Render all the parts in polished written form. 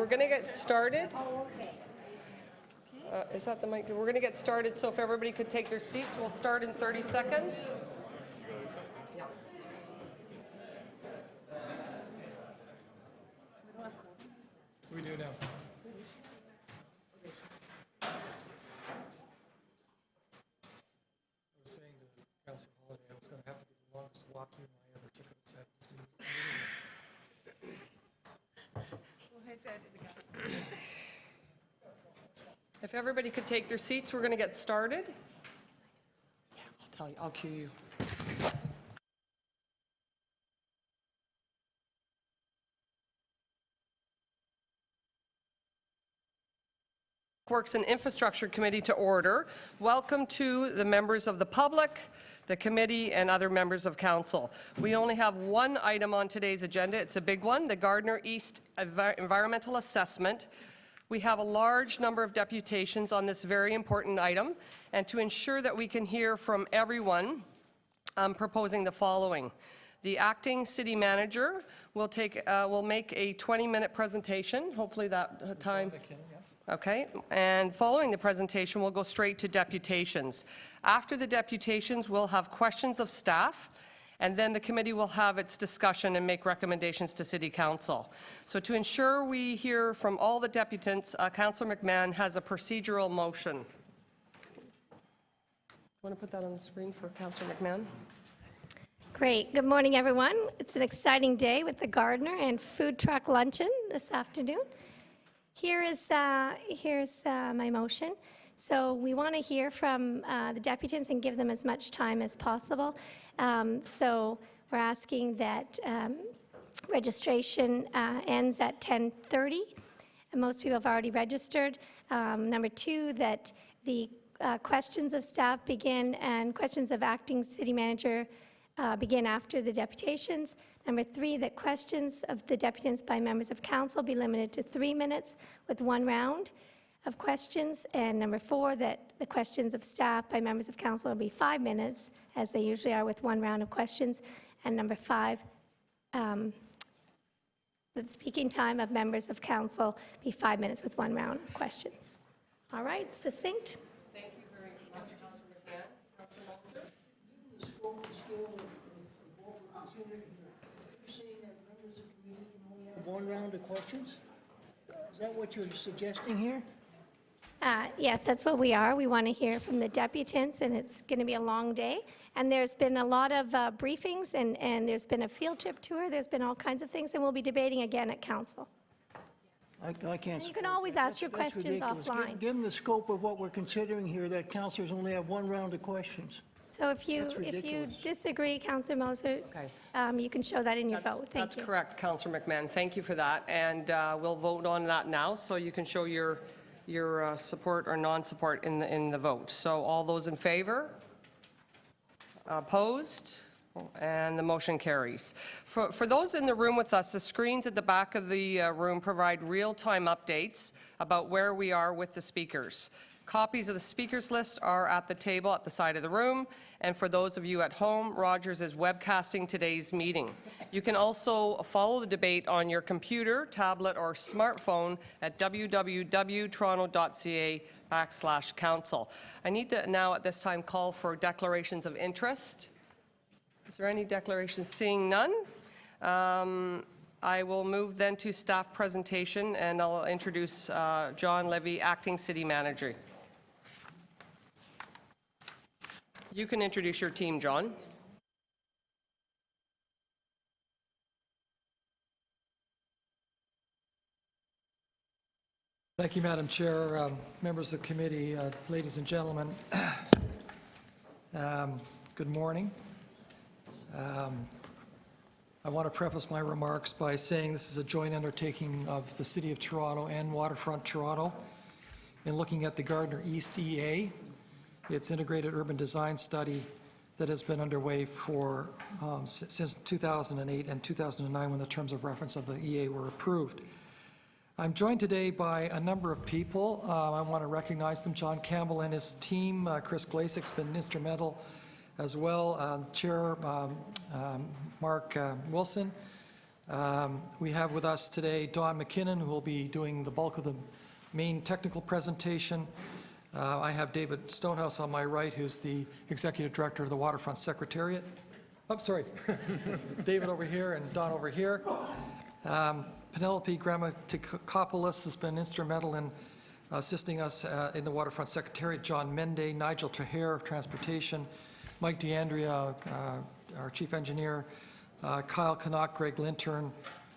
We're going to get started. Is that the mic? We're going to get started, so if everybody could take their seats, we'll start in 30 seconds. We do now. I was saying to Councillor Holiday, I was going to have to be the longest walk you and I ever took at this meeting. If everybody could take their seats, we're going to get started. Yeah, I'll tell you. I'll cue you. Works and Infrastructure Committee to order. Welcome to the members of the public, the committee, and other members of council. We only have one item on today's agenda. It's a big one, the Gardiner East Environmental Assessment. We have a large number of deputations on this very important item, and to ensure that we can hear from everyone, I'm proposing the following. The acting city manager will make a 20-minute presentation. Hopefully that time. Okay, and following the presentation, we'll go straight to deputations. After the deputations, we'll have questions of staff, and then the committee will have its discussion and make recommendations to City Council. So to ensure we hear from all the deputants, Councillor McMahon has a procedural motion. Want to put that on the screen for Councillor McMahon? Great. Good morning, everyone. It's an exciting day with the Gardiner and food truck luncheon this afternoon. Here's my motion. So we want to hear from the deputants and give them as much time as possible. So we're asking that registration ends at 10:30, and most people have already registered. Number two, that the questions of staff begin and questions of acting city manager begin after the deputations. Number three, that questions of the deputants by members of council be limited to 3 minutes with one round of questions. And number four, that the questions of staff by members of council will be 5 minutes, as they usually are, with one round of questions. And number five, the speaking time of members of council be 5 minutes with one round of questions. All right, succinct. Thank you very much, Councillor McMahon. Councillor Moser? One round of questions? Is that what you're suggesting here? Yes, that's what we are. We want to hear from the deputants, and it's going to be a long day. And there's been a lot of briefings, and there's been a field trip tour. There's been all kinds of things, and we'll be debating again at council. I can't. And you can always ask your questions ridiculous. offline. Given the scope of what we're considering here, that councillors only have one round of questions. So if you disagree, Councillor Moser, you can show that in your vote. Thank you. That's correct, Councillor McMahon. Thank you for that. And we'll vote on that now, so you can show your support or non-support in the vote. So all those in favor? Opposed? And the motion carries. For those in the room with us, the screens at the back of the room provide real-time updates about where we are with the speakers. Copies of the speakers list are at the table at the side of the room, and for those of you at home, Rogers is webcasting today's meeting. You can also follow the debate on your computer, tablet, or smartphone at www.toronto.ca/council. I need to now at this time call for declarations of interest. Is there any declarations? Seeing none, I will move then to staff presentation, and I'll introduce John Levy, Acting City Manager. You can introduce your team, John. Thank you, Madam Chair, members of the committee, ladies and gentlemen. Good morning. I want to preface my remarks by saying this is a joint undertaking of the City of Toronto and Waterfront Toronto in looking at the Gardiner East EA, its integrated urban design study that has been underway for since 2008 and 2009 when the terms of reference of the EA were approved. I'm joined today by a number of people. I want to recognize them. John Campbell and his team. Chris Glasik's been instrumental as well. Chair Mark Wilson, We have with us today Don McKinnon, who will be doing the bulk of the main technical presentation. I have David Stonehouse on my right, who's the Executive Director of the Waterfront Secretariat. I'm sorry, David over here and Don over here. Penelope Grammatikopoulos has been instrumental in assisting us in the Waterfront Secretariat. John Mende, Nigel Traher of Transportation, Mike DeAndrea, our Chief Engineer, Kyle Canuck, Greg Lintern,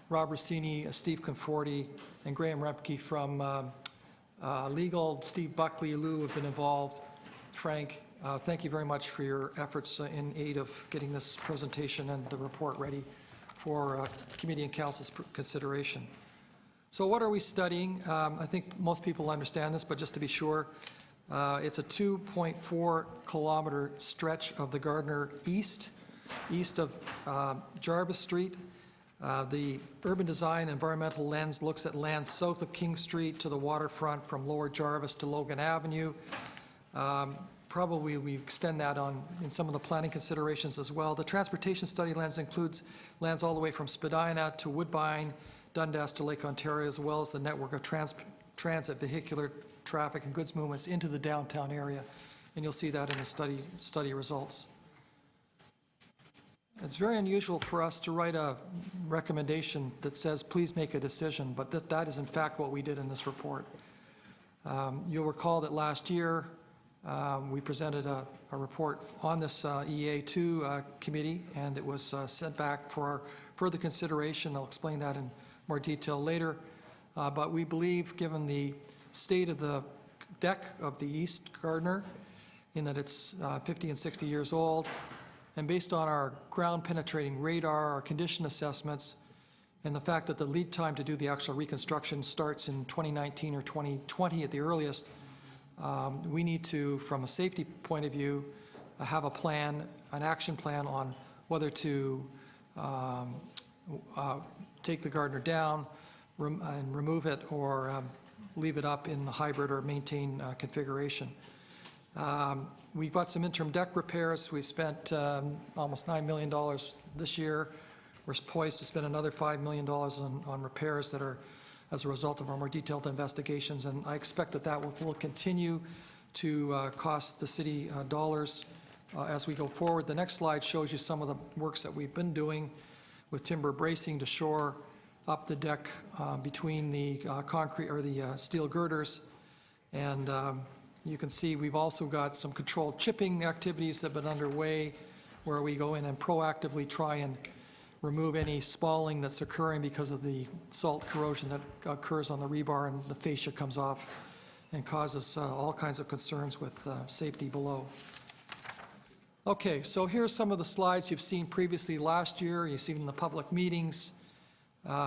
Rob Rossini, Steve Conforti, and Graham Rempke from Legal. Steve Buckley, Lou have been involved. Frank, thank you very much for your efforts in aid of getting this presentation and the report ready for committee and council's consideration. So what are we studying? I think most people understand this, but just to be sure, it's a 2.4 kilometer stretch of the Gardiner east of Jarvis Street. The urban design environmental lens looks at land south of King Street to the waterfront from Lower Jarvis to Logan Avenue. Probably we extend that on in some of the planning considerations as well. The transportation study lens includes lands all the way from Spadina to Woodbine, Dundas to Lake Ontario, as well as the network of transit, vehicular traffic, and goods movements into the downtown area. And you'll see that in the study results. It's very unusual for us to write a recommendation that says, please make a decision, but that is in fact what we did in this report. You'll recall that last year we presented a report on this EA2 committee, and it was sent back for further consideration. I'll explain that in more detail later. But we believe, given the state of the deck of the East Gardiner, in that it's 50 and 60 years old, and based on our ground penetrating radar, our condition assessments, and the fact that the lead time to do the actual reconstruction starts in 2019 or 2020 at the earliest, we need to, from a safety point of view, have a plan, an action plan on whether to take the Gardiner down and remove it, or leave it up in the hybrid or maintain configuration. We've got some interim deck repairs. We spent almost $9 million this year. We're poised to spend another $5 million on repairs that are as a result of our more detailed investigations, and I expect that will continue to cost the city dollars as we go forward. The next slide shows you some of the works that we've been doing with timber bracing to shore up the deck between the concrete or the steel girders, and you can see we've also got some controlled chipping activities that have been underway, where we go in and proactively try and remove any spalling that's occurring because of the salt corrosion that occurs on the rebar, and the fascia comes off and causes all kinds of concerns with safety below. Okay, so here's some of the slides you've seen previously last year. You've seen in the public meetings.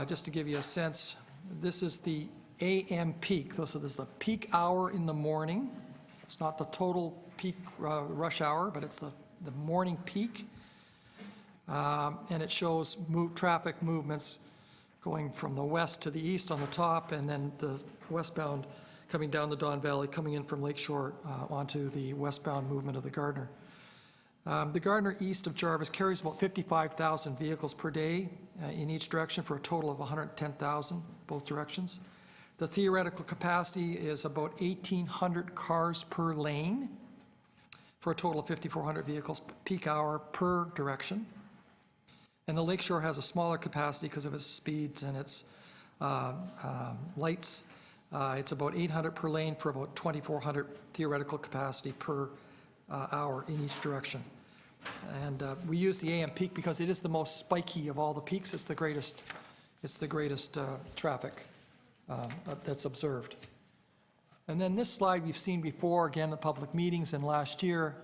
Just to give you a sense, this is the AM peak. So this is the peak hour in the morning. It's not the total peak rush hour, but it's the morning peak. And it shows traffic movements going from the west to the east on the top, and then the westbound coming down the Don Valley, coming in from Lakeshore onto the westbound movement of the Gardiner. The Gardiner east of Jarvis carries about 55,000 vehicles per day in each direction, for a total of 110,000 both directions. The theoretical capacity is about 1,800 cars per lane, for a total of 5,400 vehicles peak hour per direction. And the Lakeshore has a smaller capacity because of its speeds and its lights. It's about 800 per lane for about 2,400 theoretical capacity per hour in each direction. And we use the AM peak because it is the most spiky of all the peaks. It's the greatest traffic that's observed. And then this slide we've seen before, again, at public meetings and last year.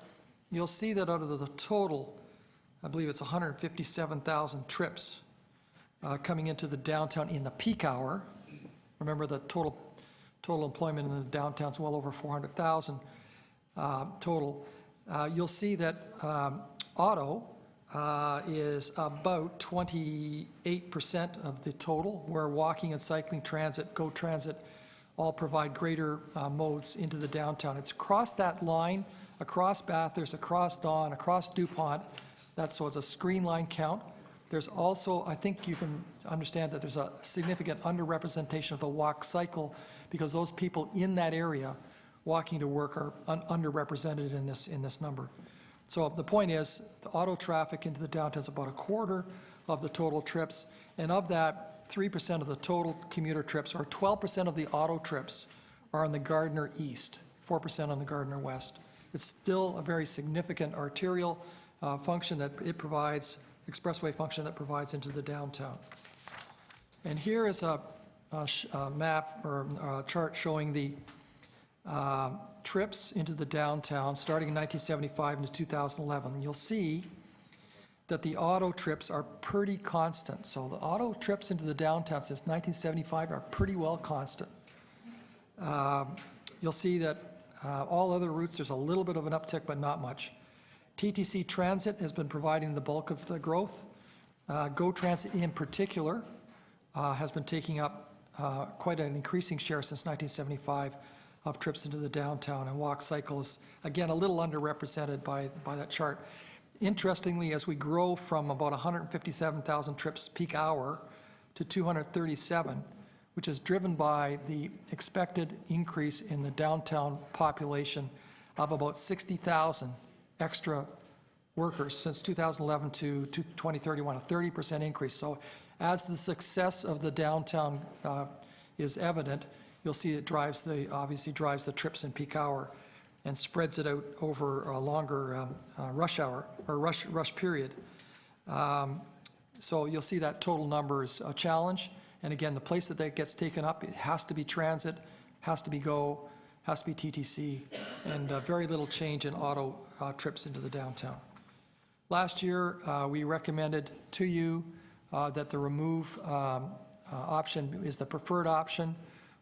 You'll see that out of the total, I believe it's 157,000 trips coming into the downtown in the peak hour. Remember, the total employment in the downtown is well over 400,000 total. You'll see that auto is about 28% of the total, where walking and cycling, transit, GO Transit all provide greater modes into the downtown. It's across that line, across Bathurst, across Dawn, across DuPont. So it's a screen line count. There's also, I think you can understand that there's a significant underrepresentation of the walk cycle because those people in that area walking to work are underrepresented in this number. So the point is, the auto traffic into the downtown is about a quarter of the total trips, and of that, 3% of the total commuter trips, or 12% of the auto trips, are on the Gardiner East, 4% on the Gardiner West. It's still a very significant arterial function that it provides, expressway function that provides into the downtown. And here is a map or a chart showing the trips into the downtown starting in 1975 into 2011. You'll see that the auto trips are pretty constant. So the auto trips into the downtown since 1975 are pretty well constant. You'll see that all other routes, there's a little bit of an uptick, but not much. TTC Transit has been providing the bulk of the growth. GO Transit in particular has been taking up quite an increasing share since 1975 of trips into the downtown, and walk cycle is, again, a little underrepresented by that chart. Interestingly, as we grow from about 157,000 trips peak hour to 237, which is driven by the expected increase in the downtown population of about 60,000 extra workers since 2011 to 2031, a 30% increase. So as the success of the downtown is evident, you'll see it obviously drives the trips in peak hour and spreads it out over a longer rush hour or rush period. So you'll see that total number is a challenge. And again, the place that gets taken up, it has to be transit, has to be GO, has to be TTC, and very little change in auto trips into the downtown. Last year, we recommended to you that the remove option is the preferred option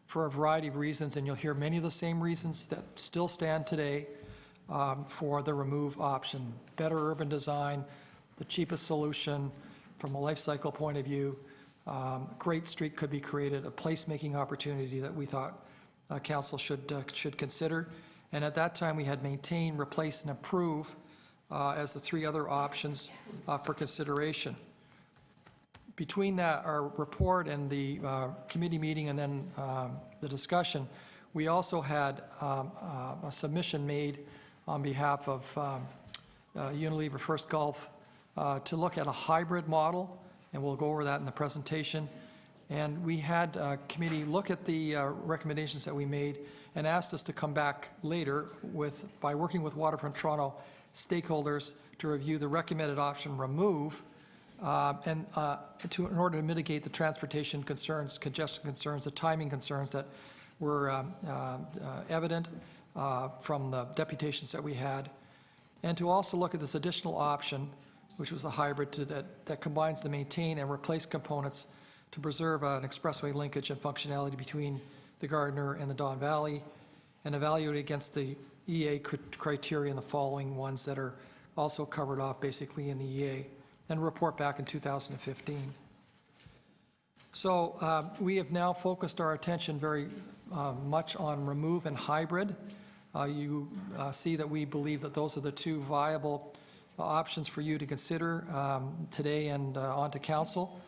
for a variety of reasons, and you'll hear many of the same reasons that still stand today for the remove option. Better urban design, the cheapest solution from a life cycle point of view. Great street could be created, a place-making opportunity that we thought council should consider. And at that time, we had maintain, replace, and improve as the three other options for consideration. Between that, our report and the committee meeting and then the discussion, we also had a submission made on behalf of Unilever First Gulf to look at a hybrid model, and we'll go over that in the presentation. And we had a committee look at the recommendations that we made and asked us to come back later by working with Waterfront Toronto stakeholders to review the recommended option remove in order to mitigate the transportation concerns, congestion concerns, the timing concerns that were evident from the deputations that we had, and to also look at this additional option, which was a hybrid that combines the maintain and replace components to preserve an expressway linkage and functionality between the Gardiner and the Don Valley, and evaluate against the EA criteria and the following ones that are also covered off basically in the EA, and report back in 2015. So we have now focused our attention very much on remove and hybrid. You see that we believe that those are the two viable options for you to consider today and on to council.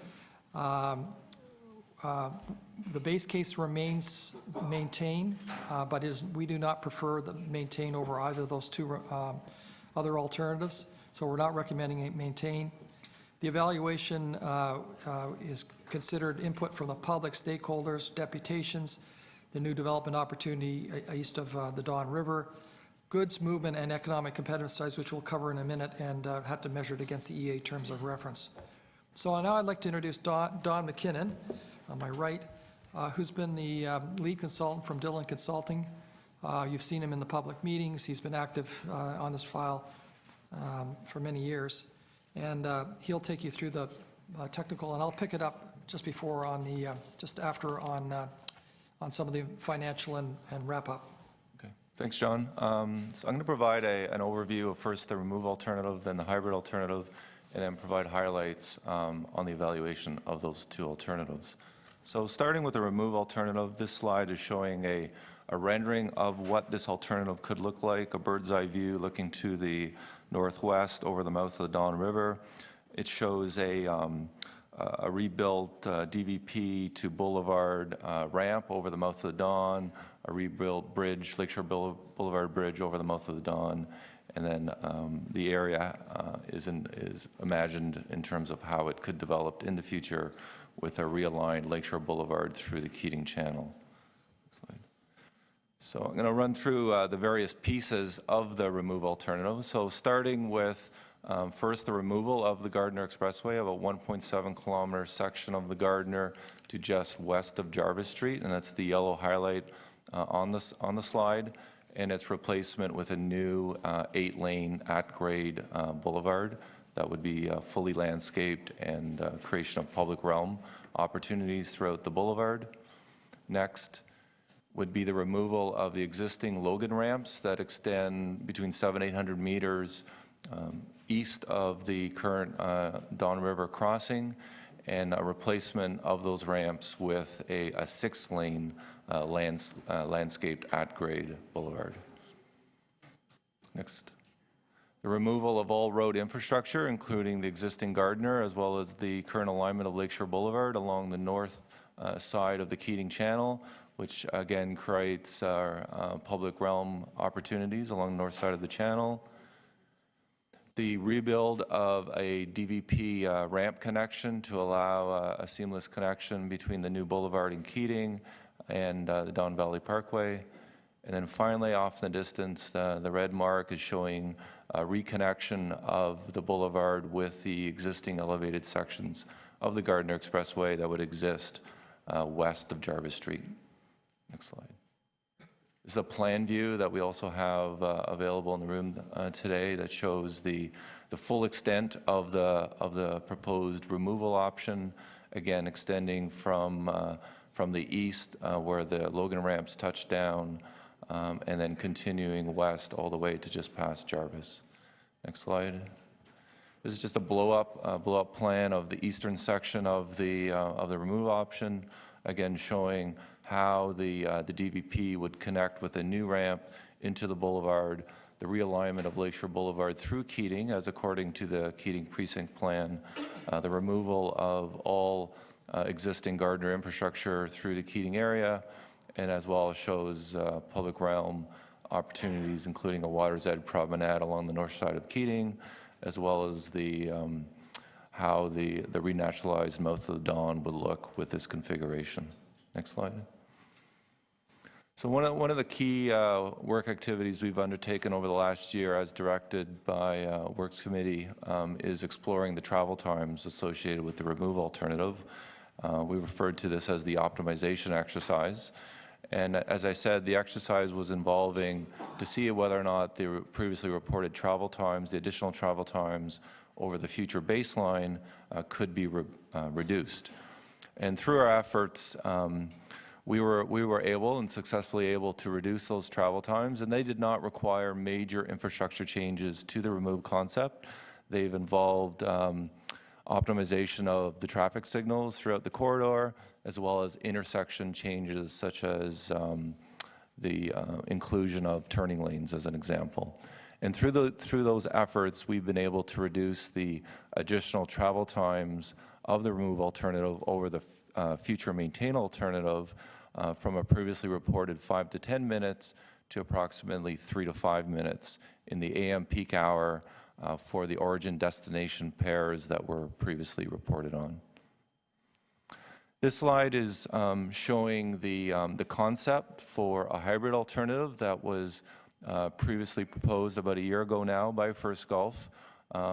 The base case remains maintain, but we do not prefer the maintain over either of those two other alternatives, so we're not recommending maintain. The evaluation is considered input from the public, stakeholders, deputations, the new development opportunity east of the Don River, goods movement and economic competitiveness, which we'll cover in a minute, and have to measure it against the EA terms of reference. So now I'd like to introduce Don McKinnon, on my right, who's been the lead consultant from Dillon Consulting. You've seen him in the public meetings. He's been active on this file for many years. And he'll take you through the technical, and I'll pick it up just before on the, just after on some of the financial and wrap up. Okay, thanks, John. So I'm going to provide an overview of first the remove alternative, then the hybrid alternative, and then provide highlights on the evaluation of those two alternatives. So starting with the remove alternative, this slide is showing a rendering of what this alternative could look like, a bird's eye view looking to the northwest over the mouth of the Don River. It shows a rebuilt DVP to Boulevard ramp over the mouth of the Don, a rebuilt bridge, Lakeshore Boulevard Bridge over the mouth of the Don, and then the area is imagined in terms of how it could develop in the future with a realigned Lakeshore Boulevard through the Keating Channel. Next slide. So I'm going to run through the various pieces of the remove alternative. So starting with first the removal of the Gardiner Expressway of a 1.7 kilometer section of the Gardiner to just west of Jarvis Street, and that's the yellow highlight on the slide, and its replacement with a new 8-lane at-grade boulevard that would be fully landscaped and creation of public realm opportunities throughout the boulevard. Next would be the removal of the existing Logan ramps that extend between 700 and 800 meters east of the current Don River crossing, and a replacement of those ramps with a 6-lane landscaped at-grade boulevard. Next. The removal of all road infrastructure, including the existing Gardiner, as well as the current alignment of Lakeshore Boulevard along the north side of the Keating Channel, which again creates public realm opportunities along the north side of the channel. The rebuild of a DVP ramp connection to allow a seamless connection between the new boulevard in Keating and the Don Valley Parkway. And then finally, off in the distance, the red mark is showing a reconnection of the boulevard with the existing elevated sections of the Gardiner Expressway that would exist west of Jarvis Street. Next slide. This is a plan view that we also have available in the room today that shows the full extent of the proposed removal option, again extending from the east where the Logan ramps touch down, and then continuing west all the way to just past Jarvis. Next slide. This is just a blow-up plan of the eastern section of the remove option, again showing how the DVP would connect with a new ramp into the boulevard, the realignment of Lakeshore Boulevard through Keating, as according to the Keating Precinct Plan, the removal of all existing Gardiner infrastructure through the Keating area, and as well shows public realm opportunities, including a water's edge promenade along the north side of Keating, as well as how the renaturalized mouth of the Don would look with this configuration. Next slide. So one of the key work activities we've undertaken over the last year, as directed by Works Committee, is exploring the travel times associated with the remove alternative. We referred to this as the optimization exercise. And as I said, the exercise was involving to see whether or not the previously reported travel times, the additional travel times over the future baseline could be reduced. And through our efforts, we were able and successfully able to reduce those travel times, and they did not require major infrastructure changes to the remove concept. They've involved optimization of the traffic signals throughout the corridor, as well as intersection changes such as the inclusion of turning lanes, as an example. And through those efforts, we've been able to reduce the additional travel times of the remove alternative over the future maintain alternative from a previously reported 5 to 10 minutes to approximately 3 to 5 minutes in the AM peak hour for the origin-destination pairs that were previously reported on. This slide is showing the concept for a hybrid alternative that was previously proposed about a year ago now by First Gulf.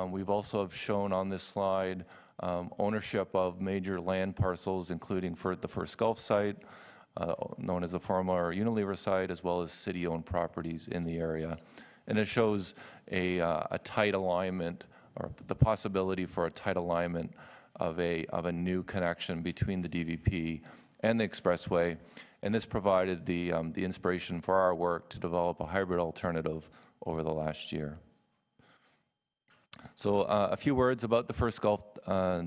We've also shown on this slide ownership of major land parcels, including for the First Gulf site, known as the former Unilever site, as well as city-owned properties in the area. And it shows a tight alignment, or the possibility for a tight alignment of a new connection between the DVP and the expressway. And this provided the inspiration for our work to develop a hybrid alternative over the last year. So a few words about the First Gulf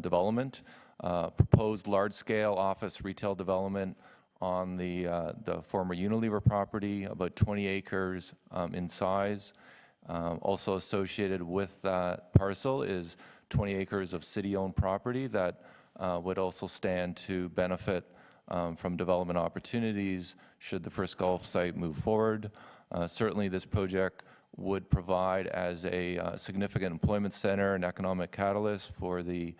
development. Proposed large-scale office retail development on the former Unilever property, about 20 acres in size. Also associated with that parcel is 20 acres of city-owned property that would also stand to benefit from development opportunities should the First Gulf site move forward. Certainly this project would provide as a significant employment center and economic catalyst for the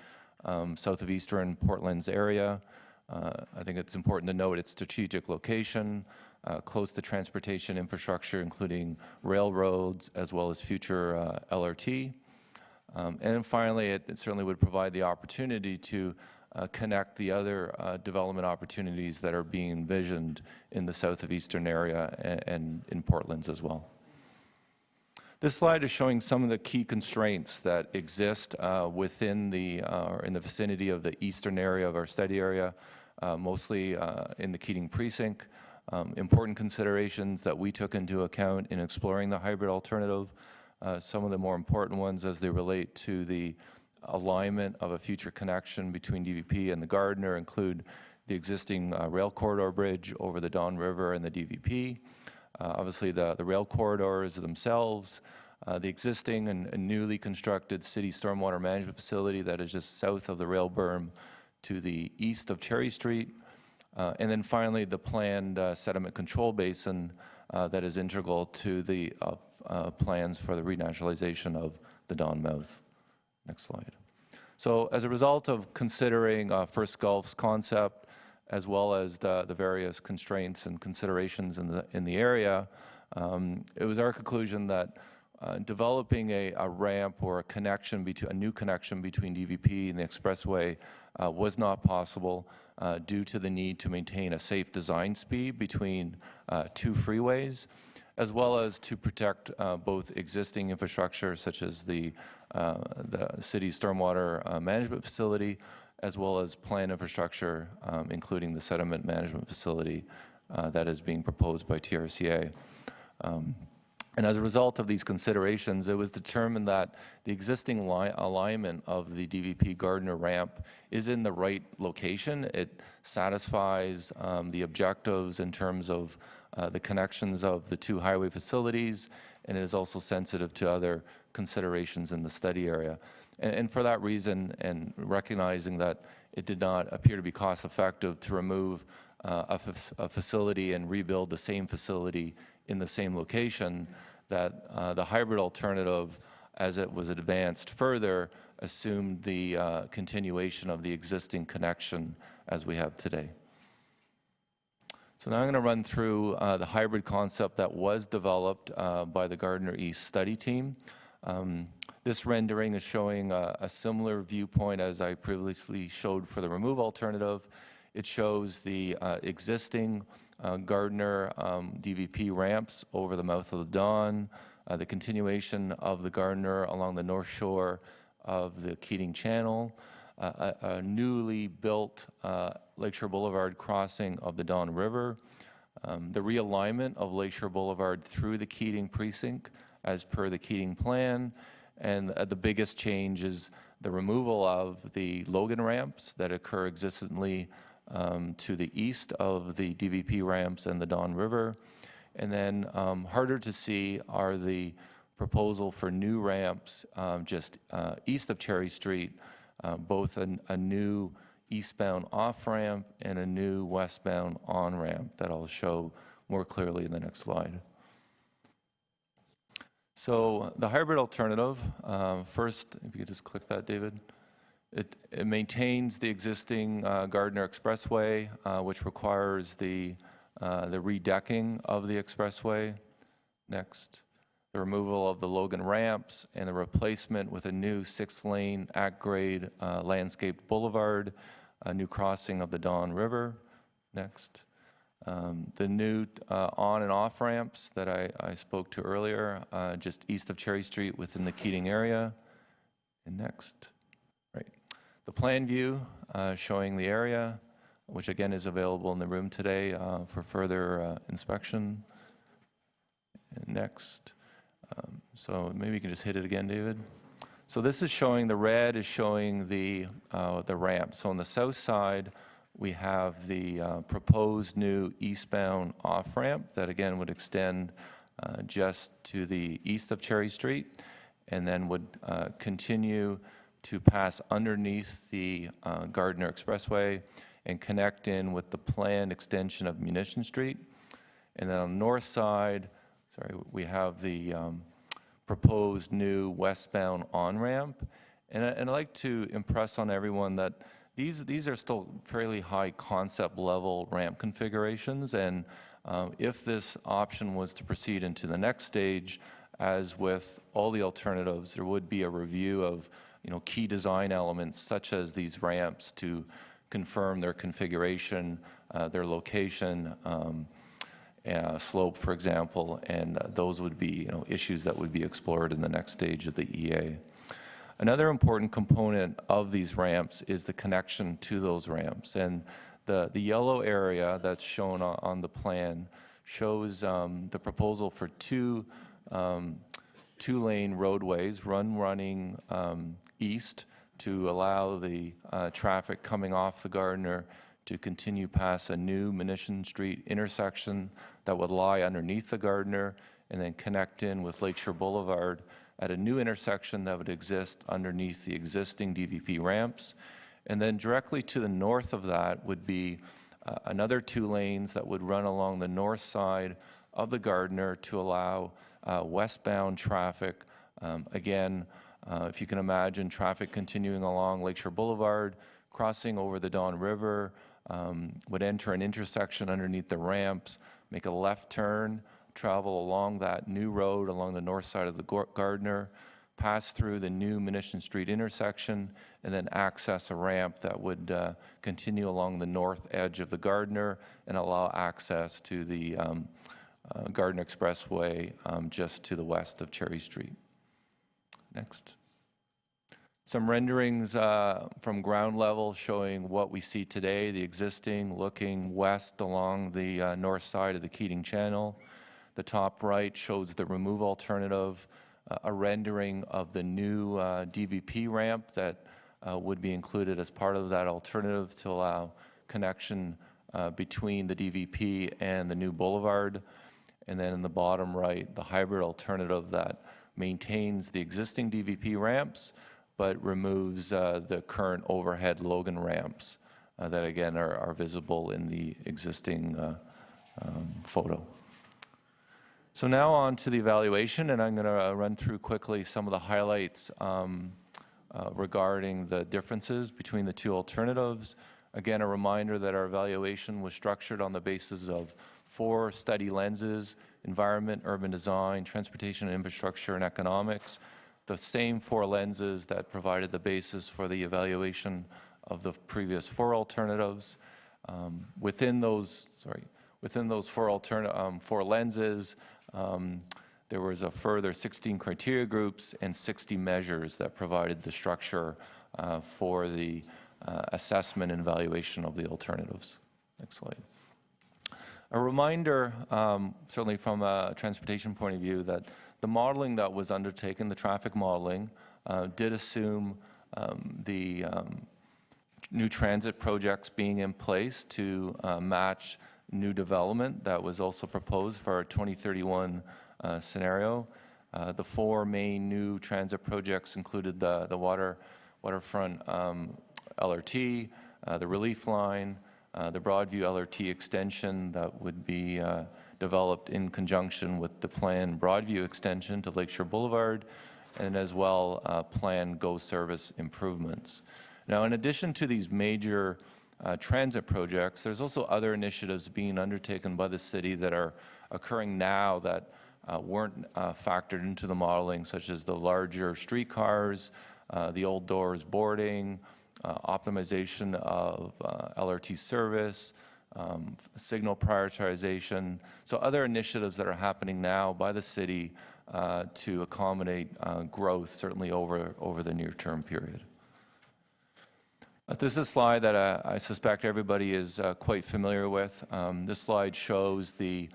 south of eastern Portland's area. I think it's important to note its strategic location, close to transportation infrastructure, including railroads, as well as future LRT. And then finally, it certainly would provide the opportunity to connect the other development opportunities that are being envisioned in the south of eastern area and in Portland's as well. This slide is showing some of the key constraints that exist within the, or in the vicinity of the eastern area of our study area, mostly in the Keating precinct. Important considerations that we took into account in exploring the hybrid alternative. Some of the more important ones as they relate to the alignment of a future connection between DVP and the Gardiner include the existing rail corridor bridge over the Don River and the DVP. Obviously, the rail corridors themselves, the existing and newly constructed city stormwater management facility that is just south of the rail berm to the east of Cherry Street, and then finally the planned sediment control basin that is integral to the plans for the renaturalization of the Don mouth. Next slide. So as a result of considering First Gulf's concept, as well as the various constraints and considerations in the area, it was our conclusion that developing a ramp or a new connection between DVP and the expressway was not possible due to the need to maintain a safe design speed between two freeways, as well as to protect both existing infrastructure such as the city's stormwater management facility, as well as planned infrastructure, including the sediment management facility that is being proposed by TRCA. And as a result of these considerations, it was determined that the existing alignment of the DVP Gardiner ramp is in the right location. It satisfies the objectives in terms of the connections of the two highway facilities, and it is also sensitive to other considerations in the study area. And for that reason, and recognizing that it did not appear to be cost effective to remove a facility and rebuild the same facility in the same location, that the hybrid alternative, as it was advanced further, assumed the continuation of the existing connection as we have today. So now I'm going to run through the hybrid concept that was developed by the Gardiner East study team. This rendering is showing a similar viewpoint as I previously showed for the remove alternative. It shows the existing Gardiner DVP ramps over the mouth of the Don, the continuation of the Gardiner along the north shore of the Keating Channel, a newly built Lakeshore Boulevard crossing of the Don River, the realignment of Lakeshore Boulevard through the Keating precinct as per the Keating plan, and the biggest change is the removal of the Logan ramps that occur existently to the east of the DVP ramps and the Don River. And then harder to see are the proposal for new ramps just east of Cherry Street, both a new eastbound off-ramp and a new westbound on-ramp that I'll show more clearly in the next slide. So the hybrid alternative, first, if you could just click that, David. It maintains the existing Gardiner Expressway, which requires the redecking of the expressway. Next, the removal of the Logan ramps and the replacement with a new 6-lane at-grade landscaped boulevard, a new crossing of the Don River. Next, the new on and off ramps that I spoke to earlier, just east of Cherry Street within the Keating area. And next, right, the plan view showing the area, which again is available in the room today for further inspection. And next, so maybe you can just hit it again, David. So this is showing, the red is showing the ramp. So on the south side, we have the proposed new eastbound off-ramp that again would extend just to the east of Cherry Street, and then would continue to pass underneath the Gardiner Expressway and connect in with the planned extension of Munition Street. And then on the north side, we have the proposed new westbound on-ramp. And I'd like to impress on everyone that these are still fairly high concept level ramp configurations, and if this option was to proceed into the next stage, as with all the alternatives, there would be a review of key design elements such as these ramps to confirm their configuration, their location, slope, for example, and those would be issues that would be explored in the next stage of the EA. Another important component of these ramps is the connection to those ramps, and the yellow area that's shown on the plan shows the proposal for two-lane roadways, running east to allow the traffic coming off the Gardiner to continue past a new Munition Street intersection that would lie underneath the Gardiner and then connect in with Lakeshore Boulevard at a new intersection that would exist underneath the existing DVP ramps. And then directly to the north of that would be another 2 lanes that would run along the north side of the Gardiner to allow westbound traffic. Again, if you can imagine traffic continuing along Lakeshore Boulevard, crossing over the Don River, would enter an intersection underneath the ramps, make a left turn, travel along that new road along the north side of the Gardiner, pass through the new Munition Street intersection, and then access a ramp that would continue along the north edge of the Gardiner and allow access to the Gardiner Expressway just to the west of Cherry Street. Next. Some renderings from ground level showing what we see today, the existing, looking west along the north side of the Keating Channel. The top right shows the remove alternative, a rendering of the new DVP ramp that would be included as part of that alternative to allow connection between the DVP and the new boulevard. And then in the bottom right, the hybrid alternative that maintains the existing DVP ramps but removes the current overhead Logan ramps that again are visible in the existing photo. So now on to the evaluation, and I'm going to run through quickly some of the highlights regarding the differences between the two alternatives. Again, a reminder that our evaluation was structured on the basis of 4 study lenses: environment, urban design, transportation and infrastructure, and economics. The same 4 lenses that provided the basis for the evaluation of the previous 4 alternatives. Within those 4 lenses, there was a further 16 criteria groups and 60 measures that provided the structure for the assessment and evaluation of the alternatives. Next slide. A reminder, certainly from a transportation point of view, that the modeling that was undertaken, the traffic modeling, did assume the new transit projects being in place to match new development that was also proposed for our 2031 scenario. The 4 main new transit projects included the waterfront LRT, the relief line, the Broadview LRT extension that would be developed in conjunction with the planned Broadview extension to Lakeshore Boulevard, and as well planned GO service improvements. Now, in addition to these major transit projects, there's also other initiatives being undertaken by the city that are occurring now that weren't factored into the modeling, such as the larger streetcars, the old doors boarding, optimization of LRT service, signal prioritization. So other initiatives that are happening now by the city to accommodate growth, certainly over the near-term period. This is a slide that I suspect everybody is quite familiar with. This slide shows the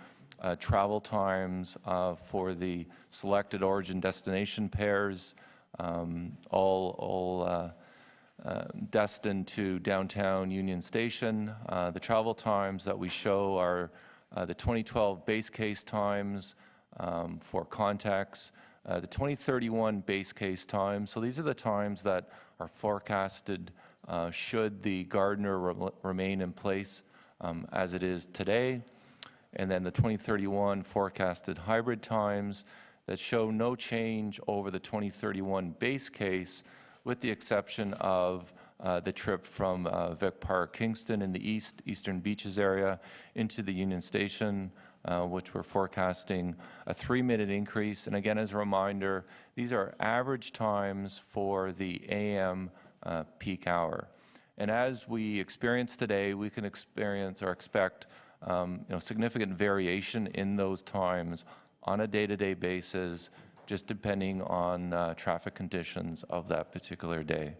travel times for the selected origin destination pairs, all destined to downtown Union Station. The travel times that we show are the 2012 base case times, For context, the 2031 base case time, so these are the times that are forecasted should the Gardiner remain in place as it is today, and then the 2031 forecasted hybrid times that show no change over the 2031 base case, with the exception of the trip from Vic Park, Kingston in the Eastern Beaches area into the Union Station, which we're forecasting a 3-minute increase. And again, as a reminder, these are average times for the AM peak hour. And as we experience today, we can experience or expect significant variation in those times on a day-to-day basis, just depending on traffic conditions of that particular day.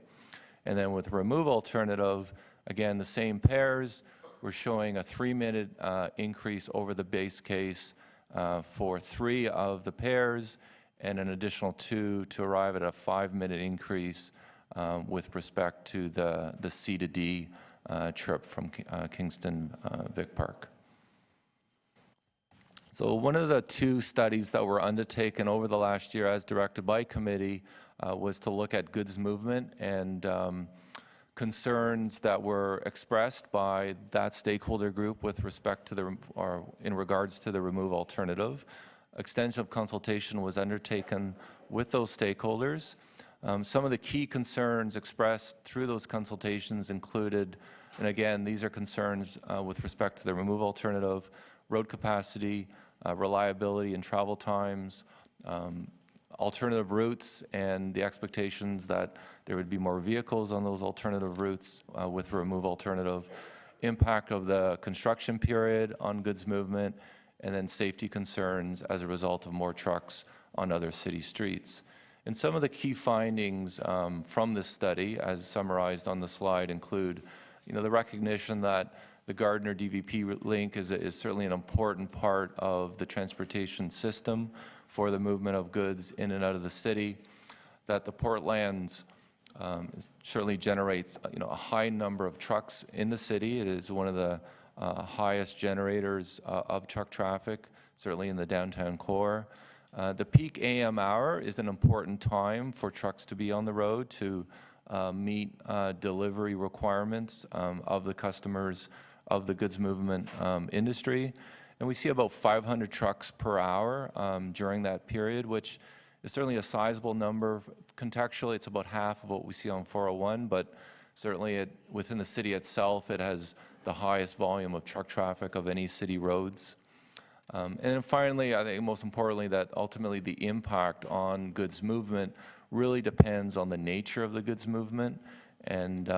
And then with remove alternative, again, the same pairs, we're showing a 3-minute increase over the base case for 3 of the pairs, and an additional 2 to arrive at a 5-minute increase with respect to the C to D trip from Kingston Vic Park. So one of the 2 studies that were undertaken over the last year as directed by committee was to look at goods movement and concerns that were expressed by that stakeholder group with respect to or in regards to the remove alternative. Extensive consultation was undertaken with those stakeholders. Some of the key concerns expressed through those consultations included, and again, these are concerns with respect to the remove alternative, road capacity, reliability and travel times, alternative routes, and the expectations that there would be more vehicles on those alternative routes with remove alternative, impact of the construction period on goods movement, and then safety concerns as a result of more trucks on other city streets. And some of the key findings from this study, as summarized on the slide, include the recognition that the Gardiner DVP link is certainly an important part of the transportation system for the movement of goods in and out of the city, that the Portlands certainly generates a high number of trucks in the city. It is one of the highest generators of truck traffic, certainly in the downtown core. The peak AM hour is an important time for trucks to be on the road to meet delivery requirements of the customers of the goods movement industry. And we see about 500 trucks per hour during that period, which is certainly a sizable number. Contextually, it's about half of what we see on 401, but certainly within the city itself, it has the highest volume of truck traffic of any city roads. And then finally, I think most importantly, that ultimately the impact on goods movement really depends on the nature of the goods movement, and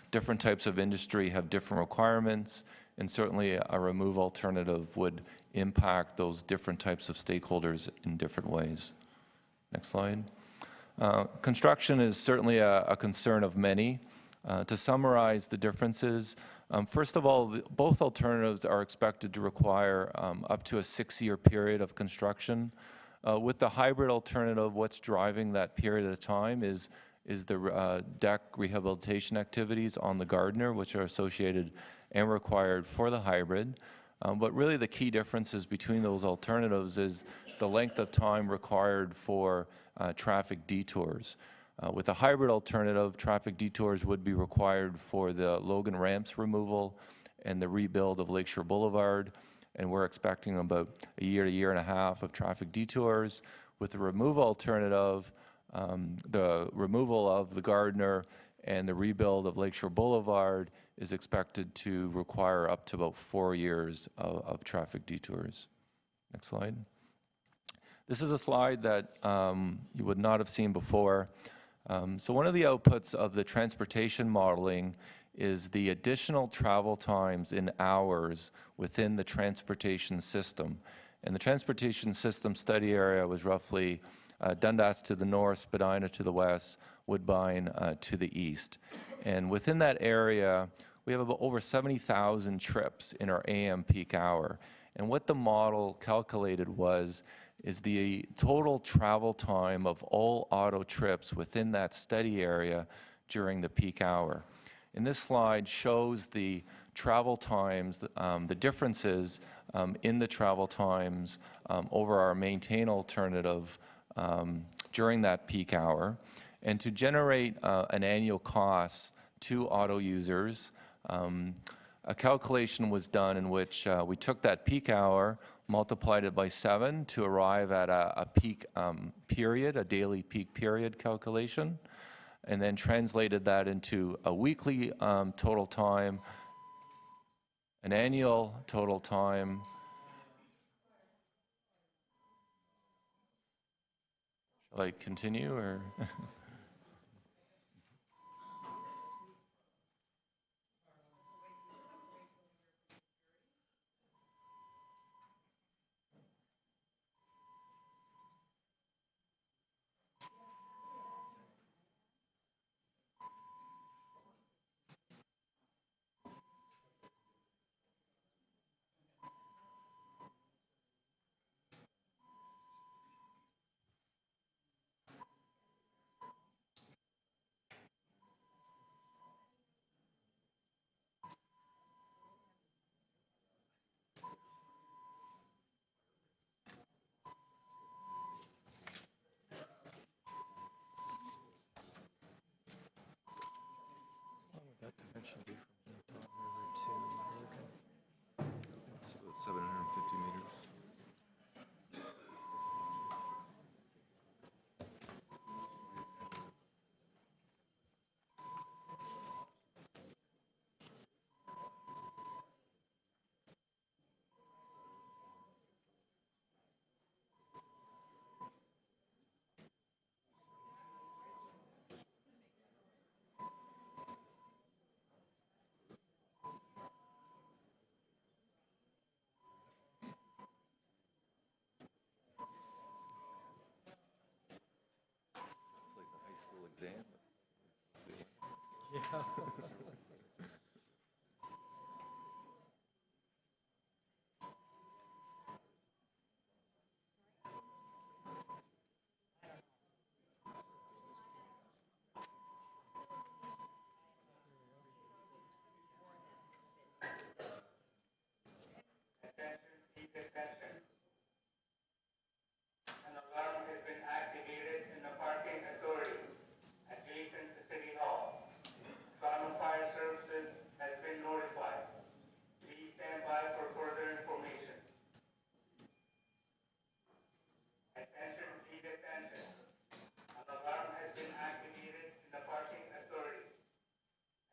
different types of industry have different requirements, and certainly a remove alternative would impact those different types of stakeholders in different ways. Next slide. Construction is certainly a concern of many. To summarize the differences, first of all, both alternatives are expected to require up to a 6-year period of construction. With the hybrid alternative, what's driving that period of time is the deck rehabilitation activities on the Gardiner, which are associated and required for the hybrid. But really the key differences between those alternatives is the length of time required for traffic detours. With the hybrid alternative, traffic detours would be required for the Logan ramps removal and the rebuild of Lakeshore Boulevard, and we're expecting about a year to year and a half of traffic detours. With the remove alternative, the removal of the Gardiner and the rebuild of Lakeshore Boulevard is expected to require up to about 4 years of traffic detours. Next slide. This is a slide that you would not have seen before. So one of the outputs of the transportation modeling is the additional travel times in hours within the transportation system. And the transportation system study area was roughly Dundas to the north, Spadina to the west, Woodbine to the east. And within that area, we have about over 70,000 trips in our AM peak hour. And what the model calculated is the total travel time of all auto trips within that study area during the peak hour. And this slide shows the travel times, the differences in the travel times over our maintain alternative during that peak hour. And to generate an annual cost to auto users, a calculation was done in which we took that peak hour, multiplied it by 7 to arrive at a peak period, a daily peak period calculation, and then translated that into a weekly total time, an annual total time, shall I continue or? What would that dimension be from Linton River to Logan? It's about 750 meters. It's like the high school exam. An alarm has been activated in the parking authority adjacent to City Hall. Toronto Fire Services has been notified. Please stand by for further information. Attention, please attention. An alarm has been activated in the parking authority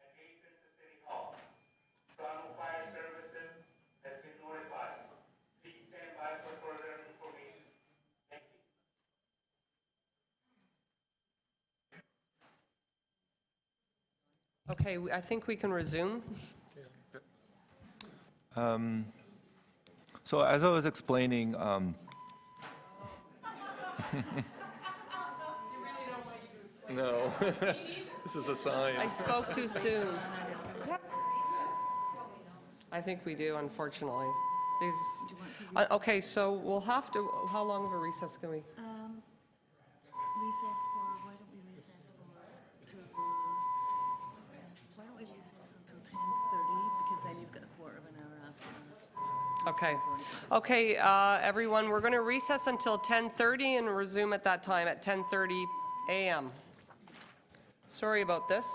adjacent to City Hall. Toronto Fire Services has been notified. Please stand by for further information. Thank you. Okay, I think we can resume. So as I was explaining, no, this is a sign. I spoke too soon. I think we do, unfortunately. Okay, so we'll have to, how long of a recess can we? Recess for, why don't we recess for, why don't we recess until 10:30, because then you've got a quarter of an hour after. Okay. Okay, everyone, we're going to recess until 10:30 and resume at that time at 10:30 a.m. Sorry about this.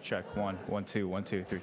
Check. 1, 1, 2, 1, 2, 3.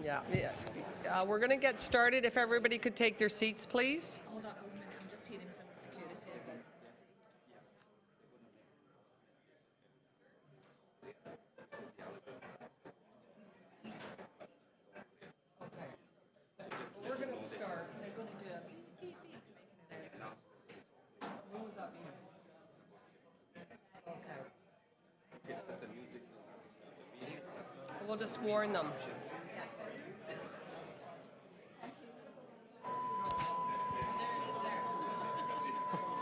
Yeah, we're going to get started. If everybody could take their seats, please. Hold on a minute, I'm just hearing from security. We're going to start. They're going to do a beep, beep, beep to make an announcement. What would that be? Okay. We'll just warn them.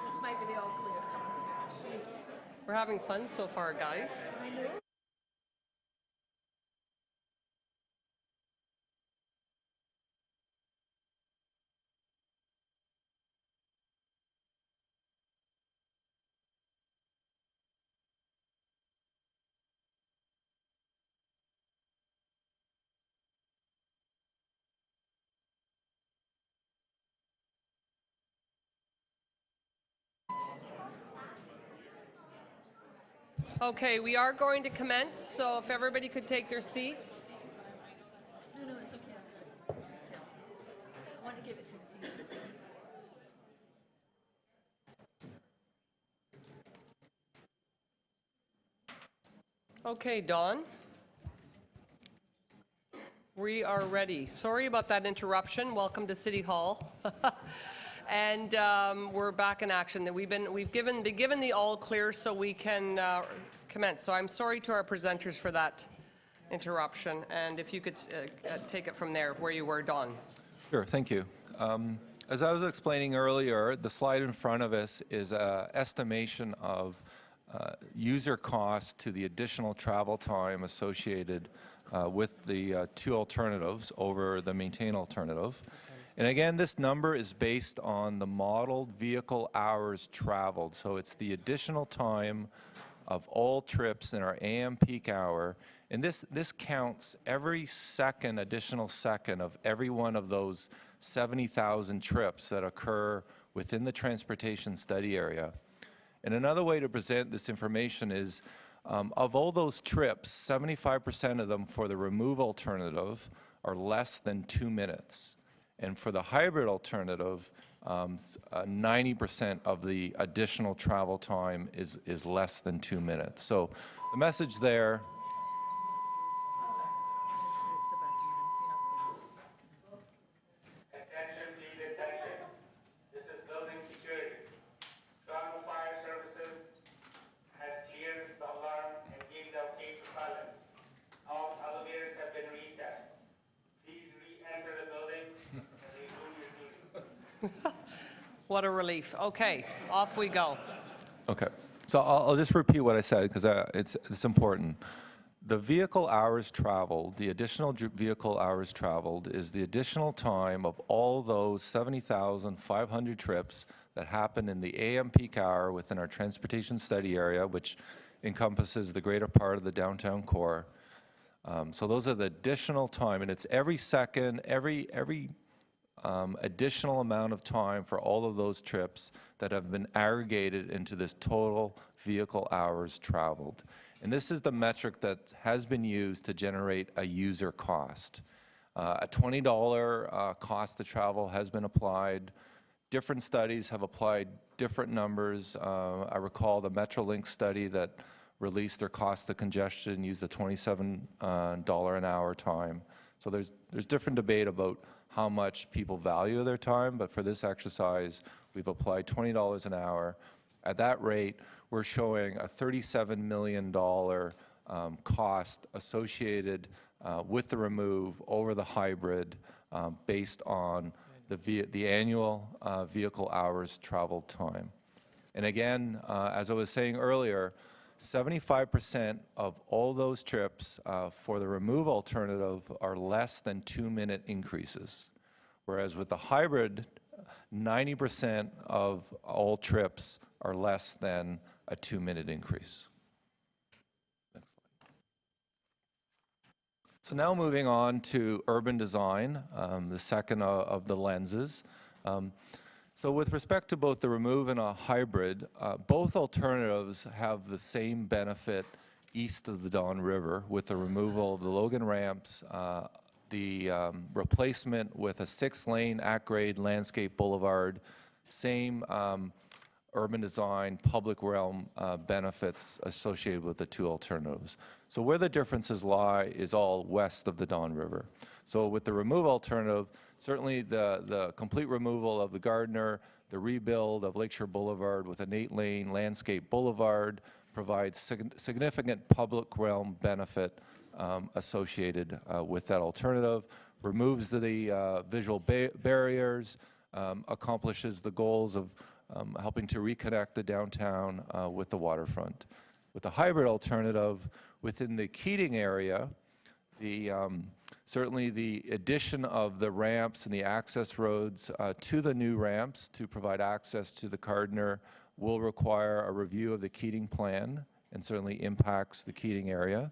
This might be the all clear. We're having fun so far, guys. I know. Okay, we are going to commence, so if everybody could take their seats. No, it's okay. Just tell. I want to give it to the team. Okay, Dawn. We are ready. Sorry about that interruption. Welcome to City Hall. And we're back in action. We've been given the all clear so we can commence. So I'm sorry to our presenters for that interruption. And if you could take it from there, where you were, Don. Sure, thank you. As I was explaining earlier, the slide in front of us is an estimation of user cost to the additional travel time associated with the two alternatives over the maintain alternative. And again, this number is based on the modeled vehicle hours traveled. So it's the additional time of all trips in our AM peak hour. And this counts every additional second of every one of those 70,000 trips that occur within the transportation study area. And another way to present this information is, of all those trips, 75% of them for the remove alternative are less than 2 minutes. And for the hybrid alternative, 90% of the additional travel time is less than 2 minutes. So the message there. Attention, please attention. This is building security. Toronto Fire Services has cleared the alarm and given the okay to silence. All elevators have been reset. Please re-enter the building and resume your duty. What a relief. Okay, off we go. Okay, so I'll just repeat what I said because it's important. The vehicle hours traveled, the additional vehicle hours traveled is the additional time of all those 70,500 trips that happen in the AM peak hour within our transportation study area, which encompasses the greater part of the downtown core. So those are the additional time, and it's every second, every additional amount of time for all of those trips that have been aggregated into this total vehicle hours traveled. And this is the metric that has been used to generate a user cost. A $20 cost to travel has been applied. Different studies have applied different numbers. I recall the Metrolink study that released their cost of congestion used a $27 an hour time. So there's different debate about how much people value their time, but for this exercise, we've applied $20 an hour. At that rate, we're showing a $37 million cost associated with the remove over the hybrid based on the annual vehicle hours traveled time. And again, as I was saying earlier, 75% of all those trips for the remove alternative are less than 2-minute increases, whereas with the hybrid, 90% of all trips are less than a 2-minute increase. Next slide. So now moving on to urban design, the second of the lenses. So with respect to both the remove and a hybrid, both alternatives have the same benefit east of the Don River with the removal of the Logan ramps, the replacement with a 6-lane at-grade landscape boulevard, same urban design, public realm benefits associated with the two alternatives. So where the differences lie is all west of the Don River. So with the remove alternative, certainly the complete removal of the Gardiner, the rebuild of Lakeshore Boulevard with an 8-lane landscape boulevard provides significant public realm benefit associated with that alternative, removes the visual barriers, accomplishes the goals of helping to reconnect the downtown with the waterfront. With the hybrid alternative within the Keating area, certainly the addition of the ramps and the access roads to the new ramps to provide access to the Gardiner will require a review of the Keating plan and certainly impacts the Keating area.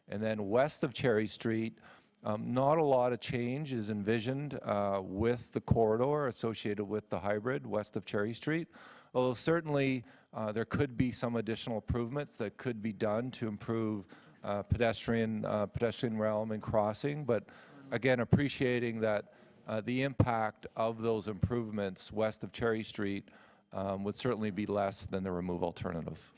And then west of Cherry Street, not a lot of change is envisioned with the corridor associated with the hybrid west of Cherry Street, although certainly there could be some additional improvements that could be done to improve pedestrian realm and crossing, but again, appreciating that the impact of those improvements west of Cherry Street would certainly be less than the remove alternative.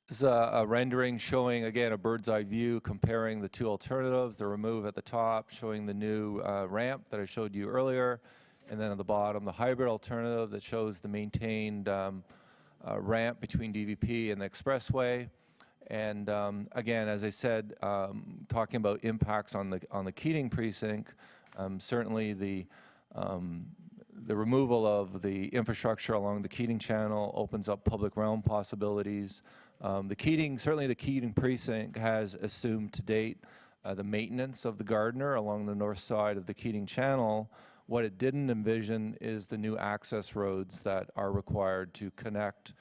This is a rendering showing, again, a bird's eye view comparing the two alternatives, the remove at the top, showing the new ramp that I showed you earlier, and then at the bottom, the hybrid alternative that shows the maintained ramp between DVP and the expressway. And again, as I said, talking about impacts on the Keating precinct, certainly the removal of the infrastructure along the Keating channel opens up public realm possibilities. Certainly the Keating precinct has assumed to date the maintenance of the Gardiner along the north side of the Keating channel. What it didn't envision is the new access roads that are required to connect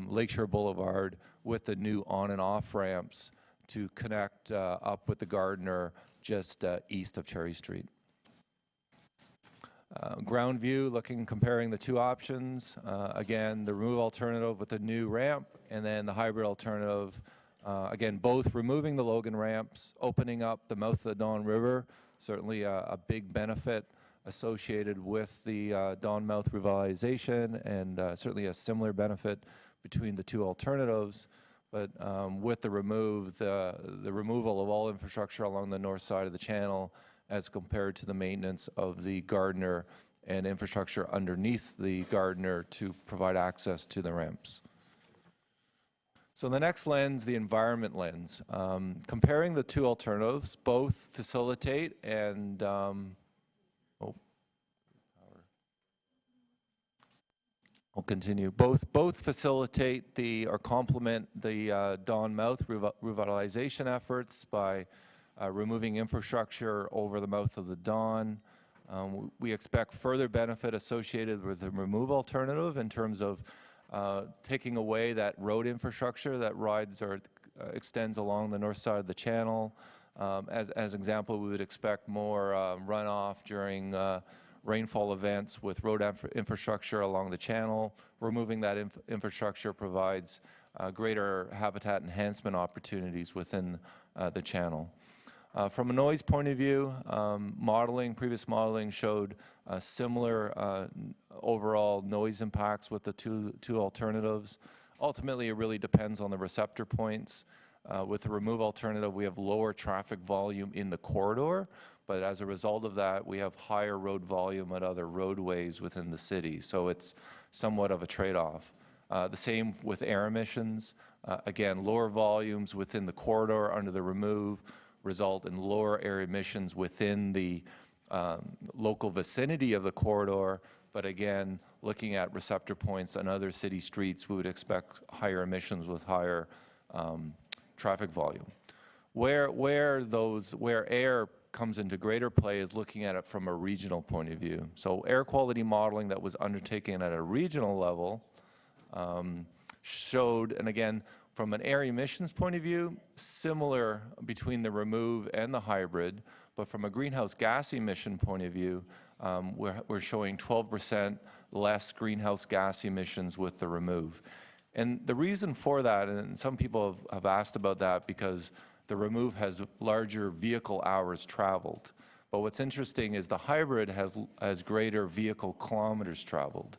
Lakeshore Boulevard with the new on and off ramps to connect up with the Gardiner just east of Cherry Street. Ground view, comparing the two options. Again, the remove alternative with the new ramp, and then the hybrid alternative. Again, both removing the Logan ramps, opening up the mouth of the Don River, certainly a big benefit associated with the Don Mouth revitalization, and certainly a similar benefit between the two alternatives. But with the removal of all infrastructure along the north side of the channel as compared to the maintenance of the Gardiner and infrastructure underneath the Gardiner to provide access to the ramps. So the next lens, the environment lens. Comparing the two alternatives, both facilitate and I'll continue. Both facilitate or complement the Don Mouth revitalization efforts by removing infrastructure over the mouth of the Don. We expect further benefit associated with the remove alternative in terms of taking away that road infrastructure that rides or extends along the north side of the channel. As an example, we would expect more runoff during rainfall events with road infrastructure along the channel. Removing that infrastructure provides greater habitat enhancement opportunities within the channel. From a noise point of view, previous modeling showed similar overall noise impacts with the two alternatives. Ultimately, it really depends on the receptor points. With the remove alternative, we have lower traffic volume in the corridor, but as a result of that, we have higher road volume at other roadways within the city, so it's somewhat of a trade-off. The same with air emissions. Again, lower volumes within the corridor under the remove result in lower air emissions within the local vicinity of the corridor, but again, looking at receptor points on other city streets, we would expect higher emissions with higher traffic volume. Where air comes into greater play is looking at it from a regional point of view. So air quality modeling that was undertaken at a regional level showed, and again, from an air emissions point of view, similar between the remove and the hybrid, but from a greenhouse gas emission point of view, we're showing 12% less greenhouse gas emissions with the remove. And the reason for that, and some people have asked about that because the remove has larger vehicle hours traveled. But what's interesting is the hybrid has greater vehicle kilometers traveled.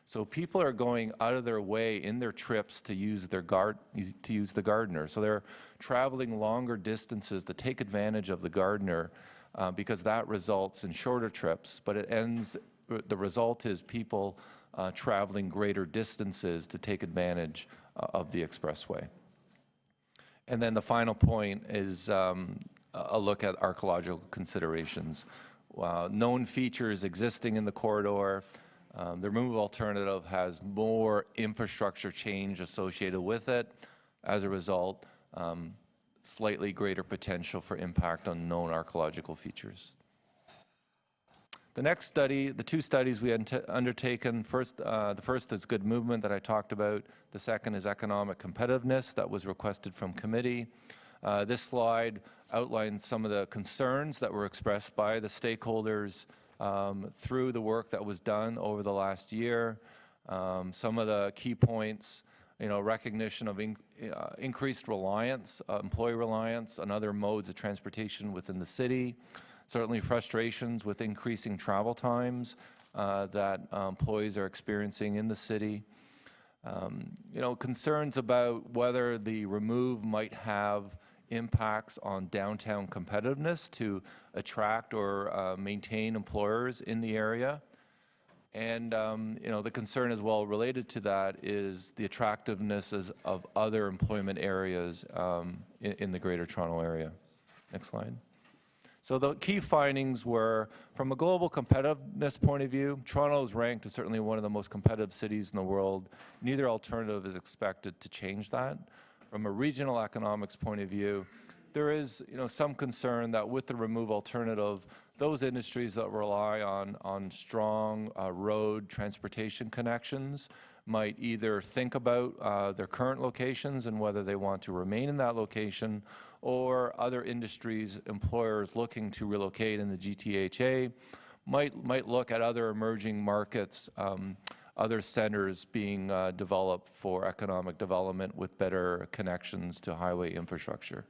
So people are going out of their way in their trips to use the Gardiner. So they're traveling longer distances to take advantage of the Gardiner because that results in shorter trips. But the result is people traveling greater distances to take advantage of the expressway. And then the final point is a look at archaeological considerations. Known features existing in the corridor. The remove alternative has more infrastructure change associated with it. As a result, slightly greater potential for impact on known archaeological features. The next study, the two studies we had undertaken, the first is good movement that I talked about. The second is economic competitiveness that was requested from committee. This slide outlines some of the concerns that were expressed by the stakeholders through the work that was done over the last year. Some of the key points, recognition of increased reliance, employee reliance on other modes of transportation within the city. Certainly frustrations with increasing travel times that employees are experiencing in the city. Concerns about whether the remove might have impacts on downtown competitiveness to attract or maintain employers in the area. And, the concern as well related to that is the attractiveness of other employment areas in the Greater Toronto Area. Next slide. So the key findings were, from a global competitiveness point of view, Toronto is ranked as certainly one of the most competitive cities in the world. Neither alternative is expected to change that. From a regional economics point of view, there is some concern that with the remove alternative, those industries that rely on strong road transportation connections might either think about their current locations and whether they want to remain in that location, or other industries, employers looking to relocate in the GTHA might look at other emerging markets, other centers being developed for economic development with better connections to highway infrastructure.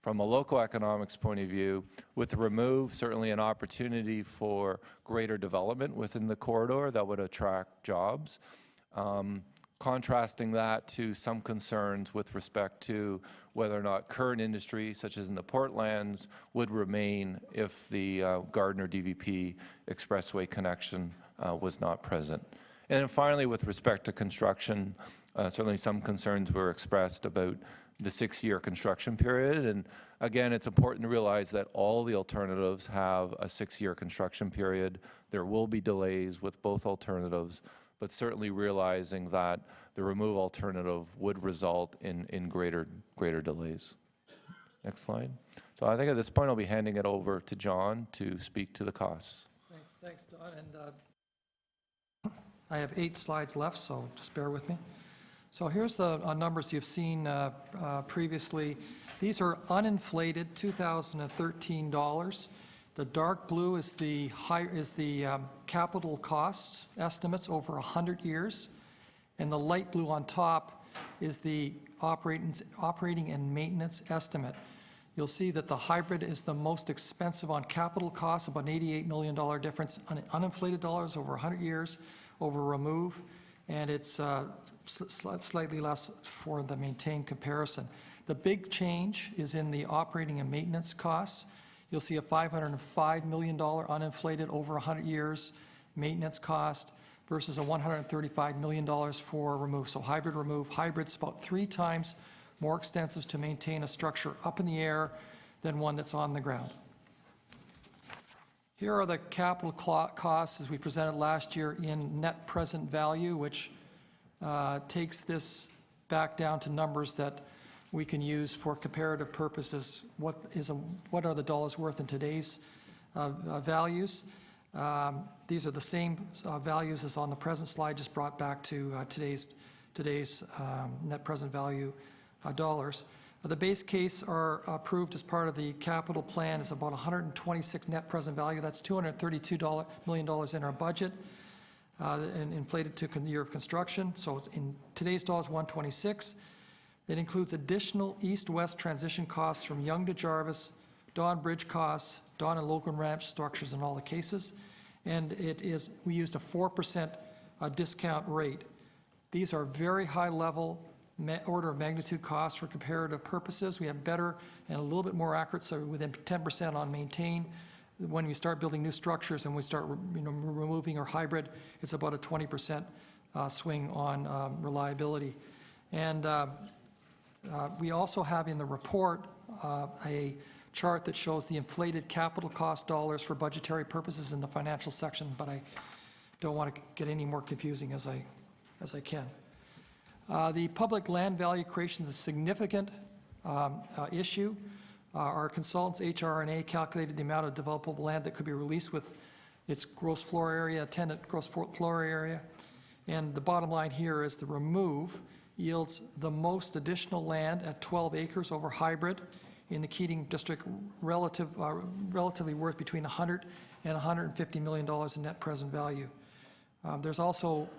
From a local economics point of view, with the remove, certainly an opportunity for greater development within the corridor that would attract jobs. Contrasting that to some concerns with respect to whether or not current industry, such as in the Portlands, would remain if the Gardiner DVP Expressway connection was not present. And then finally, with respect to construction, certainly some concerns were expressed about the 6-year construction period. And again, it's important to realize that all the alternatives have a 6-year construction period. There will be delays with both alternatives, but certainly realizing that the remove alternative would result in greater delays. Next slide. So I think at this point I'll be handing it over to John to speak to the costs. Thanks, Don. And I have 8 slides left, so just bear with me. So here's the numbers you've seen previously. These are uninflated 2013 dollars. The dark blue is the capital cost estimates over 100 years, and the light blue on top is the operating and maintenance estimate. You'll see that the hybrid is the most expensive on capital costs, about an $88 million difference on uninflated dollars over 100 years over remove, and it's slightly less for the maintained comparison. The big change is in the operating and maintenance costs. You'll see a $505 million uninflated over 100 years maintenance cost versus a $135 million for remove. So hybrid remove. Hybrid's about 3 times more extensive to maintain a structure up in the air than one that's on the ground. Here are the capital costs as we presented last year in net present value, which takes this back down to numbers that we can use for comparative purposes. What are the dollars worth in today's values? These are the same values as on the present slide, just brought back to today's net present value dollars. The base case are approved as part of the capital plan is about 126 net present value. That's $232 million in our budget, and inflated to year of construction. So it's in today's dollars 126. It includes additional east-west transition costs from Yonge to Jarvis, Don Bridge costs, Don and Logan Ranch structures in all the cases, and we used a 4% discount rate. These are very high-level order of magnitude costs for comparative purposes. We have better and a little bit more accurate, so within 10% on maintain. When we start building new structures and we start removing our hybrid, it's about a 20% swing on reliability. And we also have in the report a chart that shows the inflated capital cost dollars for budgetary purposes in the financial section, but I don't want to get any more confusing as I can. The public land value creation is a significant issue. Our consultants, HR&A, calculated the amount of developable land that could be released with its gross floor area, tenant gross floor area. And the bottom line here is the remove yields the most additional land at 12 acres over hybrid in the Keating District, relatively worth between $100 and $150 million in net present value. There's also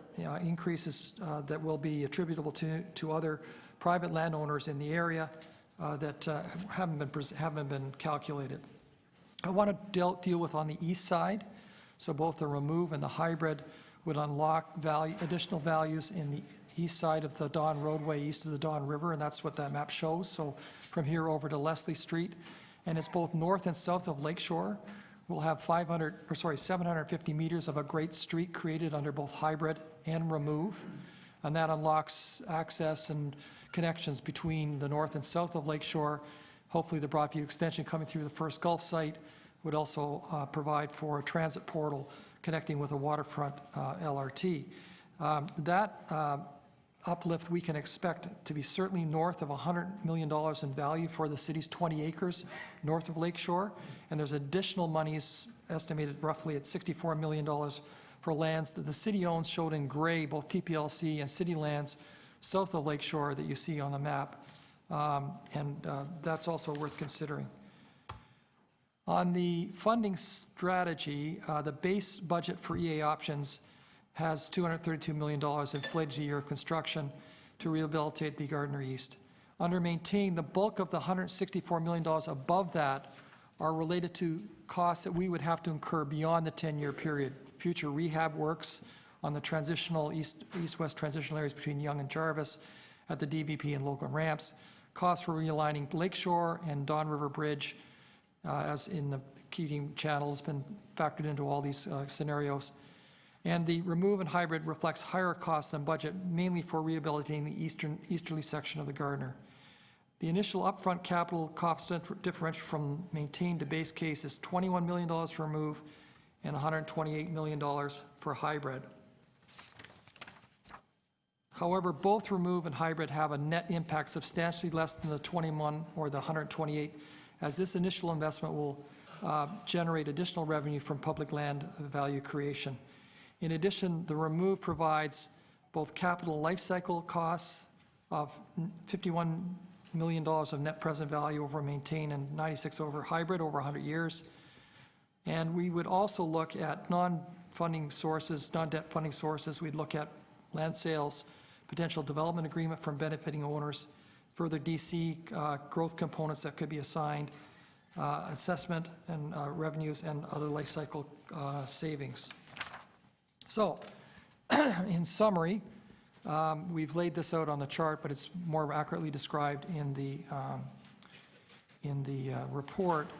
increases that will be attributable to other private landowners in the area that haven't been calculated. I want to deal with on the east side. So both the remove and the hybrid would unlock additional values east side of the Don roadway, east of the Don River, and that's what that map shows. So from here over to Leslie Street, and it's both north and south of Lakeshore. We'll have 750 meters of a great street created under both hybrid and remove, and that unlocks access and connections between the north and south of Lakeshore. Hopefully the Broadview extension coming through the first Gulf site would also provide for a transit portal connecting with a waterfront LRT. That uplift we can expect to be certainly north of $100 million in value for the city's 20 acres north of Lakeshore, and there's additional monies estimated roughly at $64 million for lands that the city owns, showed in gray, both TPLC and city lands south of Lakeshore that you see on the map, and that's also worth considering. On the funding strategy, the base budget for EA options has $232 million inflated a year of construction to rehabilitate the Gardiner East. Under maintain, the bulk of the $164 million above that are related to costs that we would have to incur beyond the 10-year period. Future rehab works on the transitional east-west transitional areas between Yonge and Jarvis at the DVP and local ramps, costs for realigning Lakeshore and Don River Bridge as in the Keating Channel has been factored into all these scenarios. And the remove and hybrid reflects higher costs than budget, mainly for rehabilitating the easterly section of the Gardiner. The initial upfront capital cost differential from maintained to base case is $21 million for remove and $128 million for hybrid. However, both remove and hybrid have a net impact substantially less than the 21 or the 128, as this initial investment will generate additional revenue from public land value creation. In addition, the remove provides both capital life cycle costs of $51 million of net present value over maintain and 96 over hybrid over 100 years. And we would also look at non-funding sources, non-debt funding sources. We'd look at land sales, potential development agreement from benefiting owners, further DC growth components that could be assigned, assessment and revenues, and other life cycle savings. So, in summary, we've laid this out on the chart, but it's more accurately described in the report.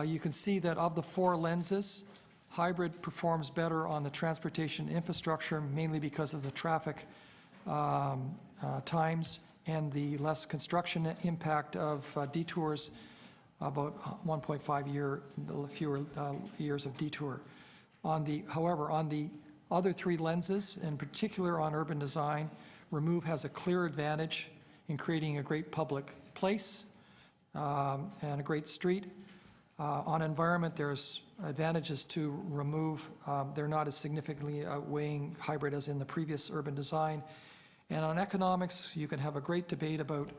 You can see that of the four lenses, hybrid performs better on the transportation infrastructure, mainly because of the traffic times and the less construction impact of detours, about 1.5 year, fewer years of detour. However, on the other three lenses, in particular on urban design, remove has a clear advantage in creating a great public place and a great street. On environment, there's advantages to remove. They're not as significantly outweighing hybrid as in the previous urban design. And on economics, you can have a great debate about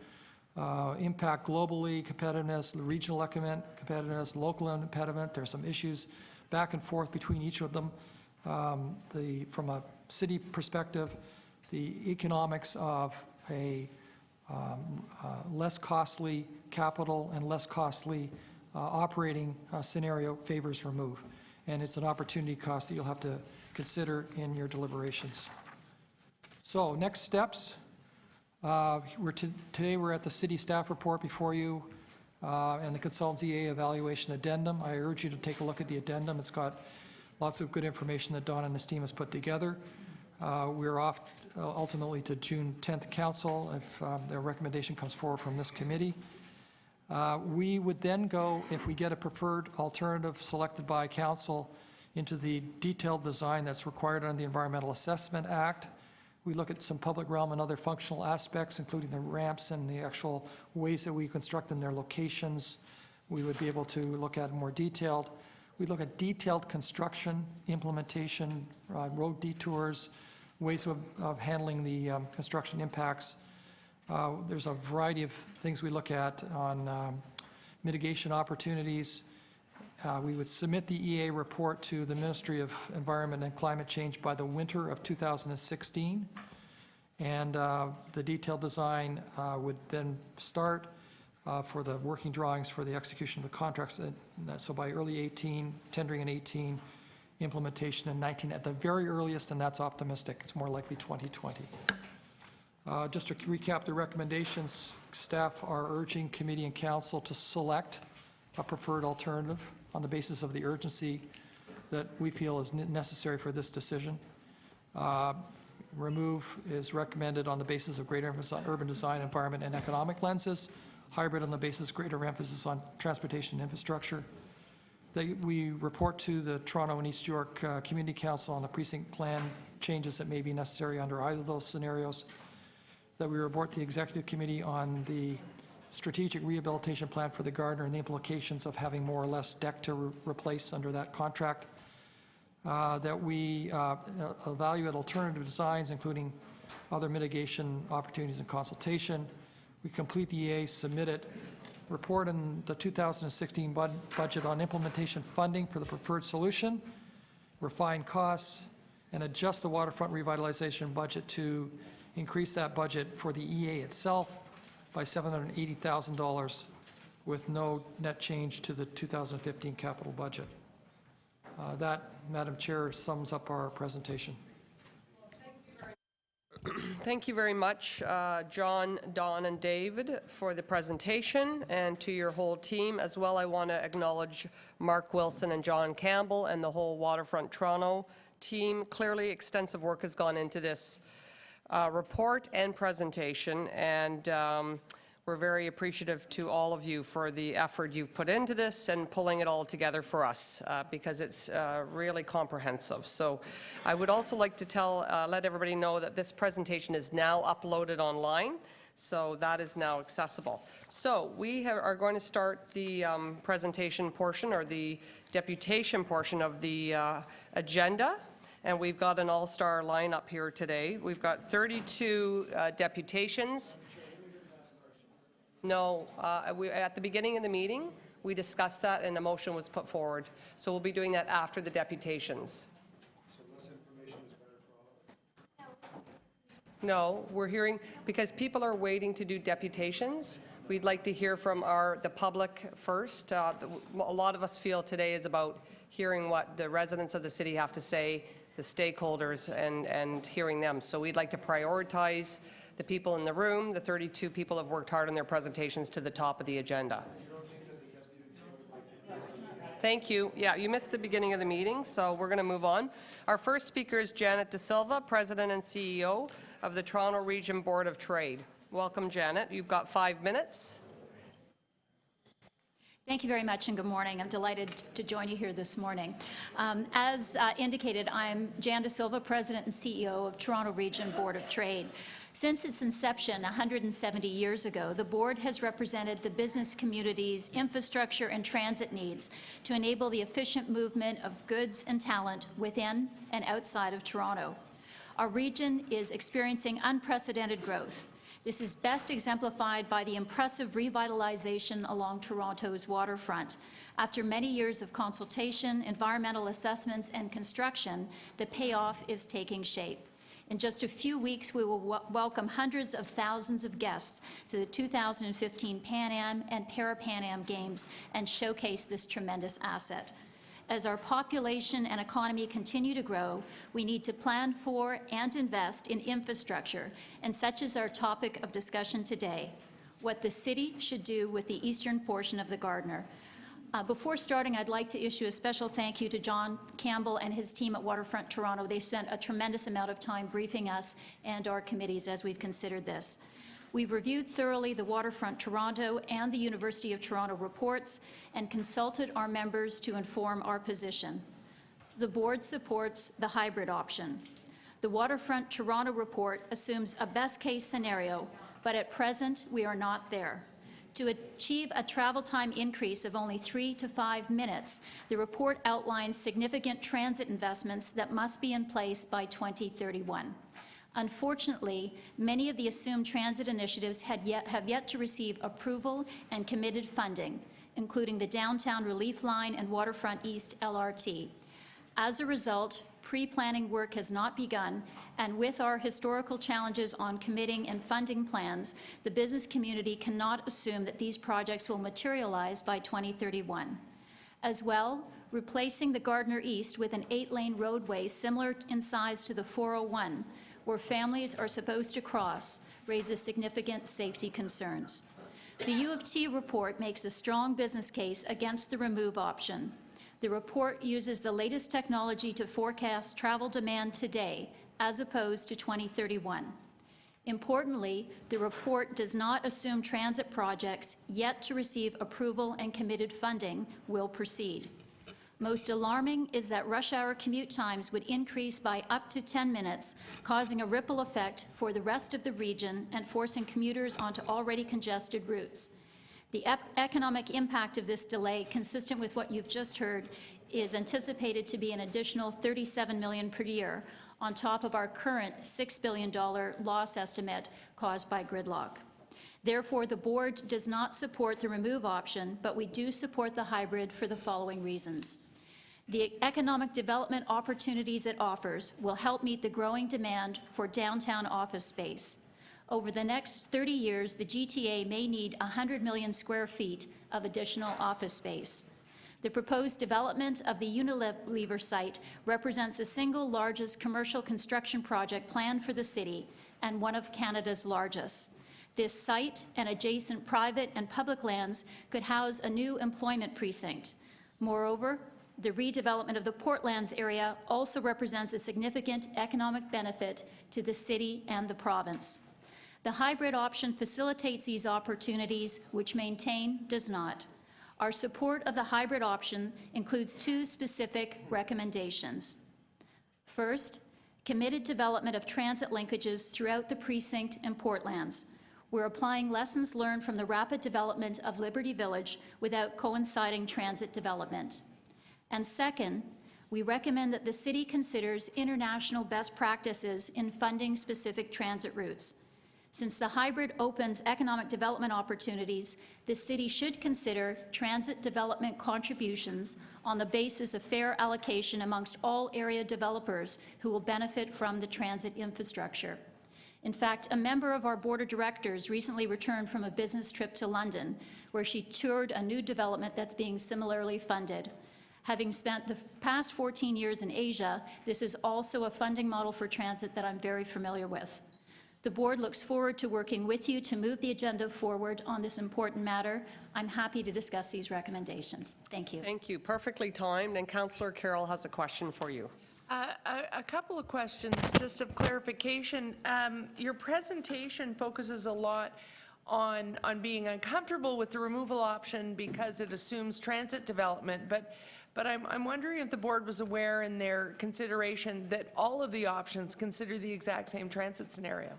impact globally, competitiveness, regional competitiveness, local impediment. There's some issues back and forth between each of them. From a city perspective, the economics of a less costly capital and less costly operating scenario favors remove. And it's an opportunity cost that you'll have to consider in your deliberations. So next steps. Today we're at the city staff report before you and the consultant's EA evaluation addendum. I urge you to take a look at the addendum. It's got lots of good information that Don and his team has put together. We're off ultimately to June 10th council if their recommendation comes forward from this committee. We would then go, if we get a preferred alternative selected by council, into the detailed design that's required under the Environmental Assessment Act. We look at some public realm and other functional aspects, including the ramps and the actual ways that we construct them, their locations. We would be able to look at more detailed. We look at detailed construction, implementation, road detours, ways of handling the construction impacts. There's a variety of things we look at on mitigation opportunities. We would submit the EA report to the Ministry of Environment and Climate Change by the winter of 2016. And the detailed design would then start for the working drawings for the execution of the contracts. So by early 18, tendering in 18, implementation in 19 at the very earliest, and that's optimistic. It's more likely 2020. Just to recap the recommendations, staff are urging committee and council to select a preferred alternative on the basis of the urgency that we feel is necessary for this decision. Remove is recommended on the basis of greater emphasis on urban design, environment, and economic lenses. Hybrid on the basis of greater emphasis on transportation infrastructure. We report to the Toronto and East York Community Council on the precinct plan changes that may be necessary under either of those scenarios. That we report to the Executive Committee on the strategic rehabilitation plan for the Gardiner and the implications of having more or less deck to replace under that contract. That we evaluate alternative designs, including other mitigation opportunities and consultation. We complete the EA, submit it, report in the 2016 budget on implementation funding for the preferred solution, refine costs, and adjust the waterfront revitalization budget to increase that budget for the EA itself by $780,000 with no net change to the 2015 capital budget. That, Madam Chair, sums up our presentation. Thank you very much, John, Don, and David, for the presentation, and to your whole team. As well, I want to acknowledge Mark Wilson and John Campbell and the whole Waterfront Toronto team. Clearly, extensive work has gone into this report and presentation, and we're very appreciative to all of you for the effort you've put into this and pulling it all together for us, because it's really comprehensive. So I would also like to let everybody know that this presentation is now uploaded online, so that is now accessible. So we are going to start the presentation portion, or the deputation portion of the agenda. And we've got an all-star lineup here today. We've got 32 deputations. No, at the beginning of the meeting, we discussed that and a motion was put forward. So we'll be doing that after the deputations. So less information is better for all of us? No, we're hearing, because people are waiting to do deputations, we'd like to hear from the public first. A lot of us feel today is about hearing what the residents of the city have to say, the stakeholders, and hearing them. So we'd like to prioritize the people in the room. The 32 people have worked hard on their presentations to the top of the agenda. Thank you. Yeah, you missed the beginning of the meeting, so we're going to move on. Our first speaker is Janet De Silva, President and CEO of the Toronto Region Board of Trade. Welcome, Janet. You've got 5 minutes. Thank you very much, and good morning. I'm delighted to join you here this morning. As indicated, I'm Jan De Silva, President and CEO of Toronto Region Board of Trade. Since its inception 170 years ago, the board has represented the business community's infrastructure and transit needs to enable the efficient movement of goods and talent within and outside of Toronto. Our region is experiencing unprecedented growth. This is best exemplified by the impressive revitalization along Toronto's waterfront. After many years of consultation, environmental assessments, and construction, the payoff is taking shape. In just a few weeks, we will welcome hundreds of thousands of guests to the 2015 Pan Am and Para-Pan Am Games and showcase this tremendous asset. As our population and economy continue to grow, we need to plan for and invest in infrastructure, and such is our topic of discussion today, what the city should do with the eastern portion of the Gardiner. Before starting, I'd like to issue a special thank you to John Campbell and his team at Waterfront Toronto. They spent a tremendous amount of time briefing us and our committees as we've considered this. We've reviewed thoroughly the Waterfront Toronto and the University of Toronto reports and consulted our members to inform our position. The board supports the hybrid option. The Waterfront Toronto report assumes a best-case scenario, but at present, we are not there. To achieve a travel time increase of only 3 to 5 minutes, the report outlines significant transit investments that must be in place by 2031. Unfortunately, many of the assumed transit initiatives have yet to receive approval and committed funding, including the Downtown Relief Line and Waterfront East LRT. As a result, pre-planning work has not begun, and with our historical challenges on committing and funding plans, the business community cannot assume that these projects will materialize by 2031. As well, replacing the Gardiner East with an 8-lane roadway similar in size to the 401, where families are supposed to cross, raises significant safety concerns. The U of T report makes a strong business case against the remove option. The report uses the latest technology to forecast travel demand today, as opposed to 2031. Importantly, the report does not assume transit projects yet to receive approval and committed funding will proceed. Most alarming is that rush hour commute times would increase by up to 10 minutes, causing a ripple effect for the rest of the region and forcing commuters onto already congested routes. The economic impact of this delay, consistent with what you've just heard, is anticipated to be an additional $37 million per year, on top of our current $6 billion loss estimate caused by gridlock. Therefore, the board does not support the remove option, but we do support the hybrid for the following reasons. The economic development opportunities it offers will help meet the growing demand for downtown office space. Over the next 30 years, the GTA may need 100 million square feet of additional office space. The proposed development of the Unilever site represents the single largest commercial construction project planned for the city and one of Canada's largest. This site and adjacent private and public lands could house a new employment precinct. Moreover, the redevelopment of the Portlands area also represents a significant economic benefit to the city and the province. The hybrid option facilitates these opportunities, which Maintain does not. Our support of the hybrid option includes two specific recommendations. First, committed development of transit linkages throughout the precinct and Portlands. We're applying lessons learned from the rapid development of Liberty Village without coinciding transit development. And second, we recommend that the city considers international best practices in funding specific transit routes. Since the hybrid opens economic development opportunities, the city should consider transit development contributions on the basis of fair allocation amongst all area developers who will benefit from the transit infrastructure. In fact, a member of our board of directors recently returned from a business trip to London, where she toured a new development that's being similarly funded. Having spent the past 14 years in Asia, this is also a funding model for transit that I'm very familiar with. The board looks forward to working with you to move the agenda forward on this important matter. I'm happy to discuss these recommendations. Thank you. Thank you. Perfectly timed. And Councillor Carroll has a question for you. A couple of questions, just of clarification. Your presentation focuses a lot on being uncomfortable with the removal option because it assumes transit development, but I'm wondering if the board was aware in their consideration that all of the options consider the exact same transit scenario.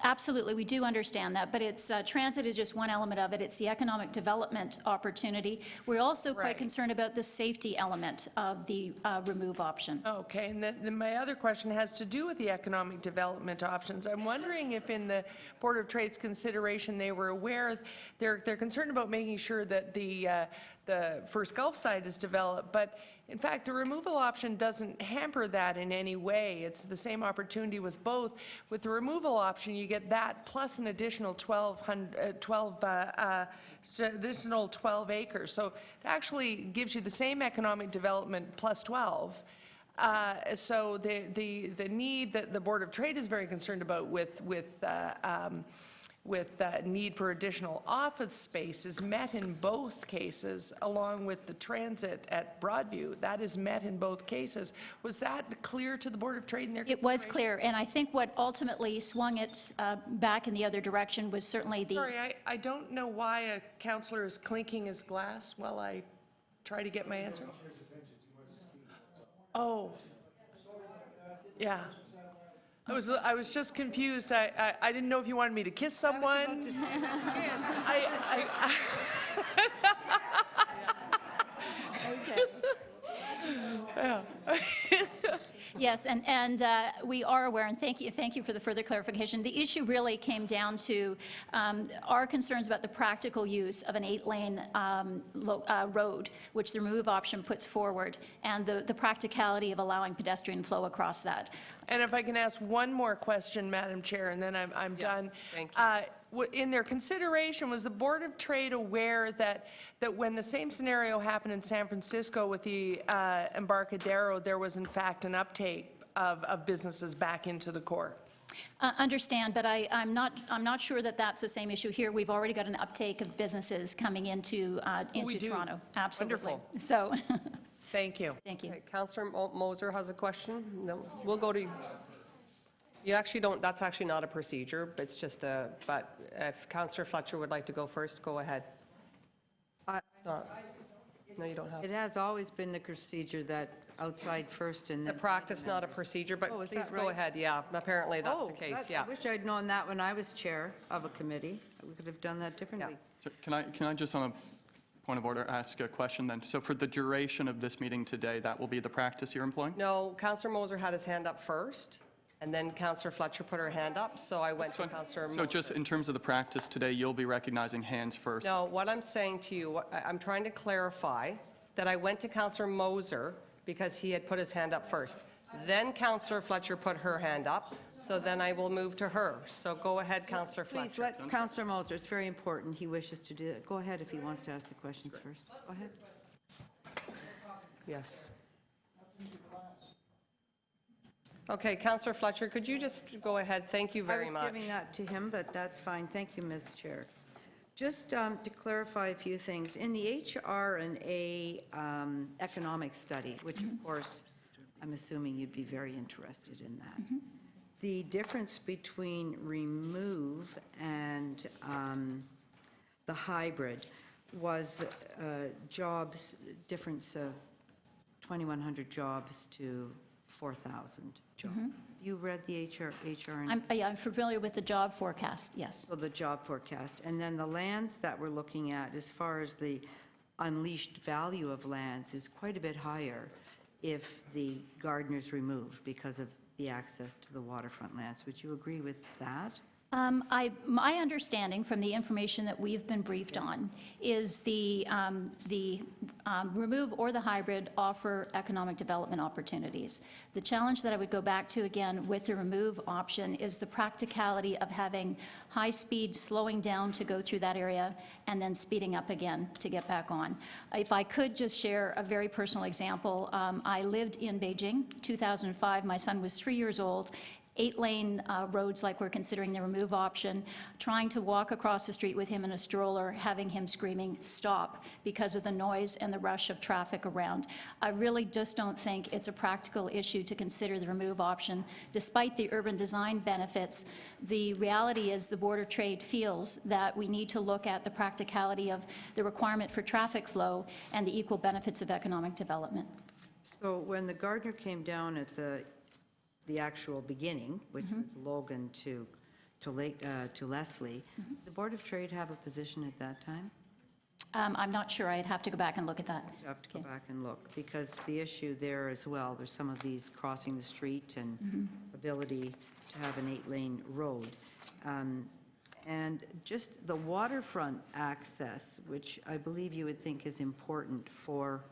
Absolutely, we do understand that, but it's transit is just one element of it. It's the economic development opportunity. We're also quite concerned about the safety element of the remove option. Okay, and then my other question has to do with the economic development options. I'm wondering if in the Board of Trade's consideration they were aware, they're concerned about making sure that the First Gulf site is developed, but in fact, the removal option doesn't hamper that in any way. It's the same opportunity with both. With the removal option, you get that plus an additional 12 acres. So it actually gives you the same economic development plus 12. So the need that the Board of Trade is very concerned about with need for additional office space is met in both cases, along with the transit at Broadview. That is met in both cases. Was that clear to the Board of Trade in their consideration? It was clear, and I think what ultimately swung it back in the other direction was certainly the... Sorry, I don't know why a councillor is clinking his glass while I try to get my answer. Oh, yeah. I was just confused. I didn't know if you wanted me to kiss someone. Yeah. Yes, and we are aware, and thank you for the further clarification. The issue really came down to our concerns about the practical use of an 8-lane road, which the remove option puts forward, and the practicality of allowing pedestrian flow across that. And if I can ask one more question, Madam Chair, and then I'm done. Thank you. In their consideration, was the Board of Trade aware that when the same scenario happened in San Francisco with the Embarcadero, there was in fact an uptake of businesses back into the core? Understand, but I'm not sure that that's the same issue here. We've already got an uptake of businesses coming into we do. Toronto. Absolutely. Wonderful. So, Thank you. thank you. Okay, Councillor Moser has a question? No, we'll go to you. You actually don't, that's actually not a procedure, it's just a, but if Councillor Fletcher would like to go first, go ahead. It's not, no, you don't have. It has always been the procedure that outside first and It's a then... practice, not a procedure, but Oh, is please that go right? ahead. Yeah, apparently that's the Oh, case, that- yeah. I wish I'd known that when I was chair of a committee. We could have done that differently. So can I just, on a point of order, ask a question then? So for the duration of this meeting today, that will be the practice you're employing? No, Councillor Moser had his hand up first, and then Councillor Fletcher put her hand up, so I went to Councillor Moser. So just in terms of the practice today, you'll be recognizing hands first? No, what I'm saying to you, I'm trying to clarify that I went to Councillor Moser because he had put his hand up first. Then Councillor Fletcher put her hand up, so then I will move to her. So go ahead, Councillor Fletcher. Please let Councillor Moser, it's very important, he wishes to do it. Go ahead if he wants to ask the questions first. Go ahead. Yes. Okay, Councillor Fletcher, could you just go ahead? Thank you very much. I was giving that to him, but that's fine. Thank you, Ms. Chair. Just to clarify a few things, in the HR&A economic study, which of course, I'm assuming you'd be very interested in that, the difference between remove and the hybrid was jobs, difference of 2,100 jobs to 4,000 jobs. You read the HR&A? I'm familiar with the job forecast, yes. So the job forecast. And then the lands that we're looking at, as far as the unleashed value of lands, is quite a bit higher if the Gardiner's removed because of the access to the waterfront lands. Would you agree with that? My understanding from the information that we've been briefed on is the remove or the hybrid offer economic development opportunities. The challenge that I would go back to again with the remove option is the practicality of having high speed slowing down to go through that area and then speeding up again to get back on. If I could just share a very personal example, I lived in Beijing, 2005. My son was 3 years old. 8-lane roads like we're considering the remove option, trying to walk across the street with him in a stroller, having him screaming, stop, because of the noise and the rush of traffic around. I really just don't think it's a practical issue to consider the remove option. Despite the urban design benefits, the reality is the Board of Trade feels that we need to look at the practicality of the requirement for traffic flow and the equal benefits of economic development. So when the Gardiner came down at the actual beginning, which was Logan to Leslie, the Board of Trade have a position at that time? I'm not sure. I'd have to go back and look at that. You have to go back and look, because the issue there as well, there's some of these crossing the street and ability to have an 8-lane road. And just the waterfront access, which I believe you would think is important for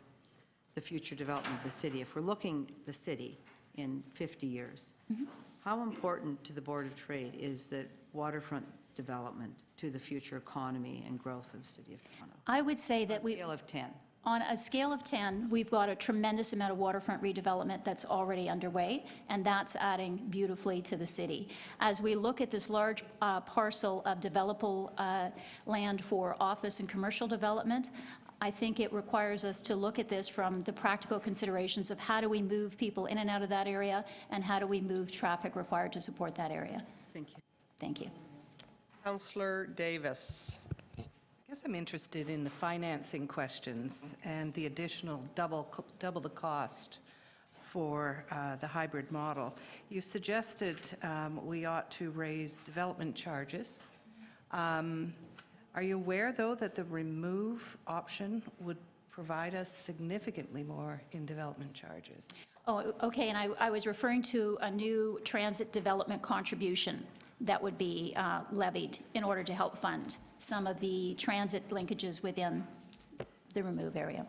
the future development of the city. If we're looking the city in 50 years, how important to the Board of Trade is the waterfront development to the future economy and growth of the city of Toronto? I would say that On a scale of 10. On a scale of 10, we've got a tremendous amount of waterfront redevelopment that's already underway, and that's adding beautifully to the city. As we look at this large parcel of developable land for office and commercial development, I think it requires us to look at this from the practical considerations of how do we move people in and out of that area, and how do we move traffic required to support that area. Thank you. Thank you. Councillor Davis. I guess I'm interested in the financing questions and the additional double the cost for the hybrid model. You suggested we ought to raise development charges. Are you aware, though, that the remove option would provide us significantly more in development charges? Oh, okay, and I was referring to a new transit development contribution that would be levied in order to help fund some of the transit linkages within the remove area.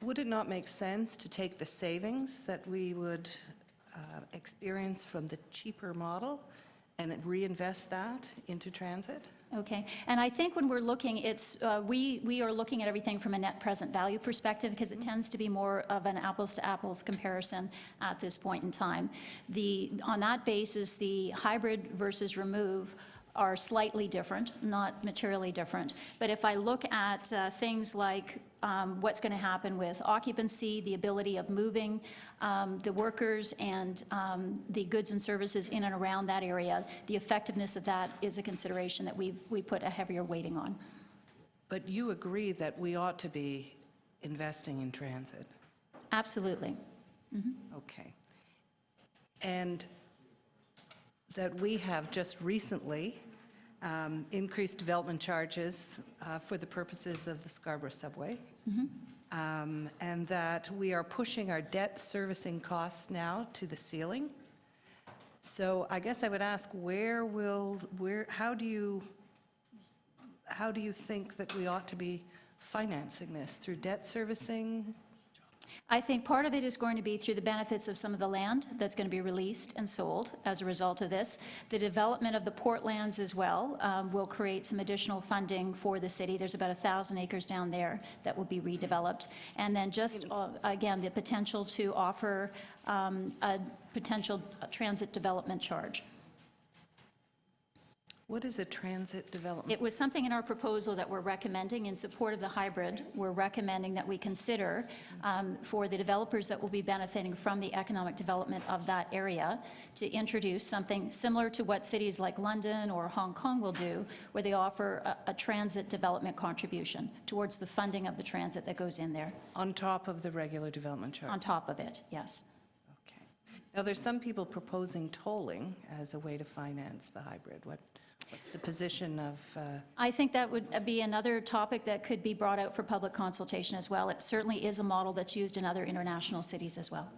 Would it not make sense to take the savings that we would experience from the cheaper model and reinvest that into transit? Okay, and I think when we're looking, it's, we are looking at everything from a net present value perspective because it tends to be more of an apples-to-apples comparison at this point in time. On that basis, the hybrid versus remove are slightly different, not materially different. But if I look at things like what's going to happen with occupancy, the ability of moving the workers and the goods and services in and around that area, the effectiveness of that is a consideration that we put a heavier weighting on. But you agree that we ought to be investing in transit? Absolutely. Okay. And that we have just recently increased development charges for the purposes of the Scarborough subway, and that we are pushing our debt servicing costs now to the ceiling. So I guess I would ask, how do you think that we ought to be financing this? Through debt servicing? I think part of it is going to be through the benefits of some of the land that's going to be released and sold as a result of this. The development of the port lands as well will create some additional funding for the city. There's about 1,000 acres down there that will be redeveloped. And then just, again, the potential to offer a potential transit development charge. What is a transit development? It was something in our proposal that we're recommending in support of the hybrid. We're recommending that we consider for the developers that will be benefiting from the economic development of that area to introduce something similar to what cities like London or Hong Kong will do, where they offer a transit development contribution towards the funding of the transit that goes in there. On top of the regular development charge? On top of it, yes. Okay. Now, there's some people proposing tolling as a way to finance the hybrid. What's the position of... I think that would be another topic that could be brought out for public consultation as well. It certainly is a model that's used in other international cities as well.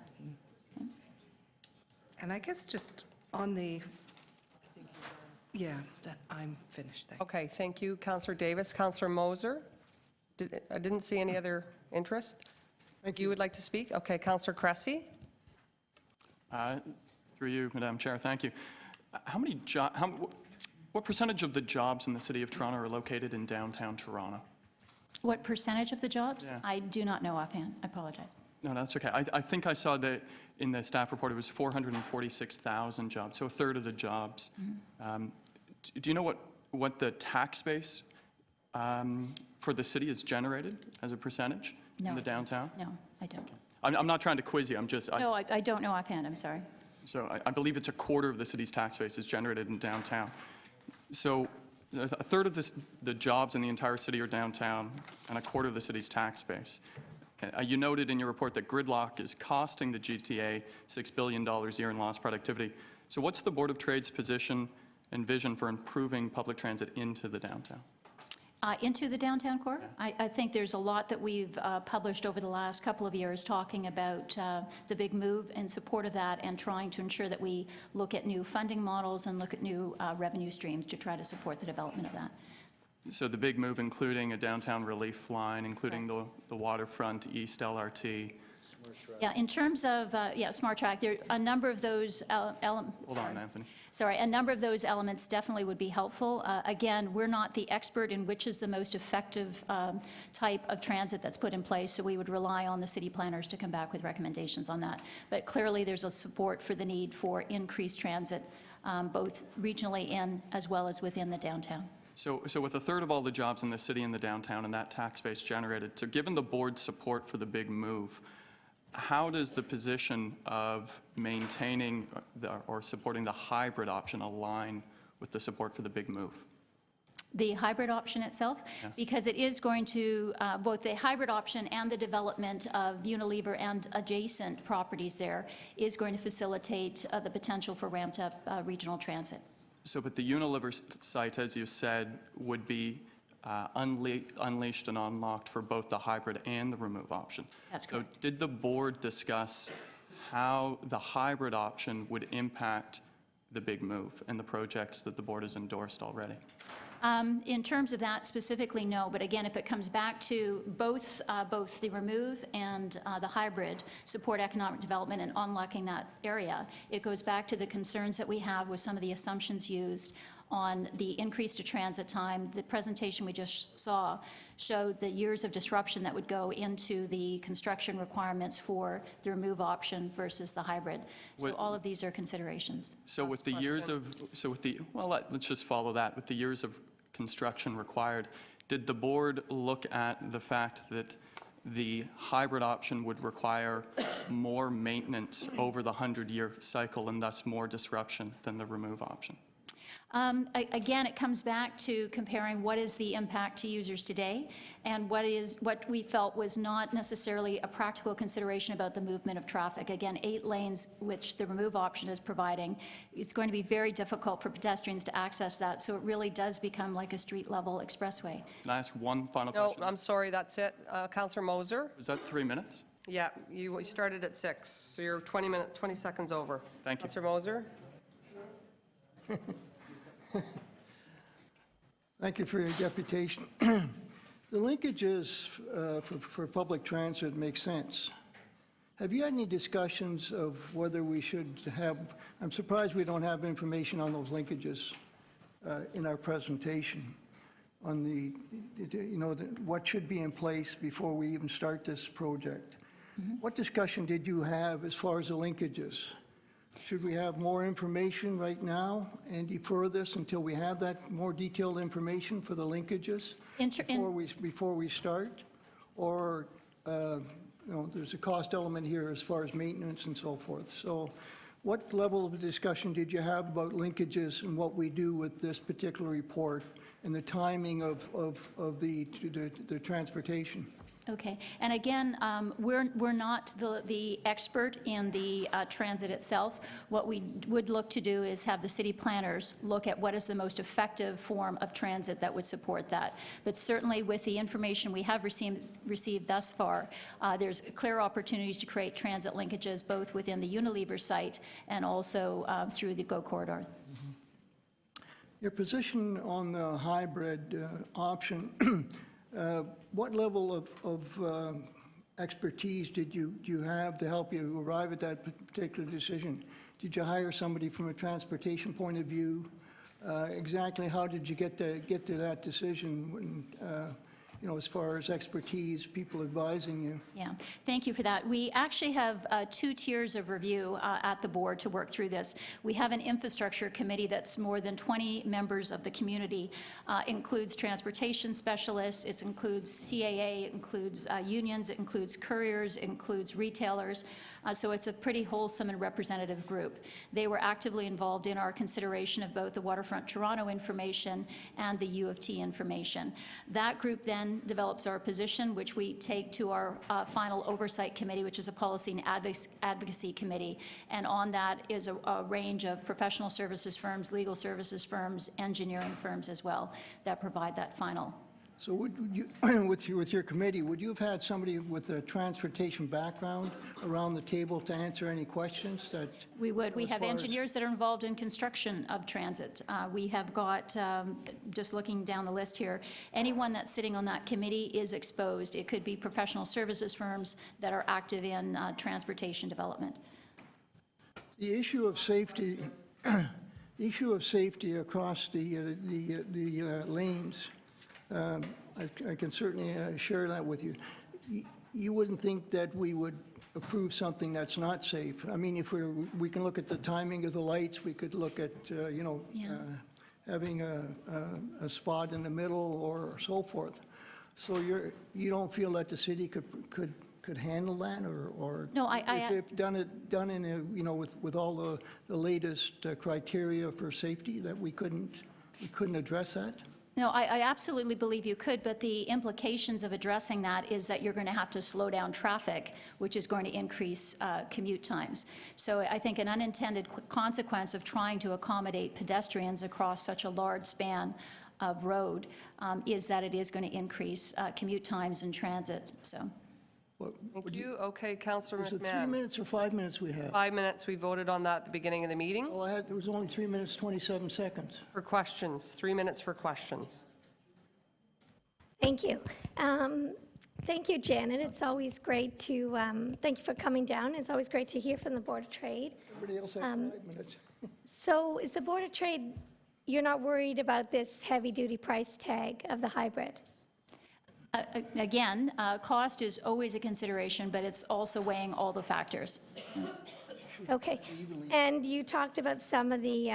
And I guess just on the... Yeah, I'm finished. Thank you. Okay, thank you, Councillor Davis. Councillor Moser? I didn't see any other interest. You would like to speak? Okay, Councillor Cressy? Through you, Madam Chair, thank you. What percentage of the jobs in the City of Toronto are located in downtown Toronto? What percentage of the jobs? Yeah. I do not know offhand. I apologize. No, that's okay. I think I saw that in the staff report it was 446,000 jobs, so a third of the jobs. Do you know what the tax base for the city is generated as a percentage in the downtown? No, I don't. I'm not trying to quiz you. I'm just... No, I don't know offhand. I'm sorry. So I believe it's a quarter of the city's tax base is generated in downtown. So a third of the jobs in the entire city are downtown and a quarter of the city's tax base. You noted in your report that gridlock is costing the GTA $6 billion a year in lost productivity. So what's the Board of Trade's position and vision for improving public transit into the downtown? Into the downtown core? Yeah. I think there's a lot that we've published over the last couple of years talking about the big move in support of that and trying to ensure that we look at new funding models and look at new revenue streams to try to support the development of that. So the big move including a downtown relief line, including the waterfront East LRT. Yeah, in terms of, Smart Track, there are a number of those elements. Hold on, Anthony. Sorry, a number of those elements definitely would be helpful. Again, we're not the expert in which is the most effective type of transit that's put in place, so we would rely on the city planners to come back with recommendations on that. But clearly, there's a support for the need for increased transit, both regionally and as well as within the downtown. So with a third of all the jobs in the city and the downtown and that tax base generated, so given the board's support for the big move, how does the position of maintaining or supporting the hybrid option align with the support for the big move? The hybrid option itself? Yes. Because it is going to, both the hybrid option and the development of Unilever and adjacent properties there is going to facilitate the potential for ramped up regional transit. So, but the Unilever site, as you said, would be unleashed and unlocked for both the hybrid and the remove option. That's correct. So did the board discuss how the hybrid option would impact the big move and the projects that the board has endorsed already? In terms of that specifically, no. But again, if it comes back to both the remove and the hybrid support economic development and unlocking that area, it goes back to the concerns that we have with some of the assumptions used on the increase to transit time. The presentation we just saw showed the years of disruption that would go into the construction requirements for the remove option versus the hybrid. So What- all of these are considerations. So with the years of, let's just follow that. With the years of construction required, did the board look at the fact that the hybrid option would require more maintenance over the 100-year cycle and thus more disruption than the remove option? Again, it comes back to comparing what is the impact to users today and what we felt was not necessarily a practical consideration about the movement of traffic. Again, 8 lanes, which the remove option is providing, it's going to be very difficult for pedestrians to access that, so it really does become like a street-level expressway. Can I ask one final No, question? I'm sorry, that's it. Councillor Moser? Was that 3 minutes? Yeah, you started at 6, so you're 20 seconds over. Thank you. Councillor Moser? Thank you for your deputation. The linkages for public transit make sense. Have you had any discussions of whether we should have, I'm surprised we don't have information on those linkages in our presentation, on what should be in place before we even start this project. What discussion did you have as far as the linkages? Should we have more information right now and defer this until we have that more detailed information for the linkages before we start? Or, there's a cost element here as far as maintenance and so forth. So what level of discussion did you have about linkages and what we do with this particular report and the timing of the transportation? Okay, and again, we're not the expert in the transit itself. What we would look to do is have the city planners look at what is the most effective form of transit that would support that. But certainly with the information we have received thus far, there's clear opportunities to create transit linkages both within the Unilever site and also through the GO corridor. Your position on the hybrid option, what level of expertise did you have to help you arrive at that particular decision? Did you hire somebody from a transportation point of view? Exactly how did you get to that decision when, as far as expertise, people advising you? Yeah, thank you for that. We actually have 2 tiers of review at the board to work through this. We have an infrastructure committee that's more than 20 members of the community, includes transportation specialists, it includes CAA, it includes unions, it includes couriers, it includes retailers. So it's a pretty wholesome and representative group. They were actively involved in our consideration of both the Waterfront Toronto information and the U of T information. That group then develops our position, which we take to our final oversight committee, which is a policy and advocacy committee. And on that is a range of professional services firms, legal services firms, engineering firms as well that provide that final. So would you, with your committee, would you have had somebody with a transportation background around the table to answer any questions that? We would. We as have far as- engineers that are involved in construction of transit. We have got, just looking down the list here, anyone that's sitting on that committee is exposed. It could be professional services firms that are active in transportation development. The issue of safety, across the lanes, I can certainly share that with you. You wouldn't think that we would approve something that's not safe. I mean, if we can look at the timing of the lights, we could look at, having a spot in the middle or so forth. So you don't feel that the city could handle that, or No, if they've done in a, with all the latest criteria for safety, that we couldn't address that? No, I absolutely believe you could, but the implications of addressing that is that you're going to have to slow down traffic, which is going to increase commute times. So I think an unintended consequence of trying to accommodate pedestrians across such a large span of road is that it is going to increase commute times in transit, so. Thank you. Okay, Councillor Was it 3 McMahon. minutes or 5 minutes we have? 5 minutes, we voted on that at the beginning of the meeting. Well, there was only 3 minutes, 27 seconds. For questions, 3 minutes for questions. Thank you. Thank you, Janet. It's always great to, thank you for coming down. It's always great to hear from the Board of Trade. Everybody else had 5 minutes. So is the Board of Trade you're not worried about this heavy-duty price tag of the hybrid? Again, cost is always a consideration, but it's also weighing all the factors. Okay. And you talked about some of the,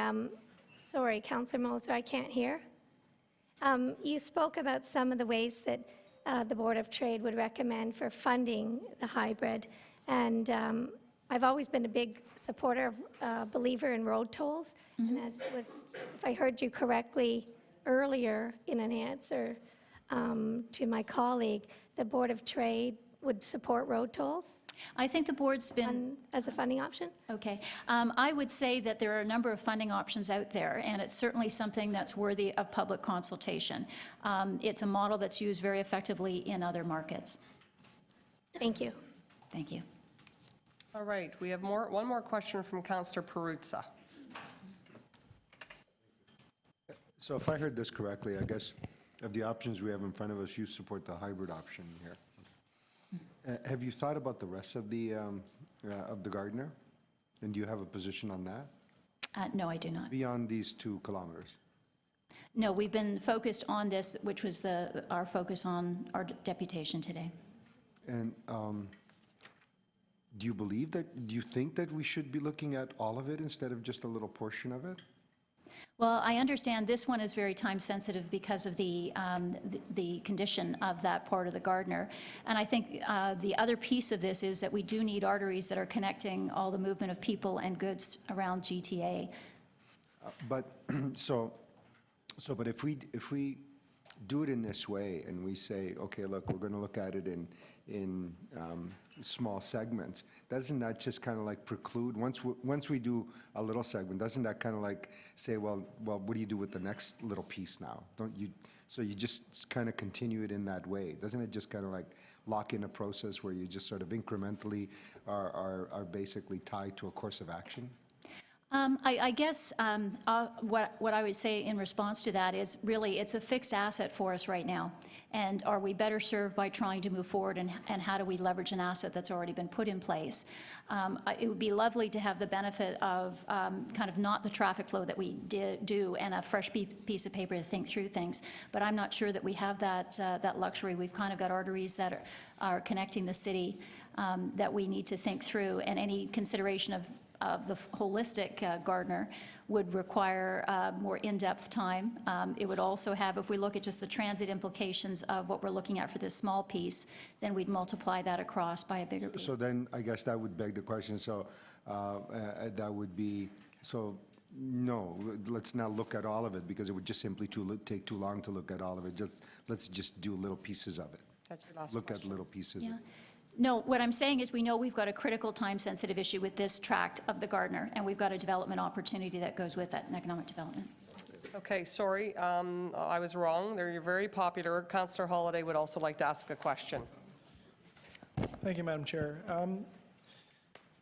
sorry, Councillor Moser, I can't hear. You spoke about some of the ways that the Board of Trade would recommend for funding the hybrid. And I've always been a big supporter, believer in road tolls. And as was, if I heard you correctly earlier in an answer to my colleague, the Board of Trade would support road tolls I think the board's been... as a funding option? Okay. I would say that there are a number of funding options out there, and it's certainly something that's worthy of public consultation. It's a model that's used very effectively in other markets. Thank you. Thank you. All right, we have one more question from Councillor Perruzza. So if I heard this correctly, I guess of the options we have in front of us, you support the hybrid option here. Have you thought about the rest of the Gardiner? And do you have a position on that? No, I do not. Beyond these 2 kilometers? No, we've been focused on this, which was our focus on our deputation today. And do you think that we should be looking at all of it instead of just a little portion of it? Well, I understand this one is very time sensitive because of the condition of that part of the Gardiner. And I think the other piece of this is that we do need arteries that are connecting all the movement of people and goods around GTA. But but if we do it in this way and we say, okay, look, we're going to look at it in small segments, doesn't that just kind of like preclude, once we do a little segment, doesn't that kind of like say, well, what do you do with the next little piece now? So you just kind of continue it in that way. Doesn't it just kind of like lock in a process where you just sort of incrementally are basically tied to a course of action? I guess what I would say in response to that is really it's a fixed asset for us right now. And are we better served by trying to move forward, and how do we leverage an asset that's already been put in place? It would be lovely to have the benefit of kind of not the traffic flow that we do and a fresh piece of paper to think through things. But I'm not sure that we have that luxury. We've kind of got arteries that are connecting the city that we need to think through, and any consideration of the holistic Gardiner would require more in-depth time. It would also have, if we look at just the transit implications of what we're looking at for this small piece, then we'd multiply that across by a bigger piece. So then I guess that would beg the question, so that would be, so no, let's not look at all of it because it would just simply take too long to look at all of it. Let's just do little pieces of it. That's your last Look question. at little pieces of it. No, what I'm saying is we know we've got a critical time-sensitive issue with this tract of the Gardiner, and we've got a development opportunity that goes with that, an economic development. Okay, sorry, I was wrong. They're very popular. Councillor Holyday would also like to ask a question. Thank you, Madam Chair.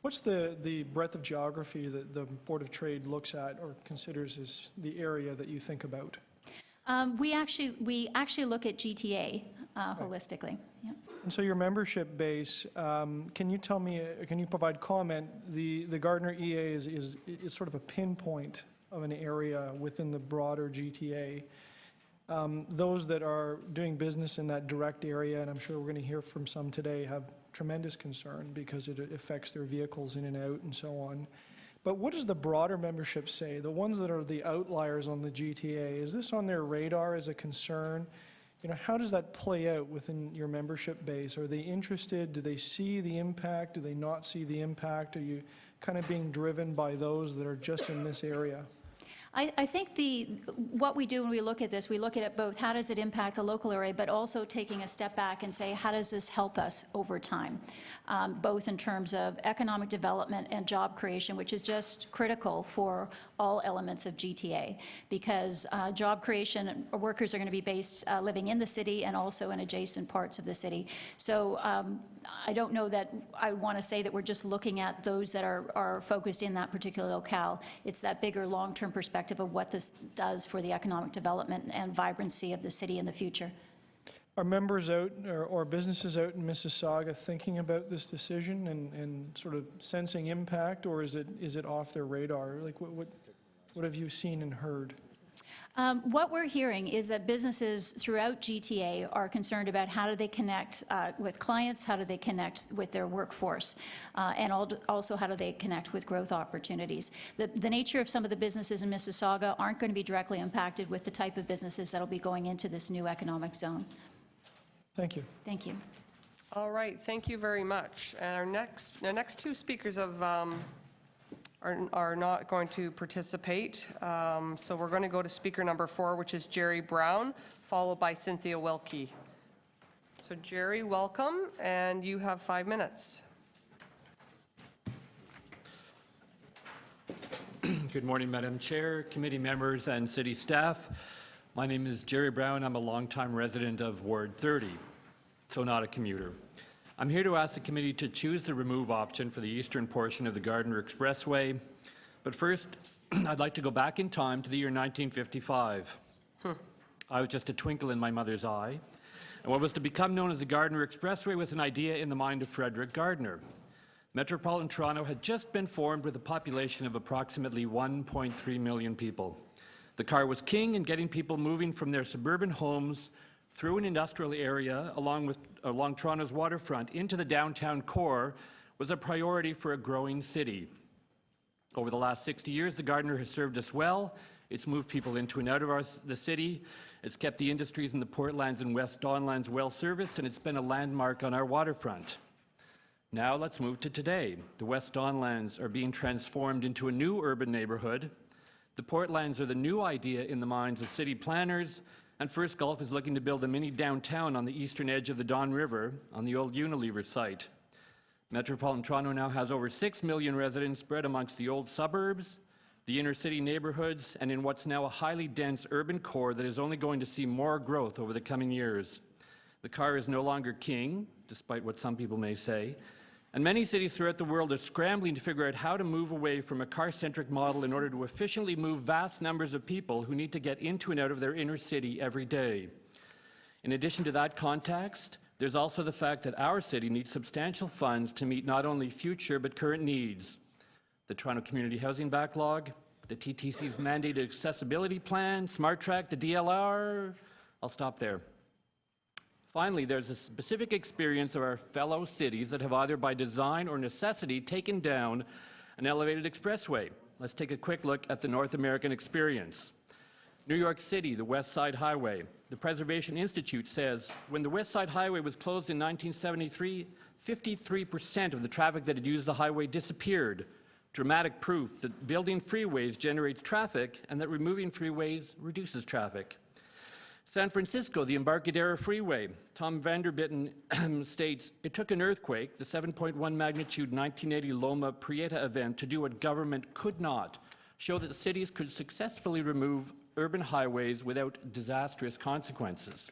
What's the breadth of geography that the Board of Trade looks at or considers as the area that you think about? We actually look at GTA holistically. Yeah. And so your membership base, can you tell me, can you provide comment, the Gardiner EA is sort of a pinpoint of an area within the broader GTA. Those that are doing business in that direct area, and I'm sure we're going to hear from some today, have tremendous concern because it affects their vehicles in and out and so on. But what does the broader membership say? The ones that are the outliers on the GTA, is this on their radar as a concern? You know, how does that play out within your membership base? Are they interested? Do they see the impact? Do they not see the impact? Are you kind of being driven by those that are just in this area? I think what we do when we look at this, we look at it both, how does it impact the local area, but also taking a step back and say, how does this help us over time? Both in terms of economic development and job creation, which is just critical for all elements of GTA, because job creation, workers are going to be based living in the city and also in adjacent parts of the city. So I don't know that I want to say that we're just looking at those that are focused in that particular locale. It's that bigger long-term perspective of what this does for the economic development and vibrancy of the city in the future. Are members out or businesses out in Mississauga thinking about this decision and sort of sensing impact, or is it off their radar? Like what have you seen and heard? What we're hearing is that businesses throughout GTA are concerned about how do they connect with clients, how do they connect with their workforce, and also how do they connect with growth opportunities. The nature of some of the businesses in Mississauga aren't going to be directly impacted with the type of businesses that will be going into this new economic zone. Thank you. Thank you. All right, thank you very much. And our next two speakers are not going to participate. So we're going to go to speaker number 4, which is Jerry Brown, followed by Cynthia Wilkie. So Jerry, welcome, and you have 5 minutes. Good morning, Madam Chair, committee members, and city staff. My name is Jerry Brown. I'm a longtime resident of Ward 30, so not a commuter. I'm here to ask the committee to choose the remove option for the eastern portion of the Gardiner Expressway. But first, I'd like to go back in time to the year 1955. I was just a twinkle in my mother's eye. And what was to become known as the Gardiner Expressway was an idea in the mind of Frederick Gardiner. Metropolitan Toronto had just been formed with a population of approximately 1.3 million people. The car was king in getting people moving from their suburban homes through an industrial area along Toronto's waterfront into the downtown core was a priority for a growing city. Over the last 60 years, the Gardiner has served us well. It's moved people into and out of the city. It's kept the industries in the Portlands and West Don Lands well serviced, and it's been a landmark on our waterfront. Now let's move to today. The West Don Lands are being transformed into a new urban neighborhood. The Portlands are the new idea in the minds of city planners, and First Gulf is looking to build a mini downtown on the eastern edge of the Don River on the old Unilever site. Metropolitan Toronto now has over 6 million residents spread amongst the old suburbs, the inner city neighborhoods, and in what's now a highly dense urban core that is only going to see more growth over the coming years. The car is no longer king, despite what some people may say, and many cities throughout the world are scrambling to figure out how to move away from a car-centric model in order to efficiently move vast numbers of people who need to get into and out of their inner city every day. In addition to that context, there's also the fact that our city needs substantial funds to meet not only future but current needs. The Toronto Community Housing Backlog, the TTC's mandated accessibility plan, Smart Track, the DLR. I'll stop there. Finally, there's a specific experience of our fellow cities that have either by design or necessity taken down an elevated expressway. Let's take a quick look at the North American experience. New York City, the West Side Highway. The Preservation Institute says when the West Side Highway was closed in 1973, 53% of the traffic that had used the highway disappeared. Dramatic proof that building freeways generates traffic and that removing freeways reduces traffic. San Francisco, the Embarcadero Freeway. Tom Vanderbitten states, it took an earthquake, the 7.1 magnitude 1980 Loma Prieta event, to do what government could not, show that cities could successfully remove urban highways without disastrous consequences.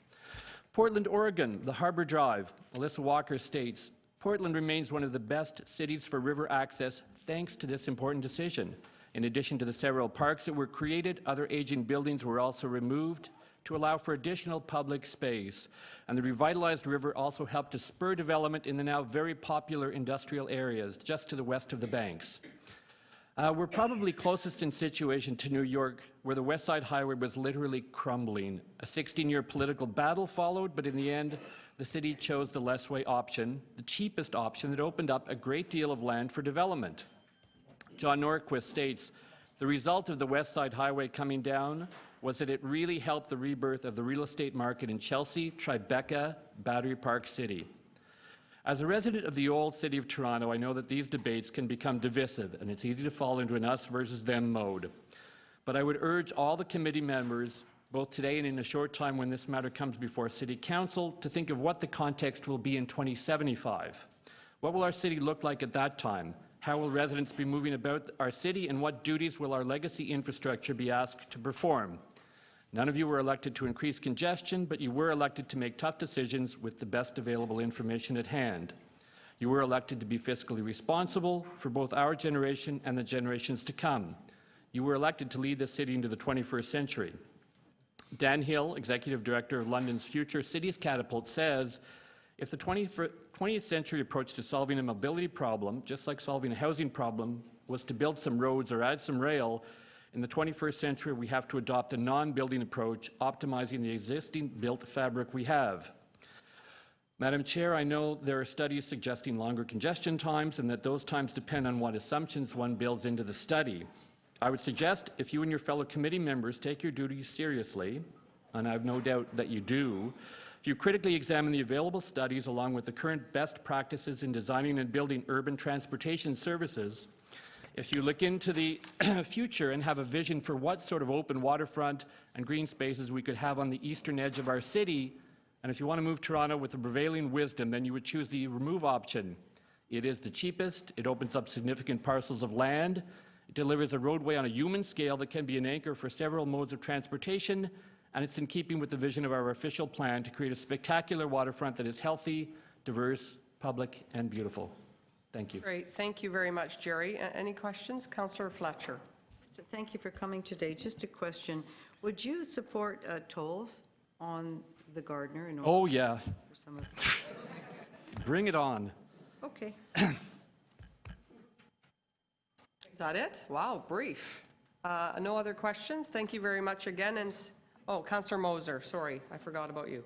Portland, Oregon, the Harbor Drive. Alyssa Walker states, Portland remains one of the best cities for river access thanks to this important decision. In addition to the several parks that were created, other aging buildings were also removed to allow for additional public space. And the revitalized river also helped to spur development in the now very popular industrial areas just to the west of the banks. We're probably closest in situation to New York, where the West Side Highway was literally crumbling. A 16-year political battle followed, but in the end, the city chose the less-way option, the cheapest option that opened up a great deal of land for development. John Norquist states, the result of the West Side Highway coming down was that it really helped the rebirth of the real estate market in Chelsea, Tribeca, Battery Park City. As a resident of the old city of Toronto, I know that these debates can become divisive, and it's easy to fall into an us versus them mode. But I would urge all the committee members, both today and in a short time when this matter comes before City Council, to think of what the context will be in 2075. What will our city look like at that time? How will residents be moving about our city, and what duties will our legacy infrastructure be asked to perform? None of you were elected to increase congestion, but you were elected to make tough decisions with the best available information at hand. You were elected to be fiscally responsible for both our generation and the generations to come. You were elected to lead the city into the 21st century. Dan Hill, Executive Director of London's Future Cities Catapult, says, if the 20th century approach to solving a mobility problem, just like solving a housing problem, was to build some roads or add some rail, In the 21st century, we have to adopt a non-building approach, optimizing the existing built fabric we have. Madam Chair, I know there are studies suggesting longer congestion times and that those times depend on what assumptions one builds into the study. I would suggest if you and your fellow committee members take your duties seriously, and I have no doubt that you do, if you critically examine the available studies along with the current best practices in designing and building urban transportation services, if you look into the future and have a vision for what sort of open waterfront and green spaces we could have on the eastern edge of our city, and if you want to move Toronto with the prevailing wisdom, then you would choose the remove option. It is the cheapest, it opens up significant parcels of land, it delivers a roadway on a human scale that can be an anchor for several modes of transportation, and it's in keeping with the vision of our official plan to create a spectacular waterfront that is healthy, diverse, public, and beautiful. Thank you. Great. Thank you very much, Jerry. Any questions? Councillor Fletcher. Thank you for coming today. Just a question. Would you support tolls on the Gardiner? In order Oh, yeah. For some of Bring it on. Okay. Is that it? Wow, brief. No other questions? Thank you very much again. And oh, Councillor Moser, sorry, I forgot about you.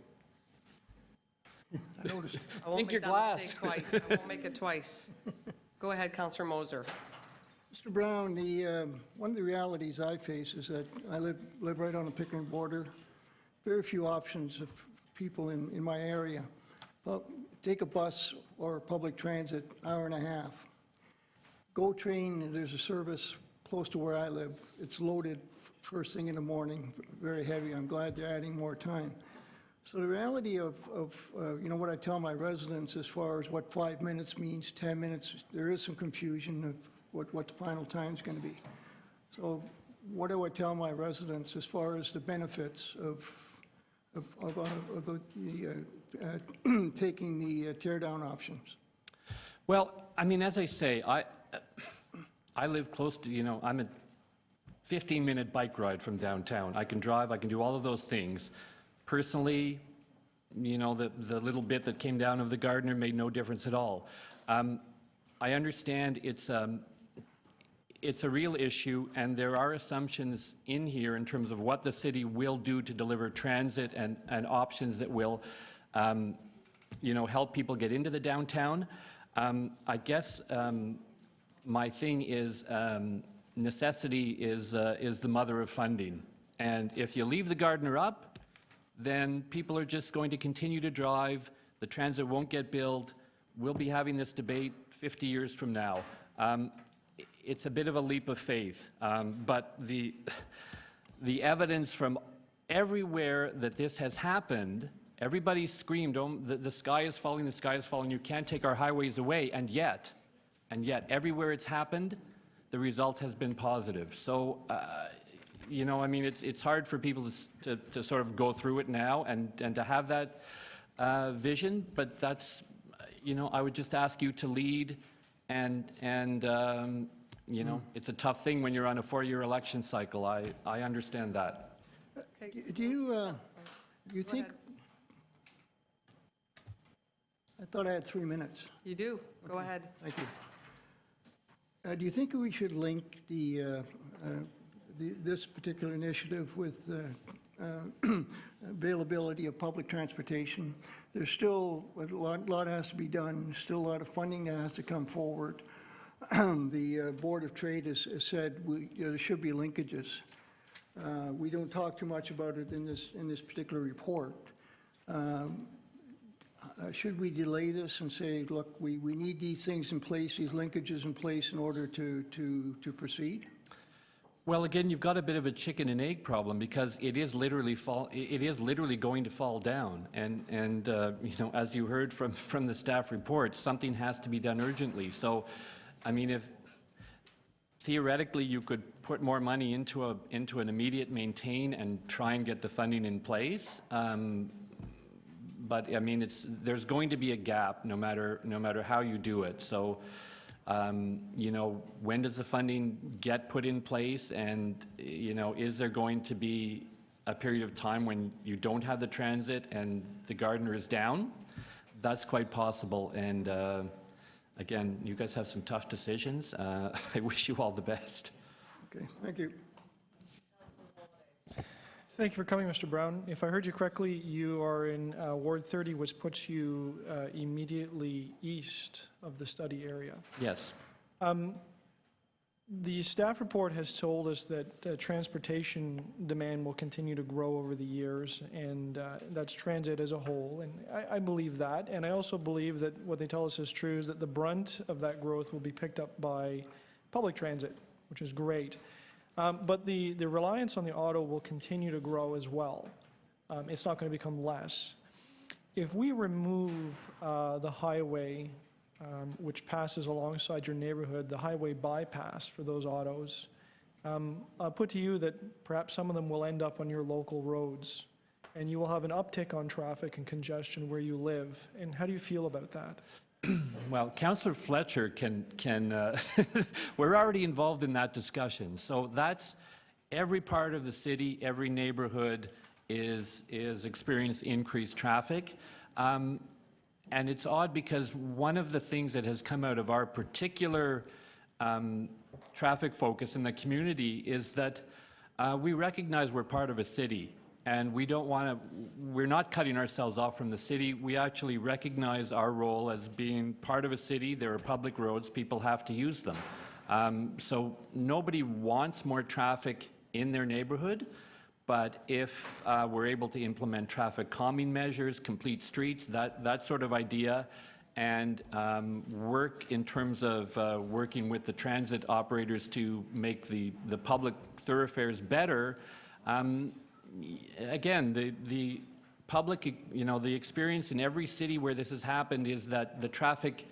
I noticed. I won't Drink make your that glass. mistake twice. I won't make it twice. Go ahead, Councillor Moser. Mr. Brown, one of the realities I face is that I live right on the Pickering border. Very few options of people in my area. But take a bus or public transit, hour and a half. GO train, there's a service close to where I live. It's loaded first thing in the morning, very heavy. I'm glad they're adding more time. So the reality of what I tell my residents as far as what 5 minutes means, 10 minutes, there is some confusion of what the final time is going to be. So what do I tell my residents as far as the benefits of taking the tear-down options? Well, I mean, as I say, I live close to, I'm a 15-minute bike ride from downtown. I can drive, I can do all of those things. Personally, the little bit that came down of the Gardiner made no difference at all. I understand it's a real issue, and there are assumptions in here in terms of what the city will do to deliver transit and options that will, help people get into the downtown. I guess my thing is necessity is the mother of funding, and if you leave the Gardiner up, then people are just going to continue to drive. The transit won't get built. We'll be having this debate 50 years from now. It's a bit of a leap of faith, but the evidence from everywhere that this has happened, everybody screamed, oh, the sky is falling, the sky is falling, you can't take our highways away, and yet, everywhere it's happened, the result has been positive. So, I mean, it's hard for people to sort of go through it now and to have that vision, but that's, I would just ask you to lead, and it's a tough thing when you're on a 4-year election cycle. I understand that. Do you think, I thought I had 3 minutes. You do. Go ahead. Thank you. Do you think we should link this particular initiative with availability of public transportation? There's still a lot has to be done, still a lot of funding that has to come forward. The Board of Trade has said there should be linkages. We don't talk too much about it in this particular report. Should we delay this and say, look, we need these things in place, these linkages in place in order to proceed? Well, again, you've got a bit of a chicken and egg problem because it is literally going to fall down, and as you heard from the staff report, something has to be done urgently. So, I mean, if theoretically you could put more money into an immediate maintain and try and get the funding in place, but I mean, there's going to be a gap no matter how you do it. So. When does the funding get put in place, and is there going to be a period of time when you don't have the transit and the Gardiner is down? That's quite possible, and again, you guys have some tough decisions. I wish you all the best. Okay, thank you. Thank you for coming, Mr. Brown. If I heard you correctly, you are in Ward 30, which puts you immediately east of the study area. Yes. The staff report has told us that transportation demand will continue to grow over the years, and that's transit as a whole, and I believe that. And I also believe that what they tell us is true, is that the brunt of that growth will be picked up by public transit, which is great. But the reliance on the auto will continue to grow as well. It's not going to become less. If we remove the highway, which passes alongside your neighborhood, the highway bypass for those autos, I'll put to you that perhaps some of them will end up on your local roads, and you will have an uptick on traffic and congestion where you live. And how do you feel about that? Well, Councillor Fletcher can we're already involved in that discussion. So that's every part of the city, every neighborhood is experiencing increased traffic. And it's odd because one of the things that has come out of our particular traffic focus in the community is that we recognize we're part of a city. And we don't want to, we're not cutting ourselves off from the city. We actually recognize our role as being part of a city. There are public roads, people have to use them. So nobody wants more traffic in their neighborhood, but if we're able to implement traffic calming measures, complete streets, that sort of idea, and work in terms of working with the transit operators to make the public thoroughfares better, again, the public, the experience in every city where this has happened is that the traffic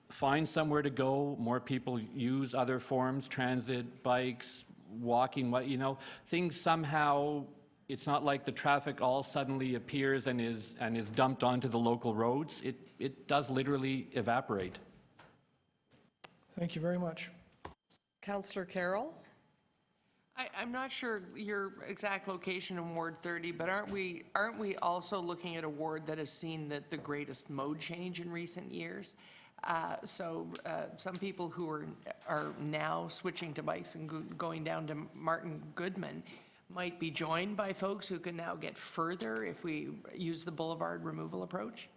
finds somewhere to go, more people use other forms, transit, bikes, walking, things somehow, it's not like the traffic all suddenly appears and is dumped onto the local roads. It does literally evaporate. Thank you very much. Councillor Carroll? I'm not sure your exact location in Ward 30, but aren't we also looking at a ward that has seen the greatest mode change in recent years? So some people who are now switching to bikes and going down to Martin Goodman might be joined by folks who can now get further if we use the boulevard removal approach?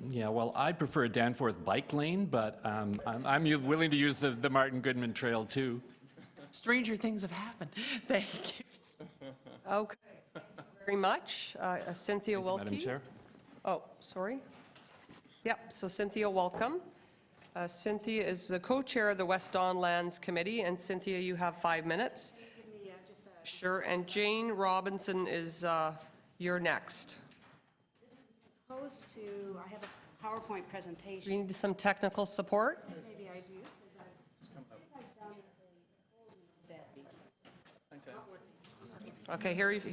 Yeah, well, I prefer a Danforth bike lane, but I'm willing to use the Martin Goodman Trail too. Stranger things have happened. Thank you. Okay, very much. Cynthia Wilkie. Madam Chair. Oh, sorry. Yep, so Cynthia, welcome. Cynthia is the co-chair of the West Don Lands Committee, and Cynthia, you have 5 minutes. Sure, and Jane Robinson is you're next. This is supposed to, I have a PowerPoint presentation. We need some technical support. Maybe I do. Okay, here's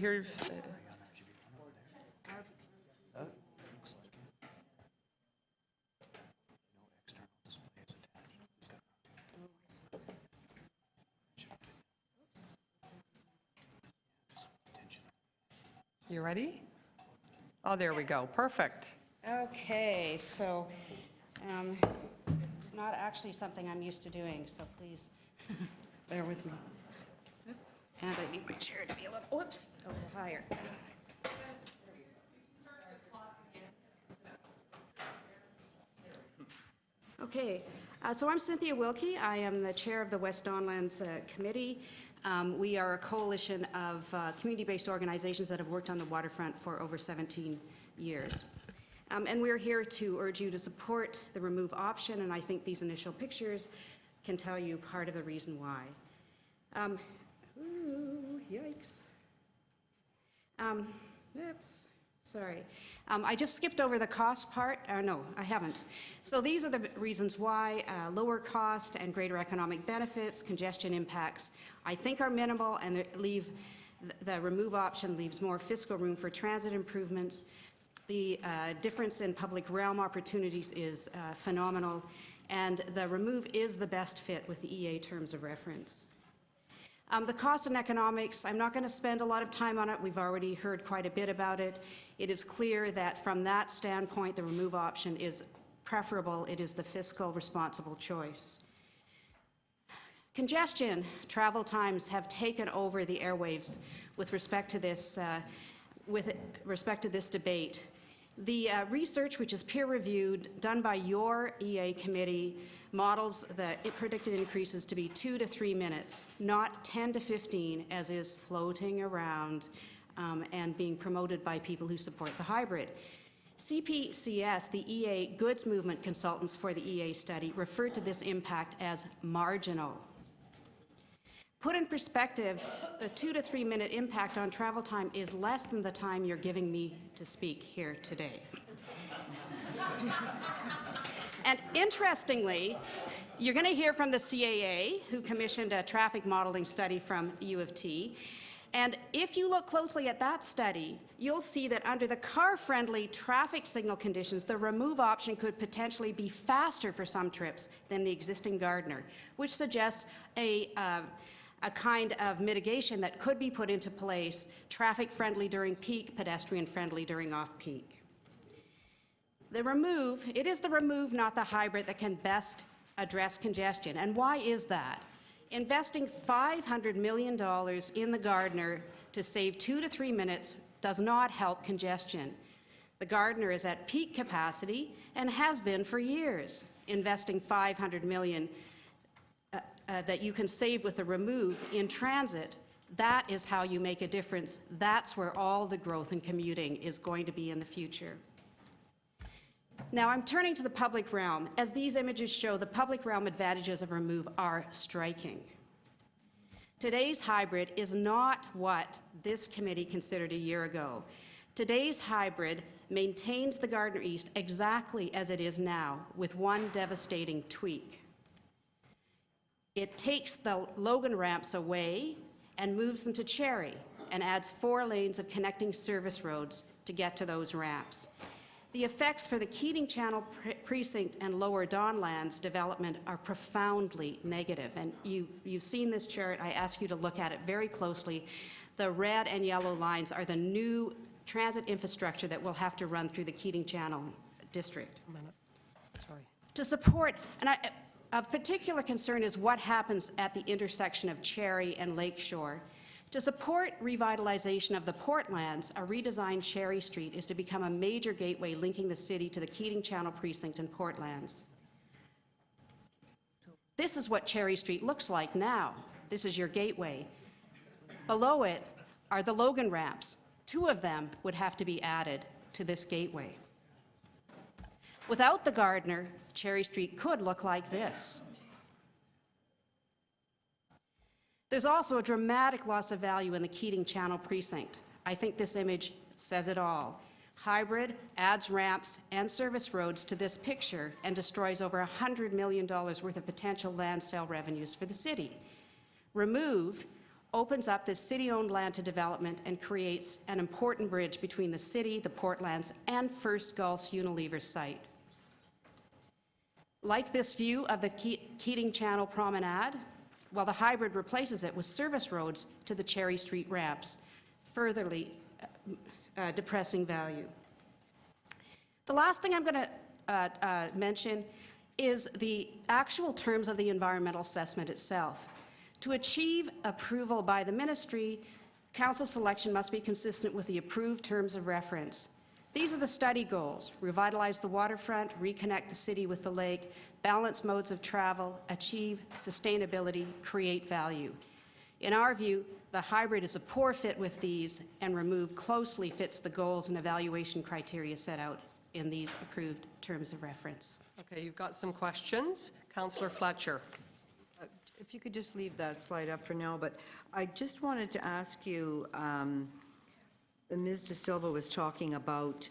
you ready? Oh, there we go. Perfect. Okay, so this is not actually something I'm used to doing, so please bear with me. And I need my chair to be a little higher. Okay, so I'm Cynthia Wilkie. I am the chair of the West Don Lands Committee. We are a coalition of community-based organizations that have worked on the waterfront for over 17 years. And we're here to urge you to support the remove option, and I think these initial pictures can tell you part of the reason why. Ooh, yikes. Oops, sorry. I just skipped over the cost part. No, I haven't. So these are the reasons why lower cost and greater economic benefits, congestion impacts, I think are minimal, and the remove option leaves more fiscal room for transit improvements. The difference in public realm opportunities is phenomenal, and the remove is the best fit with the EA terms of reference. The cost and economics, I'm not going to spend a lot of time on it. We've already heard quite a bit about it. It is clear that from that standpoint, the remove option is preferable. It is the fiscal responsible choice. Congestion, travel times have taken over the airwaves with respect to this debate. The research, which is peer-reviewed, done by your EA committee, models the predicted increases to be 2 to 3 minutes, not 10 to 15, as is floating around and being promoted by people who support the hybrid. CPCS, the EA goods movement consultants for the EA study, referred to this impact as marginal. Put in perspective, the 2 to 3 minute impact on travel time is less than the time you're giving me to speak here today. And interestingly, you're going to hear from the CAA, who commissioned a traffic modeling study from U of T. And if you look closely at that study, you'll see that under the car-friendly traffic signal conditions, the remove option could potentially be faster for some trips than the existing Gardiner, which suggests a kind of mitigation that could be put into place, traffic-friendly during peak, pedestrian-friendly during off-peak. It is the remove, not the hybrid, that can best address congestion. And why is that? Investing $500 million in the Gardiner to save 2 to 3 minutes does not help congestion. The Gardiner is at peak capacity and has been for years. Investing $500 million that you can save with a remove in transit, that is how you make a difference. That's where all the growth in commuting is going to be in the future. Now I'm turning to the public realm. As these images show, the public realm advantages of remove are striking. Today's hybrid is not what this committee considered a year ago. Today's hybrid maintains the Gardiner East exactly as it is now, with one devastating tweak. It takes the Logan ramps away and moves them to Cherry and adds 4 lanes of connecting service roads to get to those ramps. The effects for the Keating Channel precinct and Lower Donlands development are profoundly negative. And you've seen this chart. I ask you to look at it very closely. The red and yellow lines are the new transit infrastructure that will have to run through the Keating Channel district. Sorry. To support, of particular concern is what happens at the intersection of Cherry and Lakeshore. To support revitalization of the Portlands, a redesigned Cherry Street is to become a major gateway linking the city to the Keating Channel precinct and Portlands. This is what Cherry Street looks like now. This is your gateway. Below it are the Logan ramps. 2 of them would have to be added to this gateway. Without the Gardiner, Cherry Street could look like this. There's also a dramatic loss of value in the Keating Channel precinct. I think this image says it all. Hybrid adds ramps and service roads to this picture and destroys over $100 million worth of potential land sale revenues for the city. Remove opens up this city-owned land to development and creates an important bridge between the city, the Portlands, and First Gulf's Unilever site. Like this view of the Keating Channel promenade, while the hybrid replaces it with service roads to the Cherry Street ramps, furtherly depressing value. The last thing I'm going to mention is the actual terms of the environmental assessment itself. To achieve approval by the ministry, council selection must be consistent with the approved terms of reference. These are the study goals: revitalize the waterfront, reconnect the city with the lake, balance modes of travel, achieve sustainability, create value. In our view, the hybrid is a poor fit with these, and remove closely fits the goals and evaluation criteria set out in these approved terms of reference. Okay, you've got some questions. Councillor Fletcher. If you could just leave that slide up for now, but I just wanted to ask you, Ms. De Silva was talking about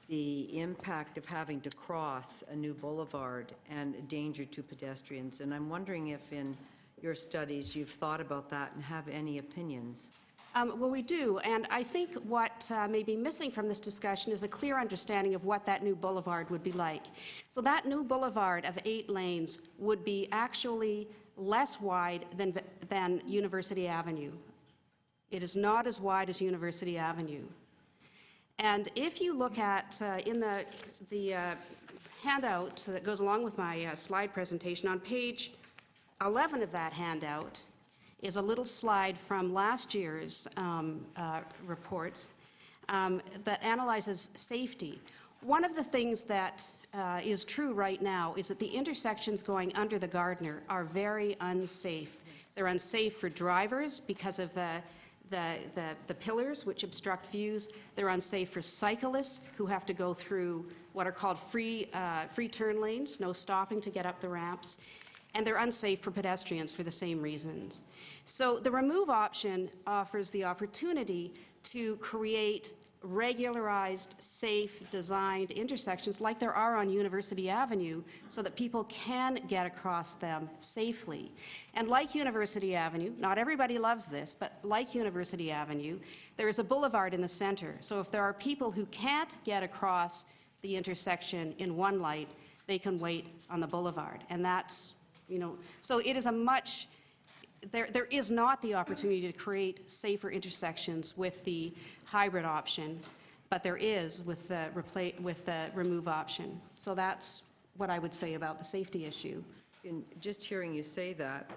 the impact of having to cross a new boulevard and danger to pedestrians, and I'm wondering if in your studies you've thought about that and have any opinions. Well, we do, and I think what may be missing from this discussion is a clear understanding of what that new boulevard would be like. So that new boulevard of 8 lanes would be actually less wide than University Avenue. It is not as wide as University Avenue. And if you look at, in the handout that goes along with my slide presentation, on page 11 of that handout, is a little slide from last year's reports that analyzes safety. One of the things that is true right now is that the intersections going under the Gardiner are very unsafe. They're unsafe for drivers because of the pillars which obstruct views. They're unsafe for cyclists who have to go through what are called free turn lanes, no stopping to get up the ramps. And they're unsafe for pedestrians for the same reasons. So the remove option offers the opportunity to create regularized, safe, designed intersections like there are on University Avenue so that people can get across them safely. And like University Avenue, not everybody loves this, but like University Avenue, there is a boulevard in the center. So if there are people who can't get across the intersection in one light, they can wait on the boulevard. And that's, so it is a much, there is not the opportunity to create safer intersections with the hybrid option, but there is with the remove option. So that's what I would say about the safety issue. In just hearing you say that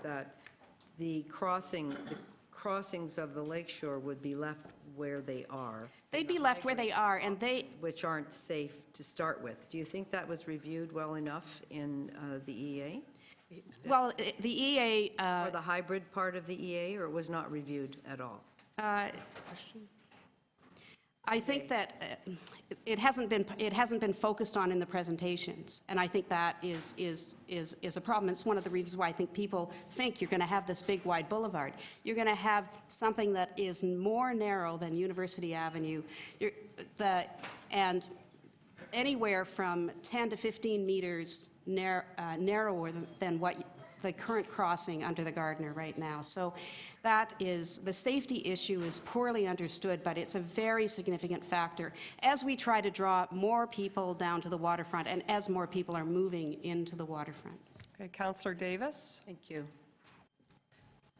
the crossings of the lakeshore would be left where they are. They'd be left where they are, and which aren't safe to start with. Do you think that was reviewed well enough in the EA? Well, the EA... or the hybrid part of the EA, or it was not reviewed at all? I think that it hasn't been focused on in the presentations, and I think that is a problem. It's one of the reasons why I think people think you're going to have this big wide boulevard. You're going to have something that is more narrow than University Avenue, and anywhere from 10 to 15 meters narrower than what the current crossing under the Gardiner right now. So that is, the safety issue is poorly understood, but it's a very significant factor as we try to draw more people down to the waterfront and as more people are moving into the waterfront. Okay, Councillor Davis. Thank you.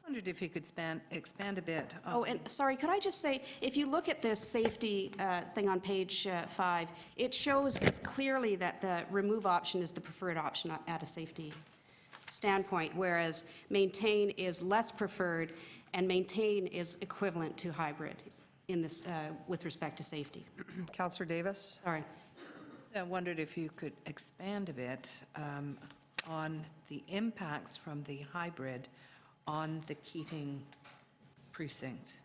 I wondered if you could expand a bit. Oh, and sorry, could I just say, if you look at this safety thing on page 5, it shows clearly that the remove option is the preferred option at a safety standpoint, whereas maintain is less preferred and maintain is equivalent to hybrid in this with respect to safety. Councillor Davis. Sorry. I wondered if you could expand a bit on the impacts from the hybrid on the Keating precinct.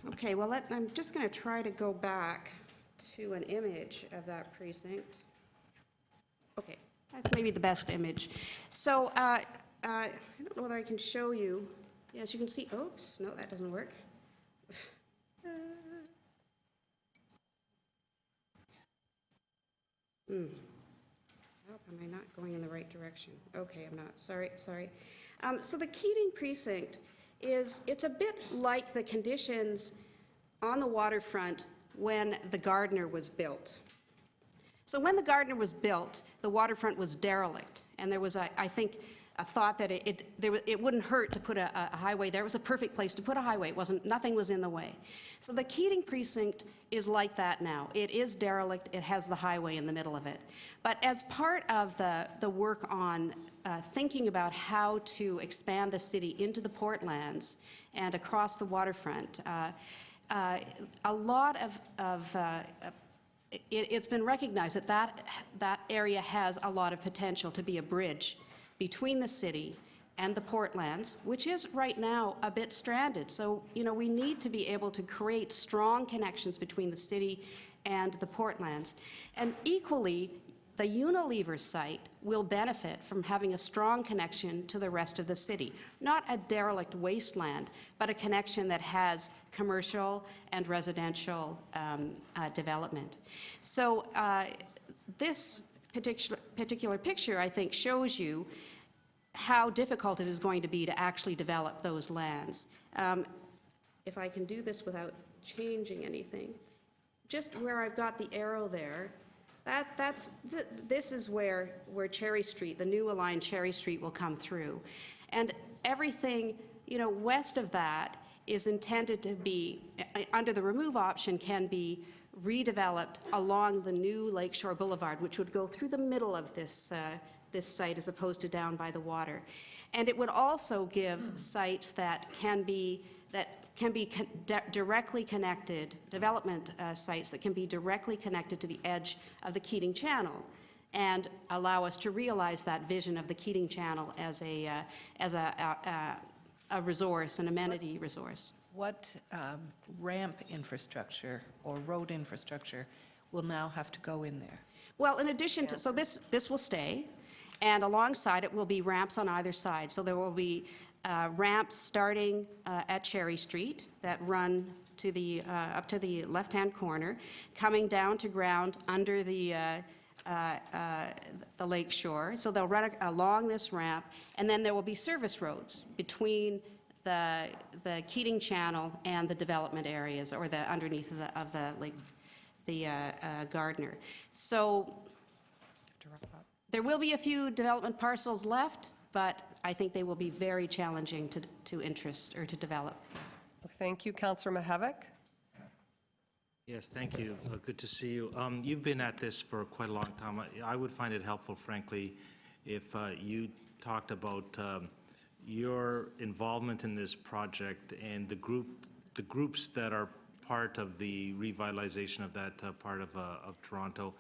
Okay, well, I'm just going to try to go back to an image of that precinct. Okay, that's maybe the best image. So I don't know whether I can show you. Yes, you can see. Oops, no, that doesn't work. Am I not going in the right direction? Okay, I'm not. Sorry. So the Keating precinct it's a bit like the conditions on the waterfront when the Gardiner was built. So when the Gardiner was built, the waterfront was derelict, and there was, I think, a thought that it wouldn't hurt to put a highway there. It was a perfect place to put a highway. Nothing was in the way. So the Keating precinct is like that now. It is derelict. It has the highway in the middle of it. But as part of the work on thinking about how to expand the city into the Portlands and across the waterfront, a lot of it's been recognized that area has a lot of potential to be a bridge between the city and the Portlands, which is right now a bit stranded. So, we need to be able to create strong connections between the city and the Portlands. And equally, the Unilever site will benefit from having a strong connection to the rest of the city. Not a derelict wasteland, but a connection that has commercial and residential development. So this particular picture, I think, shows you how difficult it is going to be to actually develop those lands. If I can do this without changing anything, just where I've got the arrow there, this is where Cherry Street, the new aligned Cherry Street, will come through. And everything, west of that is intended to be, under the remove option, can be redeveloped along the new Lakeshore Boulevard, which would go through the middle of this site as opposed to down by the water. And it would also give sites that can be directly connected, development sites that can be directly connected to the edge of the Keating Channel, and allow us to realize that vision of the Keating Channel as a resource, an amenity resource. What ramp infrastructure or road infrastructure will now have to go in there? Well, in addition to, so this will stay, and alongside it will be ramps on either side. So there will be ramps starting at Cherry Street that run to the, up to the left-hand corner, coming down to ground under the lake shore. So they'll run along this ramp, and then there will be service roads between the Keating Channel and the development areas, or the underneath of the lake, the Gardiner. So there will be a few development parcels left, but I think they will be very challenging to interest or to develop. Thank you. Councillor Mihevc. Yes, thank you. Good to see you. You've been at this for quite a long time. I would find it helpful, frankly, if you talked about your involvement in this project and the groups that are part of the revitalization of that part of Toronto,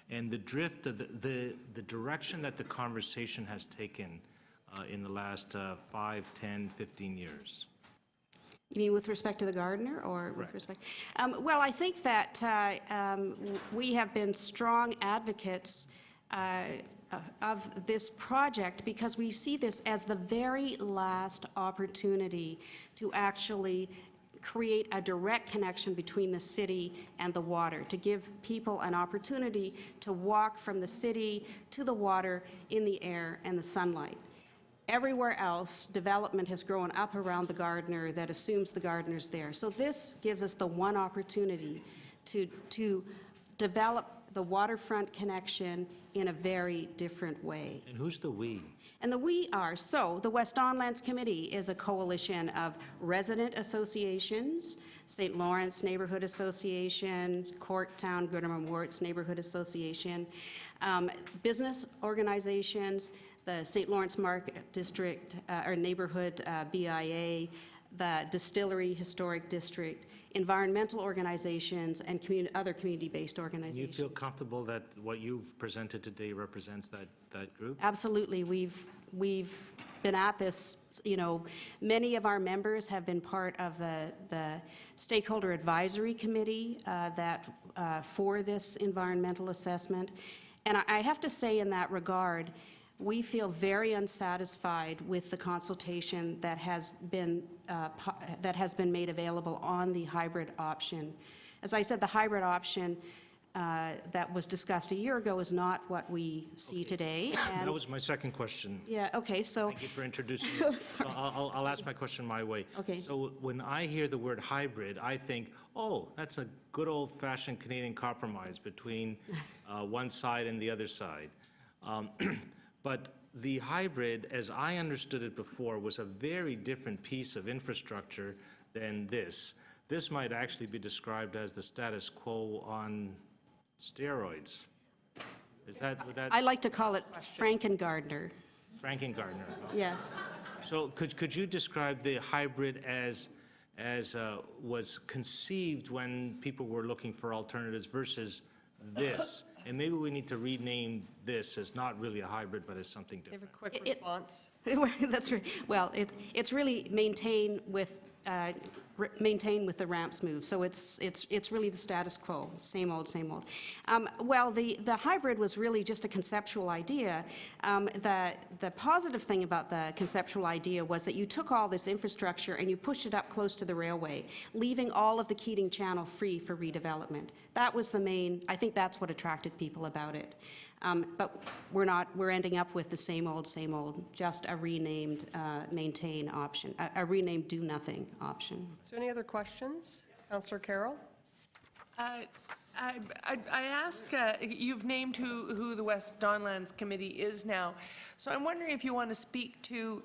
and the drift of the direction that the conversation has taken in the last 5, 10, 15 years. You mean with respect to the Gardiner, or with respect? Well, I think that we have been strong advocates of this project because we see this as the very last opportunity to actually create a direct connection between the city and the water, to give people an opportunity to walk from the city to the water in the air and the sunlight. Everywhere else, development has grown up around the Gardiner that assumes the Gardiner's there. So this gives us the one opportunity to develop the waterfront connection in a very different way. And who's the we? And the we are, so the West Don Lands Committee is a coalition of resident associations, St. Lawrence Neighborhood Association, Corktown, Goodham-Warts Neighborhood Association, business organizations, the St. Lawrence Market District or Neighborhood BIA, the Distillery Historic District, environmental organizations, and other community-based organizations. You feel comfortable that what you've presented today represents that group? Absolutely. We've been at this, you know, many of our members have been part of the Stakeholder Advisory Committee for this environmental assessment. And I have to say in that regard, we feel very unsatisfied with the consultation that has been made available on the hybrid option. As I said, the hybrid option that was discussed a year ago is not what we see today. And that was my second question. yeah, okay, so. Thank you for introducing me. So I'll ask my question my way. Okay. So when I hear the word hybrid, I think, oh, that's a good old-fashioned Canadian compromise between one side and the other side. But the hybrid, as I understood it before, was a very different piece of infrastructure than this. This might actually be described as the status quo on steroids. Is that what that? I like to call it Franken-Gardner. Franken-Gardner. Yes. So could you describe the hybrid as was conceived when people were looking for alternatives versus this? And maybe we need to rename this as not really a hybrid, but as something different. Give a quick response. That's right. Well, it's really maintained with the ramps move. So it's really the status quo, same old, same old. Well, the hybrid was really just a conceptual idea. The positive thing about the conceptual idea was that you took all this infrastructure and you pushed it up close to the railway, leaving all of the Keating Channel free for redevelopment. That was the main, I think that's what attracted people about it. But we're ending up with the same old, just a renamed maintain option, a renamed do nothing option. Is there any other questions? Councillor Carroll? I ask, you've named who the West Don Lands Committee is now, so I'm wondering if you want to speak to,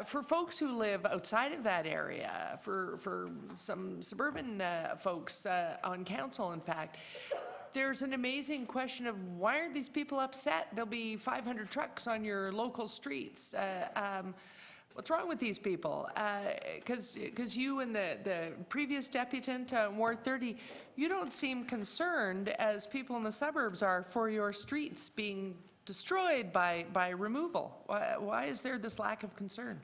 for folks who live outside of that area, for some suburban folks on council, in fact, there's an amazing question of why aren't these people upset? There'll be 500 trucks on your local streets. What's wrong with these people? Because you and the previous deputant, Ward 30, you don't seem concerned as people in the suburbs are for your streets being destroyed by removal. Why is there this lack of concern?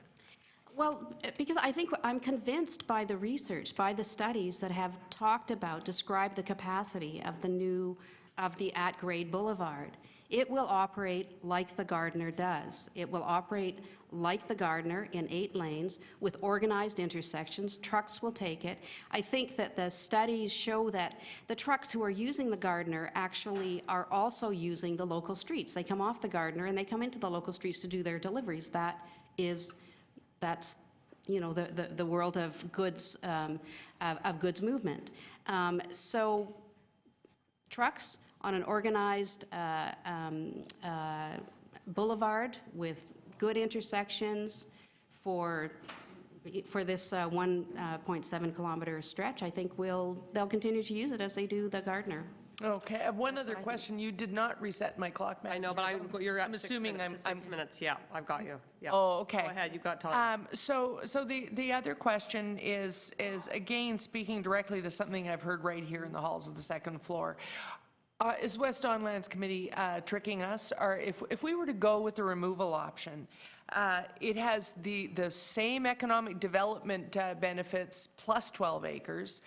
Well, because I think I'm convinced by the research, by the studies that have talked about, described the capacity of the at-grade boulevard. It will operate like the Gardiner does. It will operate like the Gardiner in 8 lanes with organized intersections. Trucks will take it. I think that the studies show that the trucks who are using the Gardiner actually are also using the local streets. They come off the Gardiner and they come into the local streets to do their deliveries. That's the world of goods movement. So trucks on an organized boulevard with good intersections for this 1.7 kilometer stretch, I think they'll continue to use it as they do the Gardiner. Okay, I have one other question. You did not reset my clock, Madam. I know, but you're at I'm 6 assuming minutes to 6 minutes. Yeah, I've got you. Yeah. Oh, okay. Go ahead, you've got time. So the other question is again, speaking directly to something I've heard right here in the halls of the second floor. Is West Don Lands Committee tricking us? Or if we were to go with the removal option, it has the same economic development benefits plus 12 acres.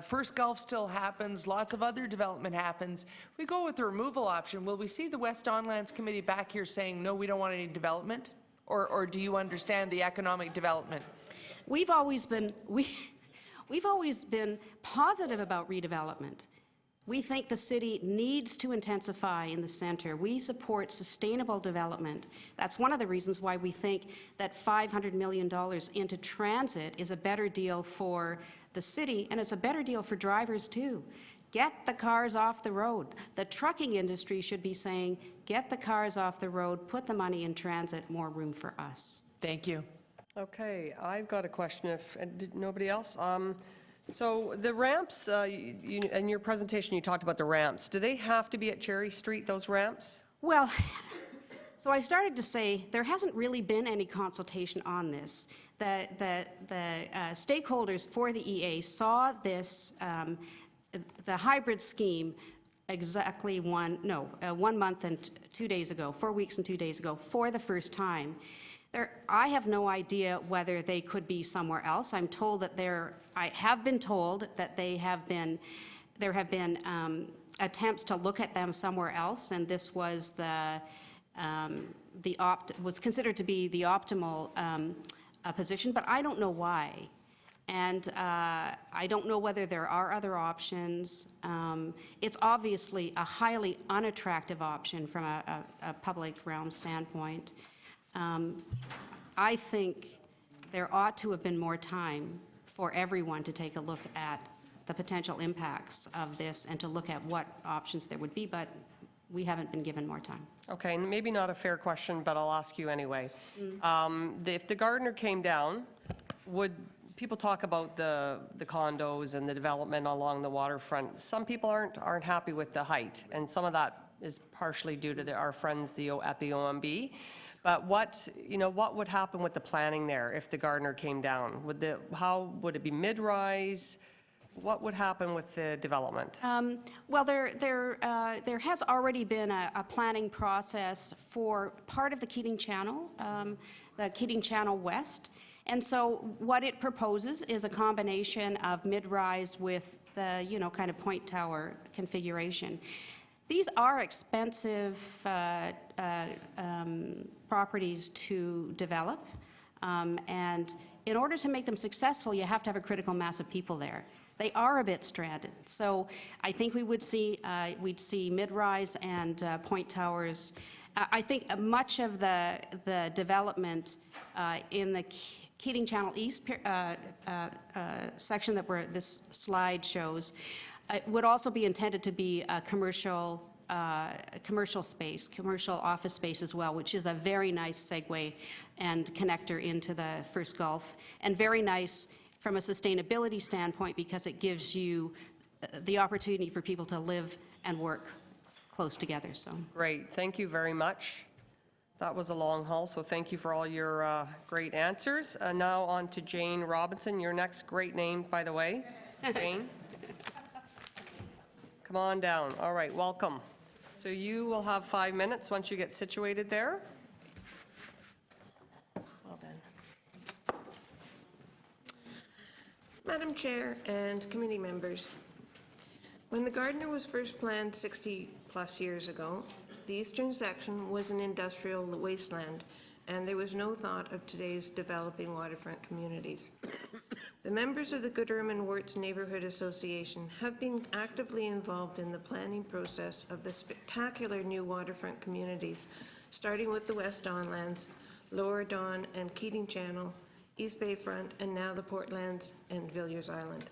First Gulf still happens. Lots of other development happens. If we go with the removal option, will we see the West Don Lands Committee back here saying, no, we don't want any development? Or do you understand the economic development? We've always been positive about redevelopment. We think the city needs to intensify in the center. We support sustainable development. That's one of the reasons why we think that $500 million into transit is a better deal for the city, and it's a better deal for drivers too. Get the cars off the road. The trucking industry should be saying, get the cars off the road, put the money in transit, more room for us. Thank you. Okay, I've got a question. Did nobody else? So the ramps, in your presentation, you talked about the ramps. Do they have to be at Cherry Street, those ramps? Well, so I started to say there hasn't really been any consultation on this. The stakeholders for the EA saw this, the hybrid scheme exactly 1 month and 2 days ago, 4 weeks and 2 days ago, for the first time. I have no idea whether they could be somewhere else. I have been told that there have been attempts to look at them somewhere else, and this was was considered to be the optimal position, but I don't know why. And I don't know whether there are other options. It's obviously a highly unattractive option from a public realm standpoint. I think there ought to have been more time for everyone to take a look at the potential impacts of this and to look at what options there would be, but we haven't been given more time. Okay, and maybe not a fair question, but I'll ask you anyway. If the Gardiner came down, would people talk about the condos and the development along the waterfront? Some people aren't happy with the height, and some of that is partially due to our friends at the OMB. But what would happen with the planning there if the Gardiner came down? How would it be mid-rise? What would happen with the development? Well, there has already been a planning process for part of the Keating Channel, the Keating Channel West. And so what it proposes is a combination of mid-rise with the, kind of point tower configuration. These are expensive properties to develop, and in order to make them successful, you have to have a critical mass of people there. They are a bit stranded, so I think we'd see mid-rise and point towers. I think much of the development in the Keating Channel East section that this slide shows would also be intended to be a commercial space, commercial office space as well, which is a very nice segue and connector into the First Gulf, and very nice from a sustainability standpoint because it gives you the opportunity for people to live and work close together, so. Great, thank you very much. That was a long haul, so thank you for all your great answers. Now on to Jane Robinson, your next, great name, by the way. Jane. Come on down. All right, welcome. So you will have 5 minutes once you get situated there. Well then. Madam Chair and committee members, when the Gardiner was first planned 60-plus years ago, the eastern section was an industrial wasteland, and there was no thought of today's developing waterfront communities. The members of the Gooderham-Wirtz Neighbourhood Association have been actively involved in the planning process of the spectacular new waterfront communities, starting with the West Don Lands, Lower Don and Keating Channel, East Bayfront, and now the Portlands and Villiers Island.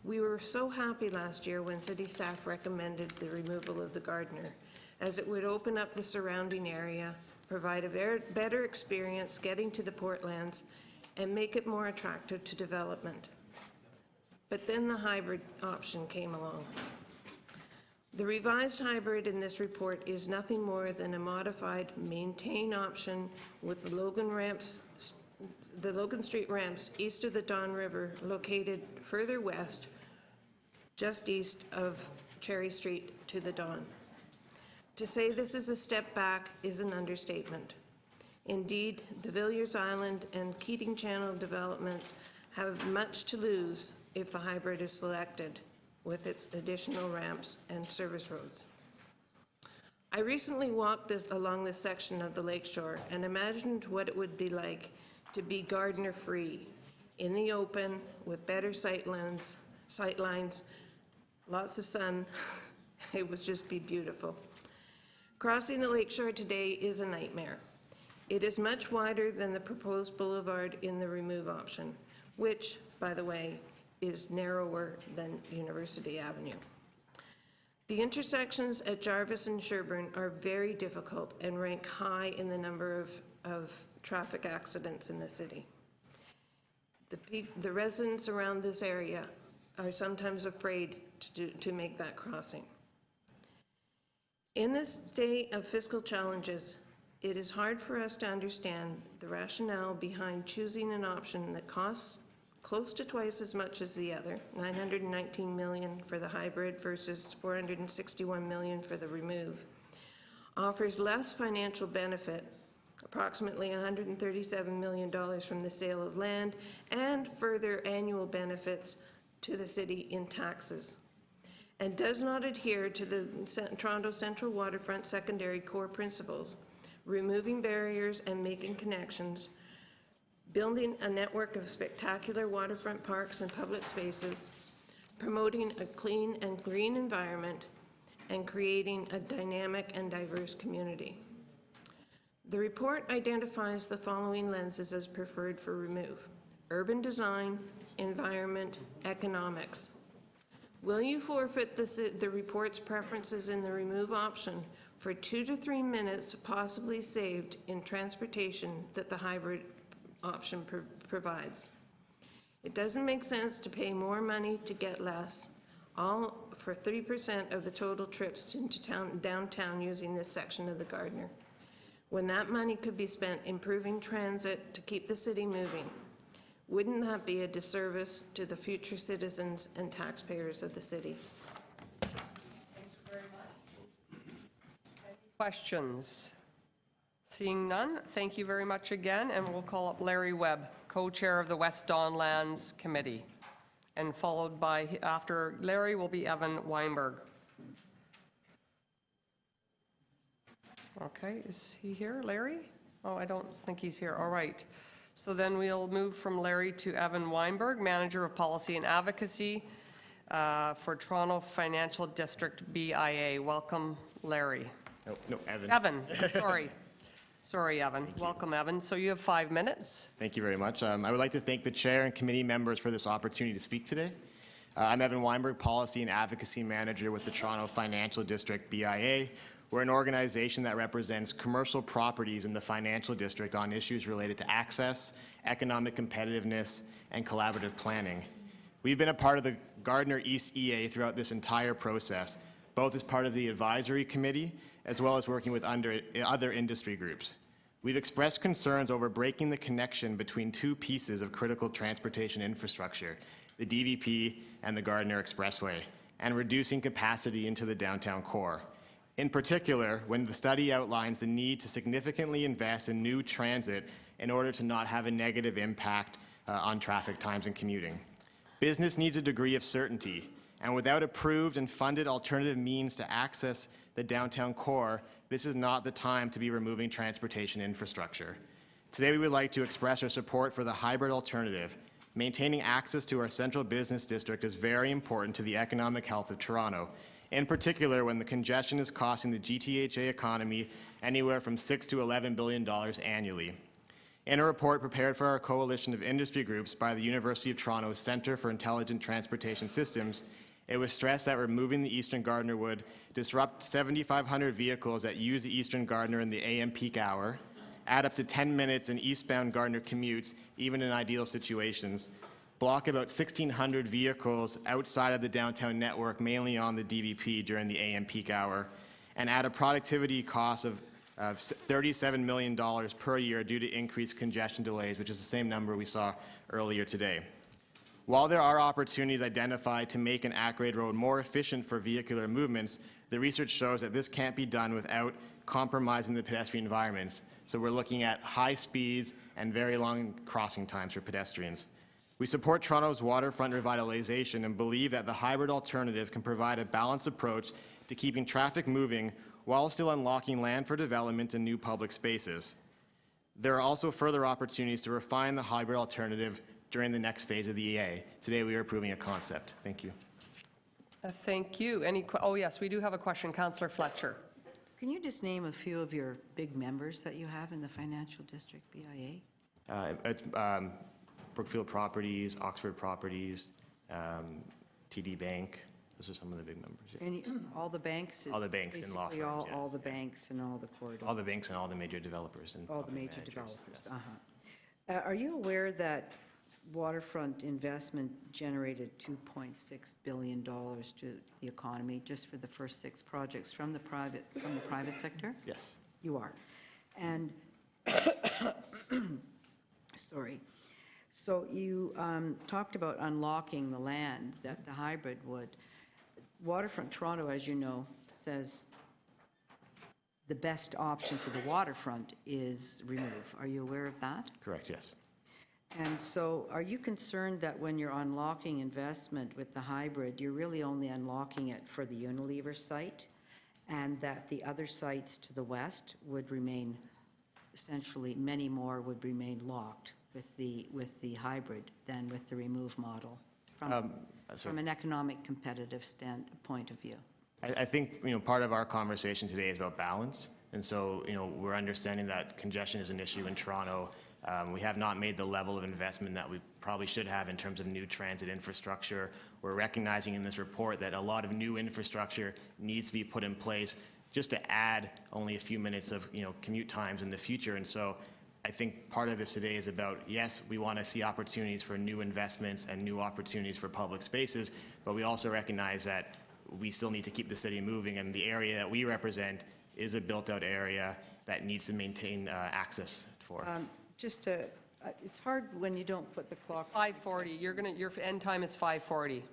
We were so happy last year when city staff recommended the removal of the Gardiner, as it would open up the surrounding area, provide a better experience getting to the Portlands, and make it more attractive to development. But then the hybrid option came along. The revised hybrid in this report is nothing more than a modified maintain option with the Logan Street ramps east of the Don River, located further west, just east of Cherry Street to the Don. To say this is a step back is an understatement. Indeed, the Villiers Island and Keating Channel developments have much to lose if the hybrid is selected, with its additional ramps and service roads. I recently walked along this section of the lakeshore and imagined what it would be like to be Gardiner-free, in the open, with better sightlines, lots of sun. It would just be beautiful. Crossing the lakeshore today is a nightmare. It is much wider than the proposed boulevard in the remove option, which, by the way, is narrower than University Avenue. The intersections at Jarvis and Sherbourne are very difficult and rank high in the number of traffic accidents in the city. The residents around this area are sometimes afraid to make that crossing. In this day of fiscal challenges, it is hard for us to understand the rationale behind choosing an option that costs close to twice as much as the other, $919 million for the hybrid versus $461 million for the remove, offers less financial benefit, approximately $137 million from the sale of land, and further annual benefits to the city in taxes, and does not adhere to the Toronto Central Waterfront secondary core principles, removing barriers and making connections, building a network of spectacular waterfront parks and public spaces, promoting a clean and green environment, and creating a dynamic and diverse community. The report identifies the following lenses as preferred for remove: urban design, environment, economics. Will you forfeit the report's preferences in the remove option for 2 to 3 minutes possibly saved in transportation that the hybrid option provides? It doesn't make sense to pay more money to get less, all for 30% of the total trips into downtown using this section of the Gardiner, when that money could be spent improving transit to keep the city moving. Wouldn't that be a disservice to the future citizens and taxpayers of the city? Questions? Seeing none, thank you very much again, and we'll call up Larry Webb, co-chair of the West Don Lands Committee, and followed by, after Larry, will be Evan Weinberg. Okay, is he here, Larry? Oh, I don't think he's here. All right. So then we'll move from Larry to Evan Weinberg, Manager of Policy and Advocacy for Toronto Financial District BIA. Welcome, Larry. No, Evan. Evan, sorry. Sorry, Evan. Welcome, Evan. So you have 5 minutes. Thank you very much. I would like to thank the chair and committee members for this opportunity to speak today. I'm Evan Weinberg, Policy and Advocacy Manager with the Toronto Financial District BIA. We're an organization that represents commercial properties in the financial district on issues related to access, economic competitiveness, and collaborative planning. We've been a part of the Gardiner East EA throughout this entire process, both as part of the advisory committee as well as working with other industry groups. We've expressed concerns over breaking the connection between two pieces of critical transportation infrastructure, the DVP and the Gardiner Expressway, and reducing capacity into the downtown core. In particular, when the study outlines the need to significantly invest in new transit in order to not have a negative impact on traffic times and commuting. Business needs a degree of certainty, and without approved and funded alternative means to access the downtown core, this is not the time to be removing transportation infrastructure. Today, we would like to express our support for the hybrid alternative. Maintaining access to our central business district is very important to the economic health of Toronto, in particular when the congestion is costing the GTHA economy anywhere from $6 to $11 billion annually. In a report prepared for our coalition of industry groups by the University of Toronto's Centre for Intelligent Transportation Systems, it was stressed that removing the Eastern Gardiner would disrupt 7,500 vehicles that use the Eastern Gardiner in the AM peak hour, add up to 10 minutes in eastbound Gardiner commutes, even in ideal situations, block about 1,600 vehicles outside of the downtown network, mainly on the DVP during the AM peak hour, and add a productivity cost of $37 million per year due to increased congestion delays, which is the same number we saw earlier today. While there are opportunities identified to make an at-grade road more efficient for vehicular movements, the research shows that this can't be done without compromising the pedestrian environments. So we're looking at high speeds and very long crossing times for pedestrians. We support Toronto's waterfront revitalization and believe that the hybrid alternative can provide a balanced approach to keeping traffic moving while still unlocking land for development and new public spaces. There are also further opportunities to refine the hybrid alternative during the next phase of the EA. Today we are approving a concept. Thank you. Thank you. Oh yes, we do have a question. Councillor Fletcher. Can you just name a few of your big members that you have in the financial district BIA? It's Brookfield Properties, Oxford Properties, TD Bank. Those are some of the big members. Yeah. All the banks? All the banks and law Basically firms, yes. all the banks and all the corridors? All the banks and all the major developers. And All the major managers, developers, yes. Are you aware that waterfront investment generated $2.6 billion to the economy just for the first 6 projects from the private sector? Yes. You are. And, sorry. So you talked about unlocking the land that the hybrid would. Waterfront Toronto, as you know, says the best option for the waterfront is remove. Are you aware of that? Correct, yes. And so are you concerned that when you're unlocking investment with the hybrid, you're really only unlocking it for the Unilever site, and that the other sites to the west would remain, essentially many more would remain locked with the hybrid than with the remove model from an economic competitive point of view? I think, part of our conversation today is about balance. And so, we're understanding that congestion is an issue in Toronto. We have not made the level of investment that we probably should have in terms of new transit infrastructure. We're recognizing in this report that a lot of new infrastructure needs to be put in place just to add only a few minutes of, commute times in the future. And so I think part of this today is about, yes, we want to see opportunities for new investments and new opportunities for public spaces, but we also recognize that we still need to keep the city moving, and the area that we represent is a built-out area that needs to maintain access for. It's hard when you don't put the clock. 5:40. Your end time is 5:40.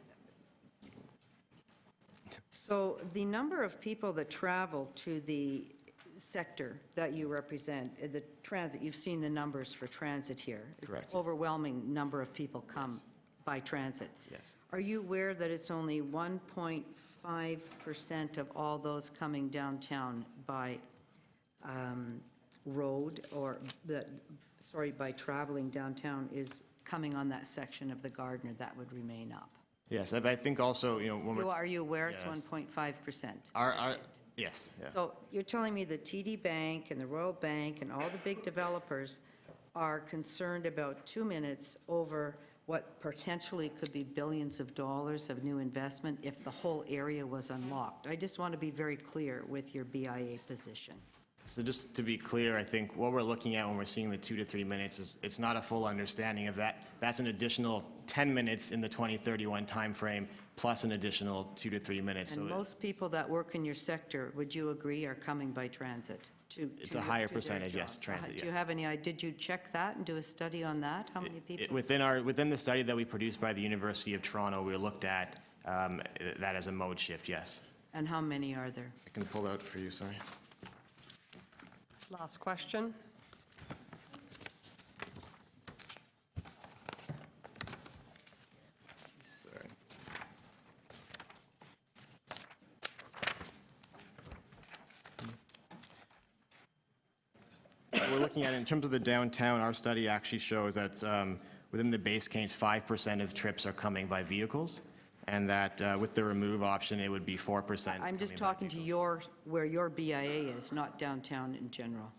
So the number of people that travel to the sector that you represent, the transit, you've seen the numbers for transit here. Correct. It's overwhelming number of people come by transit. Yes. Are you aware that it's only 1.5% of all those coming downtown by road or by traveling downtown is coming on that section of the Gardiner that would remain up? Yes, I think also, when we're... Are you aware it's Yes. 1.5%? Yes. Yeah. So you're telling me the TD Bank and the Royal Bank and all the big developers are concerned about 2 minutes over what potentially could be billions of dollars of new investment if the whole area was unlocked? I just want to be very clear with your BIA position. So just to be clear, I think what we're looking at when we're seeing the 2 to 3 minutes is it's not a full understanding of that. That's an additional 10 minutes in the 2031 timeframe, plus an additional 2 to 3 minutes. And So most people that work in your sector, would you agree, are coming by transit? it's a higher percentage, yes, transit, Do you have any, did you check that and do a study on that? How many people? Within the study that we produced by the University of Toronto, we looked at that as a mode shift, yes. And how many are there? I can pull out for you, sorry. Last question. We're looking at, in terms of the downtown, our study actually shows that within the base case, 5% of trips are coming by vehicles, and that with the remove option, it would be 4%. I'm just coming by talking to where your BIA is, not downtown in general.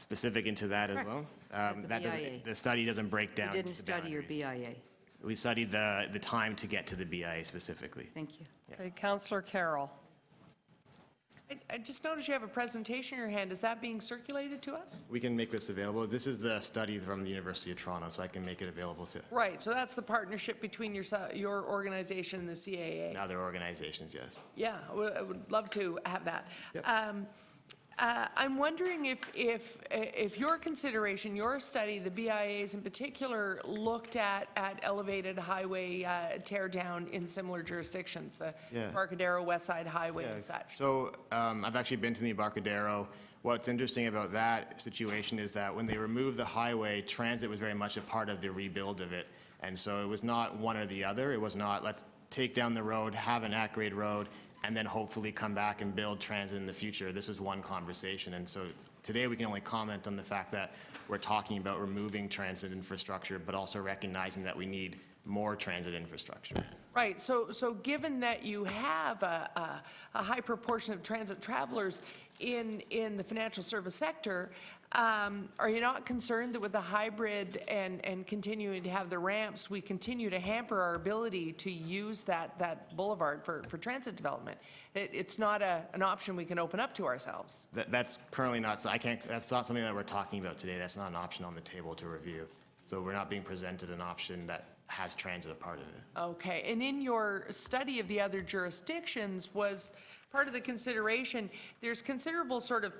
specific into that as Correct. well. As the That doesn't- BIA. The study doesn't break You down. didn't the study your boundaries. BIA. We studied the time to get to the BIA specifically. Thank you. Okay, Councillor Carroll. I just noticed you have a presentation in your hand. Is that being circulated to us? We can make this available. This is the study from the University of Toronto, so I can make it available to Right, so that's the partnership between your organization and the CAA. other organizations, yes. Yeah, I would love to have that. I'm wondering if your consideration, your study, the BIA's in particular, looked at elevated highway tear down in similar jurisdictions, the Yeah. Embarcadero West Side Highway and such. So I've actually been to the Embarcadero. What's interesting about that situation is that when they removed the highway, transit was very much a part of the rebuild of it. And so it was not one or the other. It was not, let's take down the road, have an at-grade road, and then hopefully come back and build transit in the future. This was one conversation. And so today we can only comment on the fact that we're talking about removing transit infrastructure, but also recognizing that we need more transit infrastructure. Right, so given that you have a high proportion of transit travelers in the financial service sector, are you not concerned that with the hybrid and continuing to have the ramps, we continue to hamper our ability to use that boulevard for transit development? It's not an option we can open up to ourselves. That's currently not, that's not something that we're talking about today. That's not an option on the table to review. So we're not being presented an option that has transit a part of it. Okay, and in your study of the other jurisdictions, was part of the consideration, there's considerable sort of,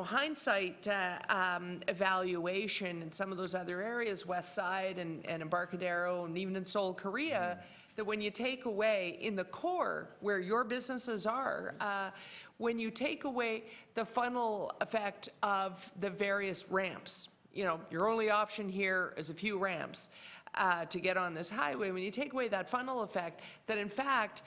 hindsight evaluation in some of those other areas, West Side and Embarcadero, and even in Seoul, Korea, that when you take away, in the core where your businesses are, when you take away the funnel effect of the various ramps, your only option here is a few ramps to get on this highway. When you take away that funnel effect, that in fact,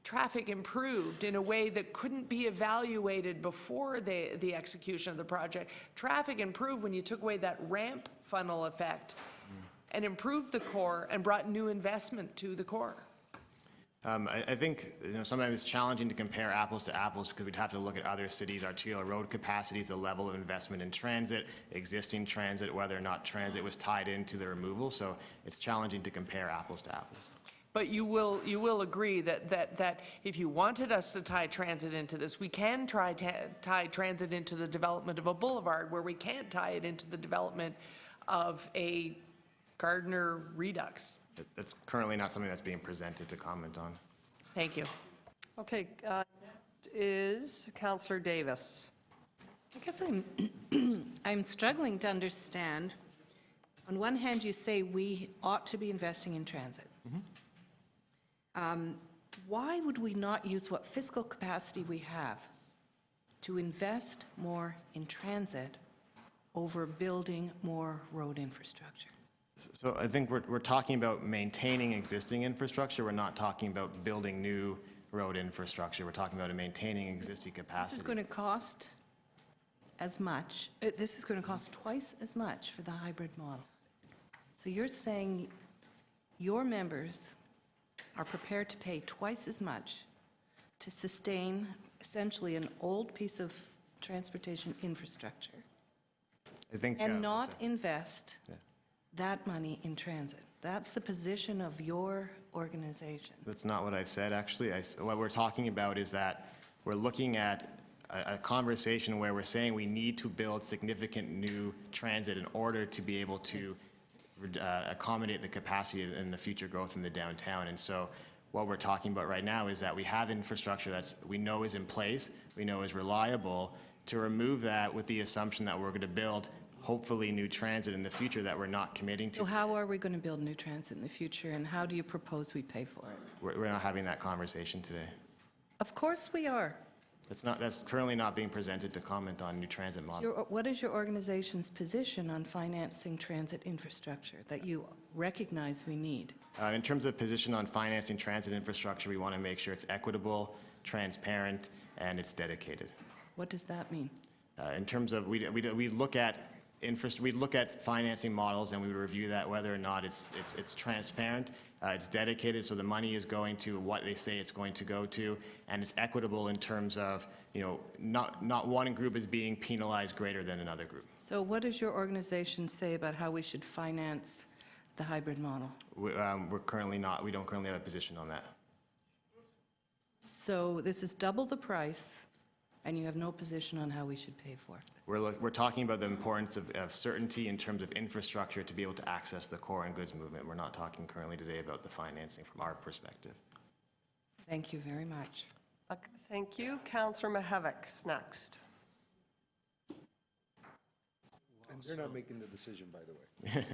traffic improved in a way that couldn't be evaluated before the execution of the project. Traffic improved when you took away that ramp funnel effect and improved the core and brought new investment to the core. I think sometimes it's challenging to compare apples to apples because we'd have to look at other cities' arterial road capacities, the level of investment in transit, existing transit, whether or not transit was tied into the removal. So it's challenging to compare apples to apples. But you will agree that if you wanted us to tie transit into this, we can try to tie transit into the development of a boulevard where we can't tie it into the development of a Gardiner Redux. That's currently not something that's being presented to comment on. Thank you. Okay, next is Councillor Davis. I guess I'm struggling to understand. On one hand, you say we ought to be investing in transit. Why would we not use what fiscal capacity we have to invest more in transit over building more road infrastructure? So I think we're talking about maintaining existing infrastructure. We're not talking about building new road infrastructure. We're talking about maintaining existing capacity. This is going to cost as much. This is going to cost twice as much for the hybrid model. So you're saying your members are prepared to pay twice as much to sustain essentially an old piece of transportation infrastructure and not invest that money in transit. That's the position of your organization. That's not what I said, actually. What we're talking about is that we're looking at a conversation where we're saying we need to build significant new transit in order to be able to accommodate the capacity and the future growth in the downtown. And so what we're talking about right now is that we have infrastructure that we know is in place, we know is reliable, to remove that with the assumption that we're going to build hopefully new transit in the future that we're not committing to. So how are we going to build new transit in the future, and how do you propose we pay for it? We're not having that conversation today. Of course we are. That's currently not being presented to comment on new transit model. What is your organization's position on financing transit infrastructure that you recognize we need? In terms of position on financing transit infrastructure, we want to make sure it's equitable, transparent, and it's dedicated. What does that mean? In terms of, we look at we'd look at financing models and we would review that whether or not it's transparent, it's dedicated, so the money is going to what they say it's going to go to, and it's equitable in terms of, not one group is being penalized greater than another group. So what does your organization say about how we should finance the hybrid model? We don't currently have a position on that. So this is double the price, and you have no position on how we should pay for it? We're talking about the importance of certainty in terms of infrastructure to be able to access the core and goods movement. We're not talking currently today about the financing from our perspective. Thank you very much. Thank you. Councillor Mahevik's next. And they're not making the decision, by the way.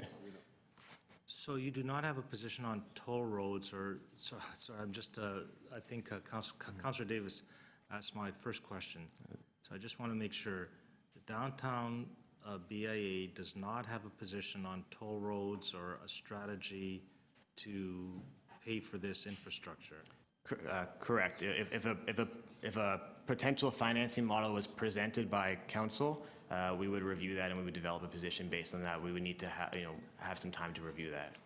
So you do not have a position on toll roads, or, so I'm just, I think Councillor Davis asked my first question. So I just want to make sure the downtown BIA does not have a position on toll roads or a strategy to pay for this infrastructure. Correct. If a potential financing model was presented by council, we would review that and we would develop a position based on that. We would need to have some time to review that.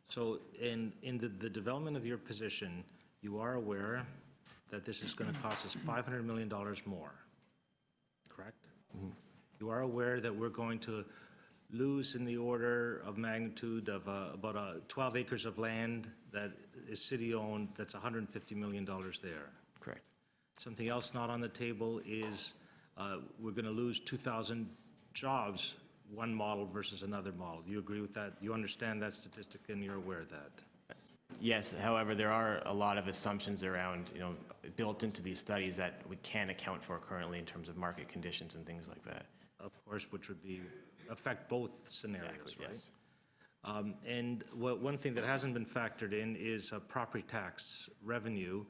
So in the development of your position, you are aware that this is going to cost us $500 million more, correct? Mm-hmm. You are aware that we're going to lose in the order of magnitude of about 12 acres of land that is city-owned, that's $150 million there. Correct. Something else not on the table is we're going to lose 2,000 jobs, one model versus another model. Do you agree with that? You understand that statistic and you're aware of that? Yes, however, there are a lot of assumptions around, built into these studies that we can't account for currently in terms of market conditions and things like that. Of course, which would affect both scenarios, Exactly, right? yes. And one thing that hasn't been factored in is property tax revenue.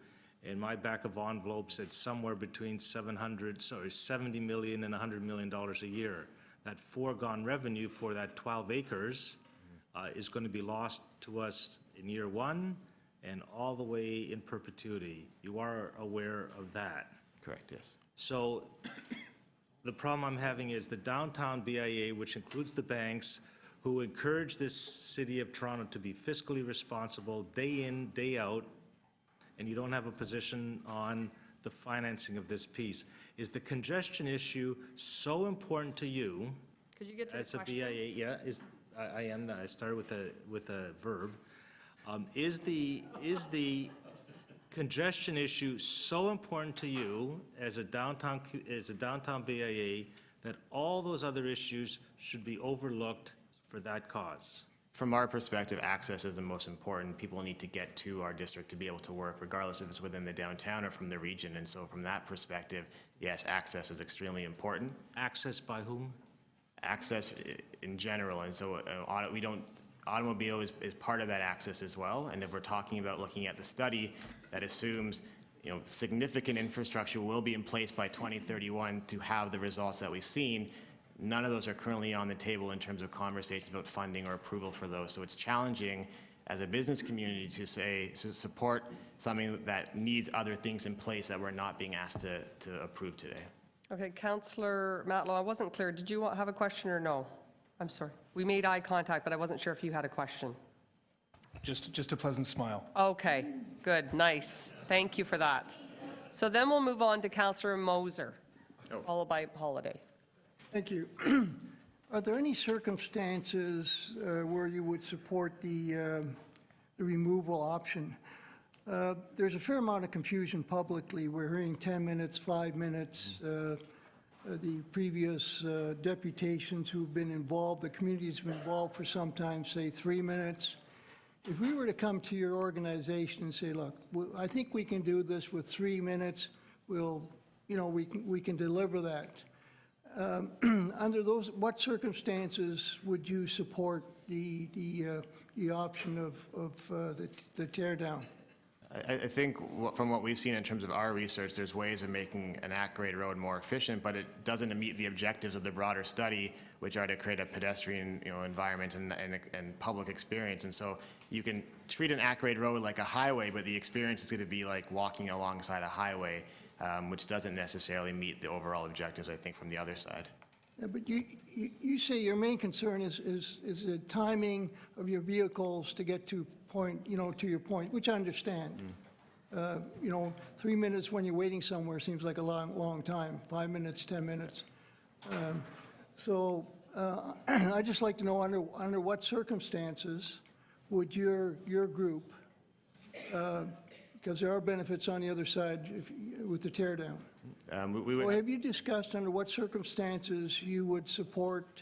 And my back of envelope said somewhere between $70 million and $100 million a year. That foregone revenue for that 12 acres is going to be lost to us in year one and all the way in perpetuity. You are aware of that? Correct, yes. So the problem I'm having is the downtown BIA, which includes the banks, who encourage this city of Toronto to be fiscally responsible day in, day out, and you don't have a position on the financing of this piece. Is the congestion issue so important to you? Could you get to as the a question? BIA? Yeah, I am. I started with a verb. Is the congestion issue so important to you as a downtown BIA that all those other issues should be overlooked for that cause? From our perspective, access is the most important. People need to get to our district to be able to work, regardless if it's within the downtown or from the region. And so from that perspective, yes, access is extremely Access by whom? Access in general. And so automobile is part of that access as well. And if we're talking about looking at the study that assumes significant infrastructure will be in place by 2031 to have the results that we've seen, none of those are currently on the table in terms of conversations about funding or approval for those. So it's challenging as a business community to support something that needs other things in place that we're not being asked to approve today. Okay, Councillor Matlow, I wasn't clear. Did you have a question or no? I'm sorry. We made eye contact, but I wasn't sure if you had a question. Just a pleasant smile. Okay, good, nice. Thank you for that. So then we'll move on to Councillor Moser, followed by Holiday. Thank you. Are there any circumstances where you would support the removal option? There's a fair amount of confusion publicly. We're hearing 10 minutes, 5 minutes. The previous deputations who've been involved, the community's been involved for some time, say 3 minutes. If we were to come to your organization and say, look, I think we can do this with 3 minutes, we can deliver that. Under those, what circumstances would you support the option of the tear down? I think from what we've seen in terms of our research, there's ways of making an at-grade road more efficient, but it doesn't meet the objectives of the broader study, which are to create a pedestrian environment and public experience. And so you can treat an at-grade road like a highway, but the experience is going to be like walking alongside a highway, which doesn't necessarily meet the overall objectives, I think, from the other side. Yeah, but you say your main concern is the timing of your vehicles to get to point, to your point, which I understand. 3 minutes when you're waiting somewhere seems like a long time. 5 minutes, 10 minutes. I'd just like to know under what circumstances would your group, because there are benefits on the other side with the tear down. Or have you discussed under what circumstances you would support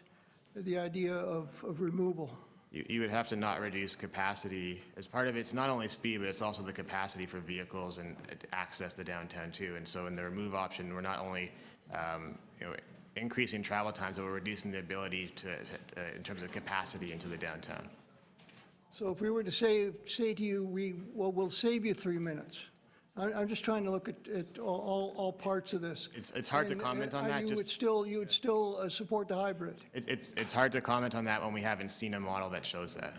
the idea of removal? You would have to not reduce capacity. As part of it, it's not only speed, but it's also the capacity for vehicles and access to downtown too. And so in the remove option, we're not only increasing travel times, but we're reducing the ability in terms of capacity into the downtown. So if we were to say to you, we'll save you 3 minutes. I'm just trying to look at all parts of this. It's hard to comment on that. You would still support the hybrid. It's hard to comment on that when we haven't seen a model that shows that.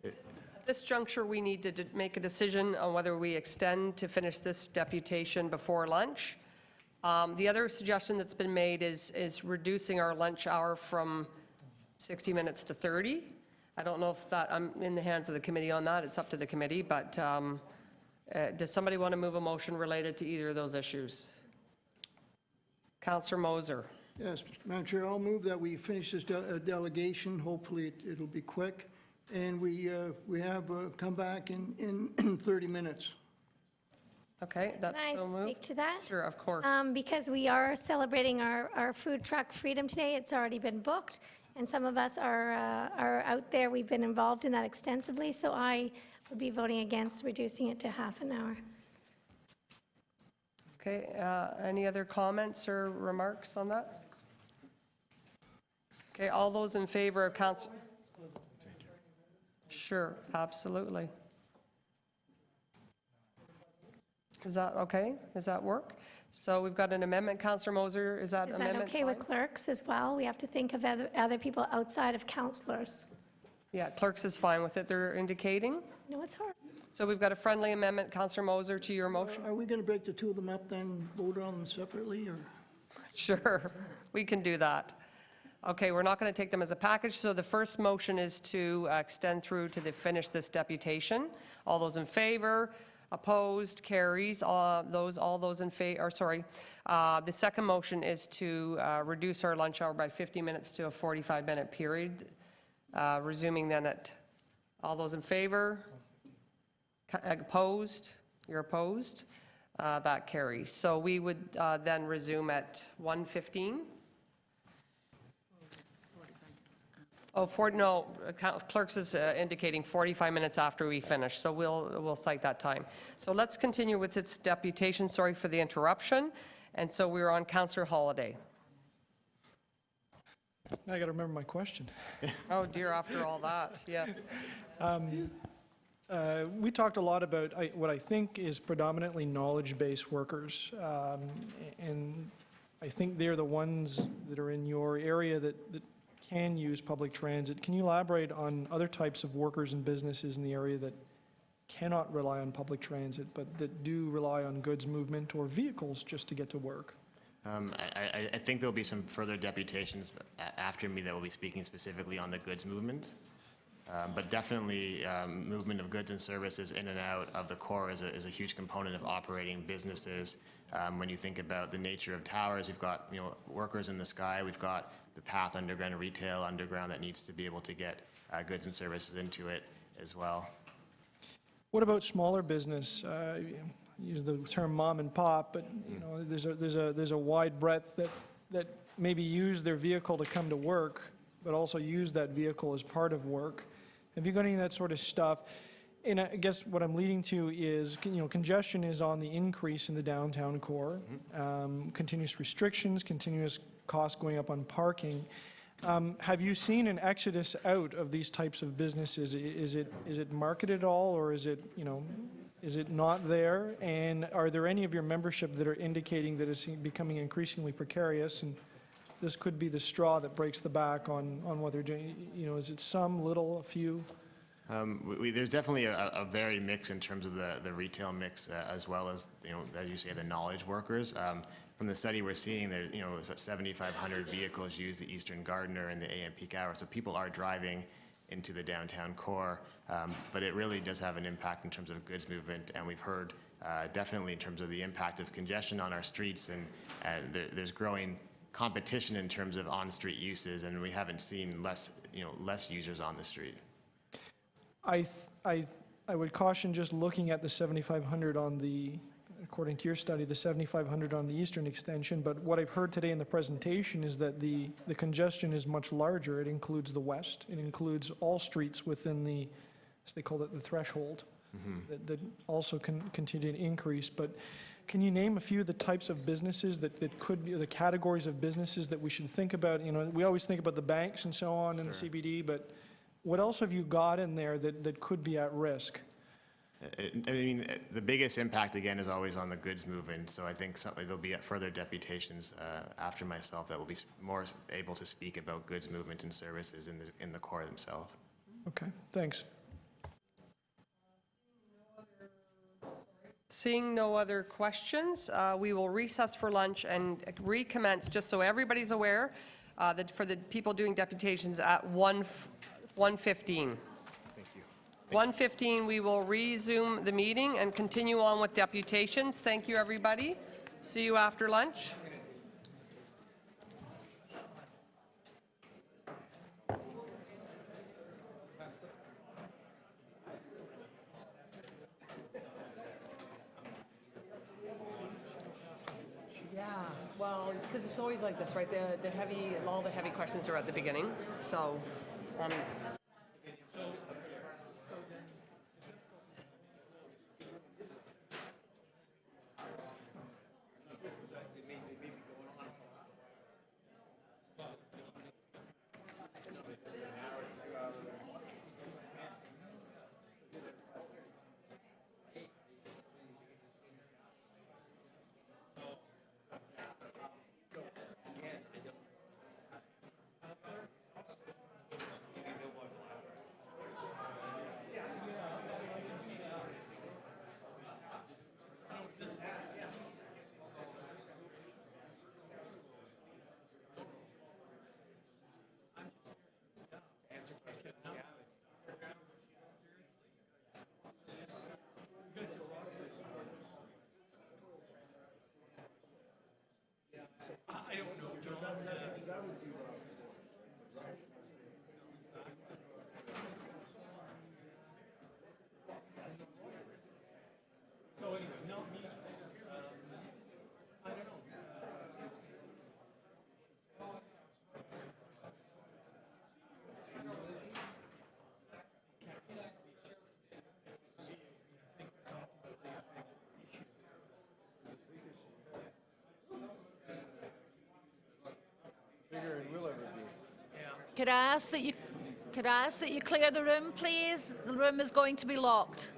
At this juncture, we need to make a decision on whether we extend to finish this deputation before lunch. The other suggestion that's been made is reducing our lunch hour from 60 minutes to 30. I don't know if I'm in the hands of the committee on that. It's up to the committee, but does somebody want to move a motion related to either of those issues? Councillor Moser. Yes, Madam Chair, I'll move that we finish this delegation. Hopefully it'll be quick. And we have come back in 30 minutes. Okay, that's Can so I moved. speak to that? Sure, of course. Because we are celebrating our food truck freedom today. It's already been booked, and some of us are out there. We've been involved in that extensively, so I would be voting against reducing it to half an hour. Okay, any other comments or remarks on that? Okay, all those in favor of Council? Sure, absolutely. Is that okay? Does that work? So we've got an amendment, Councillor Moser. Is that amendment okay with clerks as well? We have to think of other people outside of councillors. Yeah, clerks is fine with it, they're indicating. No, it's hard. So we've got a friendly amendment, Councillor Moser, to your motion. Are we going to break the two of them up then, vote on them separately, or? Sure, we can do that. Okay, we're not going to take them as a package, so the first motion is to extend through to finish this deputation. All those in favor? Opposed? Carries. All those in favor, or sorry. The second motion is to reduce our lunch hour by 50 minutes to a 45-minute period, resuming then at, all those in favor? Opposed? You're opposed? That carries. So we would then resume at 1:15. Oh, no, clerks is indicating 45 minutes after we finish, so we'll cite that time. So let's continue with its deputation. Sorry for the interruption. And so we're on Councillor Holiday. Now I got to remember my question. Oh dear, after all that, yes. We talked a lot about what I think is predominantly knowledge-based workers, and I think they're the ones that are in your area that can use public transit. Can you elaborate on other types of workers and businesses in the area that cannot rely on public transit, but that do rely on goods movement or vehicles just to get to work? I think there'll be some further deputations after me that will be speaking specifically on the goods movement. But definitely movement of goods and services in and out of the core is a huge component of operating businesses. When you think about the nature of towers, we've got workers in the sky, we've got the path underground, retail underground that needs to be able to get goods and services into it. as well. What about smaller business? Use the term mom and pop, but you know, there's a wide breadth that maybe use their vehicle to come to work, but also use that vehicle as part of work. Have you got any of that sort of stuff? And I guess what I'm leading to is, you know, congestion is on the increase in the downtown core. Continuous restrictions, continuous costs going up on parking. Have you seen an exodus out of these types of businesses? Is it marketed at all, or is it, you know, is it not there? And are there any of your membership that are indicating that it's becoming increasingly precarious, and this could be the straw that breaks the back on what they're doing? You know, is it some, little, a few? There's definitely a varied mix in terms of the retail mix, as well as, you know, as you say, the knowledge workers. From the study we're seeing, there, you know, 7,500 vehicles use the Eastern Gardiner in the AM peak hour, so people are driving into the downtown core, but it really does have an impact in terms of goods movement, and we've heard definitely in terms of the impact of congestion on our streets, and there's growing competition in terms of on-street uses, and we haven't seen less users on the street. I would caution just looking at the 7,500 on the, according to your study, the 7,500 on the eastern extension, but what I've heard today in the presentation is that the congestion is much larger. It includes the west. It includes all streets within the, as they call it, the threshold, that also can continue to increase. But can you name a few of the types of businesses that could be, the categories of businesses that we should think about? You know, we always think about the banks and so on in the CBD, but what else have you got in there that could be at risk? I mean, the biggest impact, again, is always on the goods movement, so I think there'll be further deputations after myself that will be more able to speak about goods movement and services in the core themselves. Okay, thanks. Seeing no other questions, we will recess for lunch and recommence, just so everybody's aware, that for the people doing deputations at 1:15. 1:15, we will resume the meeting and continue on with deputations. Thank you, everybody. See you after lunch. Yeah, well, because it's always like this, right? All the heavy questions are at the beginning, so. Could I ask that you clear the room, please? The room is going to be locked.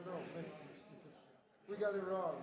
no. We got it wrong.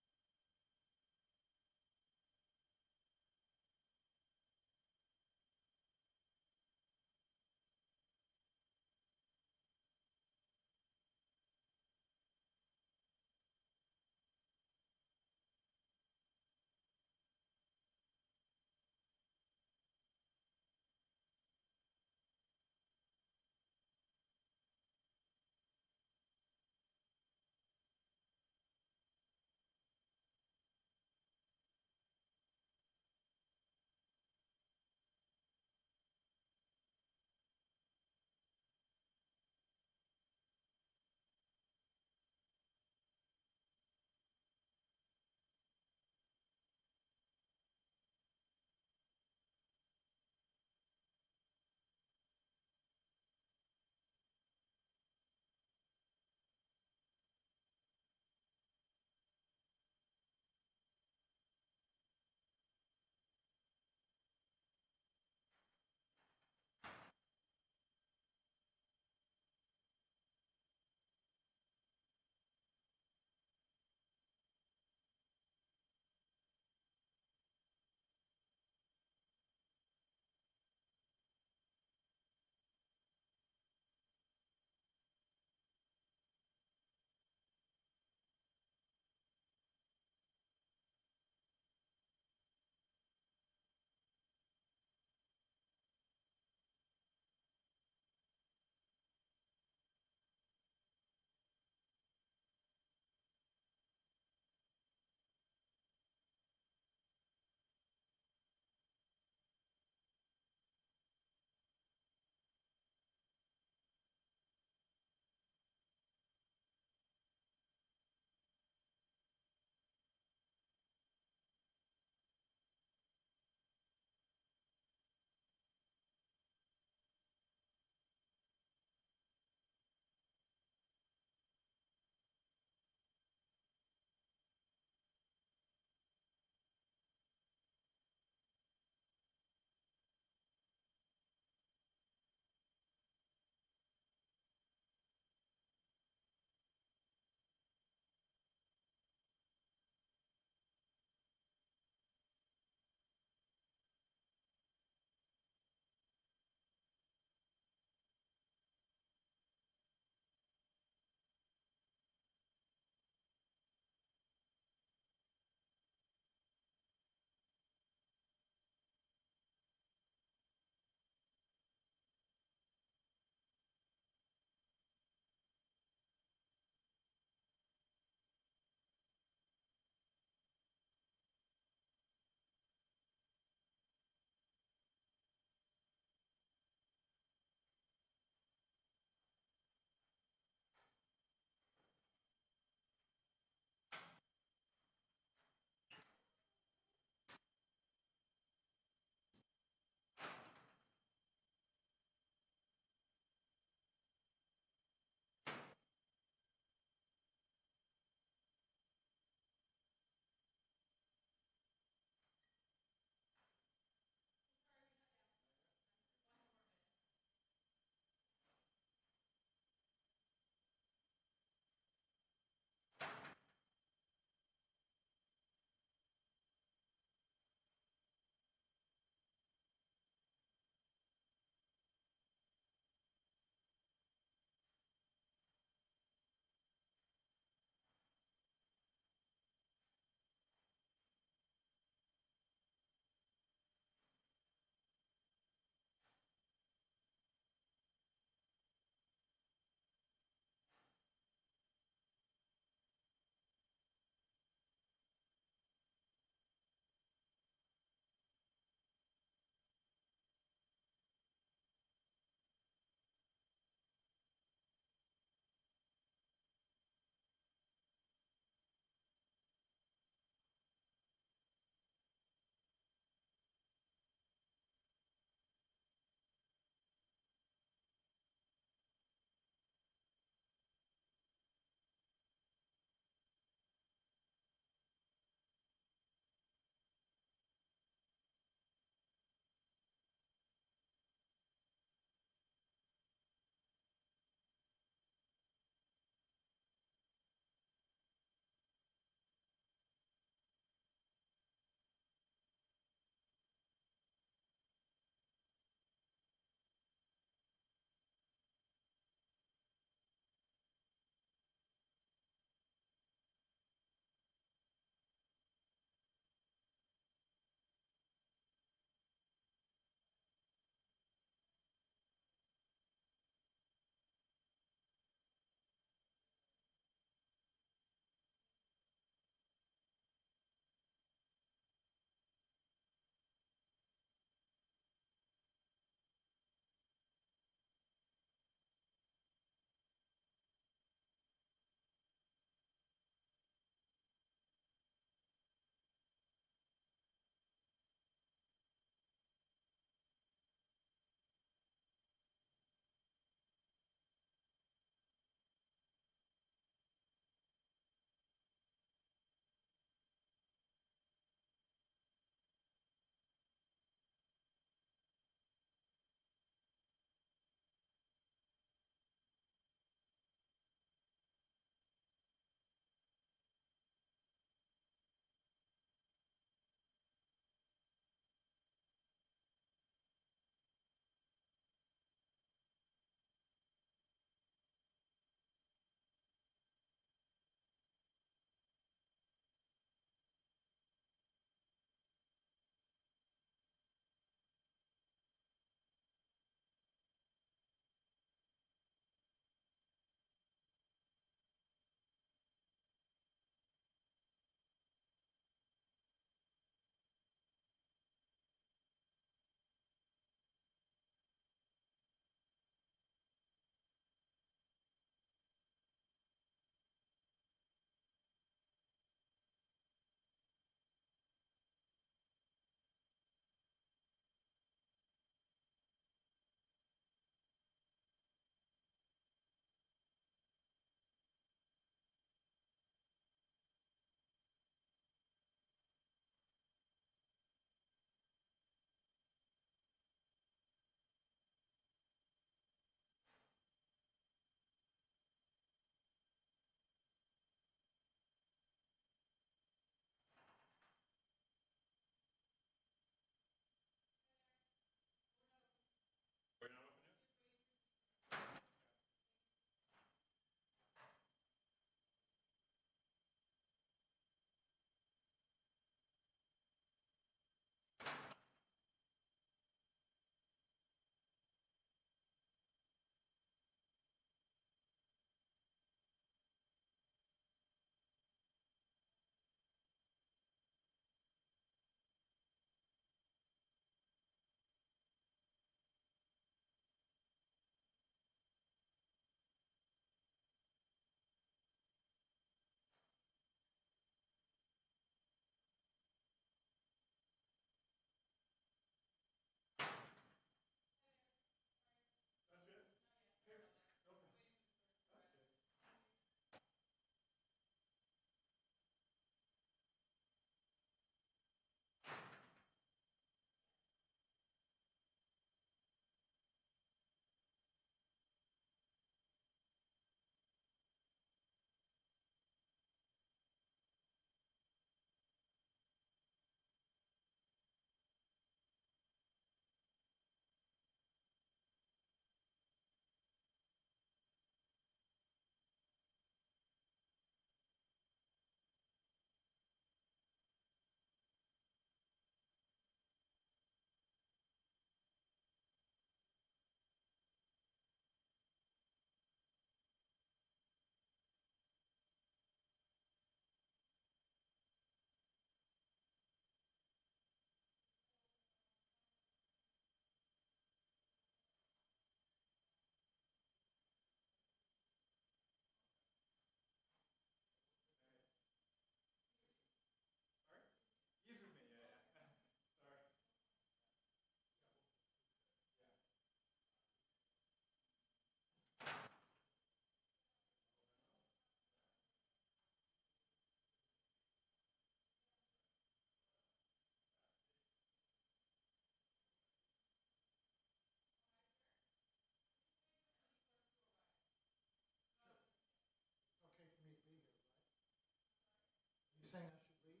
saying I should wait?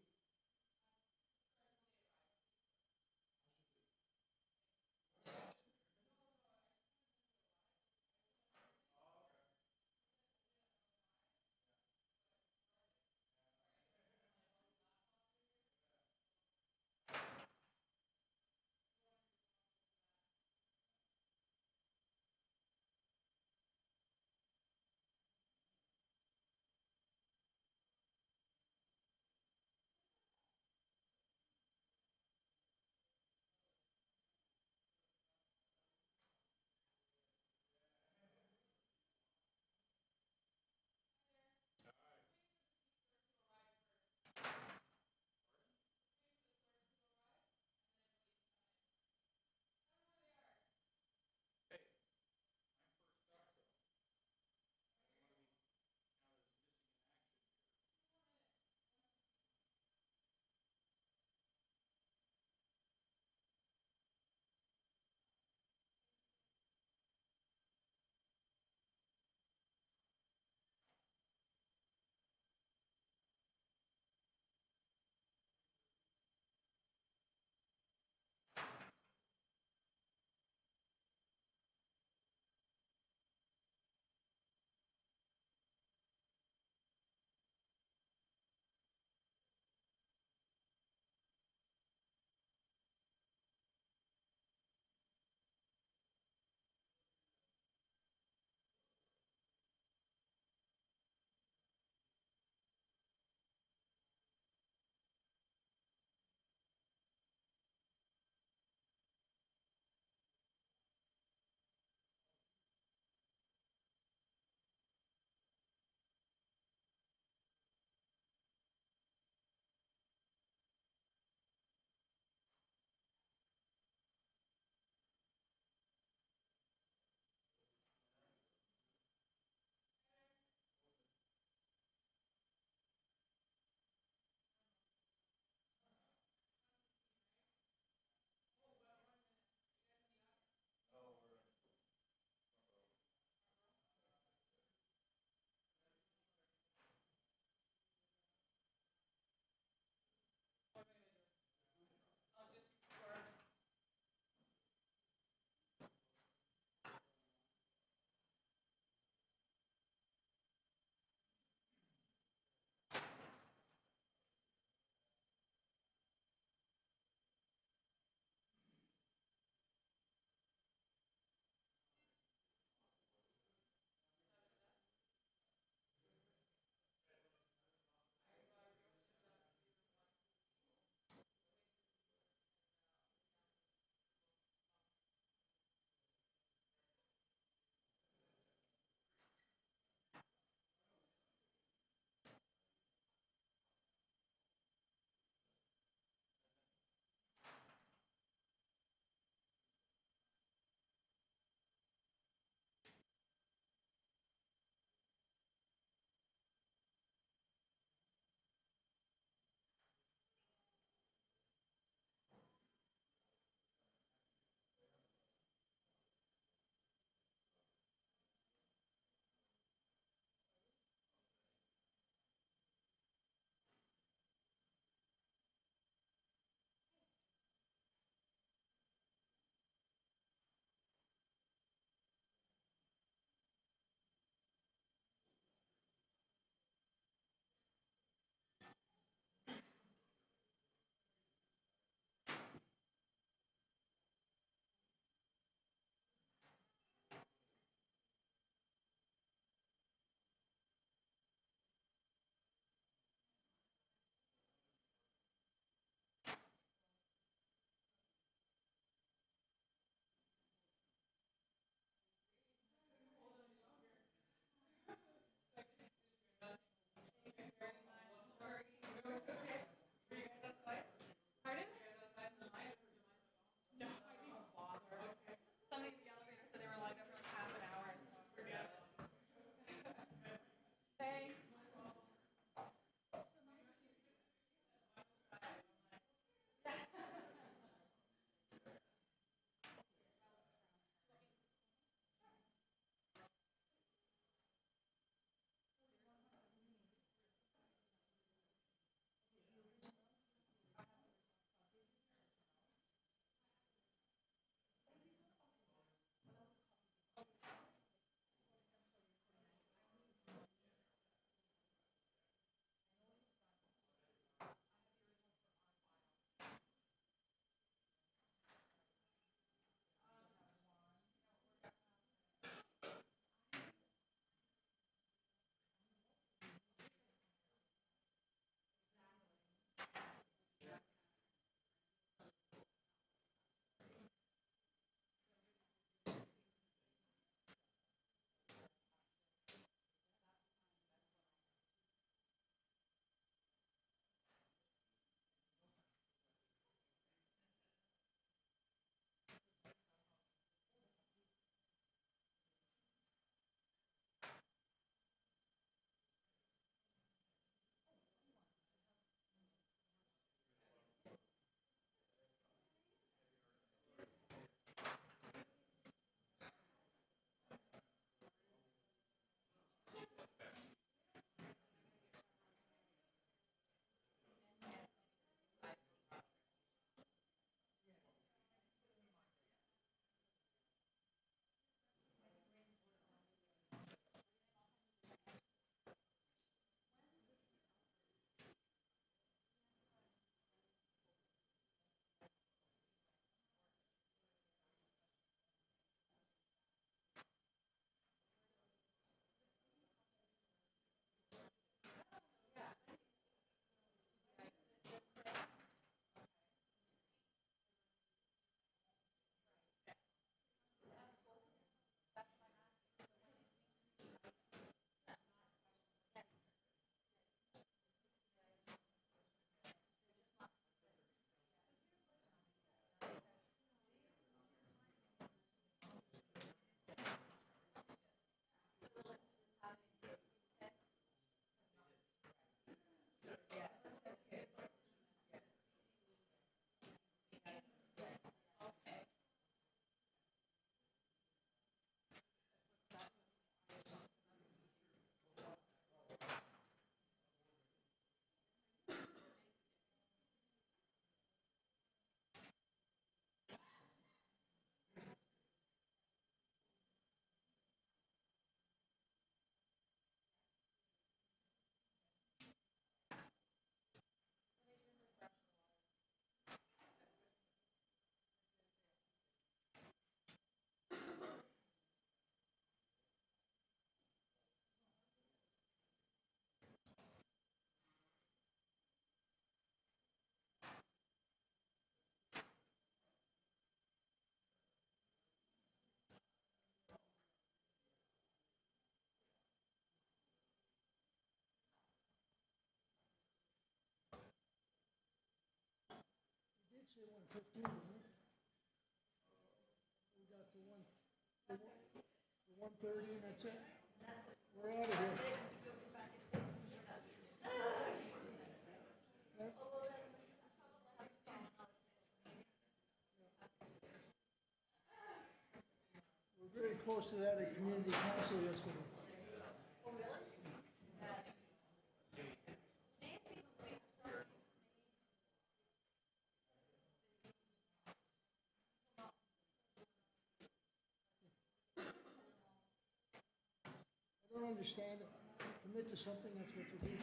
say 1:15, didn't we? We got to 1:30 and that's it? We're out of here. We're very close to that at community council yesterday. I don't understand it. Commit to something, that's what you do.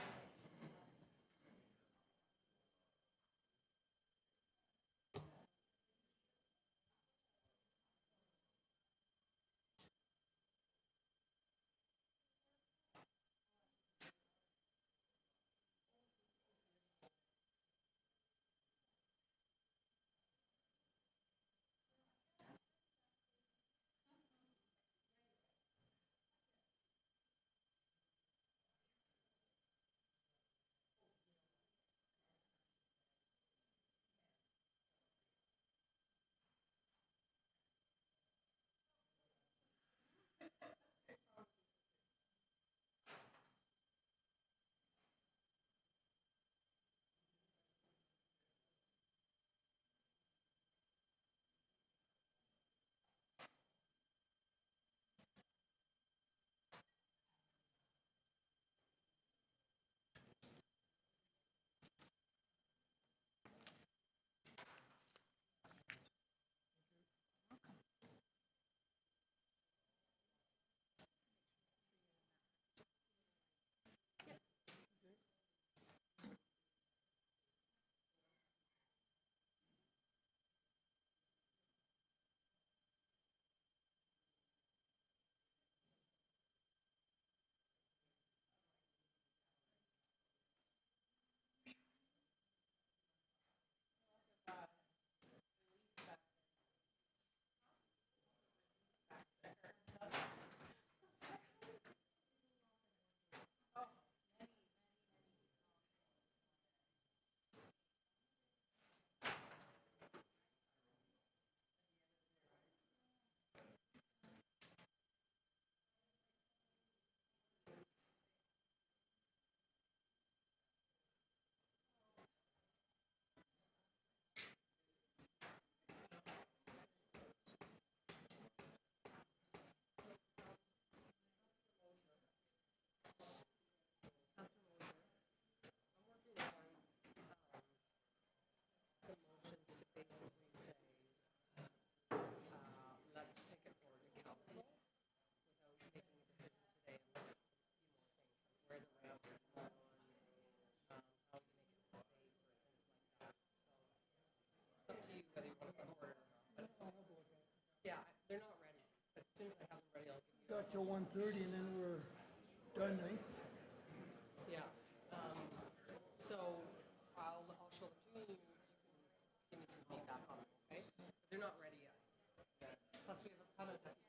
Yeah, they're not ready, but as soon as I have them ready, I'll give you. Got till 1:30 and then we're done, eh? Yeah, so I'll show them to you, you can give me some feedback on them, okay? But they're not ready yet. Plus, we have a ton of deputies.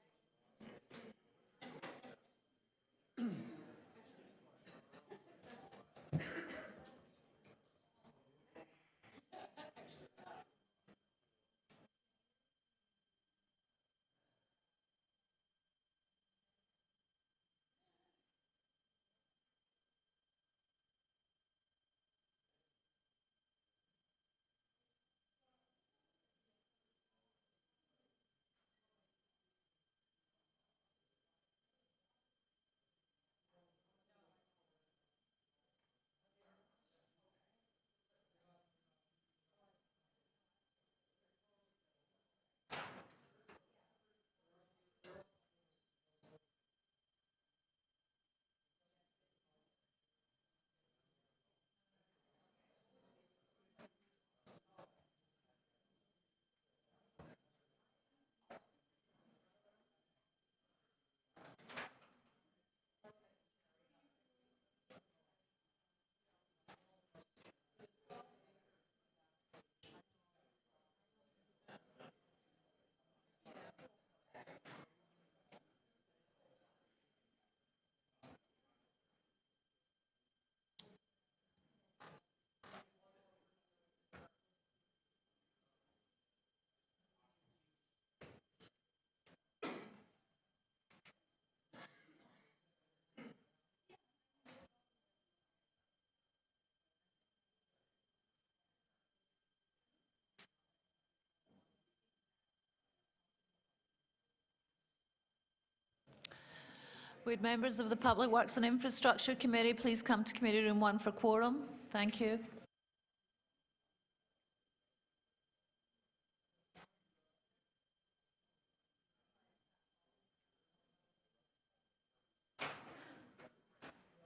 Would members of the Public Works and Infrastructure Committee please come to Committee Room 1 for quorum? Thank you.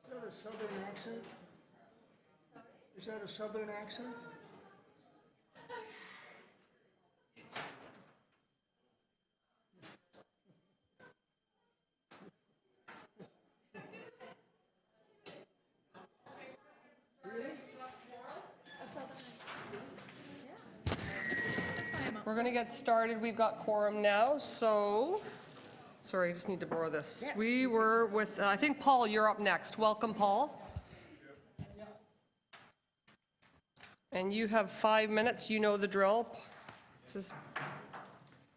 Is that a southern accent? Is that a southern accent? We're going to get started. We've got quorum now, so, sorry, I just need to borrow this. We were with, I think, Paul, you're up next. Welcome, Paul. And you have 5 minutes. You know the drill. This is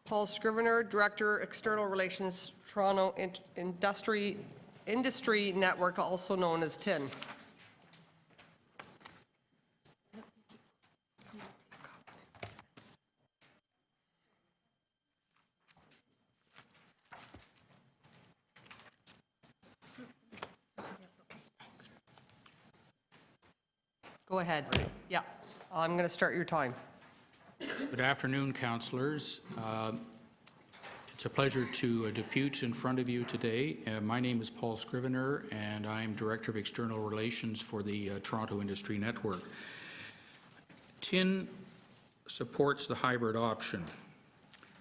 Paul Scrivener, Director, External Relations, Toronto Industry Network, also known as TIN. Go ahead. Yeah, I'm going to start your time. Good afternoon, councillors. It's a pleasure to depute in front of you today. My name is Paul Scrivener, and I'm Director of External Relations for the Toronto Industry Network. TIN supports the hybrid option.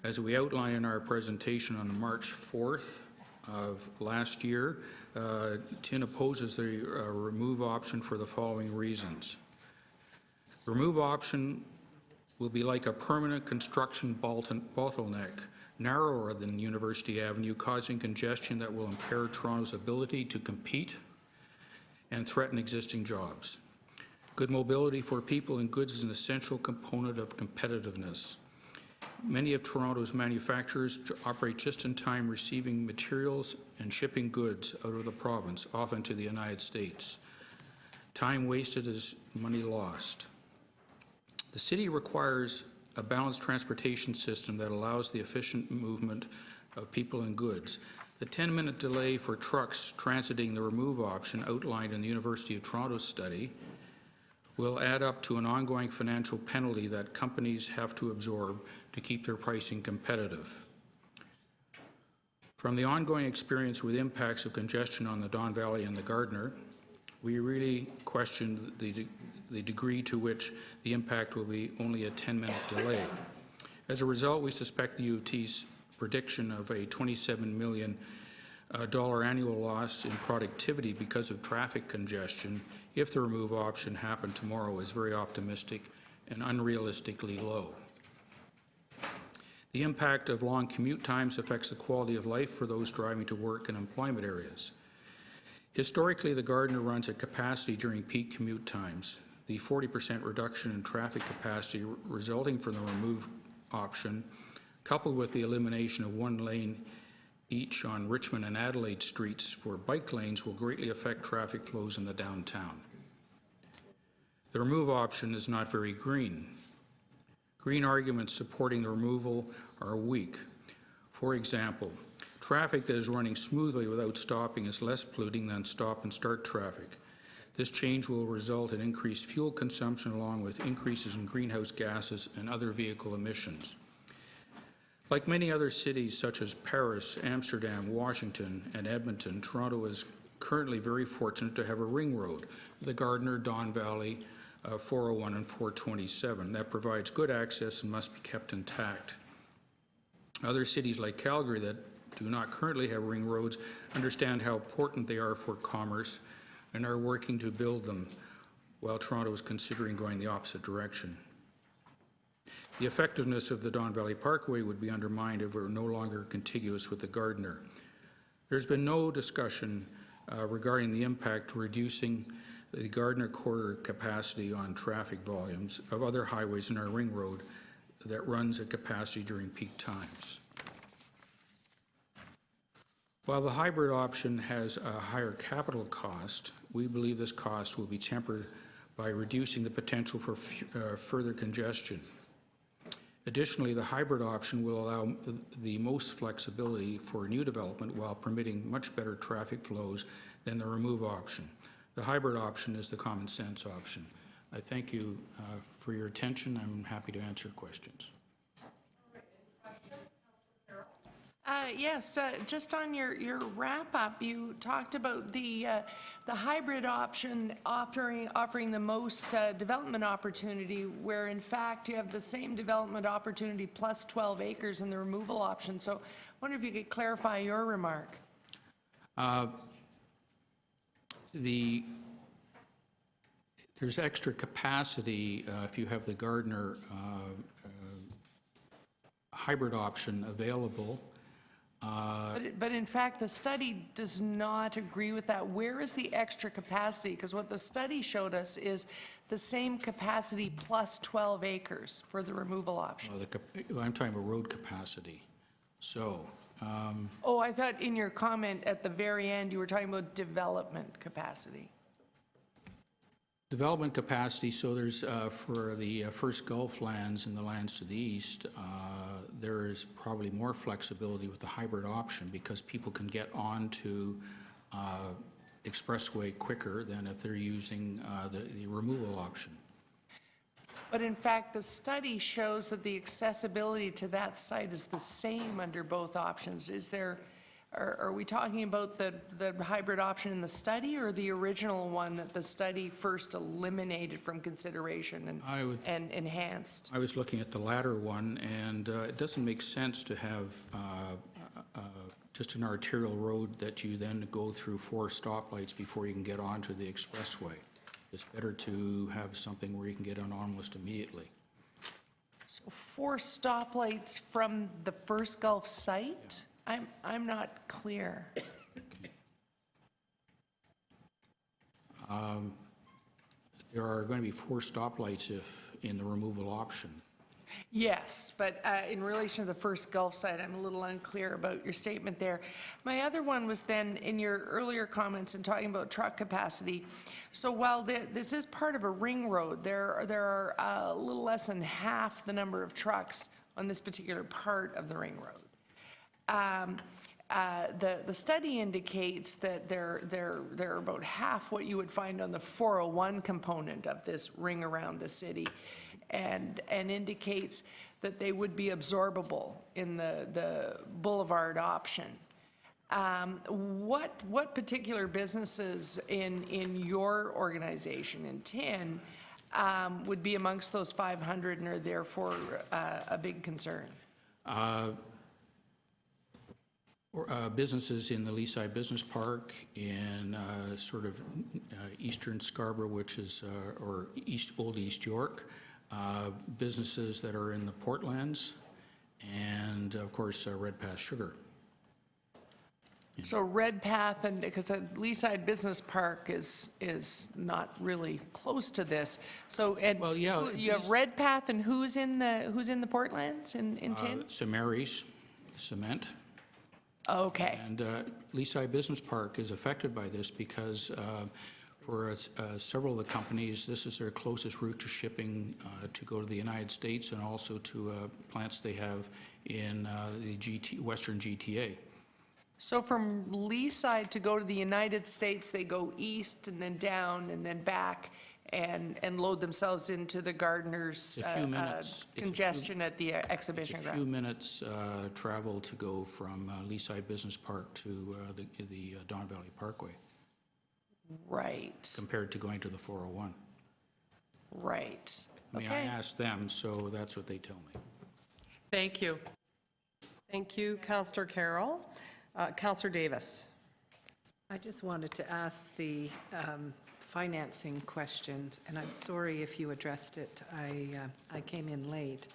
As we outlined in our presentation on March 4th of last year, TIN opposes the remove option for the following reasons. Remove option will be like a permanent construction bottleneck, narrower than University Avenue, causing congestion that will impair Toronto's ability to compete and threaten existing jobs. Good mobility for people and goods is an essential component of competitiveness. Many of Toronto's manufacturers operate just in time, receiving materials and shipping goods out of the province, often to the United States. Time wasted is money lost. The city requires a balanced transportation system that allows the efficient movement of people and goods. The 10-minute delay for trucks transiting the remove option outlined in the University of Toronto study will add up to an ongoing financial penalty that companies have to absorb to keep their pricing competitive. From the ongoing experience with impacts of congestion on the Don Valley and the Gardiner, we really question the degree to which the impact will be only a 10-minute delay. As a result, we suspect the U of T's prediction of a $27 million annual loss in productivity because of traffic congestion if the remove option happened tomorrow is very optimistic and unrealistically low. The impact of long commute times affects the quality of life for those driving to work and employment areas. Historically, the Gardiner runs at capacity during peak commute times. The 40% reduction in traffic capacity resulting from the remove option, coupled with the elimination of one lane each on Richmond and Adelaide streets for bike lanes, will greatly affect traffic flows in the downtown. The remove option is not very green. Green arguments supporting the removal are weak. For example, traffic that is running smoothly without stopping is less polluting than stop and start traffic. This change will result in increased fuel consumption along with increases in greenhouse gases and other vehicle emissions. Like many other cities such as Paris, Amsterdam, Washington, and Edmonton, Toronto is currently very fortunate to have a ring road, the Gardiner, Don Valley, 401 and 427, that provides good access and must be kept intact. Other cities like Calgary that do not currently have ring roads understand how important they are for commerce and are working to build them, while Toronto is considering going the opposite direction. The effectiveness of the Don Valley Parkway would be undermined if it were no longer contiguous with the Gardiner. There's been no discussion regarding the impact of reducing the Gardiner corridor capacity on traffic volumes of other highways in our ring road that runs at capacity during peak times. While the hybrid option has a higher capital cost, we believe this cost will be tempered by reducing the potential for further congestion. Additionally, the hybrid option will allow the most flexibility for new development while permitting much better traffic flows than the remove option. The hybrid option is the common sense option. I thank you for your attention. I'm happy to answer questions. Yes, just on your wrap-up, you talked about the hybrid option offering the most development opportunity, where in fact you have the same development opportunity plus 12 acres in the removal option. So I wonder if you could clarify your remark. There's extra capacity if you have the Gardiner hybrid option available. But in fact, the study does not agree with that. Where is the extra capacity? Because what the study showed us is the same capacity plus 12 acres for the removal option. I'm talking about road capacity. So. Oh, I thought in your comment at the very end you were talking about development capacity. Development capacity, so there's, for the first Gulf lands and the lands to the east, there is probably more flexibility with the hybrid option because people can get onto Expressway quicker than if they're using the removal option. But in fact, the study shows that the accessibility to that site is the same under both options. Is there, are we talking about the hybrid option in the study or the original one that the study first eliminated from consideration and enhanced? I was looking at the latter one, and it doesn't make sense to have just an arterial road that you then go through 4 stoplights before you can get onto the expressway. It's better to have something where you can get on almost immediately. So 4 stoplights from the first Gulf site? I'm not clear. There are going to be 4 stoplights in the removal option. Yes, but in relation to the first Gulf site, I'm a little unclear about your statement there. My other one was then in your earlier comments and talking about truck capacity. So while this is part of a ring road, there are a little less than half the number of trucks on this particular part of the ring road. The study indicates that they're about half what you would find on the 401 component of this ring around the city, and indicates that they would be absorbable in the boulevard option. What particular businesses in your organization, in TIN, would be amongst those 500 and are therefore a big concern? Businesses in the Leaside Business Park, in sort of eastern Scarborough, which is, or Old East York, businesses that are in the Portlands, and of course Redpath Sugar. So Redpath, and because the Leaside Business Park is not really close to this. So well, yeah, you have Redpath, and who's in the Portlands in TIN? Samary's Cement. Okay. And Leaside Business Park is affected by this because for several of the companies, this is their closest route to shipping to go to the United States and also to plants they have in the Western GTA. So from Leaside to go to the United States, they go east and then down and then back and load themselves into the Gardiner's congestion at the exhibition grounds. It's a few minutes travel to go from Leaside Business Park to the Don Valley Parkway. Right. Compared to going to the 401. Right. I mean, I asked them, so that's what they tell me. Thank you. Thank you, Councillor Carroll. Councillor Davis. I just wanted to ask the financing question, and I'm sorry if you addressed it. I came in late.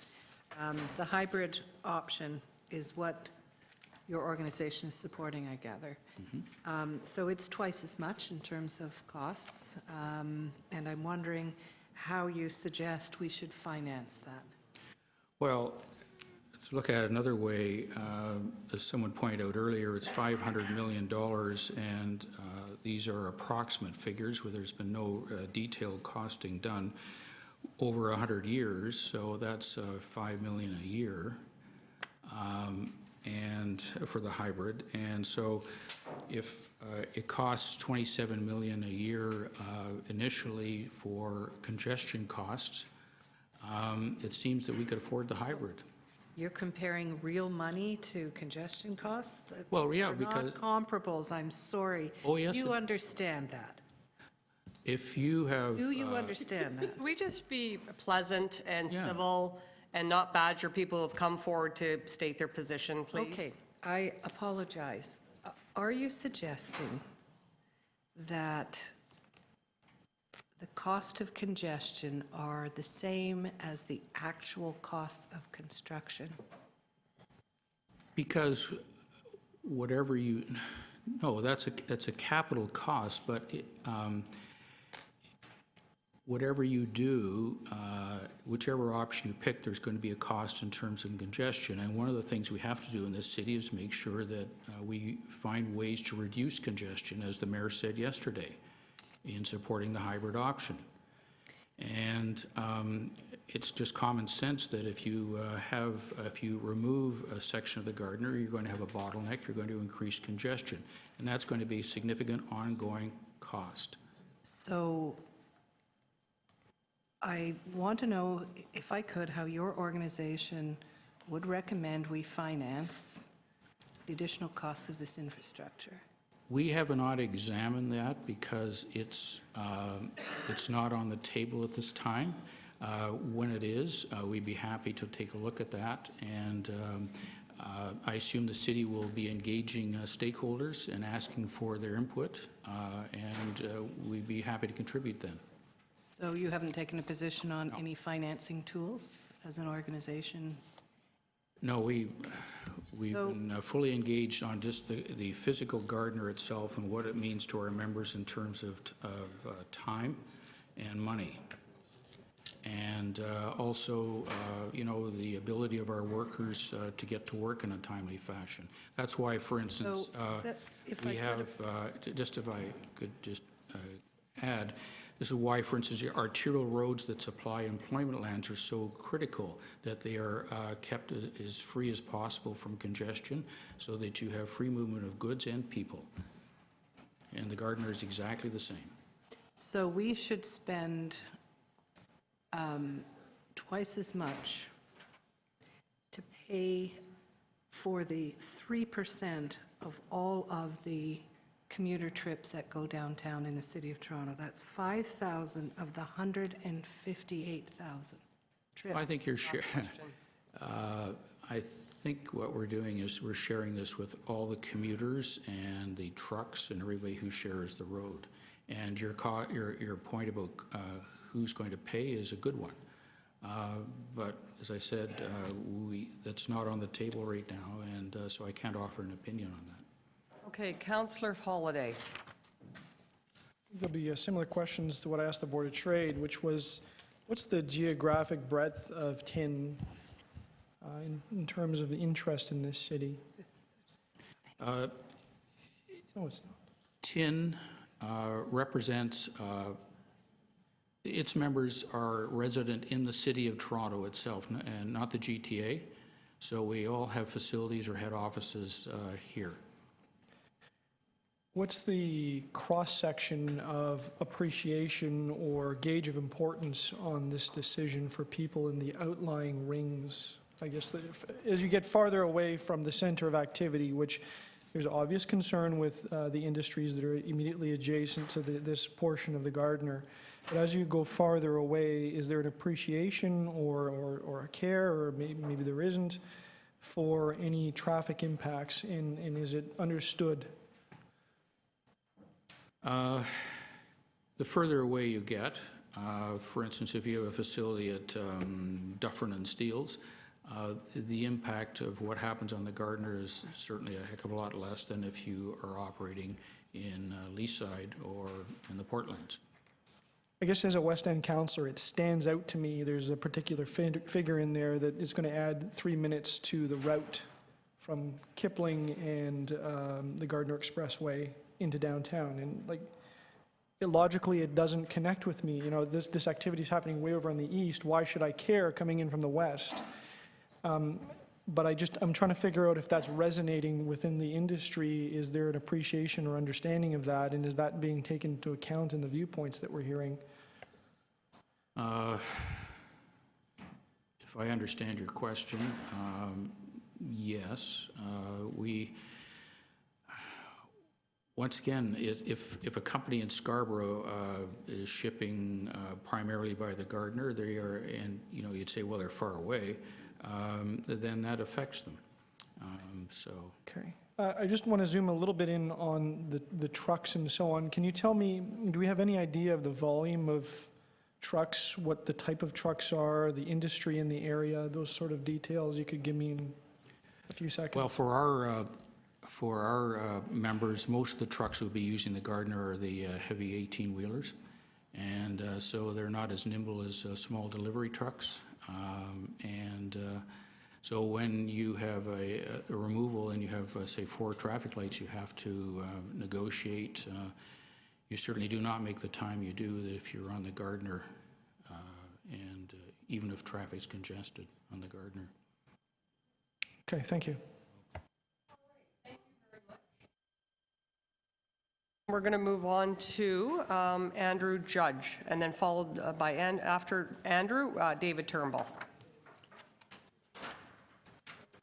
The hybrid option is what your organization is supporting, I gather. Mm-hmm. So it's twice as much in terms of costs, and I'm wondering how you suggest we should finance that. Well, let's look at it another way. As someone pointed out earlier, it's $500 million, and these are approximate figures where there's been no detailed costing done. over 100 years, so that's $5 million a year, and for the hybrid. And so if it costs $27 million a year initially for congestion costs, it seems that we could afford the hybrid. You're comparing real money to congestion costs? Well, yeah, These are because- not comparables, I'm sorry. Oh, yes, You it- understand that. If you have... Do you understand that? Can we just be pleasant and Yeah. civil and not badger people who have come forward to state their position, please? Okay, I apologize. Are you suggesting that the cost of congestion are the same as the actual cost of construction? Because whatever you, no, that's a capital cost, but whatever you do, whichever option you pick, there's going to be a cost in terms of congestion. And one of the things we have to do in this city is make sure that we find ways to reduce congestion, as the mayor said yesterday, in supporting the hybrid option. And it's just common sense that if you remove a section of the Gardiner, you're going to have a bottleneck, you're going to increase congestion, and that's going to be a significant ongoing cost. So I want to know, if I could, how your organization would recommend we finance the additional costs of this infrastructure. We have not examined that because it's not on the table at this time. When it is, we'd be happy to take a look at that, and I assume the city will be engaging stakeholders and asking for their input, and we'd be happy to contribute then. So you haven't taken a position on any financing tools as an organization? No, we've So- been fully engaged on just the physical Gardiner itself and what it means to our members in terms of time and money. And also, you know, the ability of our workers to get to work in a timely fashion. That's why, for instance, if we I have, just if I could just add, this is why, for instance, the arterial roads that supply employment lands are so critical, that they are kept as free as possible from congestion so that you have free movement of goods and people. And the Gardiner is exactly the same. So we should spend twice as much to pay for the 3% of all of the commuter trips that go downtown in the city of Toronto. That's 5,000 of the 158,000 trips. I think you're I think what we're doing is we're sharing this with all the commuters and the trucks and everybody who shares the road. And your point about who's going to pay is a good one. But as I said, that's not on the table right now, and so I can't offer an opinion on that. Okay, Councillor Holliday. There'll be similar questions to what I asked the Board of Trade, which was, what's the geographic breadth of tin in terms of interest in this city? No, it's not. TIN represents, its members are resident in the city of Toronto itself and not the GTA. So we all have facilities or head offices here. What's the cross-section of appreciation or gauge of importance on this decision for people in the outlying rings? I guess that as you get farther away from the center of activity, which there's obvious concern with the industries that are immediately adjacent to this portion of the Gardiner. But as you go farther away, is there an appreciation or a care, or maybe there isn't, for any traffic impacts, and is it understood? The further away you get, for instance, if you have a facility at Dufferin and Steeles, the impact of what happens on the Gardiner is certainly a heck of a lot less than if you are operating in Leaside or in the Portlands. I guess as a West End councillor, it stands out to me, there's a particular figure in there that is going to add 3 minutes to the route from Kipling and the Gardiner Expressway into downtown. And like, logically, it doesn't connect with me. You know, this activity is happening way over on the east. Why should I care coming in from the west? But I'm trying to figure out if that's resonating within the industry. Is there an appreciation or understanding of that? And is that being taken into account in the viewpoints that we're hearing? If I understand your question, yes. Once again, if a company in Scarborough is shipping primarily by the Gardiner, they are, and you'd say, well, they're far away, then that affects them. Okay. I just want to zoom a little bit in on the trucks and so on. Can you tell me, do we have any idea of the volume of trucks, what the type of trucks are, the industry in the area, those sort of details you could give me in a few seconds? Well, for our members, most of the trucks who will be using the Gardiner are the heavy 18-wheelers, and so they're not as nimble as small delivery trucks. So when you have a removal and you have, say, 4 traffic lights you have to negotiate, you certainly do not make the time you do that if you're on the Gardiner, and even if traffic's congested on the Gardiner. Okay, thank you. We're going to move on to Andrew Judge, and then followed by, after Andrew, David Turnbull.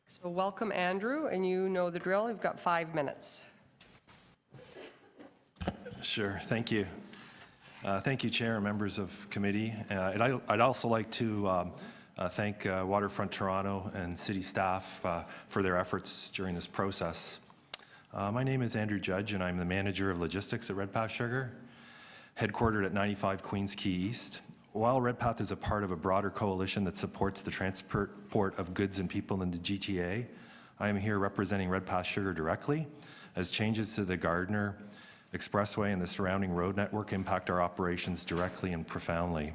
So welcome, Andrew, and you know the drill. You've got 5 minutes. Sure, thank you. Thank you, Chair and members of committee. I'd also like to thank Waterfront Toronto and city staff for their efforts during this process. My name is Andrew Judge, and I'm the manager of logistics at Redpath Sugar, headquartered at 95 Queens Quay East. While Redpath is a part of a broader coalition that supports the transport of goods and people in the GTA, I am here representing Redpath Sugar directly, as changes to the Gardiner Expressway and the surrounding road network impact our operations directly and profoundly.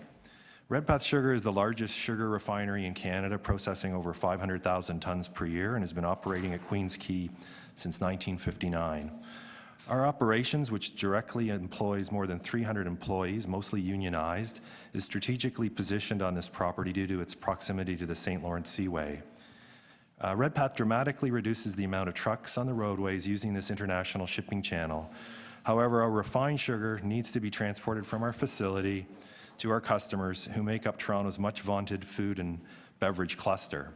Redpath Sugar is the largest sugar refinery in Canada, processing over 500,000 tons per year, and has been operating at Queens Quay since 1959. Our operations, which directly employs more than 300 employees, mostly unionized, is strategically positioned on this property due to its proximity to the St. Lawrence Seaway. Redpath dramatically reduces the amount of trucks on the roadways using this international shipping channel. However, our refined sugar needs to be transported from our facility to our customers, who make up Toronto's much vaunted food and beverage cluster.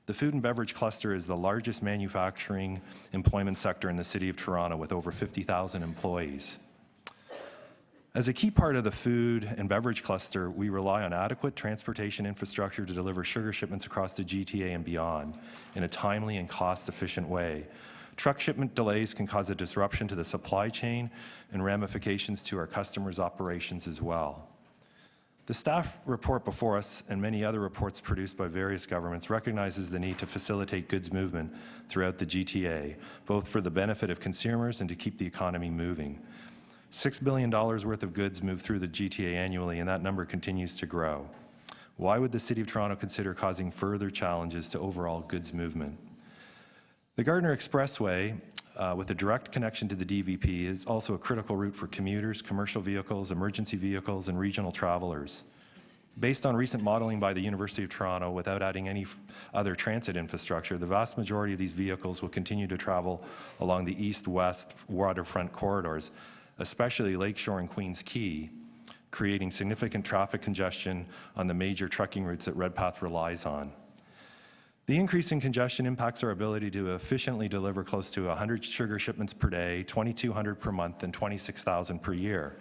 The food and beverage cluster is the largest manufacturing employment sector in the City of Toronto, with over 50,000 employees. As a key part of the food and beverage cluster, we rely on adequate transportation infrastructure to deliver sugar shipments across the GTA and beyond in a timely and cost-efficient way. Truck shipment delays can cause a disruption to the supply chain and ramifications to our customers' operations as well. The staff report before us, and many other reports produced by various governments, recognizes the need to facilitate goods movement throughout the GTA, both for the benefit of consumers and to keep the economy moving. $6 billion worth of goods move through the GTA annually, and that number continues to grow. Why would the City of Toronto consider causing further challenges to overall goods movement? The Gardiner Expressway, with a direct connection to the DVP, is also a critical route for commuters, commercial vehicles, emergency vehicles, and regional travelers. Based on recent modeling by the University of Toronto, without adding any other transit infrastructure, the vast majority of these vehicles will continue to travel along the east-west waterfront corridors, especially Lakeshore and Queens Quay, creating significant traffic congestion on the major trucking routes that Redpath relies on. The increase in congestion impacts our ability to efficiently deliver close to 100 sugar shipments per day, 2,200 per month, and 26,000 per year.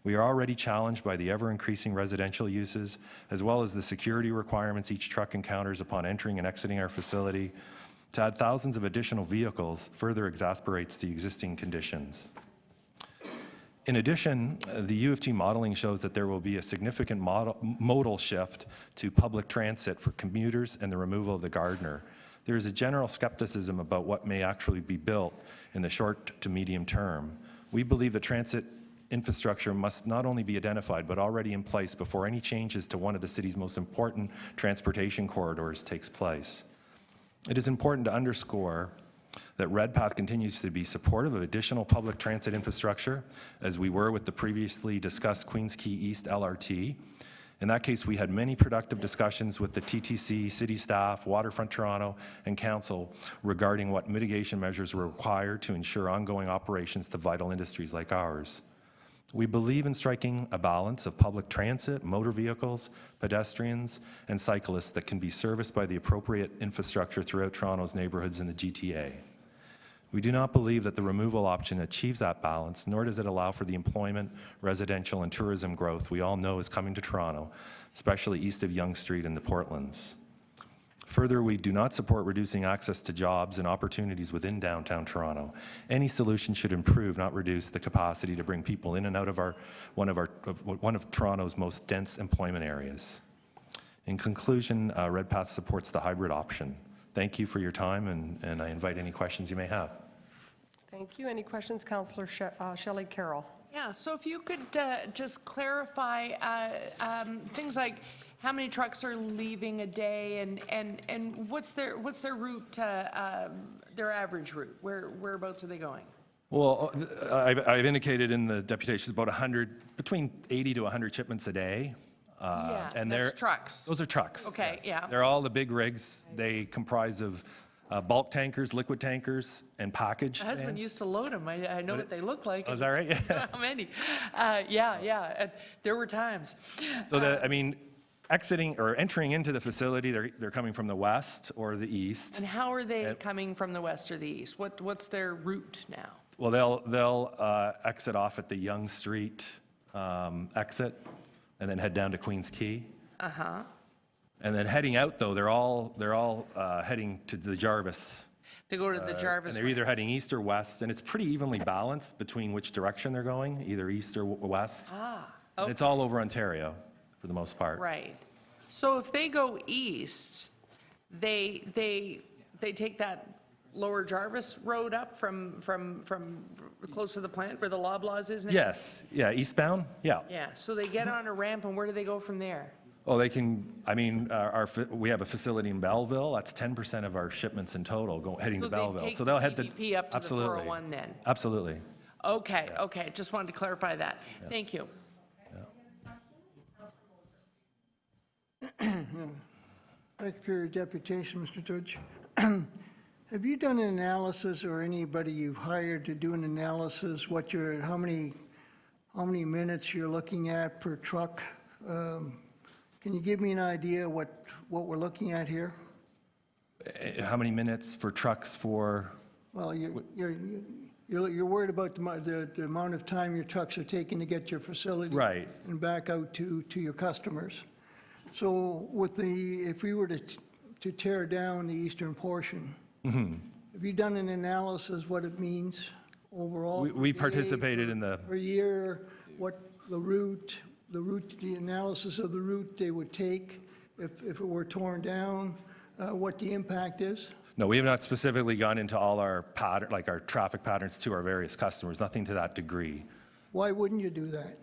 We are already challenged by the ever-increasing residential uses, as well as the security requirements each truck encounters upon entering and exiting our facility. To add thousands of additional vehicles further exasperates the existing conditions. In addition, the U of T modeling shows that there will be a significant modal shift to public transit for commuters and the removal of the Gardiner. There is a general skepticism about what may actually be built in the short to medium term. We believe that transit infrastructure must not only be identified, but already in place before any changes to one of the city's most important transportation corridors takes place. It is important to underscore that Redpath continues to be supportive of additional public transit infrastructure, as we were with the previously discussed Queens Quay East LRT. In that case, we had many productive discussions with the TTC, city staff, Waterfront Toronto, and council regarding what mitigation measures were required to ensure ongoing operations to vital industries like ours. We believe in striking a balance of public transit, motor vehicles, pedestrians, and cyclists that can be serviced by the appropriate infrastructure throughout Toronto's neighborhoods in the GTA. We do not believe that the removal option achieves that balance, nor does it allow for the employment, residential, and tourism growth we all know is coming to Toronto, especially east of Yonge Street and the Portlands. Further, we do not support reducing access to jobs and opportunities within downtown Toronto. Any solution should improve, not reduce, the capacity to bring people in and out of one of Toronto's most dense employment areas. In conclusion, Redpath supports the hybrid option. Thank you for your time, and I invite any questions you may have. Thank you. Any questions, Councillor Shelley Carroll? Yeah, so if you could just clarify things like how many trucks are leaving a day, and what's their route, their average route? Whereabouts are they going? Well, I've indicated in the deputation about 100, between 80 to 100 shipments a day. Yeah, and that's trucks. Those are trucks. Okay, yeah. They're all the big rigs. They comprise of bulk tankers, liquid tankers, and package My husband vans. used to load them. I know what they look like. Oh, is that right? How many? Yeah. There were times. So exiting or entering into the facility, they're coming from the west or the east. And how are they coming from the west or the east? What's their route now? Well, they'll exit off at the Yonge Street exit, and then head down to Queens Quay. Uh-huh. And then heading out, though, they're all heading to the Jarvis. They go to the Jarvis. And they're either heading east or west, and it's pretty evenly balanced between which direction they're going, either east or west. Ah, And okay. it's all over Ontario, for the most part. Right. So if they go east, they take that lower Jarvis Road up from close to the plant where the Loblaws is now? Yes, yeah, eastbound, yeah. Yeah, so they get on a ramp, and where do they go from there? Oh, they can, we have a facility in Belleville, that's 10% of our shipments in total heading to Belleville. So they'll head to, TPP up to the 401 then? Absolutely. Okay, just wanted to clarify that. Thank you. Thank you for your deputation, Mr. Judge. Have you done an analysis, or anybody you've hired to do an analysis, how many minutes you're looking at per truck? Can you give me an idea what we're looking at here? How many minutes for trucks for? Well, you're worried about the amount of time your trucks are taking to get to your facility. Right. And back out to your customers. So if we were to tear down the eastern portion, have you done an analysis what it means overall? We participated in the... Per year, what the analysis of the route they would take if it were torn down, what the impact is? No, we have not specifically gone into all our our traffic patterns to our various customers, nothing to that degree. Why wouldn't you do that?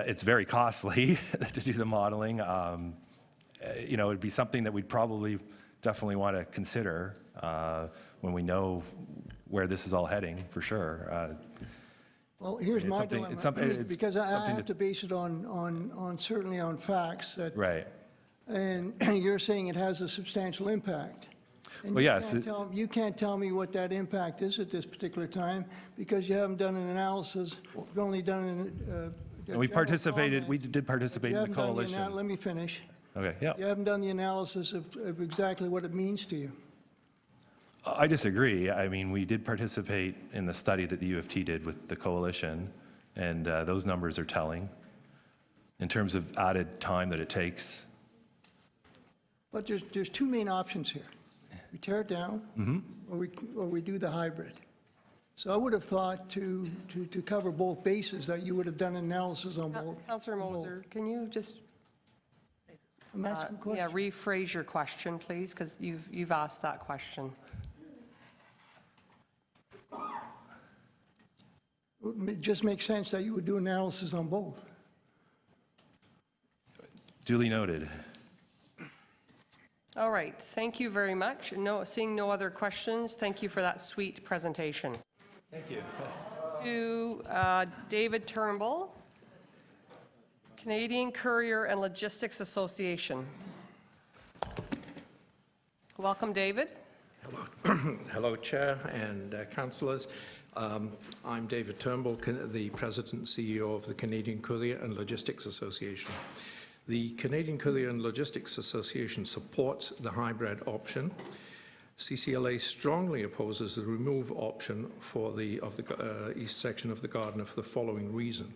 It's very costly to do the modeling. It'd be something that we'd probably definitely want to consider when we know where this is all heading, for sure. Well, here's It's my something- dilemma, it's something- because I something have to base it on certainly on facts. Right. And you're saying it has a substantial impact. And Well, yes. You can't tell me what that impact is at this particular time, because you haven't done an analysis. You've only done And we did participate in the coalition. Let me finish. Okay, yeah. You haven't done the analysis of exactly what it means to you. I disagree. I mean, we did participate in the study that the U of T did with the coalition, and those numbers are telling in terms of added time that it takes. But there's two main options here. We tear it down, or we do the hybrid. So I would have thought to cover both bases, that you would have done an analysis on both. Councillor Moser, can you just I'm asking a question. rephrase your question, please, because you've asked that question. It just makes sense that you would do analysis on both. Duly noted. All right, thank you very much. Seeing no other questions, thank you for that sweet presentation. Thank you. To David Turnbull, Canadian Courier and Logistics Association. Welcome, David. Hello, Chair and councillors. I'm David Turnbull, the President and CEO of the Canadian Courier and Logistics Association. The Canadian Courier and Logistics Association supports the hybrid option. CCLA strongly opposes the remove option for the east section of the Gardiner for the following reason.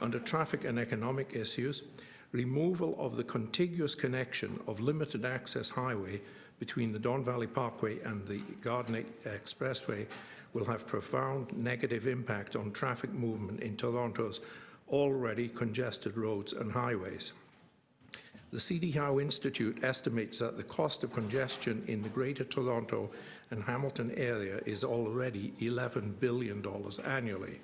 Under traffic and economic issues, removal of the contiguous connection of limited access highway between the Don Valley Parkway and the Gardiner Expressway will have profound negative impact on traffic movement in Toronto's already congested roads and highways. The C.D. Howe Institute estimates that the cost of congestion in the Greater Toronto and Hamilton area is already $11 billion annually.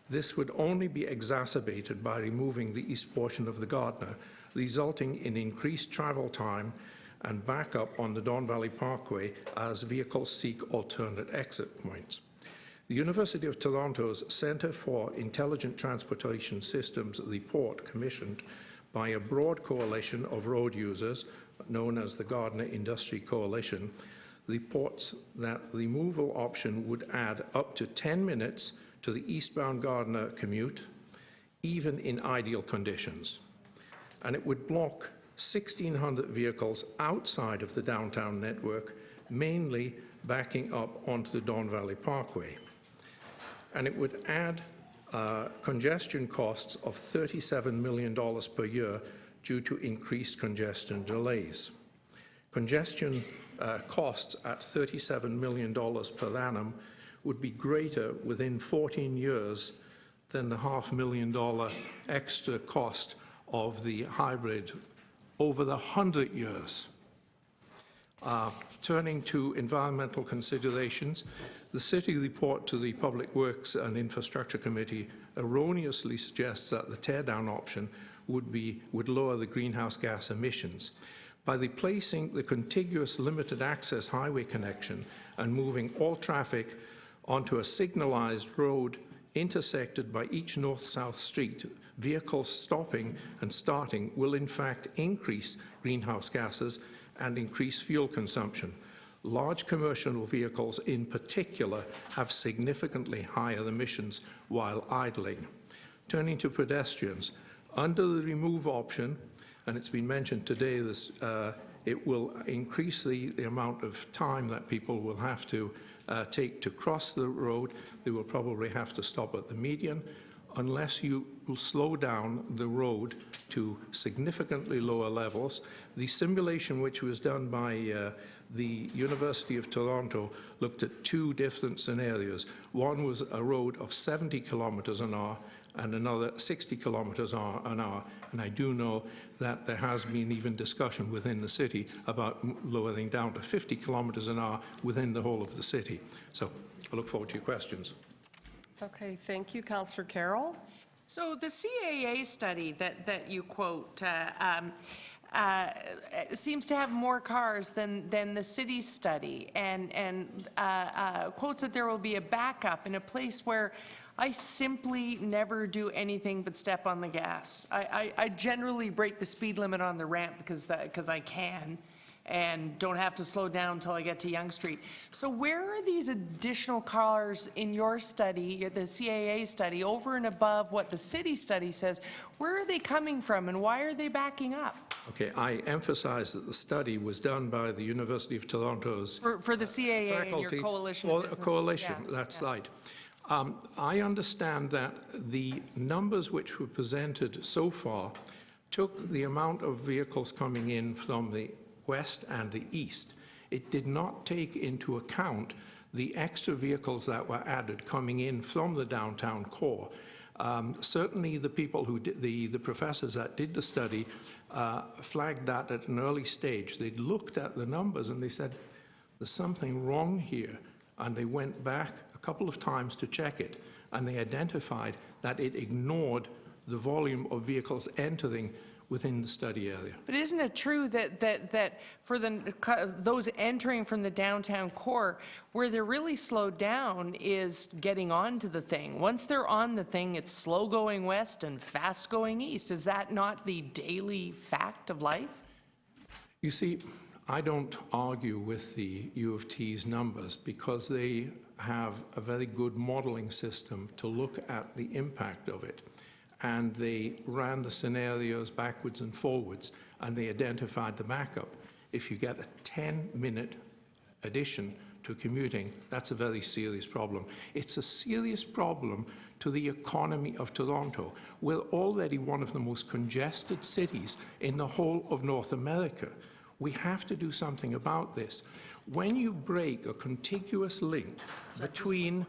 This would only be exacerbated by removing the east portion of the Gardiner, resulting in increased travel time and backup on the Don Valley Parkway as vehicles seek alternate exit points. The University of Toronto's Centre for Intelligent Transportation Systems report, commissioned by a broad coalition of road users, known as the Gardiner Industry Coalition, reports that the removal option would add up to 10 minutes to the eastbound Gardiner commute, even in ideal conditions. And it would block 1,600 vehicles outside of the downtown network, mainly backing up onto the Don Valley Parkway. And it would add congestion costs of $37 million per year due to increased congestion delays. Congestion costs at $37 million per annum would be greater within 14 years than the $500,000 extra cost of the hybrid over the 100 years. Turning to environmental considerations, the City report to the Public Works and Infrastructure Committee erroneously suggests that the teardown option would lower the greenhouse gas emissions. By replacing the contiguous limited access highway connection and moving all traffic onto a signalized road intersected by each north-south street, vehicles stopping and starting will in fact increase greenhouse gases and increase fuel consumption. Large commercial vehicles in particular have significantly higher emissions while idling. Turning to pedestrians, under the remove option, and it's been mentioned today, it will increase the amount of time that people will have to take to cross the road. They will probably have to stop at the median. Unless you will slow down the road to significantly lower levels. The simulation which was done by the University of Toronto looked at two different scenarios. One was a road of 70 kilometers an hour and another 60 kilometers an hour. And I do know that there has been even discussion within the city about lowering down to 50 kilometers an hour within the whole of the city. So I look forward to your questions. Okay, thank you. Councillor Carroll. So the CAA study that you quote seems to have more cars than the city study, and quotes that there will be a backup in a place where I simply never do anything but step on the gas. I generally break the speed limit on the ramp because I can, and don't have to slow down until I get to Yonge Street. So where are these additional cars in your study, the CAA study, over and above what the city study says? Where are they coming from, and why are they backing up? Okay, I emphasize that the study was done by the University of Toronto's For the CAA and your coalition of businesses. Coalition, Yeah, that's yeah. right. I understand that the numbers which were presented so far took the amount of vehicles coming in from the west and the east. It did not take into account the extra vehicles that were added coming in from the downtown core. Certainly the people who did, the professors that did the study flagged that at an early stage. They looked at the numbers and they said, there's something wrong here. And they went back a couple of times to check it, and they identified that it ignored the volume of vehicles entering within the study area. But isn't it true that for those entering from the downtown core, where they're really slowed down is getting onto the thing? Once they're on the thing, it's slow going west and fast going east. Is that not the daily fact of life? You see, I don't argue with the U of T's numbers because they have a very good modeling system to look at the impact of it. And they ran the scenarios backwards and forwards, and they identified the backup. If you get a 10-minute addition to commuting, that's a very serious problem. It's a serious problem to the economy of Toronto. We're already one of the most congested cities in the whole of North America. We have to do something about this. When you break a contiguous link between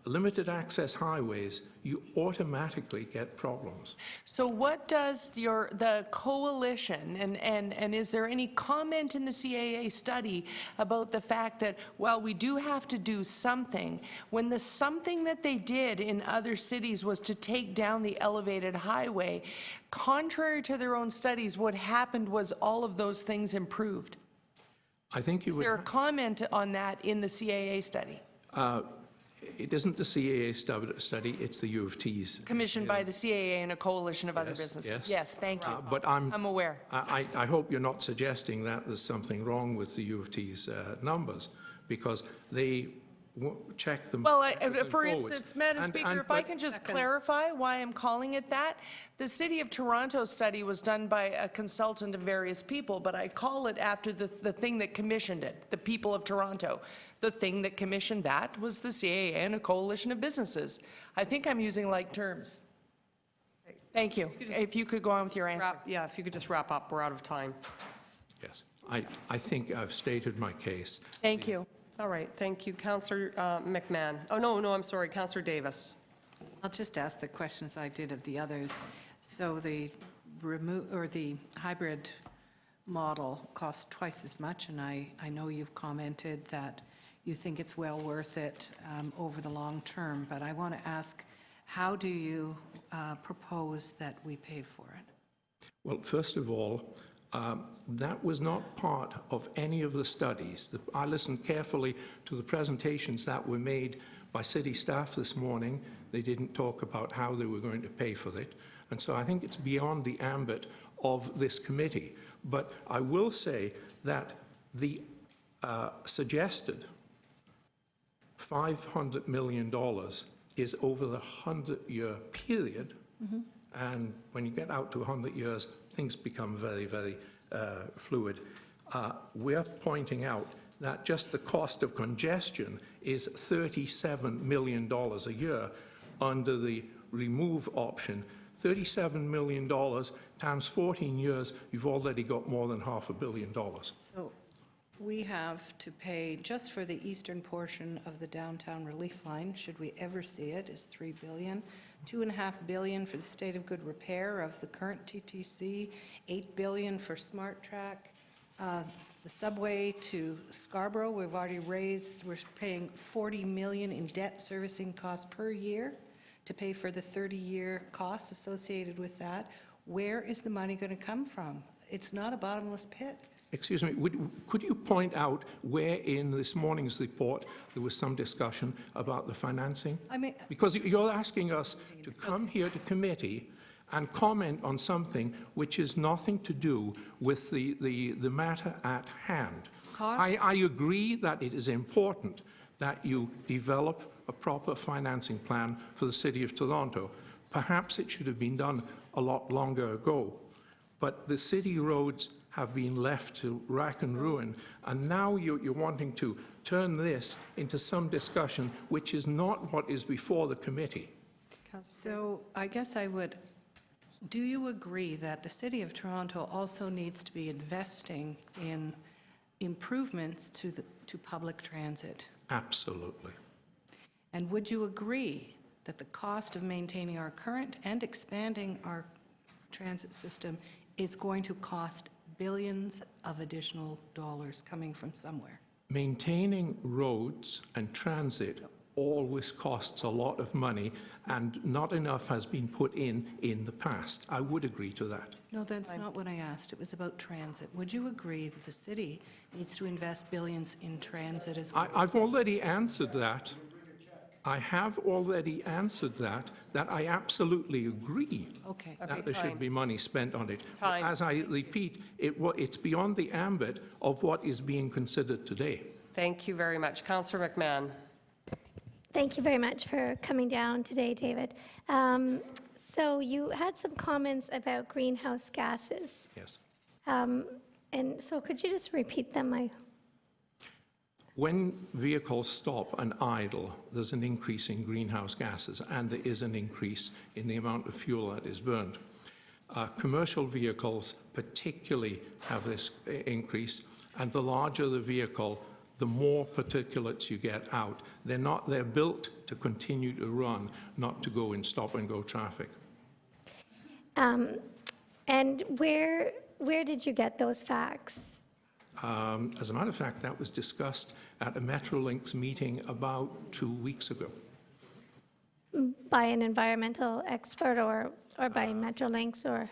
limited access highways, you automatically get problems. So what does the coalition, and is there any comment in the CAA study about the fact that, while we do have to do something, when the something that they did in other cities was to take down the elevated highway, contrary to their own studies, what happened was all of those things improved? I think you Is would. there a comment on that in the CAA study? It isn't the CAA study, it's the U of T's. Commissioned by the CAA and a coalition of other businesses? yes. Yes, thank you. But I'm aware. I hope you're not suggesting that there's something wrong with the U of T's numbers, because they check them. Well, backwards for and forwards. instance, Madam Speaker, if I can just clarify why I'm calling it that. The City of Toronto study was done by a consultant of various people, but I call it after the thing that commissioned it, the people of Toronto. The thing that commissioned that was the CAA and a coalition of businesses. I think I'm using like terms. Thank you. If you could go on with your answer. Yeah, if you could just wrap up, we're out of time. Yes, I think I've stated my case. Thank you. All right, thank you. Councillor McMahon. Oh, no, I'm sorry, Councillor Davis. I'll just ask the questions I did of the others. So the hybrid model costs twice as much, and I know you've commented that you think it's well worth it over the long term, but I want to ask, how do you propose that we pay for it? Well, first of all, that was not part of any of the studies. I listened carefully to the presentations that were made by city staff this morning. They didn't talk about how they were going to pay for it. And so I think it's beyond the ambit of this committee. But I will say that the suggested $500 million is over the 100-year period. Mm-hmm. And when you get out to 100 years, things become very, very fluid. We're pointing out that just the cost of congestion is $37 million a year under the remove option. $37 million times 14 years, you've already got more than $500 million. So we have to pay, just for the eastern portion of the downtown relief line, should we ever see it, is $3 billion. $2.5 billion for the state of good repair of the current TTC, $8 billion for Smart Track. The subway to Scarborough, we've already raised, we're paying $40 million in debt servicing costs per year to pay for the 30-year costs associated with that. Where is the money going to come from? It's not a bottomless pit. Excuse me, could you point out where in this morning's report there was some discussion about the financing? I mean, because you're asking us to come here to committee and comment on something which is nothing to do with the matter at hand. I agree that it is important that you develop a proper financing plan for the City of Toronto. Perhaps it should have been done a lot longer ago. But the city roads have been left to rack and ruin, and now you're wanting to turn this into some discussion which is not what is before the committee. So I guess I would, do you agree that the City of Toronto also needs to be investing in improvements to public transit? Absolutely. And would you agree that the cost of maintaining our current and expanding our transit system is going to cost billions of additional dollars coming from somewhere? Maintaining roads and transit always costs a lot of money, and not enough has been put in the past. I would agree to that. No, that's not what I asked. It was about transit. Would you agree that the city needs to invest billions in transit as well? I've already answered that. I have already answered that I absolutely agree Okay. that there should time. be money spent on it. Time. As I repeat, it's beyond the ambit of what is being considered today. Thank you very much. Councillor McMahon. Thank you very much for coming down today, David. So you had some comments about greenhouse gases. Yes. And so could you just repeat them? When vehicles stop and idle, there's an increase in greenhouse gases, and there is an increase in the amount of fuel that is burned. Commercial vehicles particularly have this increase, and the larger the vehicle, the more particulates you get out. They're built to continue to run, not to go in stop-and-go traffic. And where did you get those facts? As a matter of fact, that was discussed at a Metrolinx meeting about 2 weeks ago. By an environmental expert or by Metrolinx or?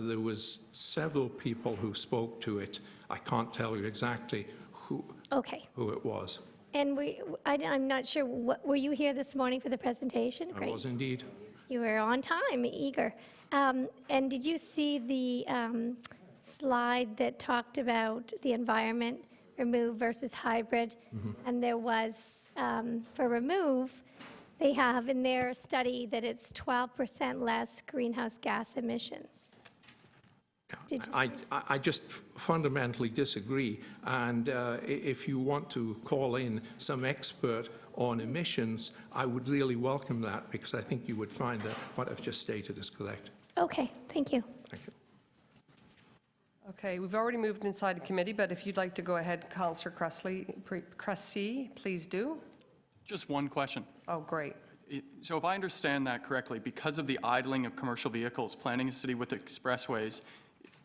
There was several people who spoke to it. I can't tell you exactly who it was. And I'm not sure, were you here this morning for the presentation? I was indeed. You were on time, eager. And did you see the slide that talked about the environment, remove versus hybrid? And there was, for remove, they have in their study that it's 12% less greenhouse gas emissions. I just fundamentally disagree, and if you want to call in some expert on emissions, I would really welcome that, because I think you would find that what I've just stated is correct. Okay, thank you. Thank you. Okay, we've already moved inside the committee, but if you'd like to go ahead, Councillor Cressy, please do. Just one question. Oh, great. So if I understand that correctly, because of the idling of commercial vehicles, planning a city with expressways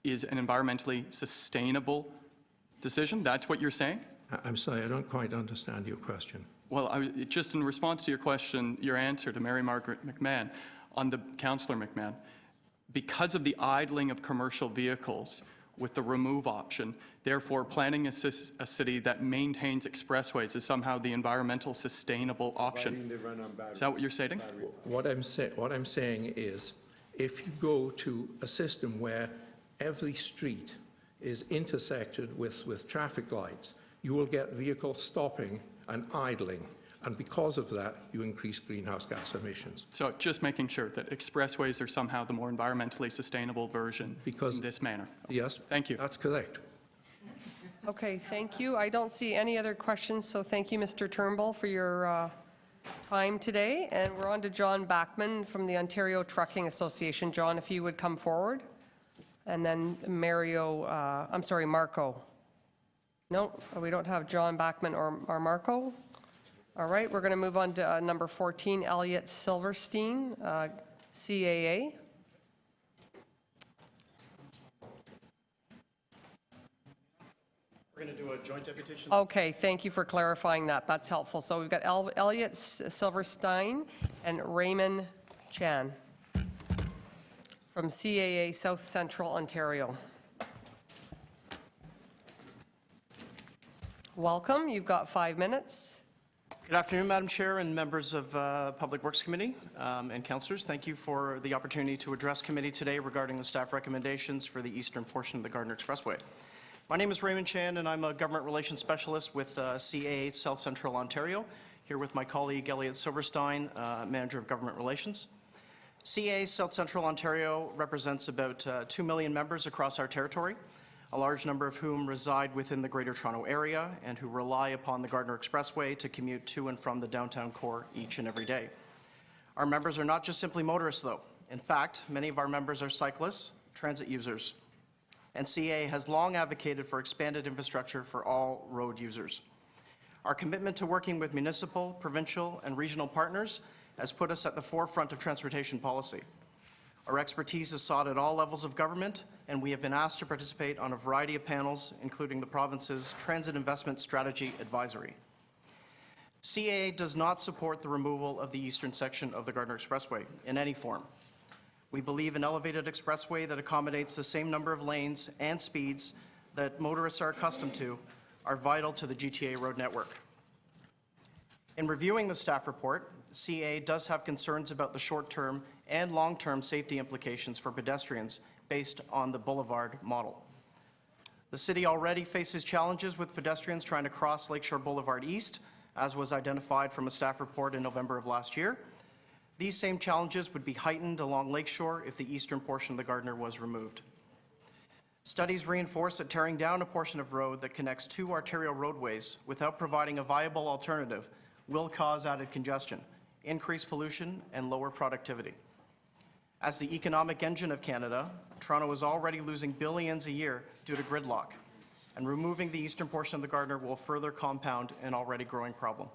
is an environmentally sustainable decision? That's what you're saying? I'm sorry, I don't quite understand your question. Well, just in response to your question, your answer to Mary Margaret McMahon, on the Councillor McMahon, because of the idling of commercial vehicles with the remove option, therefore planning a city that maintains expressways is somehow the environmental sustainable option. Is that what you're saying? What I'm saying is, if you go to a system where every street is intersected with traffic lights, you will get vehicles stopping and idling, and because of that, you increase greenhouse gas emissions. So just making sure that expressways are somehow the more environmentally sustainable version in this manner. Yes. Thank you. That's correct. Okay, thank you. I don't see any other questions, so thank you, Mr. Turnbull, for your time today. And we're on to John Backman from the Ontario Trucking Association. John, if you would come forward. And then Marco. No, we don't have John Backman or Marco. All right, we're going to move on to number 14, Elliot Silverstein, CAA. We're going to do a joint deputation. Okay, thank you for clarifying that. That's helpful. So we've got Elliot Silverstein and Raymond Chan from CAA South Central Ontario. Welcome. You've got 5 minutes. Good afternoon, Madam Chair and members of Public Works Committee and councillors. Thank you for the opportunity to address committee today regarding the staff recommendations for the eastern portion of the Gardiner Expressway. My name is Raymond Chan, and I'm a government relations specialist with CAA South Central Ontario, here with my colleague Elliot Silverstein, Manager of Government Relations. CAA South Central Ontario represents about 2 million members across our territory, a large number of whom reside within the Greater Toronto Area and who rely upon the Gardiner Expressway to commute to and from the downtown core each and every day. Our members are not just simply motorists, though. In fact, many of our members are cyclists, transit users, and CAA has long advocated for expanded infrastructure for all road users. Our commitment to working with municipal, provincial, and regional partners has put us at the forefront of transportation policy. Our expertise is sought at all levels of government, and we have been asked to participate on a variety of panels, including the province's Transit Investment Strategy Advisory. CAA does not support the removal of the eastern section of the Gardiner Expressway in any form. We believe an elevated expressway that accommodates the same number of lanes and speeds that motorists are accustomed to are vital to the GTA road network. In reviewing the staff report, CAA does have concerns about the short-term and long-term safety implications for pedestrians based on the boulevard model. The city already faces challenges with pedestrians trying to cross Lakeshore Boulevard East, as was identified from a staff report in November of last year. These same challenges would be heightened along Lakeshore if the eastern portion of the Gardiner was removed. Studies reinforce that tearing down a portion of road that connects two arterial roadways without providing a viable alternative will cause added congestion, increase pollution, and lower productivity. As the economic engine of Canada, Toronto is already losing billions a year due to gridlock, and removing the eastern portion of the Gardiner will further compound an already growing problem.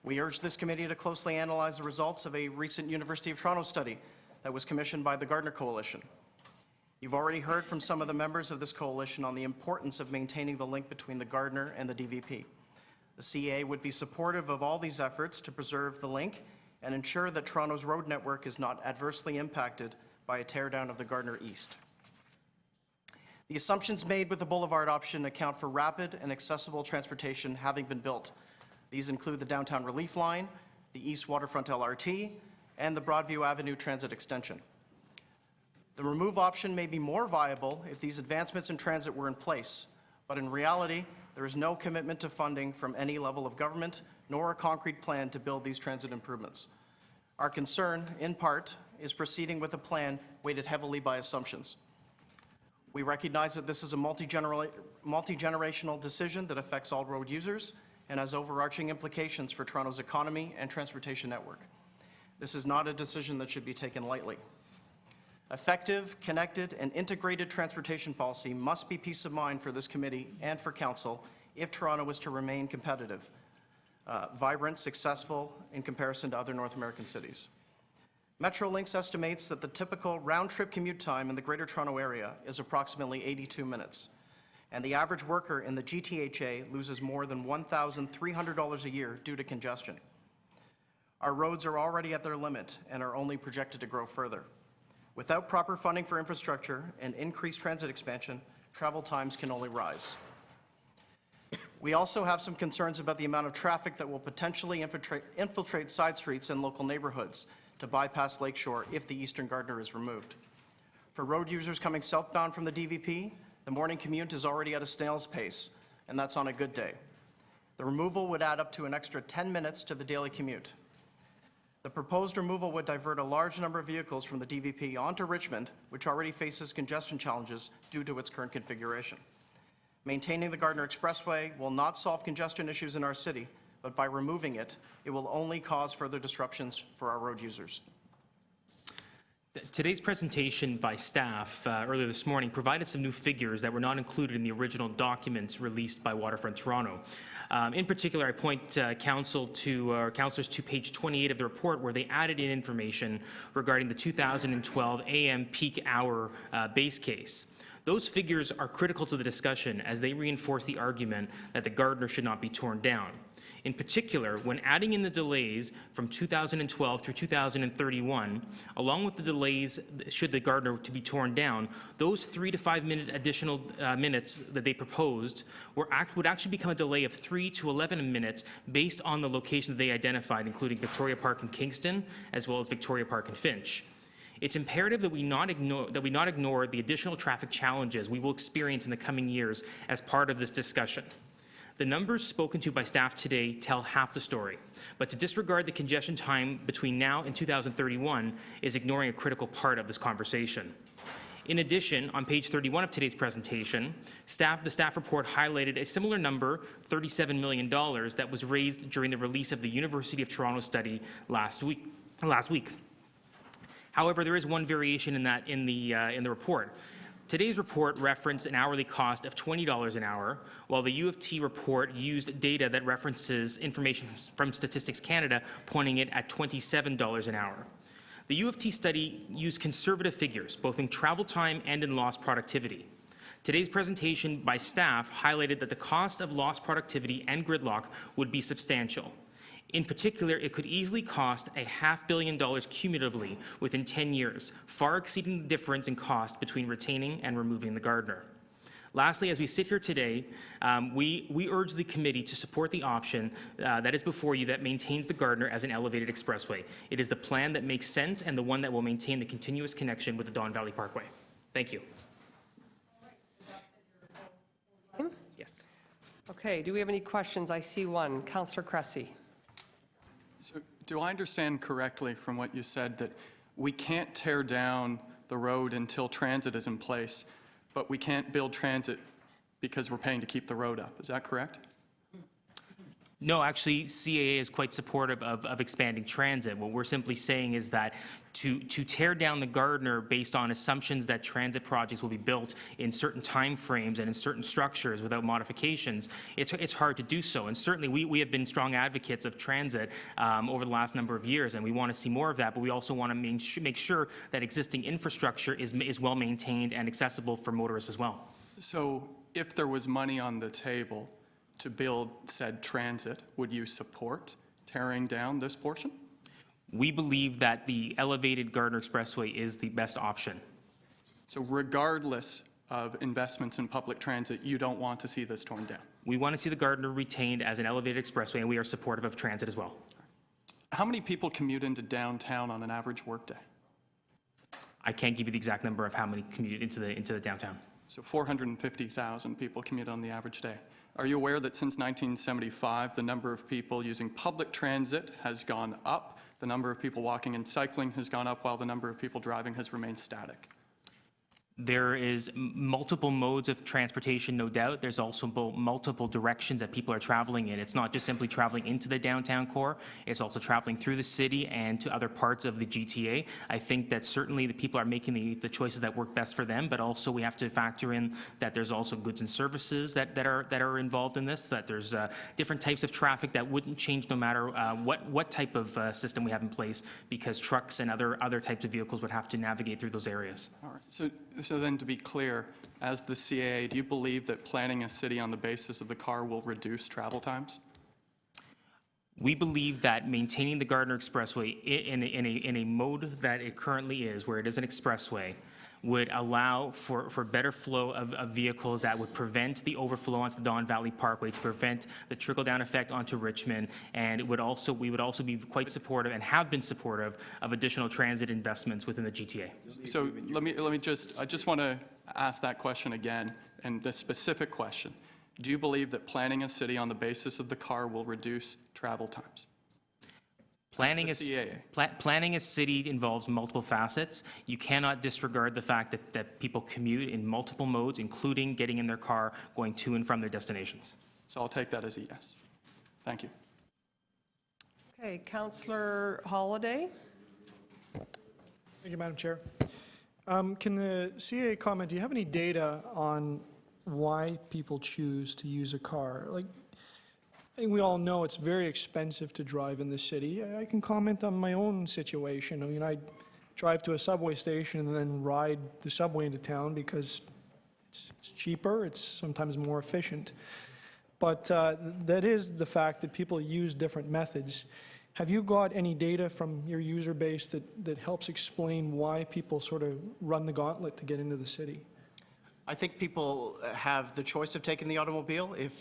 We urge this committee to closely analyze the results of a recent University of Toronto study that was commissioned by the Gardiner Coalition. You've already heard from some of the members of this coalition on the importance of maintaining the link between the Gardiner and the DVP. The CA would be supportive of all these efforts to preserve the link and ensure that Toronto's road network is not adversely impacted by a teardown of the Gardiner East. The assumptions made with the boulevard option account for rapid and accessible transportation having been built. These include the Downtown Relief Line, the East Waterfront LRT, and the Broadview Avenue Transit Extension. The remove option may be more viable if these advancements in transit were in place, but in reality, there is no commitment to funding from any level of government, nor a concrete plan to build these transit improvements. Our concern, in part, is proceeding with a plan weighted heavily by assumptions. We recognize that this is a multi-generational decision that affects all road users and has overarching implications for Toronto's economy and transportation network. This is not a decision that should be taken lightly. Effective, connected, and integrated transportation policy must be peace of mind for this committee and for Council if Toronto is to remain competitive, vibrant, successful in comparison to other North American cities. Metrolinx estimates that the typical round-trip commute time in the Greater Toronto Area is approximately 82 minutes, and the average worker in the GTHA loses more than $1,300 a year due to congestion. Our roads are already at their limit and are only projected to grow further. Without proper funding for infrastructure and increased transit expansion, travel times can only rise. We also have some concerns about the amount of traffic that will potentially infiltrate side streets and local neighborhoods to bypass Lakeshore if the Eastern Gardiner is removed. For road users coming southbound from the DVP, the morning commute is already at a snail's pace, and that's on a good day. The removal would add up to an extra 10 minutes to the daily commute. The proposed removal would divert a large number of vehicles from the DVP onto Richmond, which already faces congestion challenges due to its current configuration. Maintaining the Gardiner Expressway will not solve congestion issues in our city, but by removing it, it will only cause further disruptions for our road users. Today's presentation by staff earlier this morning provided some new figures that were not included in the original documents released by Waterfront Toronto. In particular, I point councillors to page 28 of the report, where they added in information regarding the 2012 AM peak hour base case. Those figures are critical to the discussion as they reinforce the argument that the Gardiner should not be torn down. In particular, when adding in the delays from 2012 through 2031, along with the delays should the Gardiner to be torn down, those 3 to 5 minute additional minutes that they proposed would actually become a delay of 3 to 11 minutes based on the location that they identified, including Victoria Park in Kingston, as well as Victoria Park in Finch. It's imperative that we not ignore the additional traffic challenges we will experience in the coming years as part of this discussion. The numbers spoken to by staff today tell half the story, but to disregard the congestion time between now and 2031 is ignoring a critical part of this conversation. In addition, on page 31 of today's presentation, the staff report highlighted a similar number, $37 million, that was raised during the release of the University of Toronto study last week. However, there is one variation in the report. Today's report referenced an hourly cost of $20 an hour, while the U of T report used data that references information from Statistics Canada, pointing it at $27 an hour. The U of T study used conservative figures, both in travel time and in lost productivity. Today's presentation by staff highlighted that the cost of lost productivity and gridlock would be substantial. In particular, it could easily cost $500 million cumulatively within 10 years, far exceeding the difference in cost between retaining and removing the Gardiner. Lastly, as we sit here today, we urge the committee to support the option that is before you that maintains the Gardiner as an elevated expressway. It is the plan that makes sense and the one that will maintain the continuous connection with the Don Valley Parkway. Thank you. Yes. Okay, do we have any questions? I see one. Councillor Cressy. So do I understand correctly from what you said that we can't tear down the road until transit is in place, but we can't build transit because we're paying to keep the road up? Is that correct? No, actually, CAA is quite supportive of expanding transit. What we're simply saying is that to tear down the Gardiner based on assumptions that transit projects will be built in certain time frames and in certain structures without modifications, it's hard to do so. And certainly we have been strong advocates of transit over the last number of years, and we want to see more of that, but we also want to make sure that existing infrastructure is well maintained and accessible for motorists as well. So if there was money on the table to build said transit, would you support tearing down this portion? We believe that the elevated Gardiner Expressway is the best option. So regardless of investments in public transit, you don't want to see this torn down? We want to see the Gardiner retained as an elevated expressway, and we are supportive of transit as well. How many people commute into downtown on an average workday? I can't give you the exact number of how many commute into the downtown. So 450,000 people commute on the average day. Are you aware that since 1975, the number of people using public transit has gone up, the number of people walking and cycling has gone up, while the number of people driving has remained static? There is multiple modes of transportation, no doubt. There's also multiple directions that people are traveling in. It's not just simply traveling into the downtown core. It's also traveling through the city and to other parts of the GTA. I think that certainly the people are making the choices that work best for them, but also we have to factor in that there's also goods and services that are involved in this, that there's different types of traffic that wouldn't change no matter what type of system we have in place, because trucks and other types of vehicles would have to navigate through those areas. All right. So then, to be clear, as the CAA, do you believe that planning a city on the basis of the car will reduce travel times? We believe that maintaining the Gardiner Expressway in a mode that it currently is, where it is an expressway, would allow for better flow of vehicles that would prevent the overflow onto the Don Valley Parkway, to prevent the trickle-down effect onto Richmond, and we would also be quite supportive and have been supportive of additional transit investments within the GTA. So I just want to ask that question again, and the specific question. Do you believe that planning a city on the basis of the car will reduce travel times? Planning a city involves multiple facets. You cannot disregard the fact that people commute in multiple modes, including getting in their car, going to and from their destinations. So I'll take that as a yes. Thank you. Okay, Councillor Holliday. Thank you, Madam Chair. Can the CAA comment, do you have any data on why people choose to use a car? I think we all know it's very expensive to drive in the city. I can comment on my own situation. I mean, I drive to a subway station and then ride the subway into town because it's cheaper, it's sometimes more efficient. But that is the fact that people use different methods. Have you got any data from your user base that helps explain why people sort of run the gauntlet to get into the city? I think people have the choice of taking the automobile. If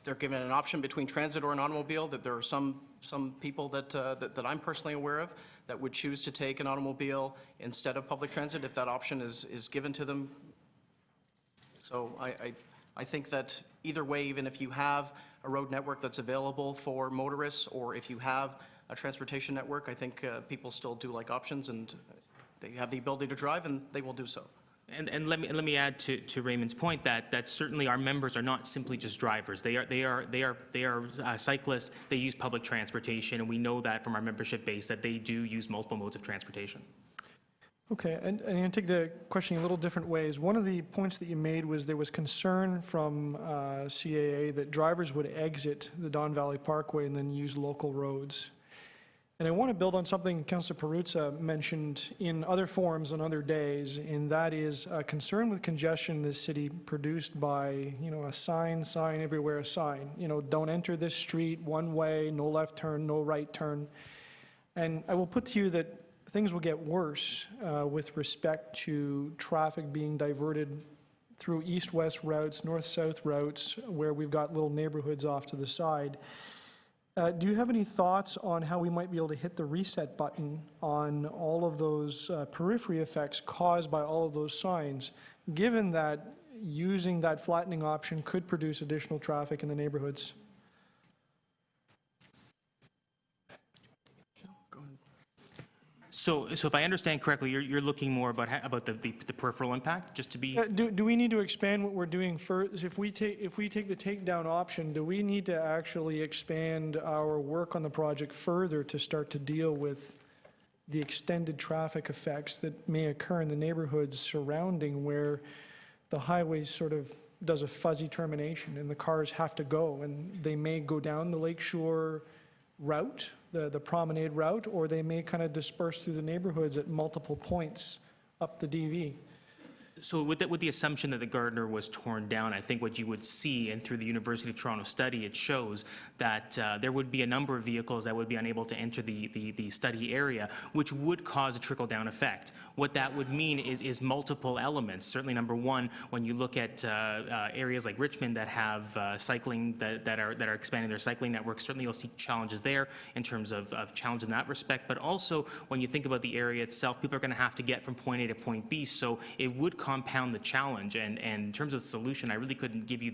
they're given an option between transit or an automobile, that there are some people that I'm personally aware of that would choose to take an automobile instead of public transit if that option is given to them. So I think that either way, even if you have a road network that's available for motorists, or if you have a transportation network, I think people still do like options, and they have the ability to drive, and they will do so. And let me add to Raymond's point that certainly our members are not simply just drivers. They are cyclists. They use public transportation, and we know that from our membership base that they do use multiple modes of transportation. Okay, and I'm going to take the question in a little different ways. One of the points that you made was there was concern from CAA that drivers would exit the Don Valley Parkway and then use local roads. And I want to build on something Councillor Perruzza mentioned in other forums on other days, and that is a concern with congestion in this city produced by, a sign everywhere, a sign. Don't enter this street, one way, no left turn, no right turn. And I will put to you that things will get worse with respect to traffic being diverted through east-west routes, north-south routes, where we've got little neighborhoods off to the side. Do you have any thoughts on how we might be able to hit the reset button on all of those periphery effects caused by all of those signs, given that using that flattening option could produce additional traffic in the neighborhoods? So if I understand correctly, you're looking more about the peripheral impact, just to be... Do we need to expand what we're doing first? If we take the takedown option, do we need to actually expand our work on the project further to start to deal with the extended traffic effects that may occur in the neighborhoods surrounding where the highway sort of does a fuzzy termination and the cars have to go, and they may go down the Lakeshore route, the promenade route, or they may kind of disperse through the neighborhoods at multiple points up the DV. So with the assumption that the Gardiner was torn down, I think what you would see, and through the University of Toronto study, it shows that there would be a number of vehicles that would be unable to enter the study area, which would cause a trickle-down effect. What that would mean is multiple elements. Certainly, number one, when you look at areas like Richmond that have cycling that are expanding their cycling network, certainly you'll see challenges there in terms of challenge in that respect. But also, when you think about the area itself, people are going to have to get from point A to point B, so it would compound the challenge. And in terms of the solution, I really couldn't give you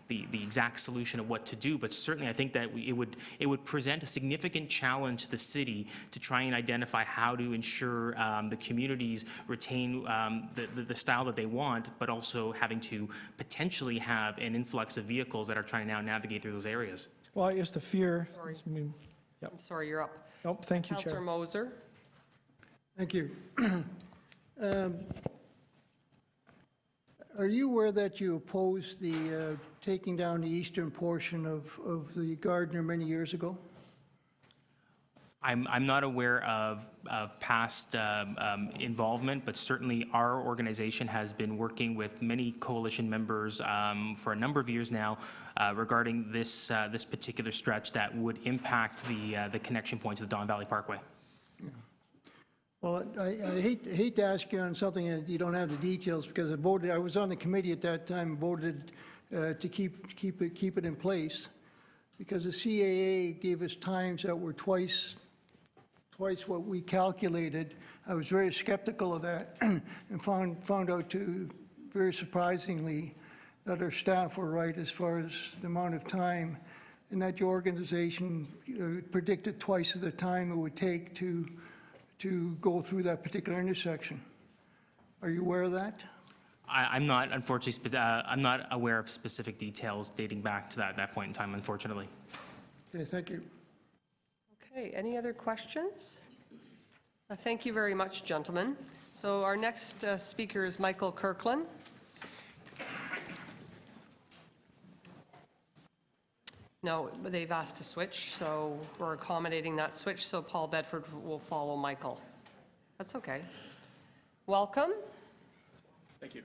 the exact solution of what to do, but certainly I think that it would present a significant challenge to the city to try and identify how to ensure the communities retain the style that they want, but also having to potentially have an influx of vehicles that are trying to now navigate through those areas. Well, I guess the fear... Sorry. Yep. I'm sorry, you're up. Nope, thank you, Chair. Councillor Moser. Thank you. Are you aware that you opposed the taking down the eastern portion of the Gardiner many years ago? I'm not aware of past involvement, but certainly our organization has been working with many coalition members for a number of years now regarding this particular stretch that would impact the connection point to the Don Valley Parkway. Yeah. Well, I hate to ask you on something that you don't have the details, because I was on the committee at that time, voted to keep it in place, because the CAA gave us times that were twice what we calculated. I was very skeptical of that and found out very surprisingly that our staff were right as far as the amount of time, and that your organization predicted twice the time it would take to go through that particular intersection. Are you aware of that? I'm not, unfortunately, I'm not aware of specific details dating back to that point in time, unfortunately. Okay, thank you. Okay, any other questions? Thank you very much, gentlemen. So our next speaker is Michael Kirkland. No, they've asked to switch, so we're accommodating that switch, so Paul Bedford will follow Michael. That's okay. Welcome. Thank you.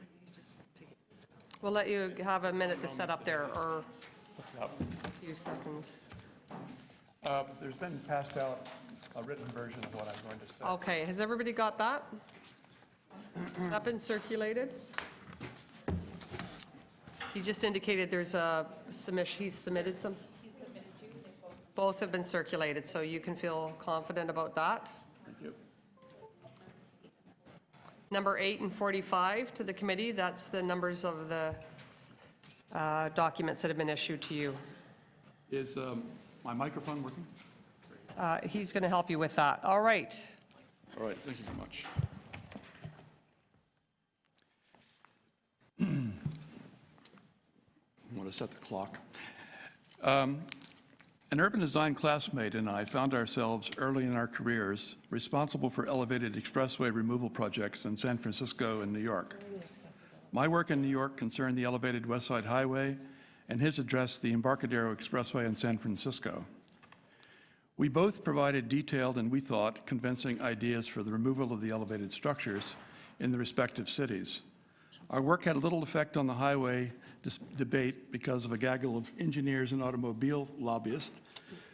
We'll let you have a minute to set up there, or a few seconds. There's been passed out a written version of what I'm going to say. Okay, has everybody got that? Has that been circulated? He just indicated there's a submission, he's submitted some? He's submitted two. Both have been circulated, so you can feel confident about that. Thank you. Number 8 and 45 to the committee, that's the numbers of the documents that have been issued to you. Is my microphone working? He's going to help you with that. All right. All right, thank you very much. I want to set the clock. An urban design classmate and I found ourselves early in our careers responsible for elevated expressway removal projects in San Francisco and New York. My work in New York concerned the elevated West Side Highway, and his addressed the Embarcadero Expressway in San Francisco. We both provided detailed and, we thought, convincing ideas for the removal of the elevated structures in the respective cities. Our work had little effect on the highway debate because of a gaggle of engineers and automobile lobbyists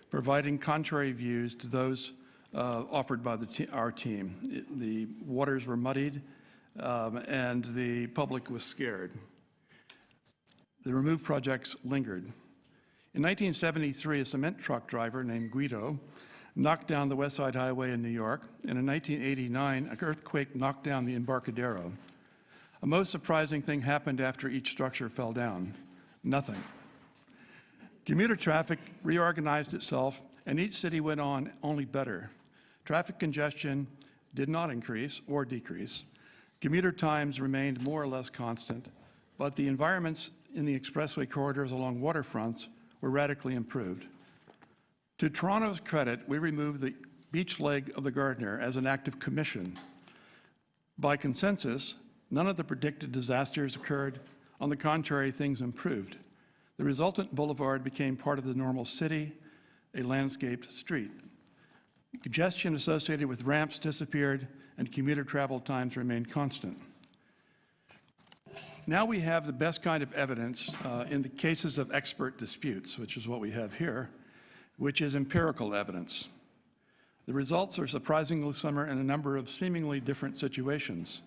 providing contrary views to those offered by our team. The waters were muddied and the public was scared. The removed projects lingered. In 1973, a cement truck driver named Guido knocked down the West Side Highway in New York, and in 1989, an earthquake knocked down the Embarcadero. A most surprising thing happened after each structure fell down. Nothing. Commuter traffic reorganized itself, and each city went on only better. Traffic congestion did not increase or decrease. Commuter times remained more or less constant, but the environments in the expressway corridors along waterfronts were radically improved. To Toronto's credit, we removed the beach leg of the Gardiner as an act of commission. By consensus, none of the predicted disasters occurred. On the contrary, things improved. The resultant boulevard became part of the normal city, a landscaped street. Congestion associated with ramps disappeared, and commuter travel times remained constant. Now we have the best kind of evidence in the cases of expert disputes, which is what we have here, which is empirical evidence. The results are surprisingly similar in a number of seemingly different situations.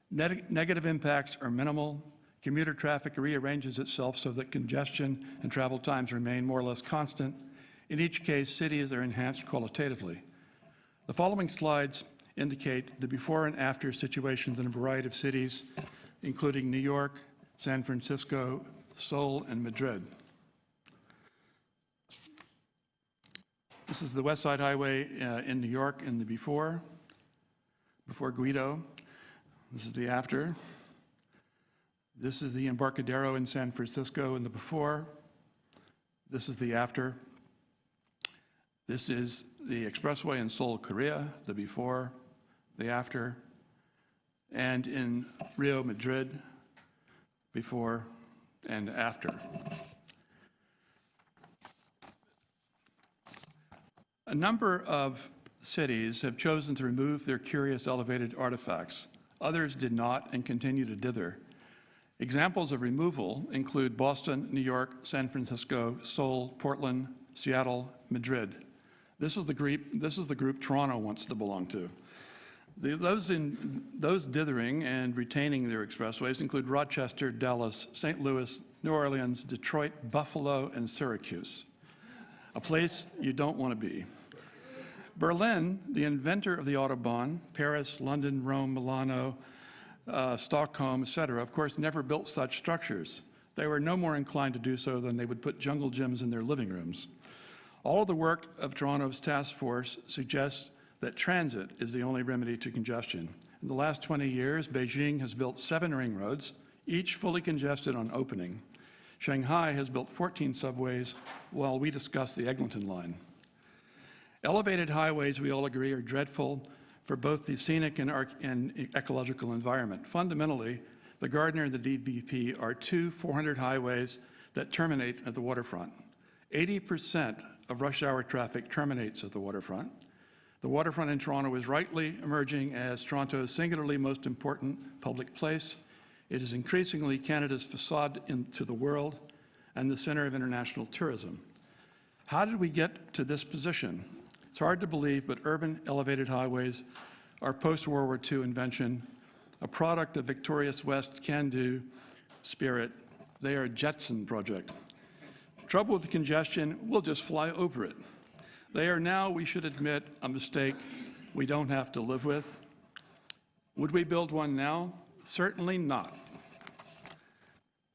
Negative impacts are minimal. Commuter traffic rearranges itself so that congestion and travel times remain more or less constant. In each case, cities are enhanced qualitatively. The following slides indicate the before and after situations in a variety of cities, including New York, San Francisco, Seoul, and Madrid. This is the West Side Highway in New York in the before Guido. This is the after. This is the Embarcadero in San Francisco in the before. This is the after. This is the expressway in Seoul, Korea, the before, the after. And in Rio, Madrid, before and after. A number of cities have chosen to remove their curious elevated artifacts. Others did not and continue to dither. Examples of removal include Boston, New York, San Francisco, Seoul, Portland, Seattle, Madrid. This is the group Toronto wants to belong to. Those dithering and retaining their expressways include Rochester, Dallas, St. Louis, New Orleans, Detroit, Buffalo, and Syracuse, a place you don't want to be. Berlin, the inventor of the Autobahn, Paris, London, Rome, Milano, Stockholm, etc., of course, never built such structures. They were no more inclined to do so than they would put jungle gyms in their living rooms. All of the work of Toronto's task force suggests that transit is the only remedy to congestion. In the last 20 years, Beijing has built 7 ring roads, each fully congested on opening. Shanghai has built 14 subways, while we discuss the Eglinton line. Elevated highways, we all agree, are dreadful for both the scenic and ecological environment. Fundamentally, the Gardiner and the DBP are 2 400 highways that terminate at the waterfront. 80% of rush hour traffic terminates at the waterfront. The waterfront in Toronto is rightly emerging as Toronto's singularly most important public place. It is increasingly Canada's facade into the world and the center of international tourism. How did we get to this position? It's hard to believe, but urban elevated highways are post-World War II invention, a product of Victoria's West can-do spirit. They are a Jetson project. Trouble with the congestion, we'll just fly over it. They are now, we should admit, a mistake we don't have to live with. Would we build one now? Certainly not.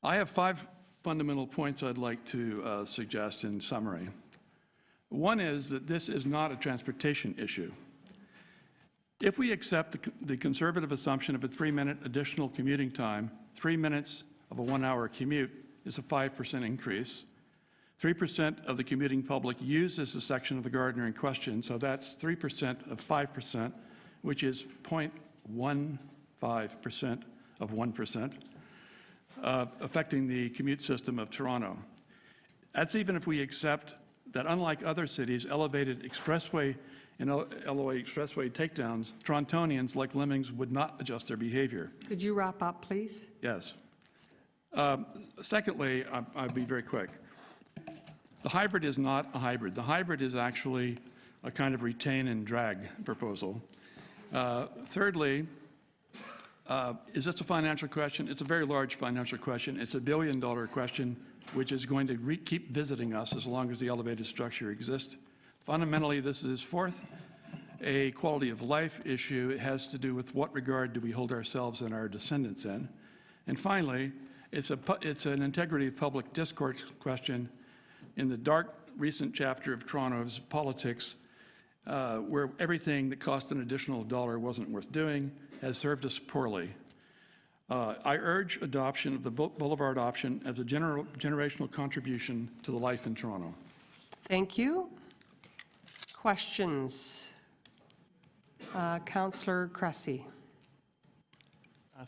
I have 5 fundamental points I'd like to suggest in summary. One is that this is not a transportation issue. If we accept the conservative assumption of a 3-minute additional commuting time, 3 minutes of a 1-hour commute is a 5% increase. 3% of the commuting public uses a section of the Gardiner in question, so that's 3% of 5%, which is 0.15% of 1%, affecting the commute system of Toronto. That's even if we accept that unlike other cities, elevated expressway and LOA expressway takedowns, Torontonians, like lemmings, would not adjust their behavior. Could you wrap up, please? Yes. Secondly, I'll be very quick. The hybrid is not a hybrid. The hybrid is actually a kind of retain and drag proposal. Thirdly, is this a financial question? It's a very large financial question. It's a billion-dollar question, which is going to keep visiting us as long as the elevated structure exists. Fundamentally, this is, fourth, a quality of life issue. It has to do with what regard do we hold ourselves and our descendants in. And finally, it's an integrity of public discourse question in the dark recent chapter of Toronto's politics, where everything that cost an additional dollar wasn't worth doing has served us poorly. I urge adoption of the Boulevard option as a generational contribution to the life in Toronto. Thank you. Questions? Councillor Cressy.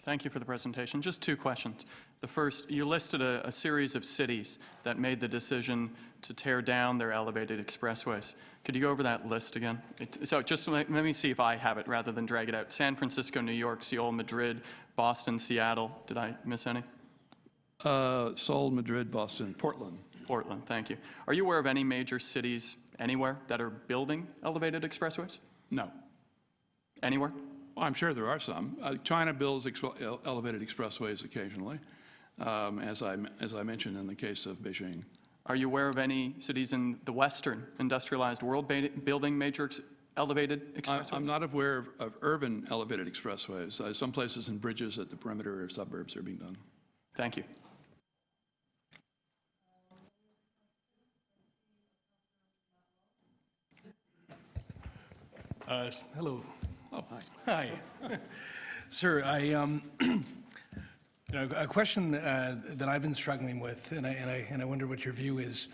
Thank you for the presentation. Just two questions. The first, you listed a series of cities that made the decision to tear down their elevated expressways. Could you go over that list again? So just let me see if I have it rather than drag it out. San Francisco, New York, Seoul, Madrid, Boston, Seattle. Did I miss any? Seoul, Madrid, Boston, Portland. Portland, thank you. Are you aware of any major cities anywhere that are building elevated expressways? No. Anywhere? Well, I'm sure there are some. China builds elevated expressways occasionally, as I mentioned in the case of Beijing. Are you aware of any cities in the Western industrialized world building major elevated expressways? I'm not aware of urban elevated expressways. Some places in bridges at the perimeter or suburbs are being done. Thank you. Hello. Oh, hi. Hi. Sir, a question that I've been struggling with, and I wonder what your view is.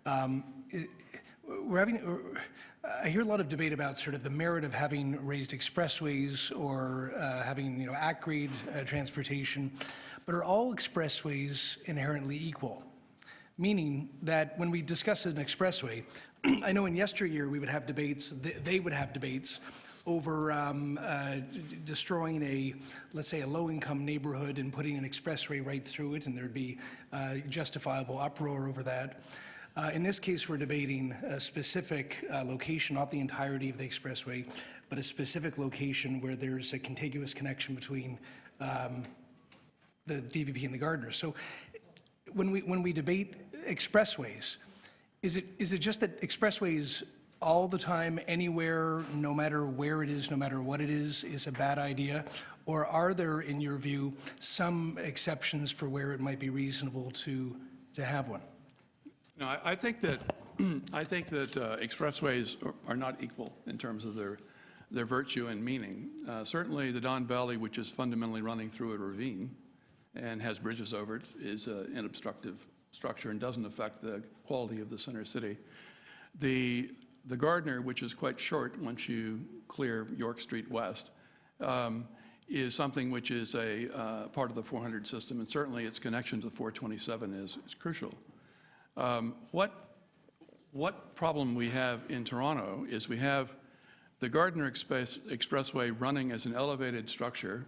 I hear a lot of debate about sort of the merit of having raised expressways or having at-grade transportation, but are all expressways inherently equal? Meaning that when we discuss an expressway, I know in yesteryear we would have debates, they would have debates over destroying let's say, a low-income neighborhood and putting an expressway right through it, and there'd be justifiable uproar over that. In this case, we're debating a specific location, not the entirety of the expressway, but a specific location where there's a contiguous connection between the DVP and the Gardiner. So when we debate expressways, is it just that expressways all the time, anywhere, no matter where it is, no matter what it is a bad idea? Or are there, in your view, some exceptions for where it might be reasonable to have one? No, I think that expressways are not equal in terms of their virtue and meaning. Certainly, the Don Valley, which is fundamentally running through a ravine and has bridges over it, is an obstructive structure and doesn't affect the quality of the center city. The Gardiner, which is quite short once you clear York Street West, is something which is a part of the 400 system, and certainly its connection to the 427 is crucial. What problem we have in Toronto is we have the Gardiner Expressway running as an elevated structure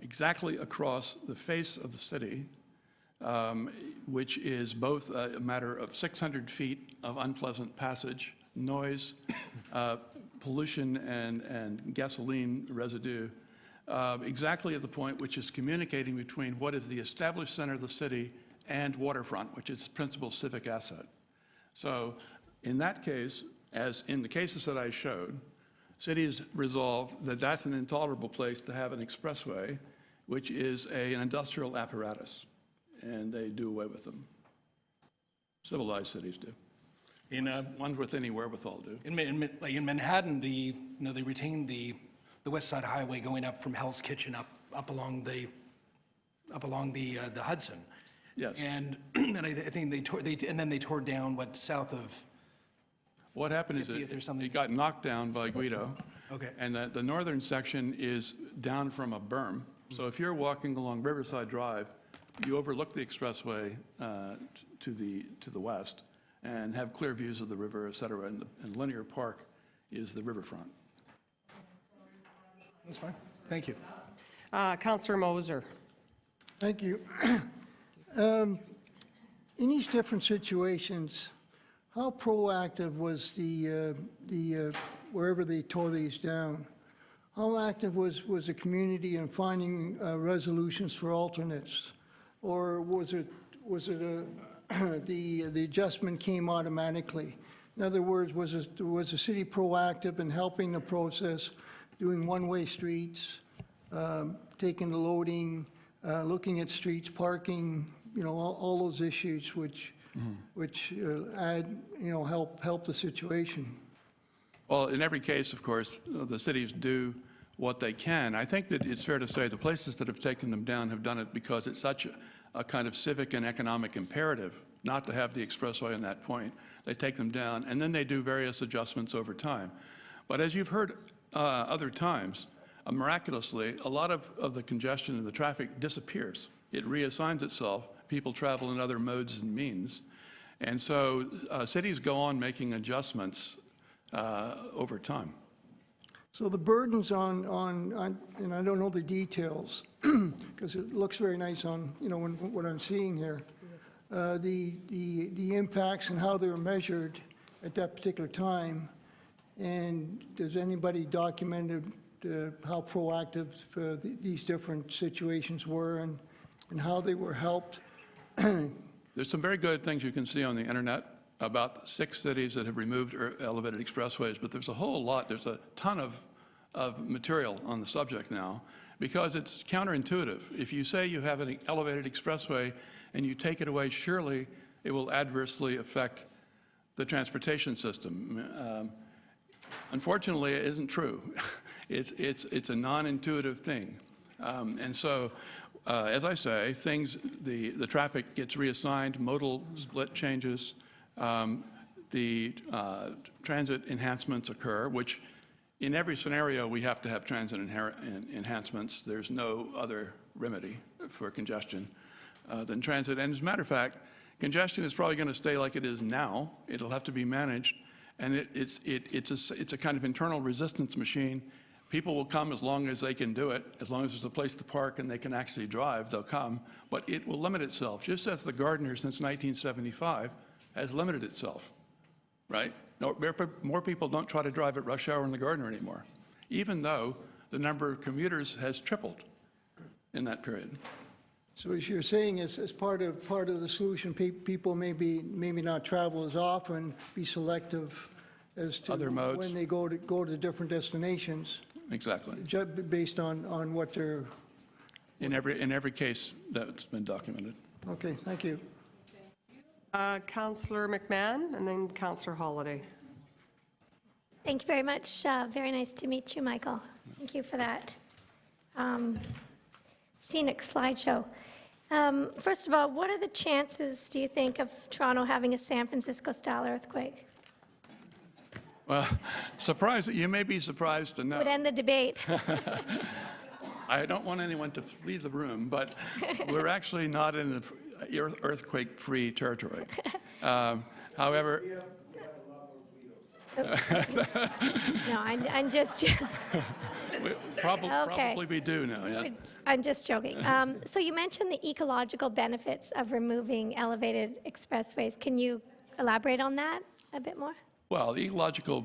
exactly across the face of the city, which is both a matter of 600 feet of unpleasant passage, noise, pollution, and gasoline residue, exactly at the point which is communicating between what is the established center of the city and waterfront, which is its principal civic asset. So in that case, as in the cases that I showed, cities resolve that that's an intolerable place to have an expressway, which is an industrial apparatus, and they do away with them. Civilized cities do. Ones with any wherewithal do. In Manhattan, they retained the West Side Highway going up from Hell's Kitchen up along the Hudson. Yes. And I think they tore down south of. What happened is it got knocked down by Guido. Okay. And the northern section is down from a berm. So if you're walking along Riverside Drive, you overlook the expressway to the west, and have clear views of the river, et cetera. And Linear Park is the riverfront. That's fine. Thank you. Councillor Moser. Thank you. In these different situations, how proactive was wherever they tore these down? How active was the community in finding resolutions for alternates? Or was it the adjustment came automatically? In other words, was the city proactive in helping the process, doing one-way streets, taking the loading, looking at streets, parking, all those issues which add, help the situation? Well, in every case, of course, the cities do what they can. I think that it's fair to say the places that have taken them down have done it because it's such a kind of civic and economic imperative not to have the expressway on that point. They take them down, and then they do various adjustments over time. But as you've heard other times, miraculously, a lot of the congestion and the traffic disappears. It reassigns itself. People travel in other modes and means. And so cities go on making adjustments over time. So the burdens on and I don't know the details, because it looks very nice on, what I'm seeing here. The impacts and how they're measured at that particular time. And does anybody document how proactive these different situations were and how they were helped? There's some very good things you can see on the internet about 6 cities that have removed elevated expressways, but there's a whole lot, there's a ton of material on the subject now because it's counterintuitive. If you say you have an elevated expressway and you take it away, surely it will adversely affect the transportation system. Unfortunately, it isn't true. It's a non-intuitive thing. And so, as I say, the traffic gets reassigned, modal split changes, the transit enhancements occur, which in every scenario we have to have transit enhancements. There's no other remedy for congestion than transit. And as a matter of fact, congestion is probably going to stay like it is now. It'll have to be managed. And it's a kind of internal resistance machine. People will come as long as they can do it, as long as there's a place to park and they can actually drive, they'll come. But it will limit itself, just as the Gardiner since 1975 has limited itself, right? More people don't try to drive at rush hour in the Gardiner anymore, even though the number of commuters has tripled in that period. So as you're saying, as part of the solution, people maybe not travel as often, be selective as to other modes when they go to different destinations. Exactly. Based on what they're. In every case that's been documented. Okay, thank you. Councillor McMahon, and then Councillor Holliday. Thank you very much. Very nice to meet you, Michael. Thank you for that scenic slideshow. First of all, what are the chances, do you think, of Toronto having a San Francisco-style earthquake? Well, you may be surprised to know. Would end the debate. I don't want anyone to flee the room, but we're actually not in an earthquake-free territory. However, no, I'm just. Probably we do now, yes. I'm just joking. So you mentioned the ecological benefits of removing elevated expressways. Can you elaborate on that a bit more? Well, the ecological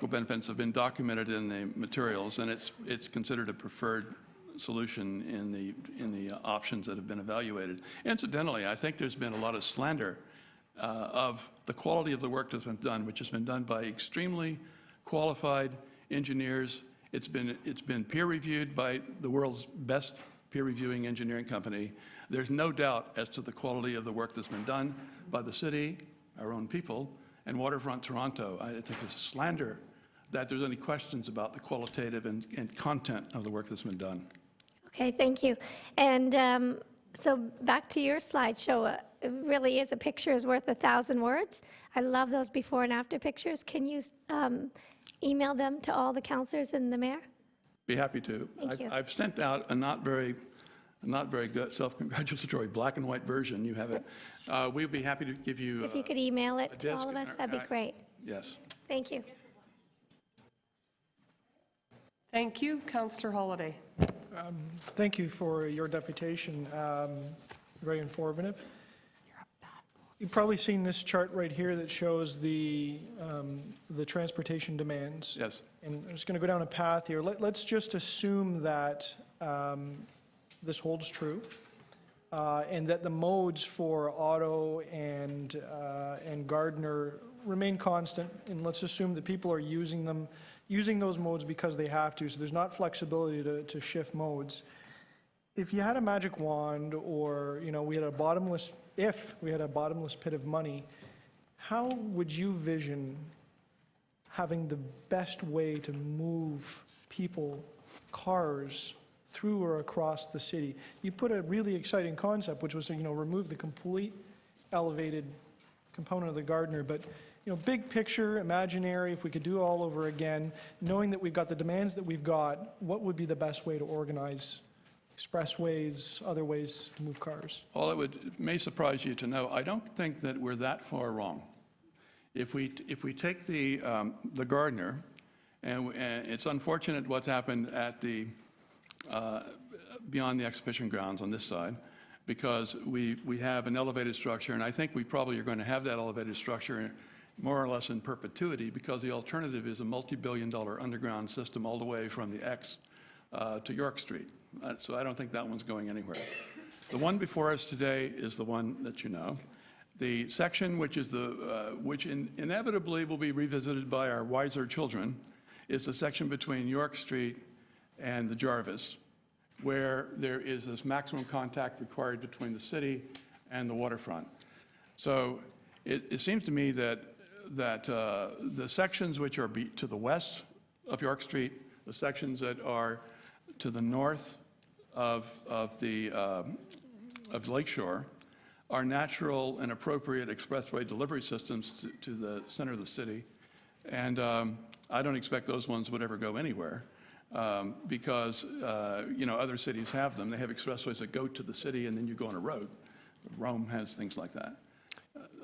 benefits have been documented in the materials, and it's considered a preferred solution in the options that have been evaluated. Incidentally, I think there's been a lot of slander of the quality of the work that's been done, which has been done by extremely qualified engineers. It's been peer-reviewed by the world's best peer-reviewing engineering company. There's no doubt as to the quality of the work that's been done by the city, our own people, and Waterfront Toronto. I think it's slander that there's any questions about the qualitative and content of the work that's been done. Okay, thank you. And so back to your slideshow. It really is, a picture is worth 1,000 words. I love those before and after pictures. Can you email them to all the councillors and the mayor? Be happy to. Thank you. I've sent out a not very not very good self-congratulatory black and white version. You have it. We'd be happy to give you. If you could email it to disc all of us, that'd be great. Yes. Thank you. Thank you. Councillor Holyday. Thank you for your deputation. Very informative. You've probably seen this chart right here that shows the transportation demands. Yes. And I'm just going to go down a path here. Let's just assume that this holds true, and that the modes for Otto and Gardiner remain constant. And let's assume that people are using those modes because they have to. So there's not flexibility to shift modes. If you had a magic wand, or we had a bottomless pit of money, how would you vision having the best way to move people, cars, through or across the city? You put a really exciting concept, which was to remove the complete elevated component of the Gardiner, but big picture, imaginary, if we could do it all over again, knowing that we've got the demands that we've got, what would be the best way to organize expressways, other ways to move cars? Well, it may surprise you to know, I don't think that we're that far wrong. If we take the Gardiner, and it's unfortunate what's happened at the beyond the exhibition grounds on this side, because we have an elevated structure, and I think we probably are going to have that elevated structure more or less in perpetuity, because the alternative is a multi-billion-dollar underground system all the way from the X to York Street. So I don't think that one's going anywhere. The one before us today is the one that you know. The section which is inevitably will be revisited by our wiser children is the section between York Street and the Jarvis, where there is this maximum contact required between the city and the waterfront. So it seems to me that the sections which are to the west of York Street, the sections that are to the north of Lakeshore, are natural and appropriate expressway delivery systems to the center of the city. And I don't expect those ones would ever go anywhere because, other cities have them. They have expressways that go to the city and then you go on a road. Rome has things like that.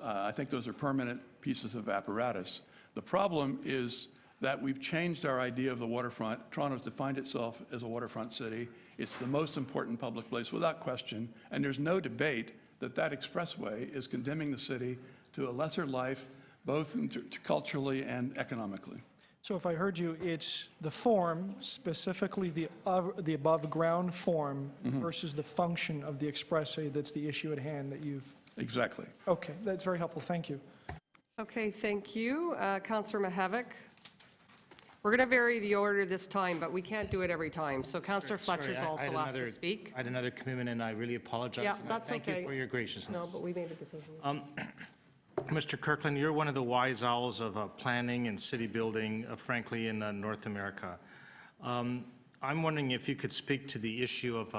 I think those are permanent pieces of apparatus. The problem is that we've changed our idea of the waterfront. Toronto's defined itself as a waterfront city. It's the most important public place without question, and there's no debate that that expressway is condemning the city to a lesser life, both culturally and economically. So if I heard you, it's the form, specifically the above-ground form, versus the function of the expressway that's the issue at hand that you've... Exactly. Okay, that's very helpful. Thank you. Okay, thank you. Councillor Mihevc. We're going to vary the order this time, but we can't do it every time. So Councillor Fletcher's also asked to speak. I had another commitment, and I really apologize. Yeah, that's okay. Thank you for your graciousness. No, but we made a decision. Mr. Kirkland, you're one of the wise owls of planning and city building, frankly, in North America. I'm wondering if you could speak to the issue of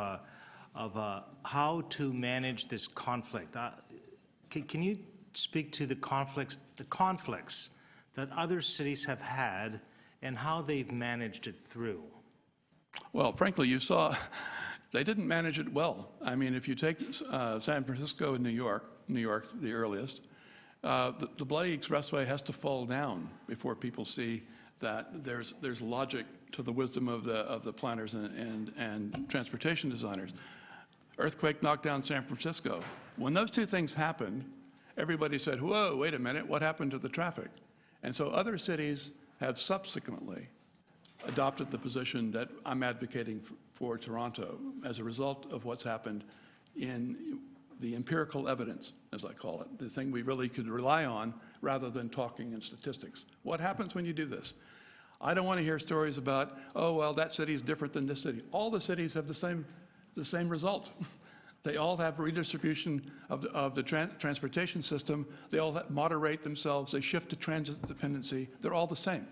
how to manage this conflict. Can you speak to the conflicts that other cities have had and how they've managed it through? Well, frankly, you saw they didn't manage it well. I mean, if you take San Francisco and New York, the earliest, the bloody expressway has to fall down before people see that there's logic to the wisdom of the planners and transportation designers. Earthquake knocked down San Francisco. When those two things happened, everybody said, whoa, wait a minute, what happened to the traffic? And so other cities have subsequently adopted the position that I'm advocating for Toronto as a result of what's happened in the empirical evidence, as I call it, the thing we really could rely on rather than talking in statistics. What happens when you do this? I don't want to hear stories about, oh, well, that city is different than this city. All the cities have the same result. They all have redistribution of the transportation system. They all moderate themselves. They shift to transit dependency. They're all the same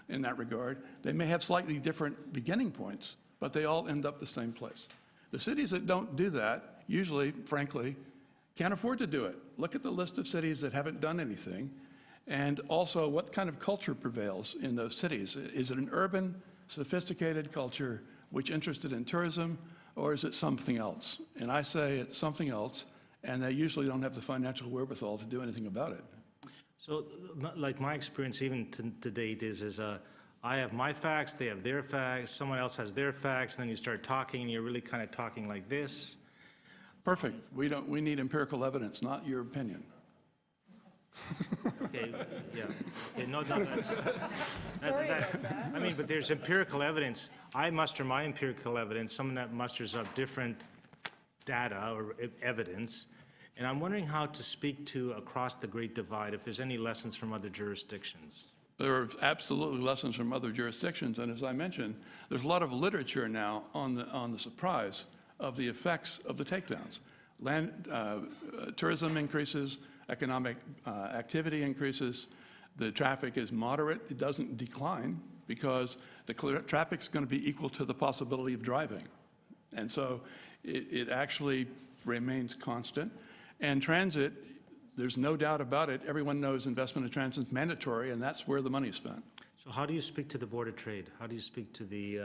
in that regard. They may have slightly different beginning points, but they all end up the same place. The cities that don't do that usually, frankly, can't afford to do it. Look at the list of cities that haven't done anything, and also what kind of culture prevails in those cities. Is it an urban, sophisticated culture which is interested in tourism, or is it something else? And I say it's something else, and they usually don't have the financial wherewithal to do anything about it. So, like my experience even to date is I have my facts, they have their facts, someone else has their facts, and then you start talking, and you're really kind of talking like this. Perfect. We need empirical evidence, not your opinion. Okay, yeah. Okay, no, that's... Sorry about that. I mean, but there's empirical evidence. I muster my empirical evidence, someone that musters up different data or evidence, and I'm wondering how to speak to across the Great Divide, if there's any lessons from other jurisdictions. There are absolutely lessons from other jurisdictions, and as I mentioned, there's a lot of literature now on the surprise of the effects of the takedowns. Tourism increases, economic activity increases, the traffic is moderate, it doesn't decline because the traffic's going to be equal to the possibility of driving. And so it actually remains constant. And transit, there's no doubt about it, everyone knows investment in transit is mandatory, and that's where the money is spent. So how do you speak to the Board of Trade? How do you speak to the,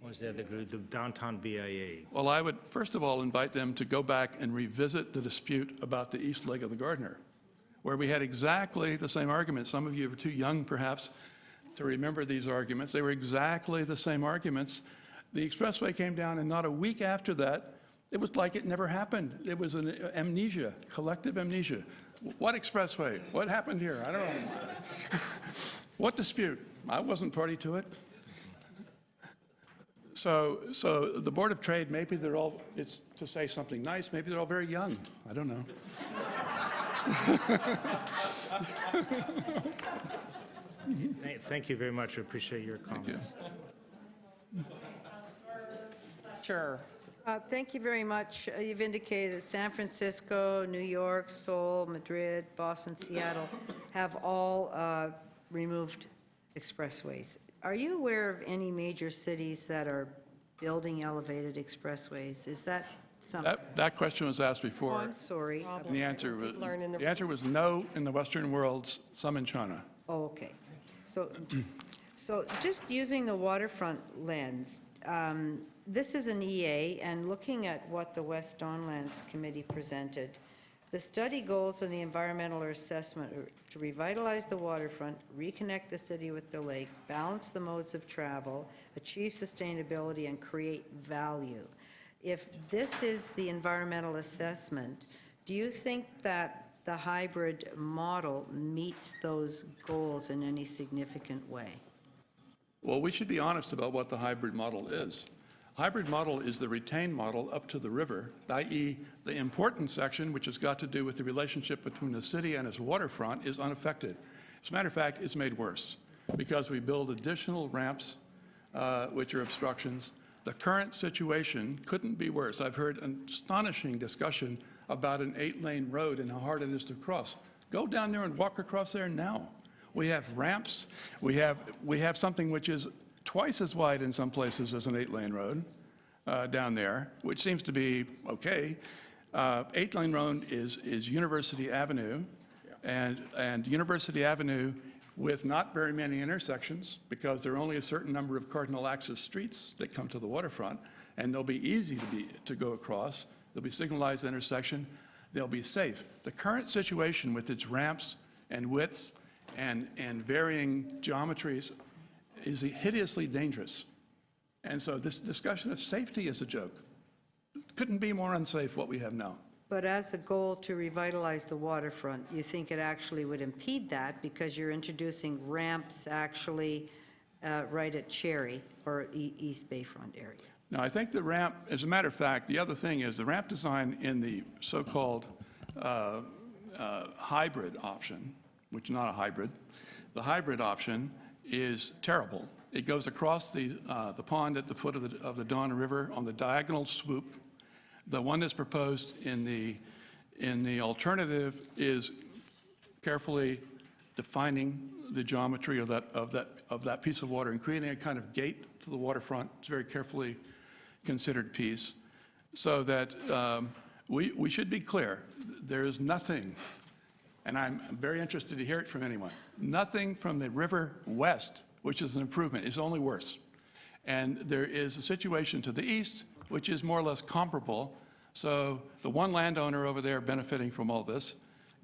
what's the other group, the downtown BIA? Well, I would first of all invite them to go back and revisit the dispute about the east leg of the Gardiner, where we had exactly the same arguments. Some of you are too young, perhaps, to remember these arguments. They were exactly the same arguments. The expressway came down, and not a week after that, it was like it never happened. It was an amnesia, collective amnesia. What expressway? What happened here? I don't know. What dispute? I wasn't party to it. So the Board of Trade, maybe they're all, it's to say something nice, maybe they're all very young. I don't know. Thank you very much. I appreciate your comments. Sure. Thank you very much. You've indicated that San Francisco, New York, Seoul, Madrid, Boston, Seattle have all removed expressways. Are you aware of any major cities that are building elevated expressways? Is that something? That question was asked before. Oh, I'm sorry. And the answer was no in the Western world, some in China. Oh, okay. So just using the waterfront lens, this is an EA, and looking at what the West Don Lands Committee presented, the study goals of the environmental assessment are to revitalize the waterfront, reconnect the city with the lake, balance the modes of travel, achieve sustainability, and create value. If this is the environmental assessment, do you think that the hybrid model meets those goals in any significant way? Well, we should be honest about what the hybrid model is. Hybrid model is the retained model up to the river, i.e. the important section, which has got to do with the relationship between the city and its waterfront, is unaffected. As a matter of fact, it's made worse because we build additional ramps, which are obstructions. The current situation couldn't be worse. I've heard an astonishing discussion about an 8-lane road and how hard it is to cross. Go down there and walk across there now. We have ramps. We have something which is twice as wide in some places as an 8-lane road down there, which seems to be okay. 8-lane road is University Avenue, and University Avenue with not very many intersections because there are only a certain number of cardinal axis streets that come to the waterfront, and they'll be easy to go across. They'll be signalized intersection. They'll be safe. The current situation with its ramps and widths and varying geometries is hideously dangerous. And so this discussion of safety is a joke. Couldn't be more unsafe what we have now. But as the goal to revitalize the waterfront, you think it actually would impede that because you're introducing ramps actually right at Cherry or East Bayfront area? Now, I think the ramp, as a matter of fact, the other thing is the ramp design in the so-called hybrid option, which is not a hybrid, the hybrid option is terrible. It goes across the pond at the foot of the Don River on the diagonal swoop. The one that's proposed in the alternative is carefully defining the geometry of that piece of water and creating a kind of gate to the waterfront. It's a very carefully considered piece, so that we should be clear. There is nothing, and I'm very interested to hear it from anyone, nothing from the river west, which is an improvement. It's only worse. And there is a situation to the east which is more or less comparable. So the one landowner over there benefiting from all this,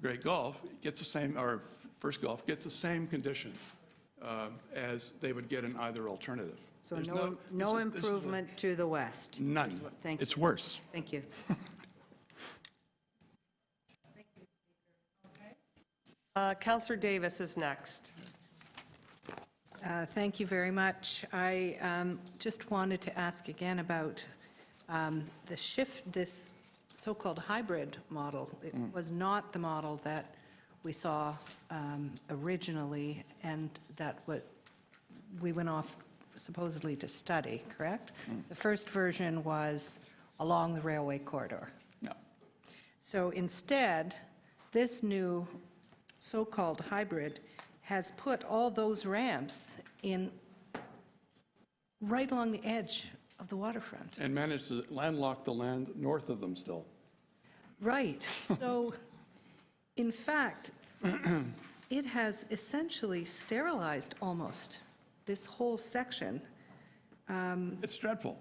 Great Gulf, gets the same, or First Gulf, gets the same condition as they would get in either alternative. So There's no this is improvement to the west? None. Thank you. It's worse. Thank you. Councillor Davis is next. Thank you very much. I just wanted to ask again about the shift, this so-called hybrid model. It was not the model that we saw originally, and that we went off supposedly to study, correct? The first version was along the railway corridor. No. So instead, this new so-called hybrid has put all those ramps in right along the edge of the waterfront. And managed to landlock the land north of them still. Right. So, in fact, it has essentially sterilized almost this whole section. It's dreadful.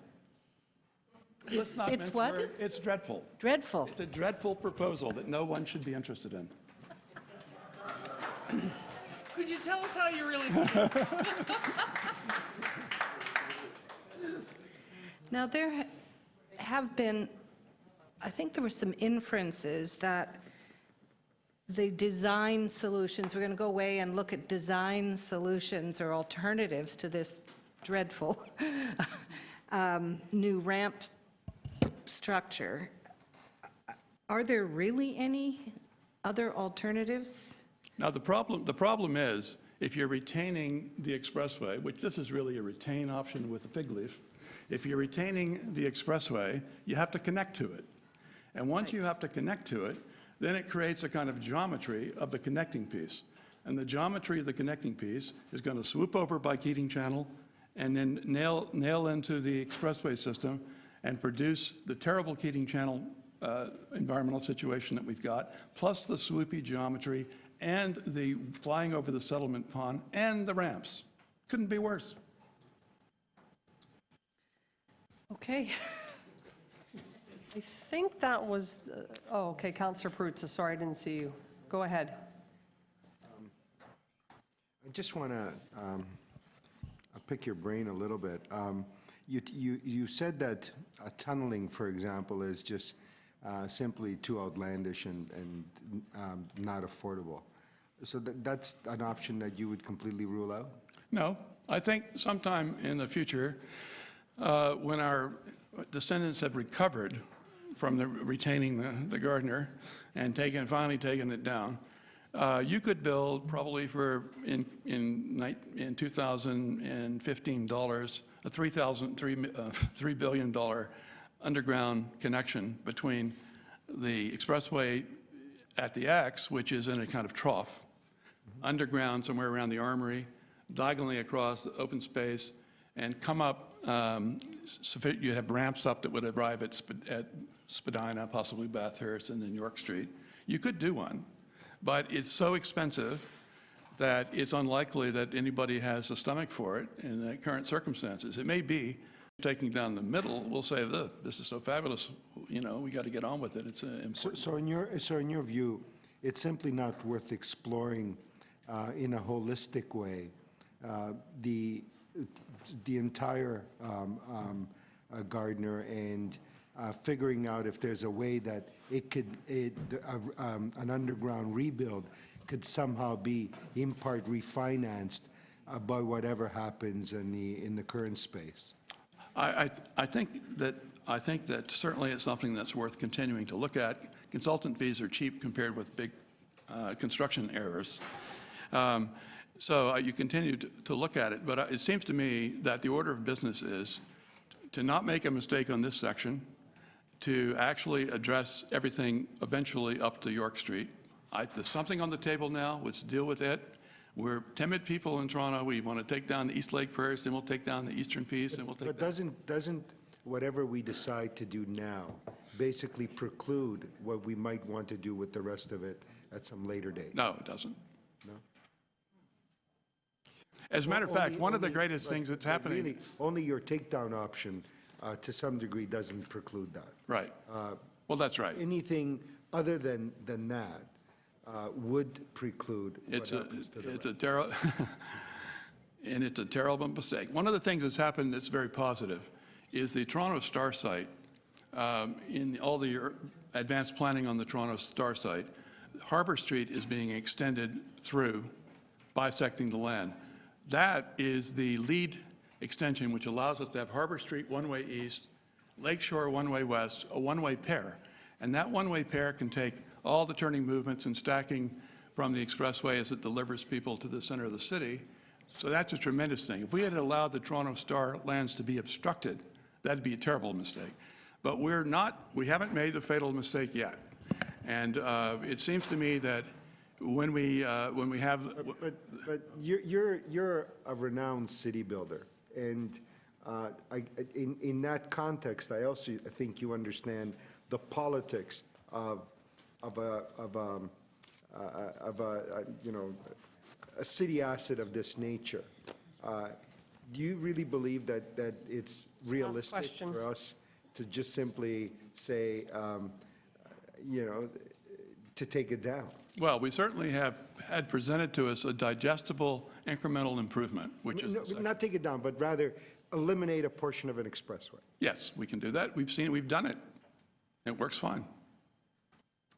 Let's not It's mince what? words. It's dreadful. Dreadful. It's a dreadful proposal that no one should be interested in. Could you tell us how you really feel? Now, there have been, I think there were some inferences that the design solutions, we're going to go away and look at design solutions or alternatives to this dreadful new ramp structure. Are there really any other alternatives? Now, the problem is, if you're retaining the expressway, which this is really a retain option with a fig leaf, if you're retaining the expressway, you have to connect to it. And once you have to connect to it, then it creates a kind of geometry of the connecting piece. And the geometry of the connecting piece is going to swoop over by Keating Channel and then nail into the expressway system and produce the terrible Keating Channel environmental situation that we've got, plus the swoopy geometry and the flying over the settlement pond and the ramps. Couldn't be worse. Okay. I think that was, oh, okay, Councillor Perruzza, sorry, I didn't see you. Go ahead. I just want to pick your brain a little bit. You said that tunneling, for example, is just simply too outlandish and not affordable. So that's an option that you would completely rule out? No. I think sometime in the future, when our descendants have recovered from retaining the Gardiner and finally taken it down, you could build probably for in 2015 dollars a $3 billion underground connection between the expressway at the X, which is in a kind of trough, underground somewhere around the Armory, diagonally across the open space, and come up. You'd have ramps up that would arrive at Spadina, possibly Bathurst, and then York Street. You could do one, but it's so expensive that it's unlikely that anybody has the stomach for it in the current circumstances. It may be taking down the middle. We'll say, look, this is so fabulous, we got to get on with it. It's important. So in your view, it's simply not worth exploring in a holistic way the entire Gardiner and figuring out if there's a way that an underground rebuild could somehow be in part refinanced by whatever happens in the current space. I think that certainly it's something that's worth continuing to look at. Consultant fees are cheap compared with big construction errors. So you continue to look at it, but it seems to me that the order of business is to not make a mistake on this section, to actually address everything eventually up to York Street. There's something on the table now. Let's deal with it. We're timid people in Toronto. We want to take down the East Lake first, then we'll take down the eastern piece, and we'll take. But doesn't whatever we decide to do now basically preclude what we might want to do with the rest of it at some later date? No, it doesn't. No. As a matter of fact, one of the greatest things that's happening. Really, only your takedown option to some degree, doesn't preclude that. Right. Well, that's right. Anything other than that would preclude what happens to the rest. And it's a terrible mistake. One of the things that's happened that's very positive is the Toronto Star site, in all the advanced planning on the Toronto Star site, Harbour Street is being extended through, bisecting the land. That is the lead extension which allows us to have Harbour Street one-way east, Lakeshore one-way west, a one-way pair. And that one-way pair can take all the turning movements and stacking from the expressway as it delivers people to the center of the city. So that's a tremendous thing. If we had allowed the Toronto Star lands to be obstructed, that'd be a terrible mistake. But we haven't made the fatal mistake yet. And it seems to me that when we have... But you're a renowned city builder. And in that context, I think you understand the politics of a city asset of this nature. Do you really believe that it's realistic for us to just simply say, to take it down? Well, we certainly have had presented to us a digestible incremental improvement, which is... Not take it down, but rather eliminate a portion of an expressway. Yes, we can do that. We've done it. It works fine.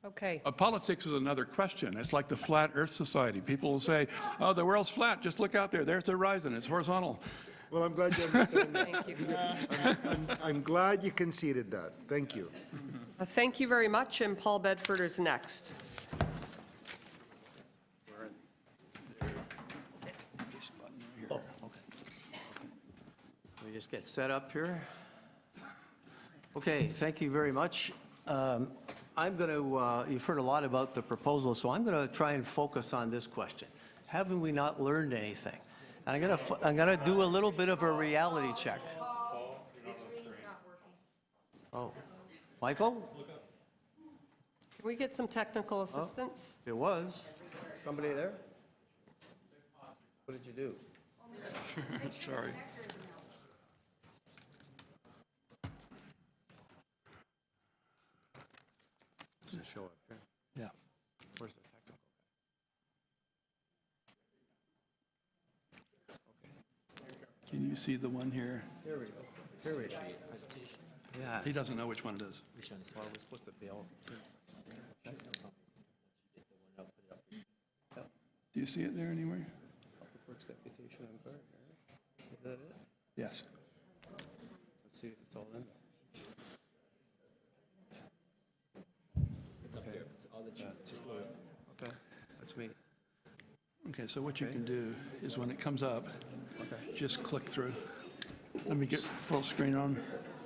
Okay. Politics is another question. It's like the Flat Earth Society. People will say, oh, the world's flat. Just look out there. There's the horizon. It's horizontal. Well, I'm glad you understand that. Thank you. I'm glad you conceded that. Thank you. Thank you very much, and Paul Bedford is next. Let me just get set up here. Okay, thank you very much. I'm going to, you've heard a lot about the proposal, so I'm going to try and focus on this question. Haven't we not learned anything? And I'm going to do a little bit of a reality check. Oh, Michael? Can we get some technical assistance? Oh, it was. Somebody there? What did you do? Sorry. Does it show up here? Yeah. Where's the technical guy? Can you see the one here? There we go. There we go. Yeah. He doesn't know which one it is. Well, we're supposed to be all. Do you see it there anywhere? Public Works Deputation on Gardiner. Is that it? Yes. Let's see if it's all in there. It's up there. I'll let you just load. Okay, that's me. Okay, so what you can do is when it comes up, just click through. Let me get full screen on.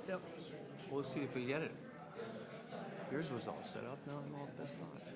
Yep. We'll see if we get it. Yours was all set up. Now I'm all pissed off.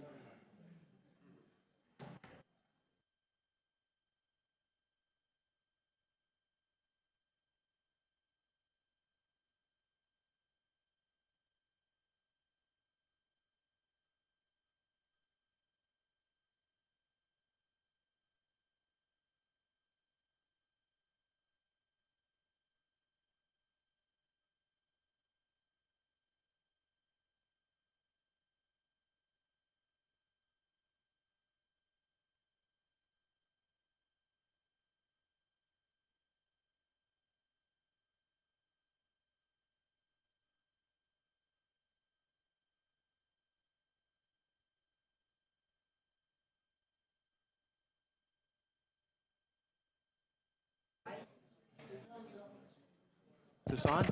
Is this on?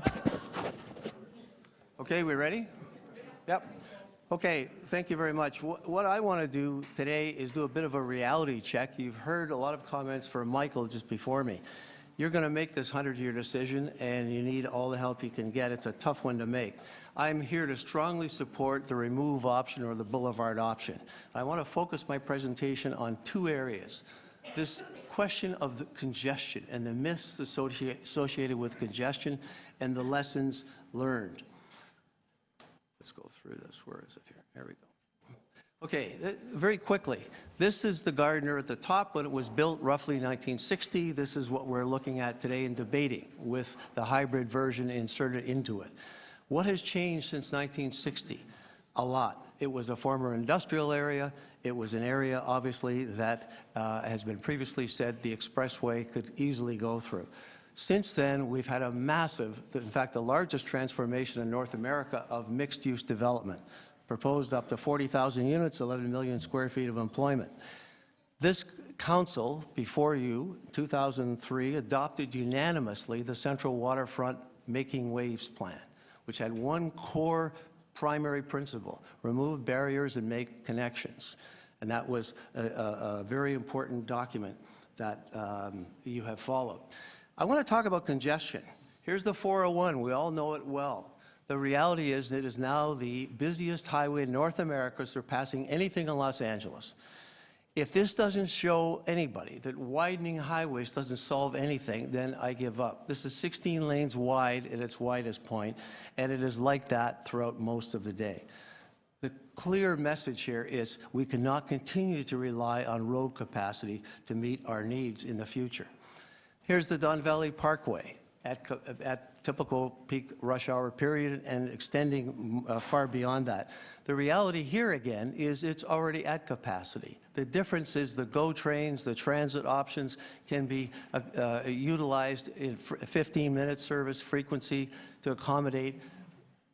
Okay, we ready? Yep. Okay, thank you very much. What I want to do today is do a bit of a reality check. You've heard a lot of comments from Michael just before me. You're going to make this 100-year decision, and you need all the help you can get. It's a tough one to make. I'm here to strongly support the remove option or the boulevard option. I want to focus my presentation on two areas. This question of the congestion and the myths associated with congestion and the lessons learned. Let's go through this. Where is it here? There we go. Okay, very quickly. This is the Gardiner at the top when it was built roughly 1960. This is what we're looking at today and debating with the hybrid version inserted into it. What has changed since 1960? A lot. It was a former industrial area. It was an area, obviously, that has been previously said the expressway could easily go through. Since then, we've had a massive, in fact, the largest transformation in North America of mixed-use development, proposed up to 40,000 units, 11 million square feet of employment. This council, before you, 2003, adopted unanimously the Central Waterfront Making Waves Plan, which had one core primary principle: remove barriers and make connections. And that was a very important document that you have followed. I want to talk about congestion. Here's the 401. We all know it well. The reality is it is now the busiest highway in North America, surpassing anything in Los Angeles. If this doesn't show anybody that widening highways doesn't solve anything, then I give up. This is 16 lanes wide at its widest point, and it is like that throughout most of the day. The clear message here is we cannot continue to rely on road capacity to meet our needs in the future. Here's the Don Valley Parkway at typical peak rush hour period and extending far beyond that. The reality here again is it's already at capacity. The difference is the GO trains, the transit options can be utilized in 15-minute service frequency to accommodate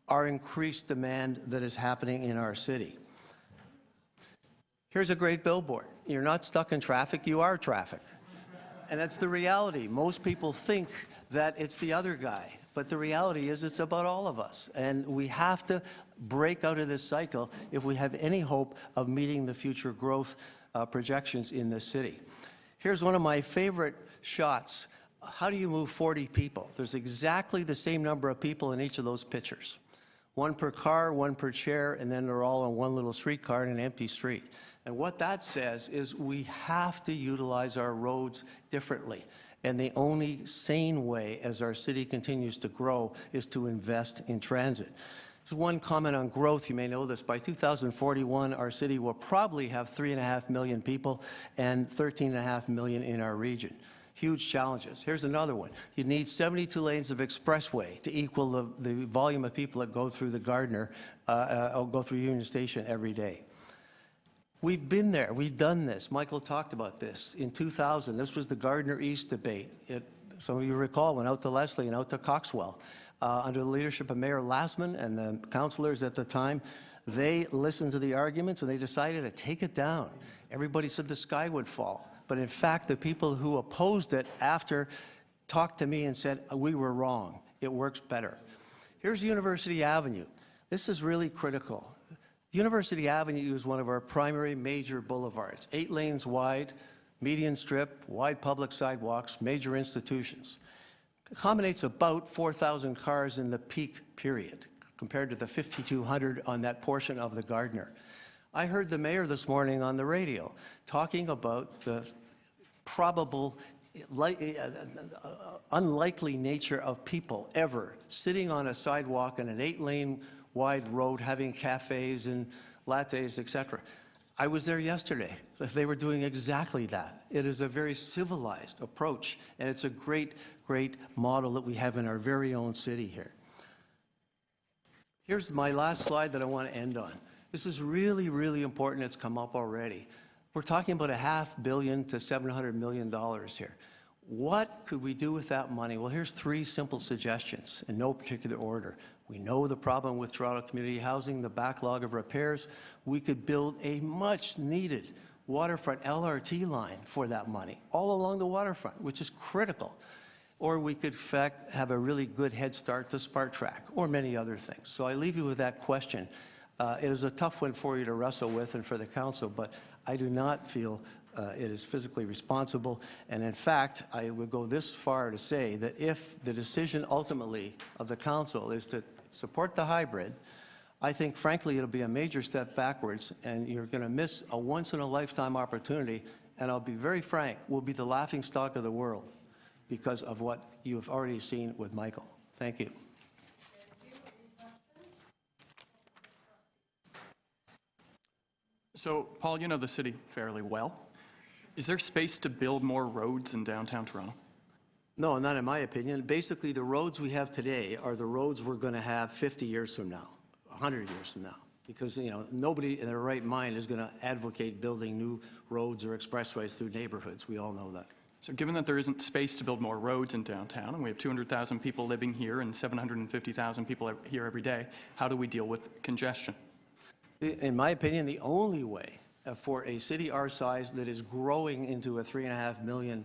our increased demand that is happening in our city. Here's a great billboard. You're not stuck in traffic, you are traffic. And that's the reality. Most people think that it's the other guy, but the reality is it's about all of us. And we have to break out of this cycle if we have any hope of meeting the future growth projections in this city. Here's one of my favorite shots. How do you move 40 people? There's exactly the same number of people in each of those pictures. One per car, one per chair, and then they're all on one little streetcar in an empty street. And what that says is we have to utilize our roads differently. And the only sane way as our city continues to grow is to invest in transit. Just one comment on growth. You may know this. By 2041, our city will probably have 3.5 million people and 13.5 million in our region. Huge challenges. Here's another one. You need 72 lanes of expressway to equal the volume of people that go through the Gardiner, go through Union Station every day. We've been there. We've done this. Michael talked about this. In 2000, this was the Gardiner East debate. Some of you recall, went out to Leslie and out to Coxwell. Under the leadership of Mayor Lassman and the councillors at the time, they listened to the arguments and they decided to take it down. Everybody said the sky would fall. But in fact, the people who opposed it after talked to me and said, we were wrong. It works better. Here's University Avenue. This is really critical. University Avenue is one of our primary major boulevards, 8 lanes wide, median strip, wide public sidewalks, major institutions. Accommodates about 4,000 cars in the peak period, compared to the 5,200 on that portion of the Gardiner. I heard the mayor this morning on the radio talking about the probable unlikely nature of people ever sitting on a sidewalk in an 8-lane wide road having cafes and lattes, etc. I was there yesterday. They were doing exactly that. It is a very civilized approach, and it's a great, great model that we have in our very own city here. Here's my last slide that I want to end on. This is really, really important. It's come up already. We're talking about $500 million to $700 million here. What could we do with that money? Well, here's 3 simple suggestions in no particular order. We know the problem with Toronto community housing, the backlog of repairs. We could build a much-needed waterfront LRT line for that money, all along the waterfront, which is critical. Or we could, in fact, have a really good head start to Spark Track, or many other things. So I leave you with that question. It is a tough one for you to wrestle with and for the council, but I do not feel it is physically responsible. And in fact, I would go this far to say that if the decision ultimately of the council is to support the hybrid, I think, frankly, it'll be a major step backwards, and you're going to miss a once-in-a-lifetime opportunity. And I'll be very frank, we'll be the laughingstock of the world because of what you've already seen with Michael. Thank you. So, Paul, you know the city fairly well. Is there space to build more roads in downtown Toronto? No, not in my opinion. Basically, the roads we have today are the roads we're going to have 50 years from now, 100 years from now. Because, you know, nobody in their right mind is going to advocate building new roads or expressways through neighborhoods. We all know that. So given that there isn't space to build more roads in downtown, and we have 200,000 people living here and 750,000 people here every day, how do we deal with congestion? In my opinion, the only way for a city our size that is growing into a 3.5 million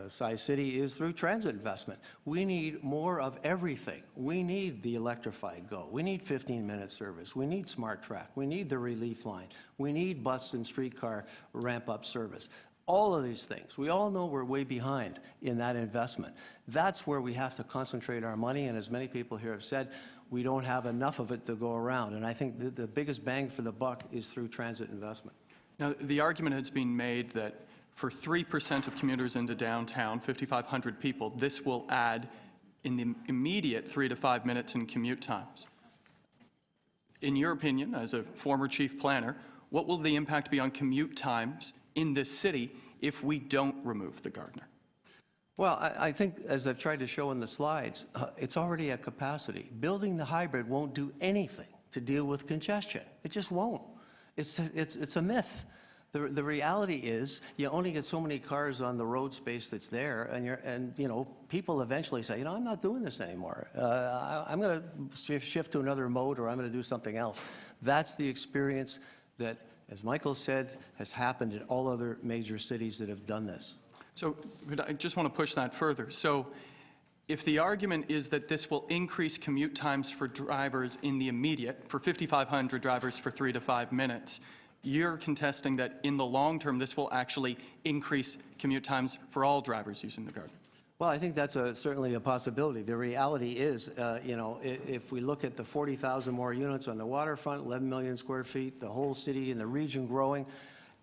size city is through transit investment. We need more of everything. We need the electrified GO. We need 15-minute service. We need Smart Track. We need the relief line. We need bus and streetcar ramp-up service. All of these things. We all know we're way behind in that investment. That's where we have to concentrate our money, and as many people here have said, we don't have enough of it to go around. And I think the biggest bang for the buck is through transit investment. Now, the argument has been made that for 3% of commuters into downtown, 5,500 people, this will add in the immediate 3 to 5 minutes in commute times. In your opinion, as a former chief planner, what will the impact be on commute times in this city if we don't remove the Gardiner? Well, I think, as I've tried to show in the slides, it's already at capacity. Building the hybrid won't do anything to deal with congestion. It just won't. It's a myth. The reality is you only get so many cars on the road space that's there, and you know, people eventually say, you know, I'm not doing this anymore. I'm going to shift to another mode, or I'm going to do something else. That's the experience that, as Michael said, has happened in all other major cities that have done this. So but I just want to push that further. So if the argument is that this will increase commute times for drivers in the immediate, for 5,500 drivers for 3 to 5 minutes, you're contesting that in the long term, this will actually increase commute times for all drivers using the Gardiner. Well, I think that's certainly a possibility. The reality is, you know, if we look at the 40,000 more units on the waterfront, 11 million square feet, the whole city and the region growing,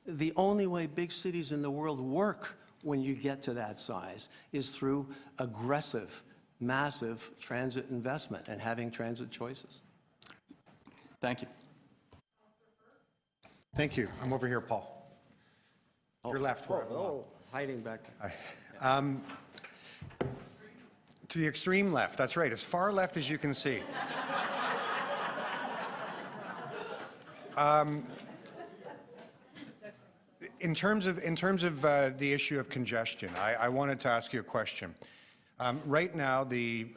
the only way big cities in the world work when you get to that size is through aggressive, massive transit investment and having transit choices. Thank you. Thank you. I'm over here, Paul. Your left. Hiding back there. To the extreme left. That's right. As far left as you can see. In terms of the issue of congestion, I wanted to ask you a question. Right now, the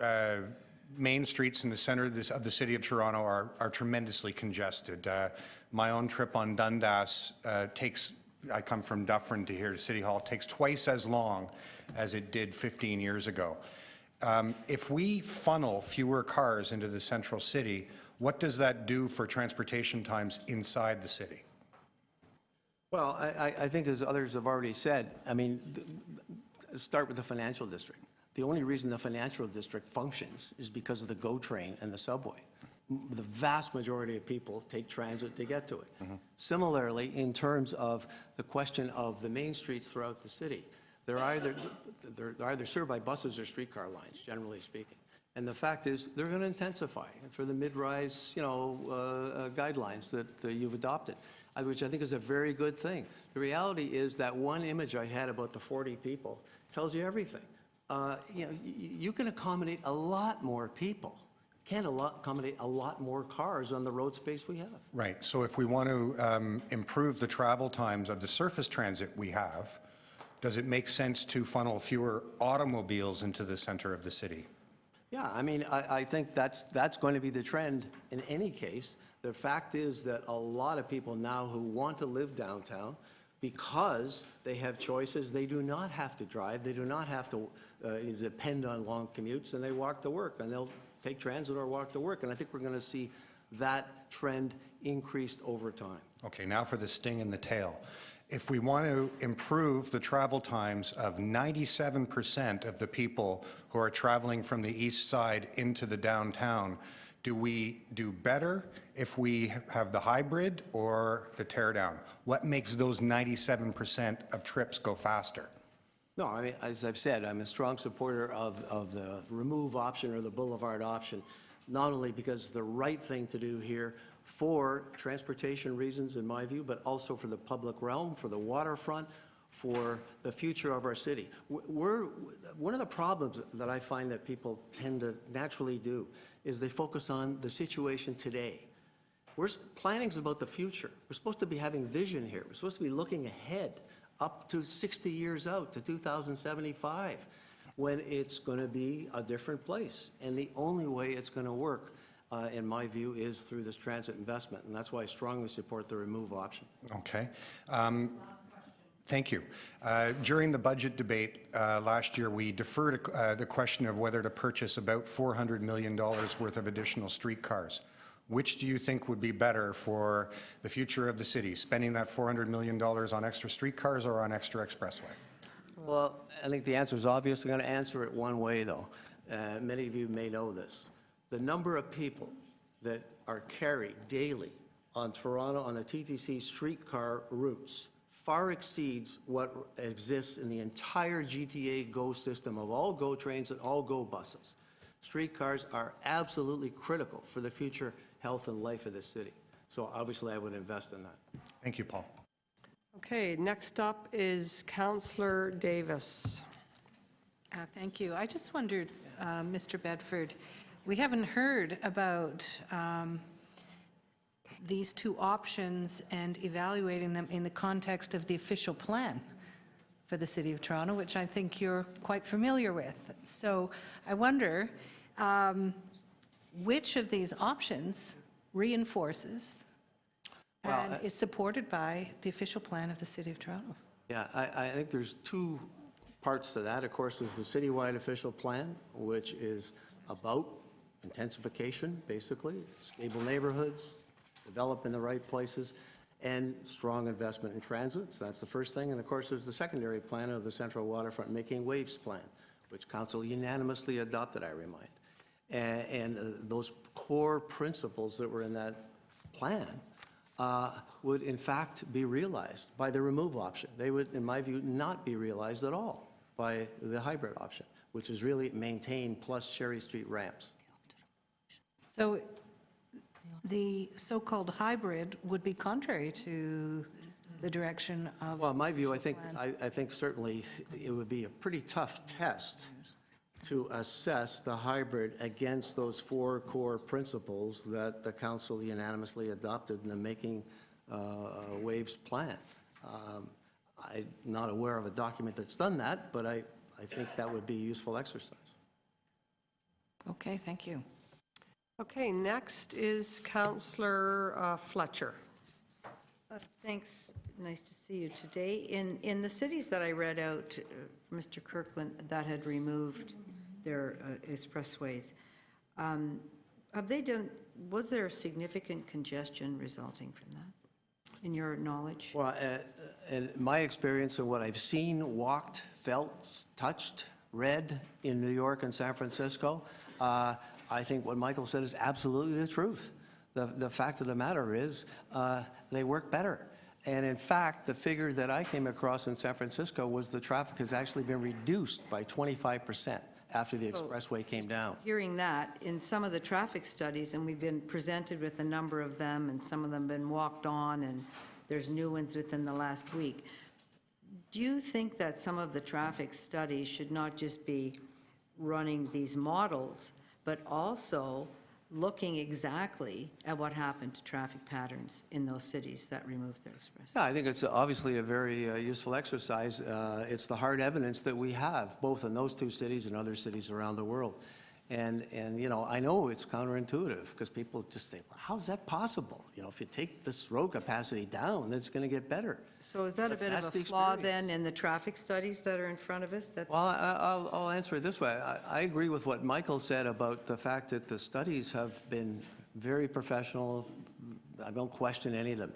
main streets in the center of the city of Toronto are tremendously congested. My own trip on Dundas I come from Dufferin to here to City Hall, takes twice as long as it did 15 years ago. If we funnel fewer cars into the central city, what does that do for transportation times inside the city? Well, I think, as others have already said, I mean, start with the financial district. The only reason the financial district functions is because of the GO train and the subway. The vast majority of people take transit to get to it. Mm-hmm. Similarly, in terms of the question of the main streets throughout the city, they're either served by buses or streetcar lines, generally speaking. And the fact is, they're going to intensify for the mid-rise, guidelines that you've adopted, which I think is a very good thing. The reality is that one image I had about the 40 people tells you everything. You can accommodate a lot more people. Can't accommodate a lot more cars on the road space we have. Right. So if we want to improve the travel times of the surface transit we have, does it make sense to funnel fewer automobiles into the center of the city? Yeah, I mean, I think that's going to be the trend in any case. The fact is that a lot of people now who want to live downtown, because they have choices, they do not have to drive, they do not have to depend on long commutes, and they walk to work, and they'll take transit or walk to work. And I think we're going to see that trend increased over time. Okay, now for the sting in the tail. If we want to improve the travel times of 97% of the people who are traveling from the east side into the downtown, do we do better if we have the hybrid or the tear down? What makes those 97% of trips go faster? No, I mean, as I've said, I'm a strong supporter of the remove option or the boulevard option, not only because it's the right thing to do here for transportation reasons, in my view, but also for the public realm, for the waterfront, for the future of our city. One of the problems that I find that people tend to naturally do is they focus on the situation today. Planning's about the future. We're supposed to be having vision here. We're supposed to be looking ahead up to 60 years out to 2075, when it's going to be a different place. And the only way it's going to work, in my view, is through this transit investment. And that's why I strongly support the remove option. Okay. Thank you. During the budget debate last year, we deferred the question of whether to purchase about $400 million worth of additional streetcars. Which do you think would be better for the future of the city, spending that $400 million on extra streetcars or on extra expressway? Well, I think the answer is obvious. I'm going to answer it one way, though. Many of you may know this. The number of people that are carried daily on Toronto on the TTC streetcar routes far exceeds what exists in the entire GTA GO system of all GO trains and all GO buses. Streetcars are absolutely critical for the future health and life of the city. So obviously I would invest in that. Thank you, Paul. Okay, next up is Councillor Davis. Thank you. I just wondered, Mr. Bedford, we haven't heard about these two options and evaluating them in the context of the official plan for the City of Toronto, which I think you're quite familiar with. So I wonder which of these options reinforces and is supported by the official plan of the City of Toronto? Yeah, I think there's two parts to that. Of course, there's the citywide official plan, which is about intensification, basically, stable neighborhoods, develop in the right places, and strong investment in transit. So that's the first thing. And of course, there's the secondary plan of the Central Waterfront Making Waves plan, which Council unanimously adopted, I remind. And those core principles that were in that plan would in fact be realized by the remove option. They would, in my view, not be realized at all by the hybrid option, which is really maintain plus Cherry Street ramps. So the so-called hybrid would be contrary to the direction of... Well, in my view, I think certainly it would be a pretty tough test to assess the hybrid against those four core principles that the Council unanimously adopted in the Making Waves plan. I'm not aware of a document that's done that, but I think that would be a useful exercise. Okay, thank you. Okay, next is Councillor Fletcher. Thanks. Nice to see you today. In the cities that I read out, Mr. Kirkland, that had removed their expressways, was there significant congestion resulting from that, in your knowledge? Well, in my experience and what I've seen, walked, felt, touched, read in New York and San Francisco, I think what Michael said is absolutely the truth. The fact of the matter is they work better. And in fact, the figure that I came across in San Francisco was the traffic has actually been reduced by 25% after the expressway came down. Hearing that, in some of the traffic studies, and we've been presented with a number of them, and some of them have been walked on, and there's new ones within the last week. Do you think that some of the traffic studies should not just be running these models, but also looking exactly at what happened to traffic patterns in those cities that removed their express? Yeah, I think it's obviously a very useful exercise. It's the hard evidence that we have, both in those two cities and other cities around the world. And you know, I know it's counterintuitive because people just think, well, how is that possible? You know, if you take this road capacity down, then it's going to get better. So is that a bit of a flaw then in the traffic studies that are in front of us? Well, I'll answer it this way. I agree with what Michael said about the fact that the studies have been very professional. I don't question any of them.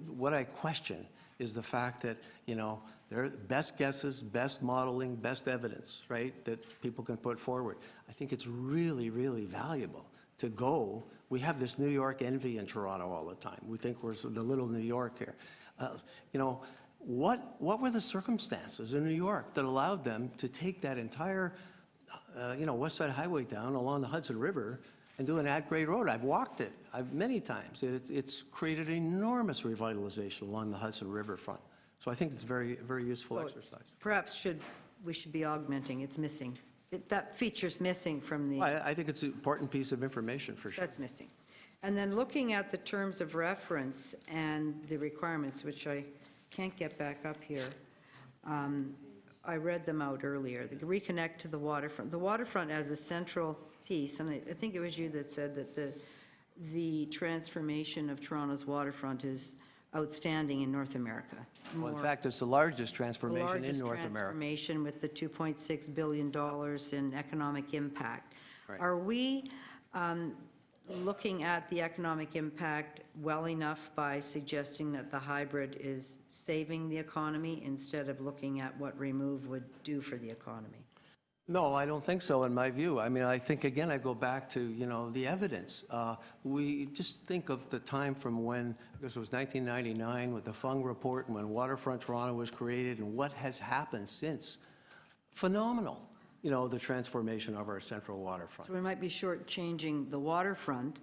What I question is the fact that, you know, they're best guesses, best modeling, best evidence, right, that people can put forward. I think it's really, really valuable to go. We have this New York envy in Toronto all the time. We think we're the little New York here. You know, what were the circumstances in New York that allowed them to take that entire, you know, West Side Highway down along the Hudson River and doing at Grade Road. I've walked it many times. It's created enormous revitalization along the Hudson River front. So I think it's very, very useful exercise. Perhaps we should be augmenting, it's missing. That feature's missing from the... I think it's an important piece of information for sure. That's missing. And then looking at the terms of reference and the requirements, which I can't get back up here, I read them out earlier. The reconnect to the waterfront. The waterfront as a central piece, and I think it was you that said that the transformation of Toronto's waterfront is outstanding in North America. Well, in fact, it's the largest transformation in North America. Transformation with the $2.6 billion in economic impact. Right. Are we looking at the economic impact well enough by suggesting that the hybrid is saving the economy instead of looking at what remove would do for the economy? No, I don't think so, in my view. I mean, I think, again, I go back to, the evidence. We just think of the time from when, I guess it was 1999 with the Fung Report and when Waterfront Toronto was created and what has happened since. Phenomenal, the transformation of our central waterfront. So we might be shortchanging the waterfront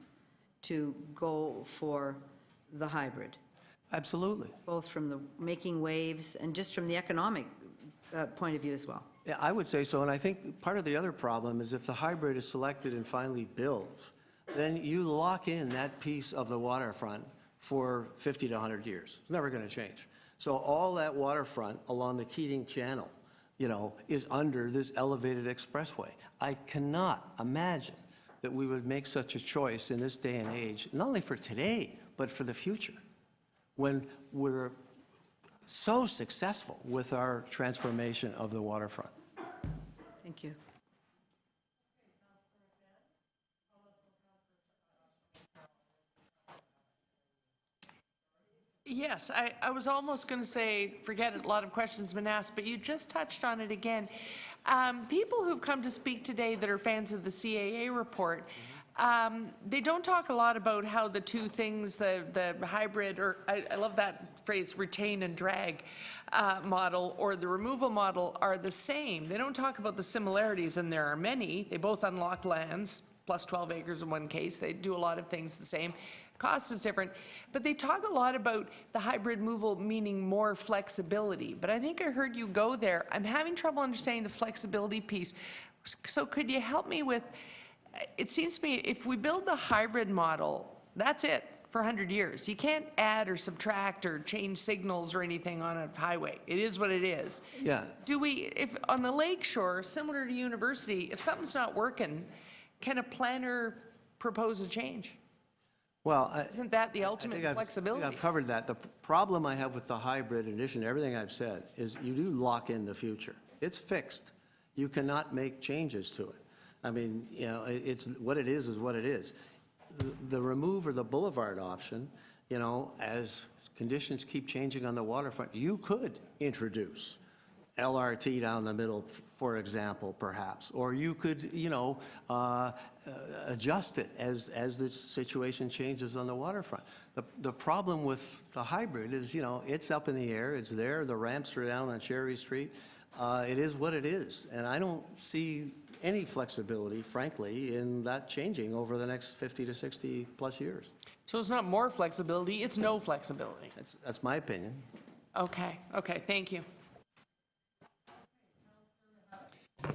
to go for the hybrid. Absolutely. Both from the making waves and just from the economic point of view as well. Yeah, I would say so, and I think part of the other problem is if the hybrid is selected and finally built, then you lock in that piece of the waterfront for 50 to 100 years. It's never going to change. So all that waterfront along the Keating Channel, is under this elevated expressway. I cannot imagine that we would make such a choice in this day and age, not only for today, but for the future, when we're so successful with our transformation of the waterfront. Thank you. Yes, I was almost going to say, forget it, a lot of questions have been asked, but you just touched on it again. People who've come to speak today that are fans of the CAA report, they don't talk a lot about how the two things, the hybrid, or I love that phrase, retain and drag model, or the removal model are the same. They don't talk about the similarities, and there are many. They both unlock lands, plus 12 acres in one case. They do a lot of things the same. Cost is different, but they talk a lot about the hybrid removal meaning more flexibility. But I think I heard you go there. I'm having trouble understanding the flexibility piece. So could you help me with, it seems to me if we build the hybrid model, that's it for 100 years. You can't add or subtract or change signals or anything on a highway. It is what it is. Yeah. Do we, if on the lakeshore, similar to university, if something's not working, can a planner propose a change? Well, isn't that the ultimate flexibility? I've covered that. The problem I have with the hybrid, in addition to everything I've said, is you do lock in the future. It's fixed. You cannot make changes to it. I mean, it's what it is what it is. The remove or the boulevard option, as conditions keep changing on the waterfront, you could introduce LRT down the middle, for example, perhaps, or you could, adjust it as the situation changes on the waterfront. The problem with the hybrid is, it's up in the air, it's there, the ramps are down on Cherry Street. It is what it is, and I don't see any flexibility, frankly, in that changing over the next 50 to 60 plus years. So it's not more flexibility, it's no flexibility. That's my opinion. Okay, thank you.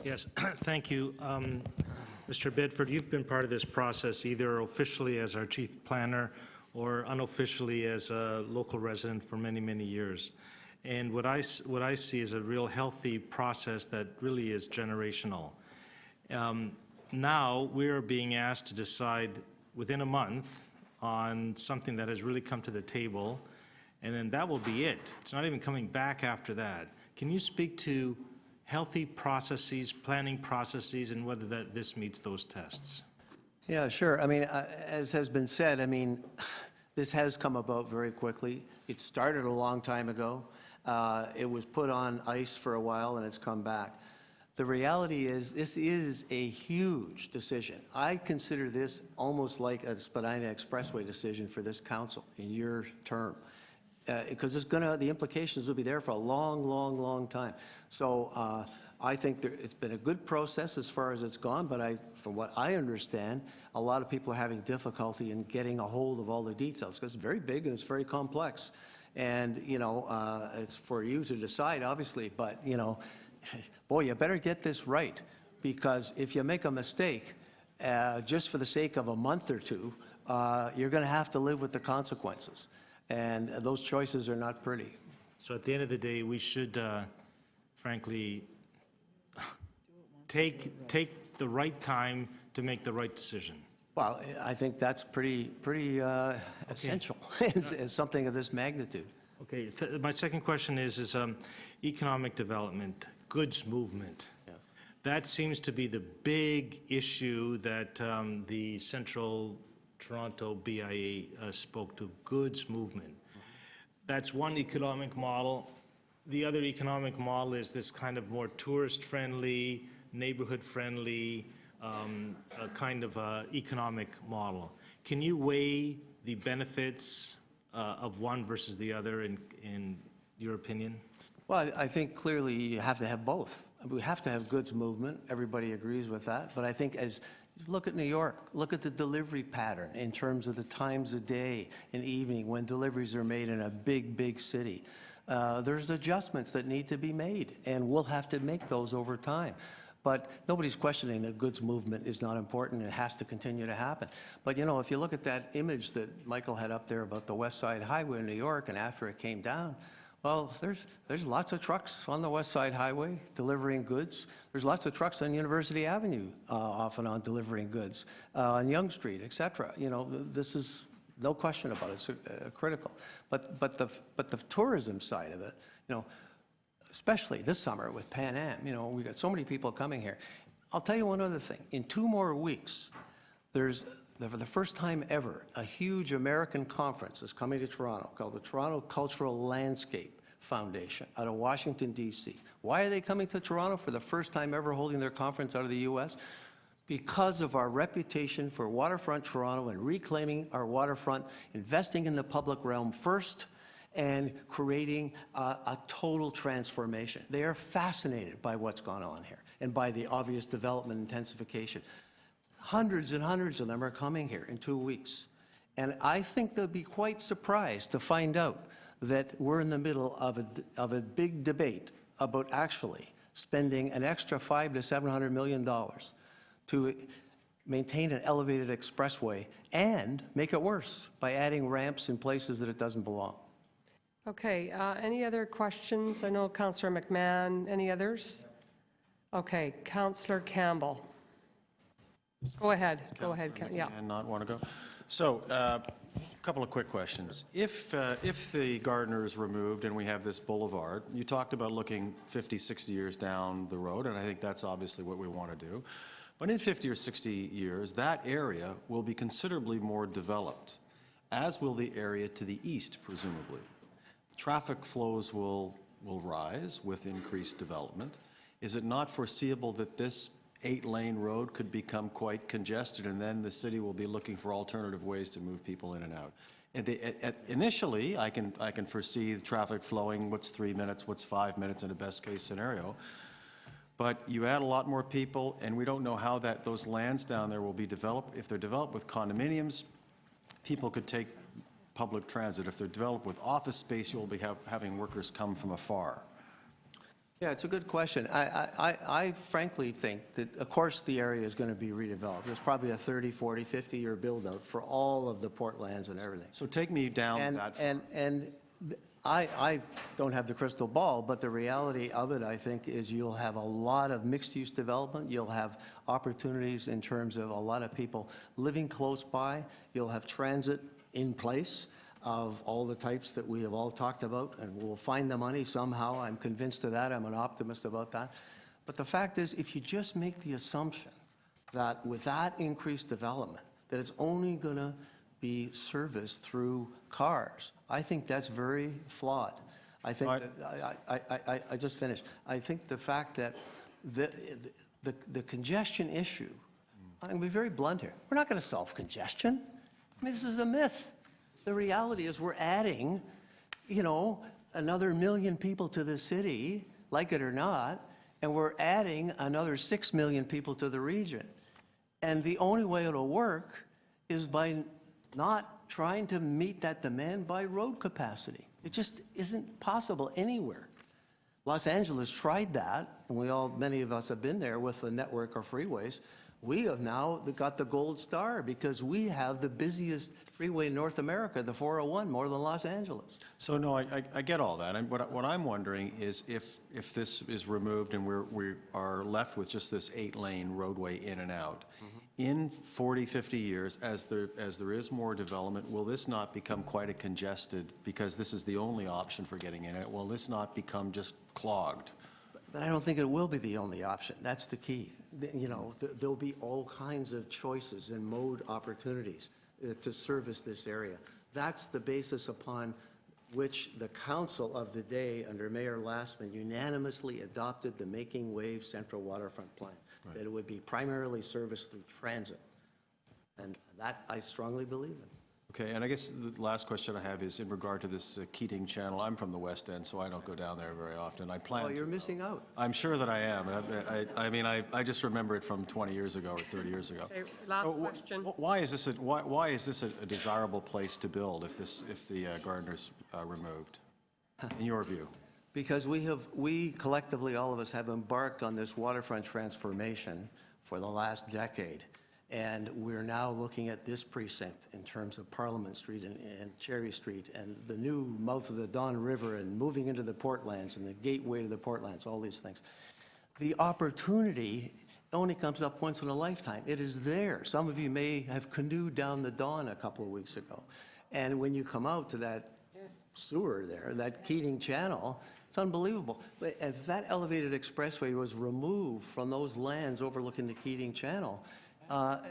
Yes, thank you. Mr. Bedford, you've been part of this process either officially as our chief planner or unofficially as a local resident for many, many years. And what I see is a real healthy process that really is generational. Now we're being asked to decide within a month on something that has really come to the table, and then that will be it. It's not even coming back after that. Can you speak to healthy processes, planning processes, and whether this meets those tests? Yeah, sure. I mean, as has been said, this has come about very quickly. It started a long time ago. It was put on ice for a while, and it's come back. The reality is, this is a huge decision. I consider this almost like a Gardiner Expressway decision for this council in your term. Because the implications will be there for a long, long, long time. So I think it's been a good process as far as it's gone, but from what I understand, a lot of people are having difficulty in getting a hold of all the details because it's very big and it's very complex. And, it's for you to decide, obviously, but, boy, you better get this right, because if you make a mistake, just for the sake of a month or two, you're going to have to live with the consequences. And those choices are not pretty. So at the end of the day, we should, frankly, take the right time to make the right decision. Well, I think that's pretty essential as something of this magnitude. Okay, my second question is economic development, goods movement. Yes. That seems to be the big issue that the Central Toronto BIA spoke to, goods movement. That's one economic model. The other economic model is this kind of more tourist-friendly, neighborhood-friendly kind of economic model. Can you weigh the benefits of one versus the other in your opinion? Well, I think clearly you have to have both. We have to have goods movement. Everybody agrees with that. But I think look at New York. Look at the delivery pattern in terms of the times of day and evening when deliveries are made in a big, big city. There's adjustments that need to be made, and we'll have to make those over time. But nobody's questioning that goods movement is not important. It has to continue to happen. But, if you look at that image that Michael had up there about the West Side Highway in New York, and after it came down, well, there's lots of trucks on the West Side Highway delivering goods. There's lots of trucks on University Avenue off and on delivering goods, on Yonge Street, et cetera. This is no question about it. It's critical. But the tourism side of it, especially this summer with Pan Am, we got so many people coming here. I'll tell you one other thing. In 2 more weeks, there's, for the first time ever, a huge American conference is coming to Toronto called the Toronto Cultural Landscape Foundation out of Washington, D.C. Why are they coming to Toronto for the first time ever, holding their conference out of the U.S.? Because of our reputation for waterfront Toronto and reclaiming our waterfront, investing in the public realm first, and creating a total transformation. They are fascinated by what's gone on here and by the obvious development intensification. Hundreds and hundreds of them are coming here in 2 weeks. And I think they'll be quite surprised to find out that we're in the middle of a big debate about actually spending an extra $500 to $700 million to maintain an elevated expressway and make it worse by adding ramps in places that it doesn't belong. Okay, any other questions? I know Councillor McMahon. Any others? Okay, Councillor Campbell. Go ahead. Go ahead. Yeah. And not want to go. So, a couple of quick questions. If the Gardiner is removed and we have this boulevard, you talked about looking 50, 60 years down the road, and I think that's obviously what we want to do. But in 50 or 60 years, that area will be considerably more developed, as will the area to the east, presumably. Traffic flows will rise with increased development. Is it not foreseeable that this 8-lane road could become quite congested, and then the city will be looking for alternative ways to move people in and out? And initially, I can foresee the traffic flowing, what's 3 minutes, what's 5 minutes in a best-case scenario. But you add a lot more people, and we don't know how those lands down there will be developed. If they're developed with condominiums, people could take public transit. If they're developed with office space, you'll be having workers come from afar. Yeah, it's a good question. I frankly think that, of course, the area is going to be redeveloped. There's probably a 30, 40, 50-year build-out for all of the port lands and everything. So take me down that far. And I don't have the crystal ball, but the reality of it, I think, is you'll have a lot of mixed-use development. You'll have opportunities in terms of a lot of people living close by. You'll have transit in place of all the types that we have all talked about, and we'll find the money somehow. I'm convinced of that. I'm an optimist about that. But the fact is, if you just make the assumption that with that increased development, that it's only going to be serviced through cars, I think that's very flawed. I think I just finished. I think the fact that the congestion issue, I'm going to be very blunt here. We're not going to solve congestion. I mean, this is a myth. The reality is we're adding, another 1 million people to the city, like it or not, and we're adding another 6 million people to the region. And the only way it'll work is by not trying to meet that demand by road capacity. It just isn't possible anywhere. Los Angeles tried that, and many of us have been there with the network of freeways. We have now got the gold star because we have the busiest freeway in North America, the 401, more than Los Angeles. So no, I get all that. And what I'm wondering is if this is removed and we are left with just this 8-lane roadway in and out, in 40, 50 years, as there is more development, will this not become quite a congested, because this is the only option for getting in it, will this not become just clogged? But I don't think it will be the only option. That's the key. There'll be all kinds of choices and mode opportunities to service this area. That's the basis upon which the council of the day under Mayor Lastman unanimously adopted the Making Waves Central Waterfront Plan, that it would be primarily serviced through transit. And that I strongly believe in. Okay, and I guess the last question I have is in regard to this Keating Channel. I'm from the West End, so I don't go down there very often. I plan Oh, you're to. missing out. I'm sure that I am. I mean, I just remember it from 20 years ago or 30 years ago. Okay, last question. Why is this a desirable place to build if the Gardiner's removed, in your view? Because we collectively, all of us, have embarked on this waterfront transformation for the last decade. And we're now looking at this precinct in terms of Parliament Street and Cherry Street and the new mouth of the Don River and moving into the Portlands and the gateway to the Portlands, all these things. The opportunity only comes up once in a lifetime. It is there. Some of you may have canoed down the Don a couple of weeks ago. And when you come out to that sewer there, that Keating Channel, it's unbelievable. But if that elevated expressway was removed from those lands overlooking the Keating Channel,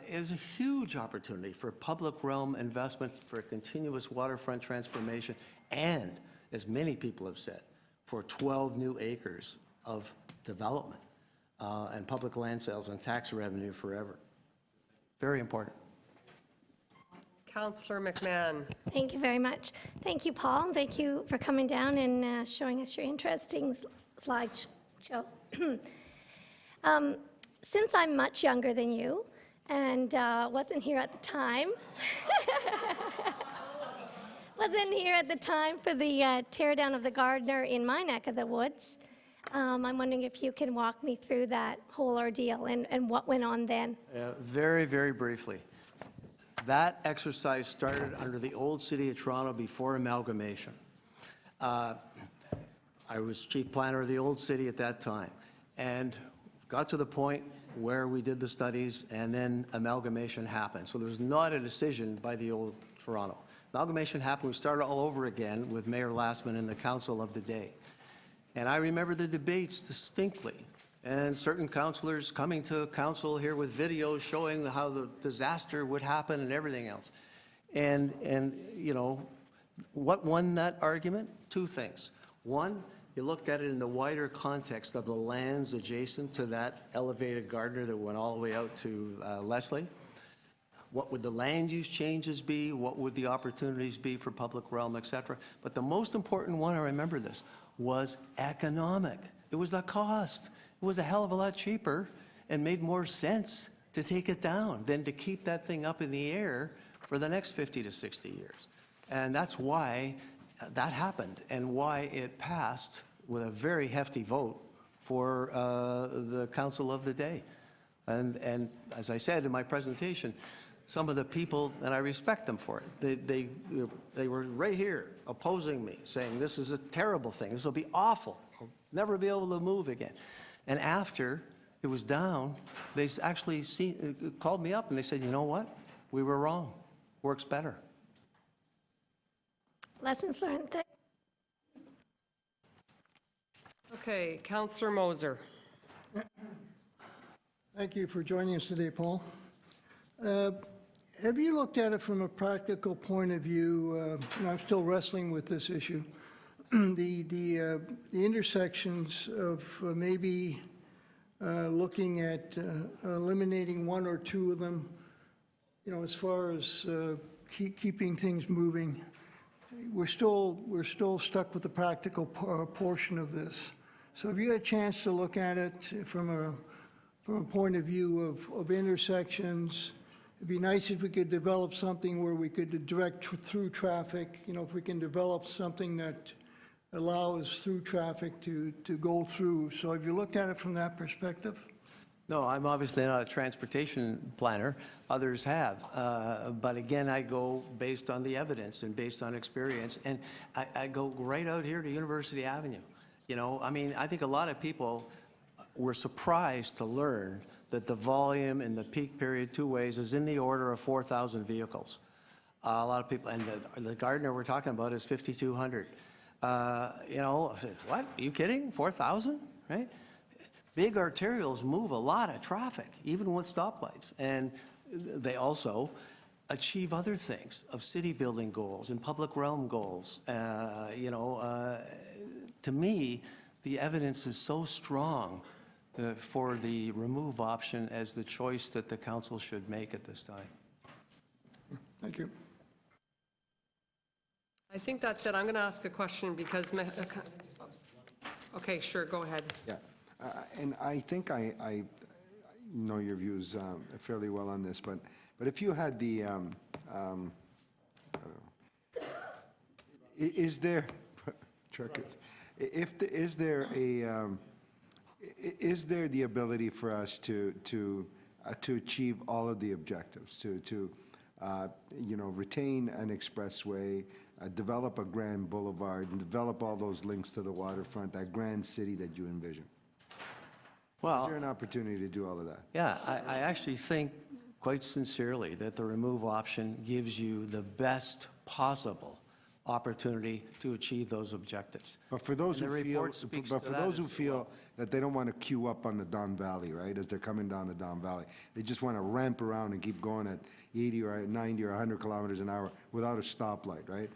it was a huge opportunity for public realm investment, for continuous waterfront transformation, and, as many people have said, for 12 new acres of development and public land sales and tax revenue forever. Very important. Councillor McMahon. Thank you very much. Thank you, Paul. Thank you for coming down and showing us your interesting slideshow. Since I'm much younger than you and wasn't here at the time, for the tear down of the Gardiner in my neck of the woods, I'm wondering if you can walk me through that whole ordeal and what went on then. Very, very briefly. That exercise started under the old City of Toronto before amalgamation. I was chief planner of the old city at that time and got to the point where we did the studies and then amalgamation happened. So there was not a decision by the old Toronto. Amalgamation happened, we started all over again with Mayor Lastman and the council of the day. And I remember the debates distinctly. And certain councillors coming to council here with videos showing how the disaster would happen and everything else. And you know, what won that argument? Two things. One, you looked at it in the wider context of the lands adjacent to that elevated Gardiner that went all the way out to Leslie. What would the land use changes be? What would the opportunities be for public realm, et cetera? But the most important one, I remember this, was economic. It was the cost. It was a hell of a lot cheaper and made more sense to take it down than to keep that thing up in the air for the next 50 to 60 years. And that's why that happened and why it passed with a very hefty vote for the council of the day. And as I said in my presentation, some of the people, and I respect them for it, they were right here opposing me, saying this is a terrible thing, this will be awful, I'll never be able to move again. And after it was down, they actually called me up and they said, you know what, we were wrong, works better. Lessons learned. Okay, Councillor Moser. Thank you for joining us today, Paul. Have you looked at it from a practical point of view? And I'm still wrestling with this issue. The intersections of maybe looking at eliminating one or two of them, you know, as far as keeping things moving. We're still stuck with the practical portion of this. So have you had a chance to look at it from a point of view of intersections? It'd be nice if we could develop something where we could direct through traffic, if we can develop something that allows through traffic to go through. So have you looked at it from that perspective? No, I'm obviously not a transportation planner. Others have. But again, I go based on the evidence and based on experience. And I go right out here to University Avenue. I think a lot of people were surprised to learn that the volume in the peak period two ways is in the order of 4,000 vehicles. A lot of people, and the Gardiner we're talking about is 5,200. I said, what? Are you kidding? 4,000, right? Big arterials move a lot of traffic, even with stoplights. And they also achieve other things of city building goals and public realm goals. To me, the evidence is so strong for the remove option as the choice that the council should make at this time. Thank you. I think that's it. I'm going to ask a question because, okay, sure, go ahead. Yeah, and I think I know your views fairly well on this, but if you had the, is there, is there the ability for us to achieve all of the objectives, to retain an expressway, develop a grand boulevard, and develop all those links to the waterfront, that grand city that you envision? Well, is there an opportunity to do all of that? Yeah, I actually think quite sincerely that the remove option gives you the best possible opportunity to achieve those objectives. But for those And who the feel, report speaks but to for that those who as feel well. that they don't want to queue up on the Don Valley, right, as they're coming down the Don Valley, they just want to ramp around and keep going at 80 or 90 or 100 kilometers an hour without a stoplight, right?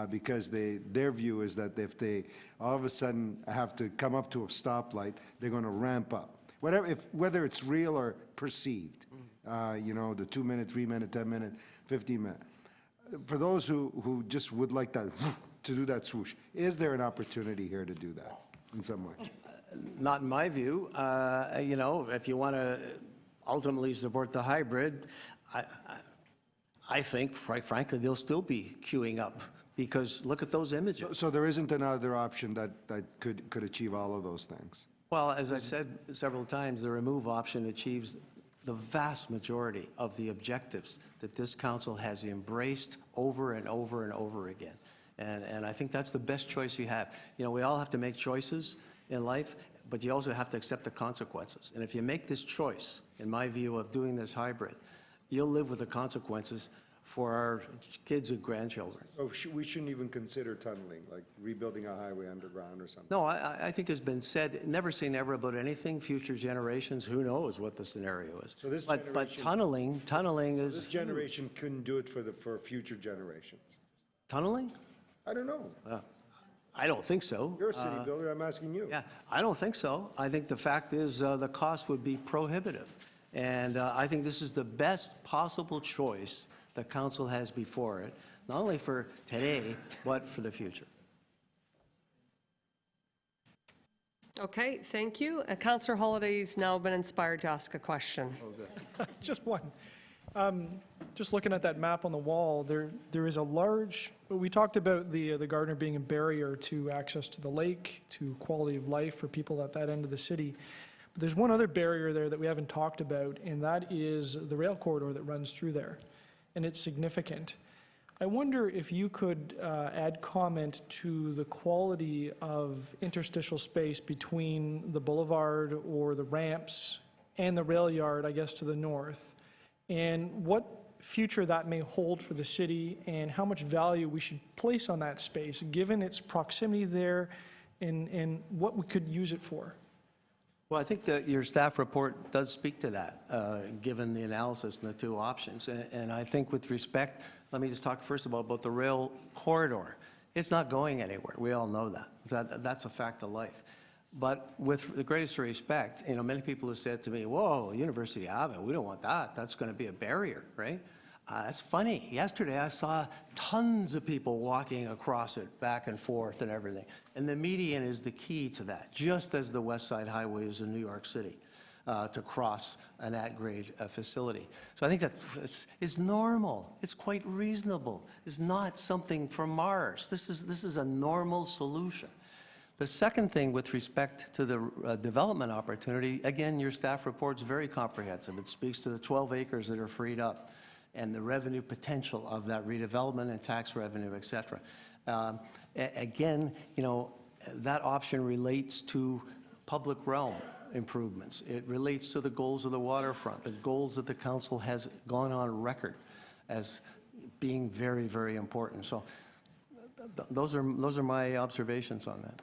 Because their view is that if they all of a sudden have to come up to a stoplight, they're going to ramp up. Whether it's real or perceived, the 2 minute, 3 minute, 10 minute, 15 minute. For those who just would like that, to do that swoosh, is there an opportunity here to do that in some way? Not in my view. If you want to ultimately support the hybrid, I think, frankly, they'll still be queuing up because look at those images. So there isn't another option that could achieve all of those things? Well, as I've said several times, the remove option achieves the vast majority of the objectives that this council has embraced over and over and over again. And I think that's the best choice you have. We all have to make choices in life, but you also have to accept the consequences. And if you make this choice, in my view, of doing this hybrid, you'll live with the consequences for our kids and grandchildren. So we shouldn't even consider tunneling, like rebuilding a highway underground or something? No, I think it's been said, never say never about anything. Future generations, who knows what the scenario is. So this but tunneling is this generation couldn't do it for future generations? Tunneling? I don't know. I don't think so. You're a city builder, I'm asking you. Yeah, I don't think so. I think the fact is the cost would be prohibitive. And I think this is the best possible choice the council has before it, not only for today, but for the future. Okay, thank you. Councillor Holliday's now been inspired to ask a question. Just one. Just looking at that map on the wall, there is a large, we talked about the Gardiner being a barrier to access to the lake, to quality of life for people at that end of the city. But there's one other barrier there that we haven't talked about, and that is the rail corridor that runs through there, and it's significant. I wonder if you could add comment to the quality of interstitial space between the boulevard or the ramps and the rail yard, I guess, to the north, and what future that may hold for the city and how much value we should place on that space, given its proximity there and what we could use it for. Well, I think that your staff report does speak to that, given the analysis and the two options. And I think with respect, let me just talk first of all about the rail corridor. It's not going anywhere. We all know that. That's a fact of life. But with the greatest respect, many people have said to me, whoa, University Avenue, we don't want that. That's going to be a barrier, right? It's funny. Yesterday, I saw tons of people walking across it, back and forth and everything. And the median is the key to that, just as the West Side Highway is in New York City, to cross an at-grade facility. So I think that it's normal. It's quite reasonable. It's not something from Mars. This is a normal solution. The second thing with respect to the development opportunity, again, your staff report's very comprehensive. It speaks to the 12 acres that are freed up and the revenue potential of that redevelopment and tax revenue, et cetera. Again, you know, that option relates to public realm improvements. It relates to the goals of the waterfront, the goals that the council has gone on record as being very, very important. So those are my observations on that.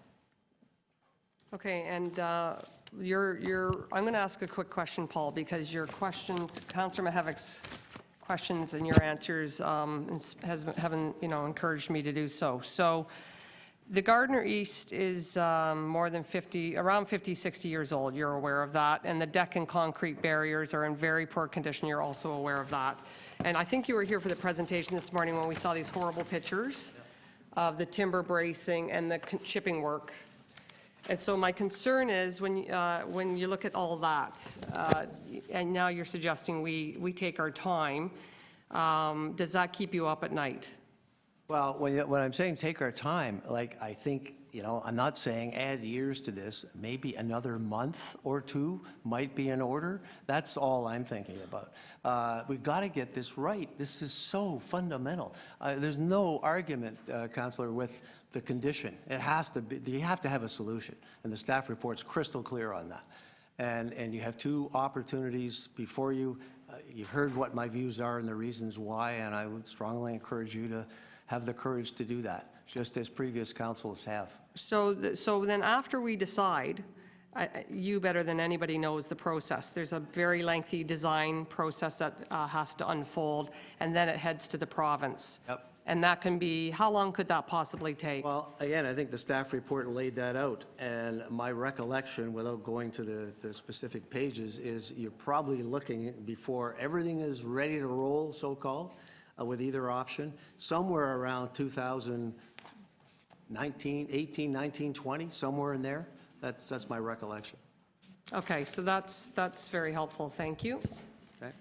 Okay, and I'm going to ask a quick question, Paul, because your questions, Councillor Mahevik's questions and your answers haven't, you know, encouraged me to do so. So the Gardiner East is around 50, 60 years old. You're aware of that. And the deck and concrete barriers are in very poor condition. You're also aware of that. And I think you were here for the presentation this morning when we saw these horrible pictures of the timber bracing and the shipping work. And so my concern is when you look at all that, and now you're suggesting we take our time, does that keep you up at night? Well, when I'm saying take our time, like, I think, you know, I'm not saying add years to this. Maybe another month or two might be in order. That's all I'm thinking about. We've got to get this right. This is so fundamental. There's no argument, Councillor, with the condition. It has to be, you have to have a solution, and the staff report's crystal clear on that. And you have two opportunities before you. You've heard what my views are and the reasons why, and I would strongly encourage you to have the courage to do that, just as previous councils have. So then after we decide, you better than anybody knows the process. There's a very lengthy design process that has to unfold, and then it heads to the province. Yep. And that can be, how long could that possibly take? Well, again, I think the staff report laid that out, and my recollection, without going to the specific pages, is you're probably looking, before everything is ready to roll, so-called, with either option, somewhere around 2019, 18, 19, 20, somewhere in there. That's my recollection. Okay, so that's very helpful. Thank you. Okay.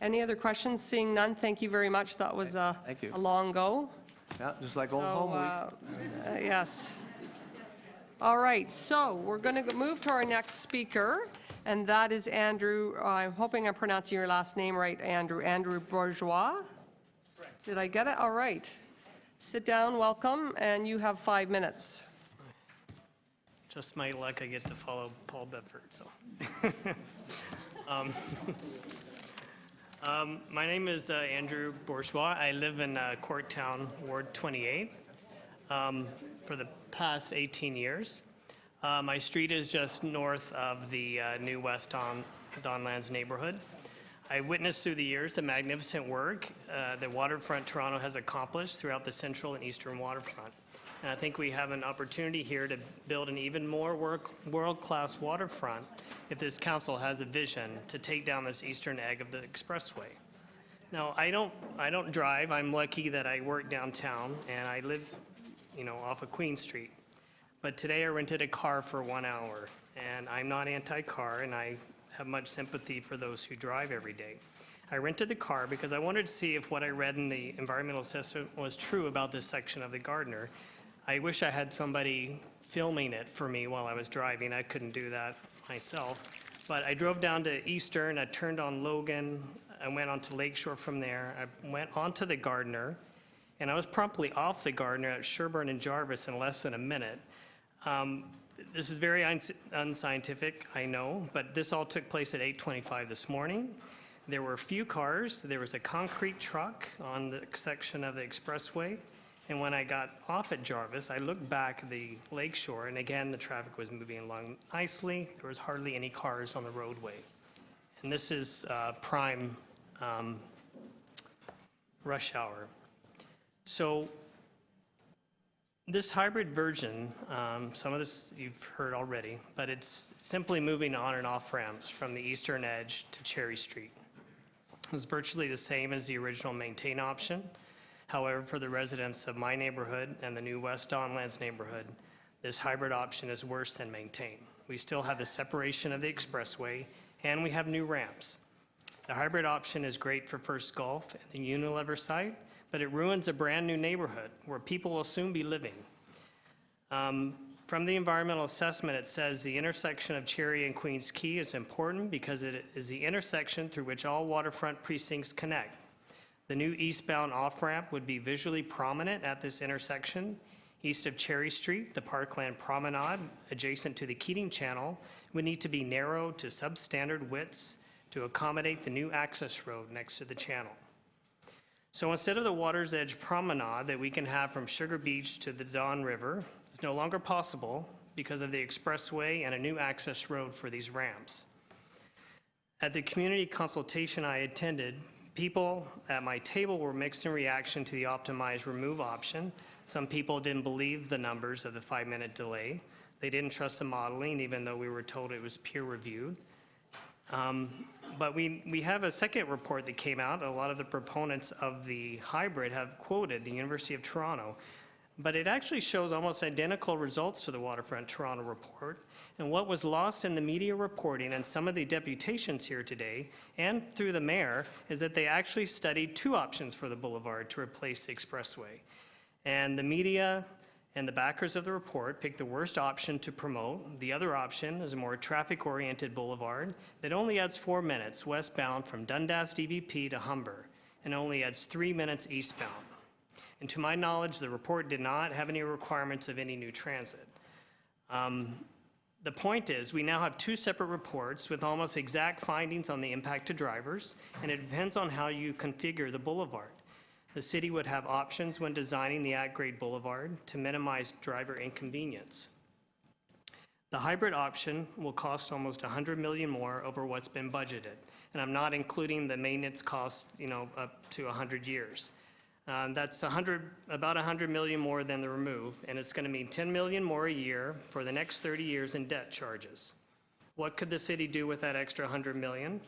Any other questions? Seeing none, thank you very much. That was a long go. Yeah, just like old home week. Yes. All right, so we're going to move to our next speaker, and that is Andrew. I'm hoping I'm pronouncing your last name right, Andrew Bourgeois. Did I get it? All right. Sit down, welcome, and you have 5 minutes. Just my luck, I get to follow Paul Bedford, so. My name is Andrew Bourgeois. I live in Corktown, Ward 28, for the past 18 years. My street is just north of the new West Donlands neighborhood. I witnessed through the years the magnificent work that Waterfront Toronto has accomplished throughout the central and eastern waterfront. And I think we have an opportunity here to build an even more world-class waterfront if this council has a vision to take down this eastern edge of the expressway. Now, I don't drive. I'm lucky that I work downtown and I live, you know, off of Queen Street. But today I rented a car for 1 hour, and I'm not anti-car, and I have much sympathy for those who drive every day. I rented the car because I wanted to see if what I read in the environmental assessment was true about this section of the Gardiner. I wish I had somebody filming it for me while I was driving. I couldn't do that myself. But I drove down to Eastern, I turned on Logan, I went onto Lakeshore from there, I went onto the Gardiner, and I was promptly off the Gardiner at Sherbourne and Jarvis in less than a minute. This is very unscientific, I know, but this all took place at 8:25 this morning. There were few cars. There was a concrete truck on the section of the expressway. And when I got off at Jarvis, I looked back at the Lakeshore, and again, the traffic was moving along nicely. There was hardly any cars on the roadway. And this is prime rush hour. So this hybrid version, some of this you've heard already, but it's simply moving on and off ramps from the eastern edge to Cherry Street. was virtually the same as the original maintain option. However, for the residents of my neighborhood and the new West Donlands neighborhood, this hybrid option is worse than maintain. We still have the separation of the expressway, and we have new ramps. The hybrid option is great for First Gulf and the Unilever site, but it ruins a brand-new neighborhood where people will soon be living. From the environmental assessment, it says the intersection of Cherry and Queens Quay is important because it is the intersection through which all waterfront precincts connect. The new eastbound off-ramp would be visually prominent at this intersection. East of Cherry Street, the Parkland Promenade, adjacent to the Keating Channel, would need to be narrowed to substandard widths to accommodate the new access road next to the channel. So instead of the Water's Edge Promenade that we can have from Sugar Beach to the Don River, it's no longer possible because of the expressway and a new access road for these ramps. At the community consultation I attended, people at my table were mixed in reaction to the optimized remove option. Some people didn't believe the numbers of the 5-minute delay. They didn't trust the modeling, even though we were told it was peer-reviewed. But we have a second report that came out. A lot of the proponents of the hybrid have quoted the University of Toronto, but it actually shows almost identical results to the Waterfront Toronto report. And what was lost in the media reporting and some of the deputations here today, and through the mayor, is that they actually studied 2 options for the boulevard to replace the expressway. And the media and the backers of the report picked the worst option to promote. The other option is a more traffic-oriented boulevard that only adds 4 minutes westbound from Dundas DVP to Humber, and only adds 3 minutes eastbound. And to my knowledge, the report did not have any requirements of any new transit. The point is, we now have 2 separate reports with almost exact findings on the impact to drivers, and it depends on how you configure the boulevard. The city would have options when designing the at-grade boulevard to minimize driver inconvenience. The hybrid option will cost almost $100 million more over what's been budgeted, and I'm not including the maintenance cost, up to 100 years. That's about $100 million more than the remove, and it's going to mean $10 million more a year for the next 30 years in debt charges. What could the city do with that extra $100 million?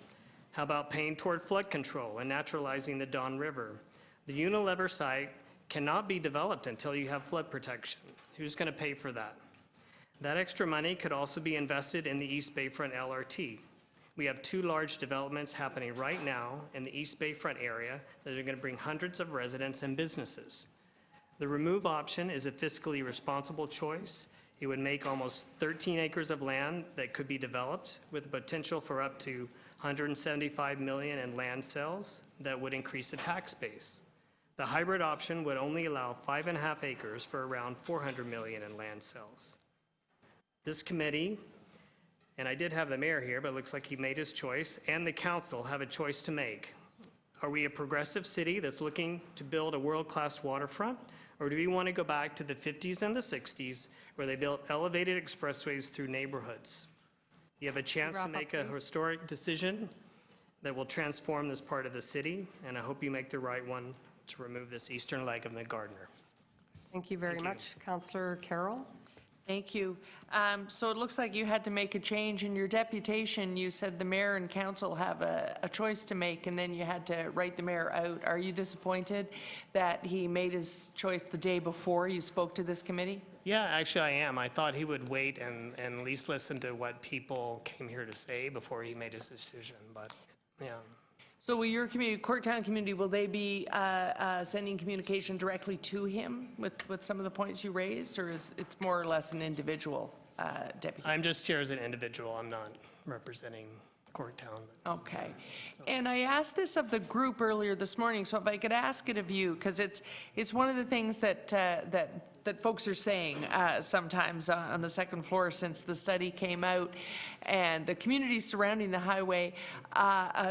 How about paying toward flood control and naturalizing the Don River? The Unilever site cannot be developed until you have flood protection. Who's going to pay for that? That extra money could also be invested in the East Bayfront LRT. We have 2 large developments happening right now in the East Bayfront area that are going to bring hundreds of residents and businesses. The remove option is a fiscally responsible choice. It would make almost 13 acres of land that could be developed with the potential for up to $175 million in land sales that would increase the tax base. The hybrid option would only allow 5.5 acres for around $400 million in land sales. This committee, and I did have the mayor here, but it looks like he made his choice, and the council have a choice to make. Are we a progressive city that's looking to build a world-class waterfront, or do we want to go back to the 50s and the 60s where they built elevated expressways through neighborhoods? You have a chance to make a historic decision that will transform this part of the city, and I hope you make the right one to remove this eastern leg of the Gardiner. Thank you very much. Councillor Carroll? Thank you. So it looks like you had to make a change in your deputation. You said the mayor and council have a choice to make, and then you had to write the mayor out. Are you disappointed that he made his choice the day before you spoke to this committee? Yeah, actually I am. I thought he would wait and at least listen to what people came here to say before he made his decision, but yeah. So will your community, Corktown community, will they be sending communication directly to him with some of the points you raised, or is it's more or less an individual deputy? I'm just here as an individual. I'm not representing Corktown. Okay. And I asked this of the group earlier this morning, so if I could ask it of you, because it's one of the things that folks are saying sometimes on the second floor since the study came out, and the communities surrounding the highway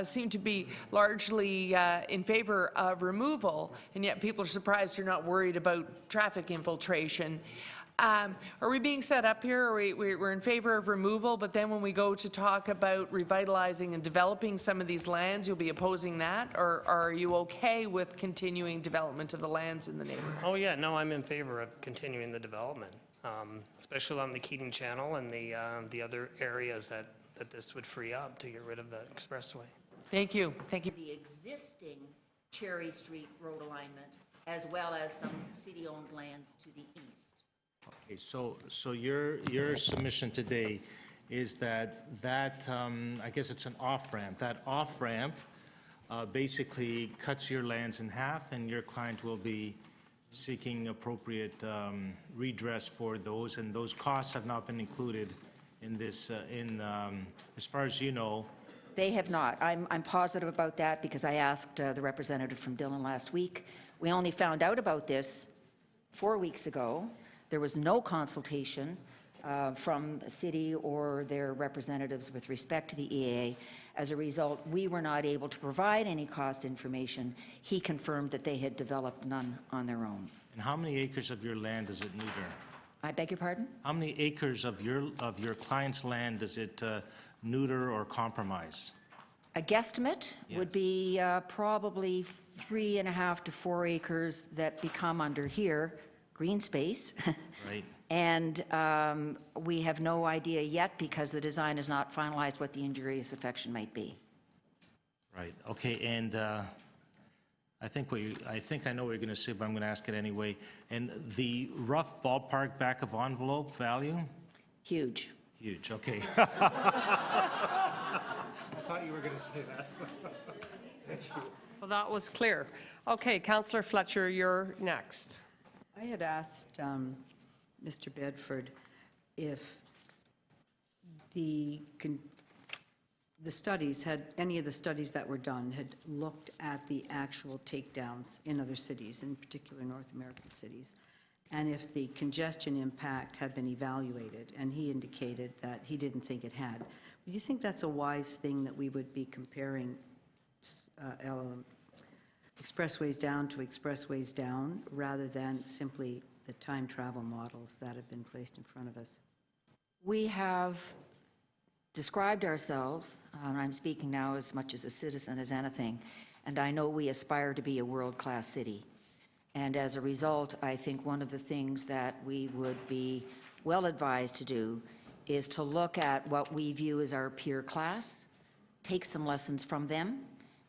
seem to be largely in favor of removal, and yet people are surprised you're not worried about traffic infiltration. Are we being set up here? We're in favor of removal, but then when we go to talk about revitalizing and developing some of these lands, you'll be opposing that? Or are you okay with continuing development of the lands in the neighborhood? Oh yeah, no, I'm in favor of continuing the development, especially on the Keating Channel and the other areas that this would free up to get rid of the expressway. Thank you. Thank you. The existing Cherry Street road alignment, as well as some city-owned lands to the east. Okay, so your submission today is that I guess it's an off-ramp. That off-ramp basically cuts your lands in half, and your client will be seeking appropriate redress for those, and those costs have not been included in this, as far as you know. They have not. I'm positive about that because I asked the representative from Dillon last week. We only found out about this 4 weeks ago. There was no consultation from the city or their representatives with respect to the EAA. As a result, we were not able to provide any cost information. He confirmed that they had developed none on their own. And how many acres of your land does it neuter? I beg your pardon? How many acres of your client's land does it neuter or compromise? A guesstimate would be probably 3.5 to 4 acres that become under here, green space. Right. And we have no idea yet because the design is not finalized what the injurious affection might be. Right, okay, and I think I know what you're going to say, but I'm going to ask it anyway. And the rough ballpark back of envelope value? Huge. Huge, okay. I thought you were going to say that. Thank you. Well, that was clear. Okay, Councillor Fletcher, you're next. I had asked Mr. Bedford if the studies had, any of the studies that were done had looked at the actual takedowns in other cities, in particular North American cities, and if the congestion impact had been evaluated, and he indicated that he didn't think it had. Do you think that's a wise thing, that we would be comparing expressways down to expressways down, rather than simply the time travel models that have been placed in front of us? We have described ourselves, and I'm speaking now as much as a citizen as anything, and I know we aspire to be a world-class city. And as a result, I think one of the things that we would be well advised to do is to look at what we view as our peer class, take some lessons from them,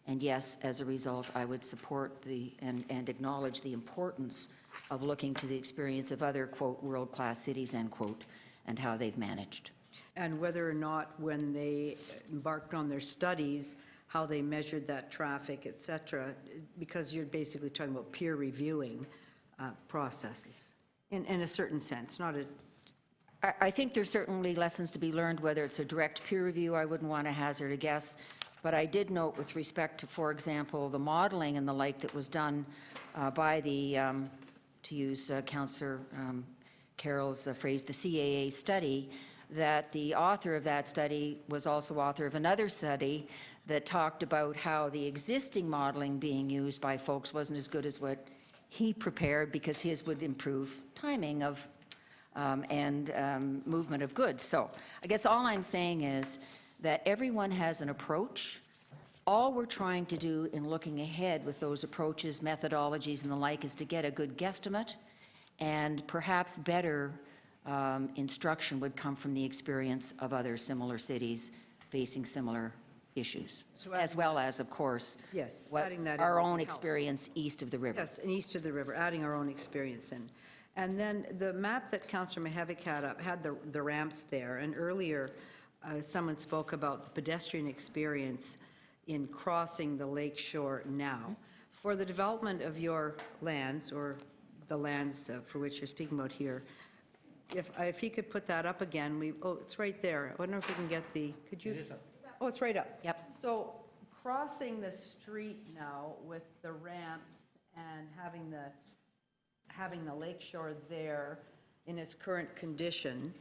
and yes, as a result, I would support and acknowledge the importance of looking to the experience of other, quote, world-class cities, end quote, and how they've managed. And whether or not, when they embarked on their studies, how they measured that traffic, et cetera, because you're basically talking about peer reviewing processes, in a certain sense, not a... I think there's certainly lessons to be learned, whether it's a direct peer review. I wouldn't want to hazard a guess. But I did note with respect to, for example, the modeling and the like that was done by the, to use Councillor Carroll's phrase, the CAA study, that the author of that study was also author of another study that talked about how the existing modeling being used by folks wasn't as good as what he prepared, because his would improve timing of and movement of goods. So I guess all I'm saying is that everyone has an approach. All we're trying to do in looking ahead with those approaches, methodologies, and the like is to get a good guesstimate, and perhaps better instruction would come from the experience of other similar cities facing similar issues, as well as, of course, Yes, what adding that in our would own help. experience east of the river. Yes, and east of the river, adding our own experience in. And then the map that Councillor Mihevik had up had the ramps there, and earlier someone spoke about the pedestrian experience in crossing the lake shore now. For the development of your lands, or the lands for which you're speaking about here, if he could put that up again, oh, it's right there. I wonder if we can get the, could you? It is up. Oh, it's right up. Yep. So crossing the street now with the ramps and having the lake shore there in its current condition,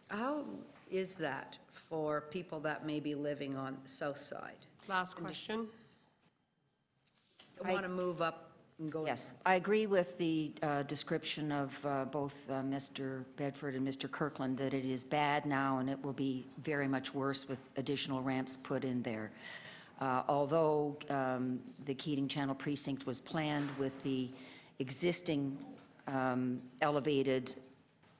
how is that for people that may be living on the south side? Last question. Want to move up and go? Yes, I agree with the description of both Mr. Bedford and Mr. Kirkland, that it is bad now and it will be very much worse with additional ramps put in there. Although the Keating Channel Precinct was planned with the existing elevated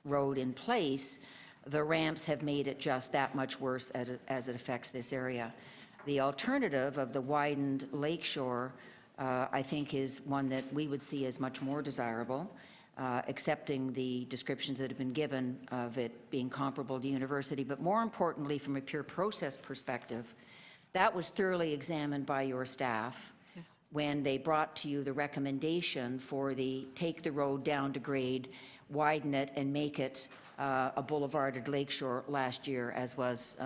road in place, the ramps have made it just that much worse as it affects this area. The alternative of the widened lakeshore, I think, is one that we would see as much more desirable, accepting the descriptions that have been given of it being comparable to university. But more importantly, from a pure process perspective, that was thoroughly examined by your staff when they brought to you the recommendation for the take the road down to grade, widen it, and make it a boulevarded lakeshore last year, as was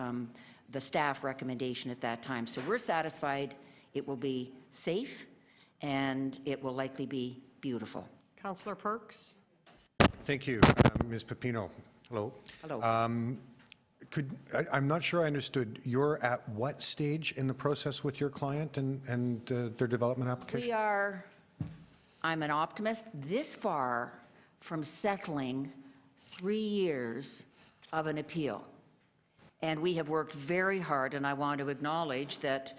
the staff recommendation at that time. So we're satisfied it will be safe and it will likely be beautiful. Councillor Perks? Thank you, Ms. Pepino. Hello. Hello. I'm not sure I understood. You're at what stage in the process with your client and their development application? I'm an optimist, this far from settling 3 years of an appeal. And we have worked very hard, and I want to acknowledge that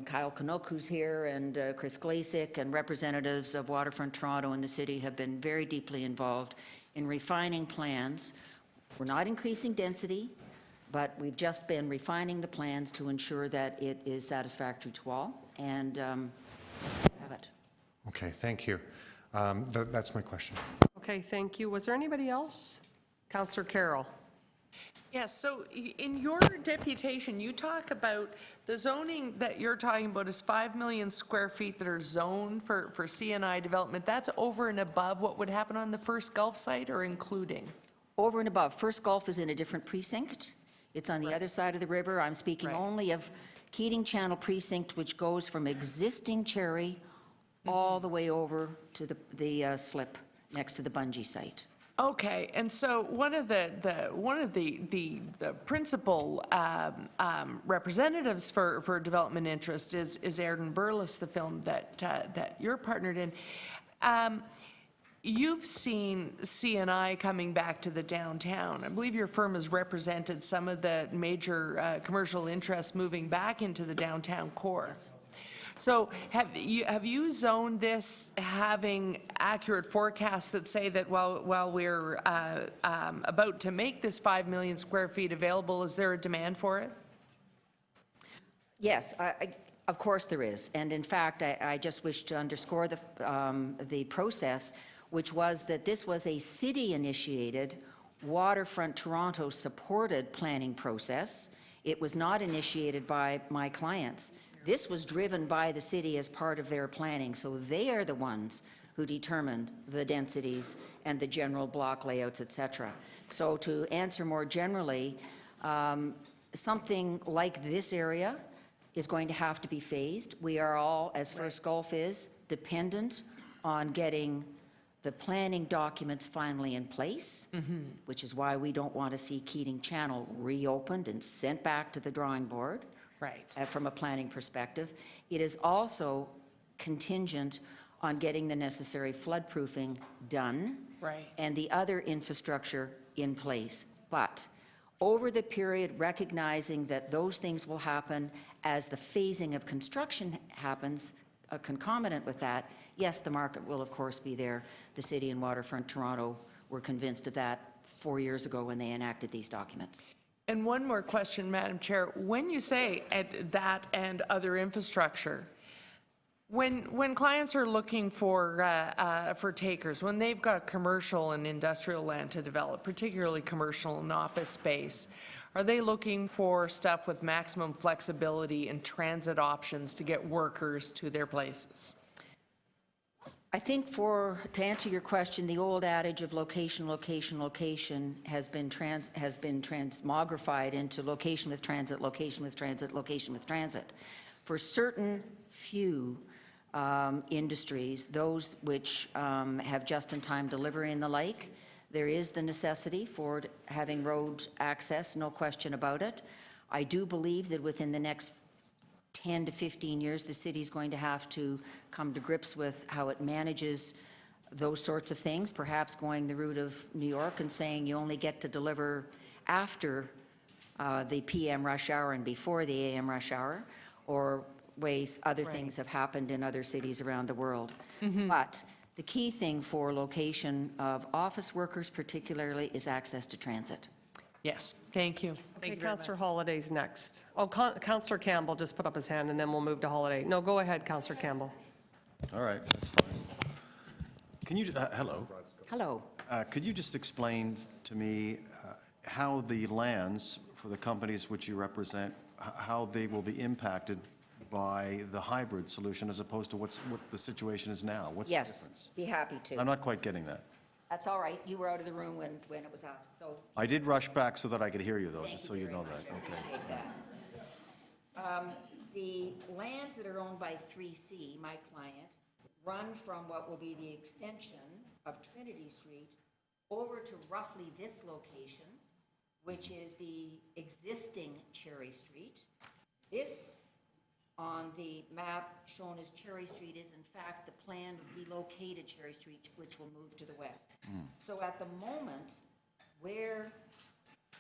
Kyle Canuck, who's here, and Chris Glasick, and representatives of Waterfront Toronto and the city have been very deeply involved in refining plans. We're not increasing density, but we've just been refining the plans to ensure that it is satisfactory to all, and have it. Okay, thank you. That's my question. Okay, thank you. Was there anybody else? Councillor Carroll? Yes, so in your deputation, you talk about the zoning that you're talking about is 5 million square feet that are zoned for CNI development. That's over and above what would happen on the First Gulf site, or including? Over and above. First Gulf is in a different precinct. It's on the other side of the river. I'm speaking only of Keating Channel Precinct, which goes from existing Cherry all the way over to the slip next to the Bungee site. Okay, and so one of the principal representatives for development interest is Aaron Burles, the film that you're partnered in. You've seen CNI coming back to the downtown. I believe your firm has represented some of the major commercial interests moving back into the downtown core. So have you zoned this having accurate forecasts that say that while we're about to make this 5 million square feet available, is there a demand for it? Yes, of course there is. And in fact, I just wish to underscore the process, which was that this was a city-initiated, Waterfront Toronto supported planning process. It was not initiated by my clients. This was driven by the city as part of their planning, so they are the ones who determined the densities and the general block layouts, et cetera. So to answer more generally, something like this area is going to have to be phased. We are all, as First Gulf is, dependent on getting the planning documents finally in place, which is why we don't want to see Keating Channel reopened and sent back to the drawing board. Right. From a planning perspective. It is also contingent on getting the necessary floodproofing done. Right. And the other infrastructure in place. But over the period, recognizing that those things will happen as the phasing of construction happens, concomitant with that, yes, the market will of course be there. The city and Waterfront Toronto were convinced of that 4 years ago when they enacted these documents. And one more question, Madam Chair. When you say that and other infrastructure, when clients are looking for takers, when they've got commercial and industrial land to develop, particularly commercial and office space, are they looking for stuff with maximum flexibility and transit options to get workers to their places? I think to answer your question, the old adage of location, location, location has been transmogrified into location with transit, location with transit, location with transit. For certain few industries, those which have just-in-time delivery and the like, there is the necessity for having road access, no question about it. I do believe that within the next 10 to 15 years, the city's going to have to come to grips with how it manages those sorts of things, perhaps going the route of New York and saying you only get to deliver after the PM rush hour and before the AM rush hour, or ways other things have happened in other cities around the world. But the key thing for location of office workers particularly is access to transit. Yes, thank you. Okay, Councillor Holiday's next. Oh, Councillor Campbell just put up his hand, and then we'll move to Holiday. No, go ahead, Councillor Campbell. All right, that's fine. Can you, hello. Hello. Could you just explain to me how the lands for the companies which you represent, how they will be impacted by the hybrid solution as opposed to what the situation is now? What's the Yes, difference? be happy to. I'm not quite getting that. That's all right. You were out of the room when it was asked, so I did rush back so that I could hear you, though, thank just you so you very know much. that. I Okay. appreciate that. The lands that are owned by 3C, my client, run from what will be the extension of Trinity Street over to roughly this location, which is the existing Cherry Street. This on the map shown as Cherry Street is in fact the planned relocated Cherry Street, which will move to the west. So at the moment, where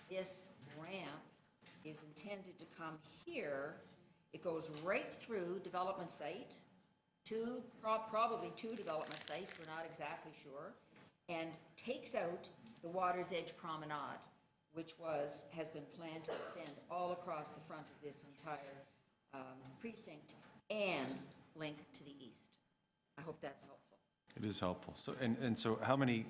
this ramp is intended to come here, it goes right through development site, probably two development sites, we're not exactly sure, and takes out the Water's Edge Promenade, which has been planned to extend all across the front of this entire precinct and link to the east. I hope that's helpful. It is helpful. So, and so how many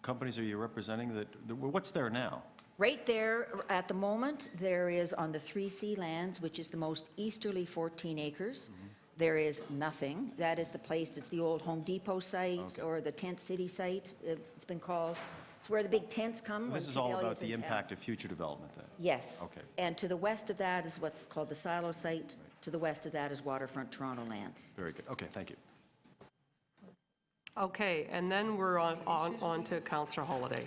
companies are you representing what's there now? Right there, at the moment, there is on the 3C lands, which is the most easterly 14 acres, there is nothing. That is the place, it's the old Home Depot site, or the Tent City site, it's been called. It's where the big tents come. So this is all about the impact of future development, then? Yes. Okay. And to the west of that is what's called the Silo site. To the west of that is Waterfront Toronto lands. Very good. Okay, thank you. Okay, and then we're on to Councillor Holiday.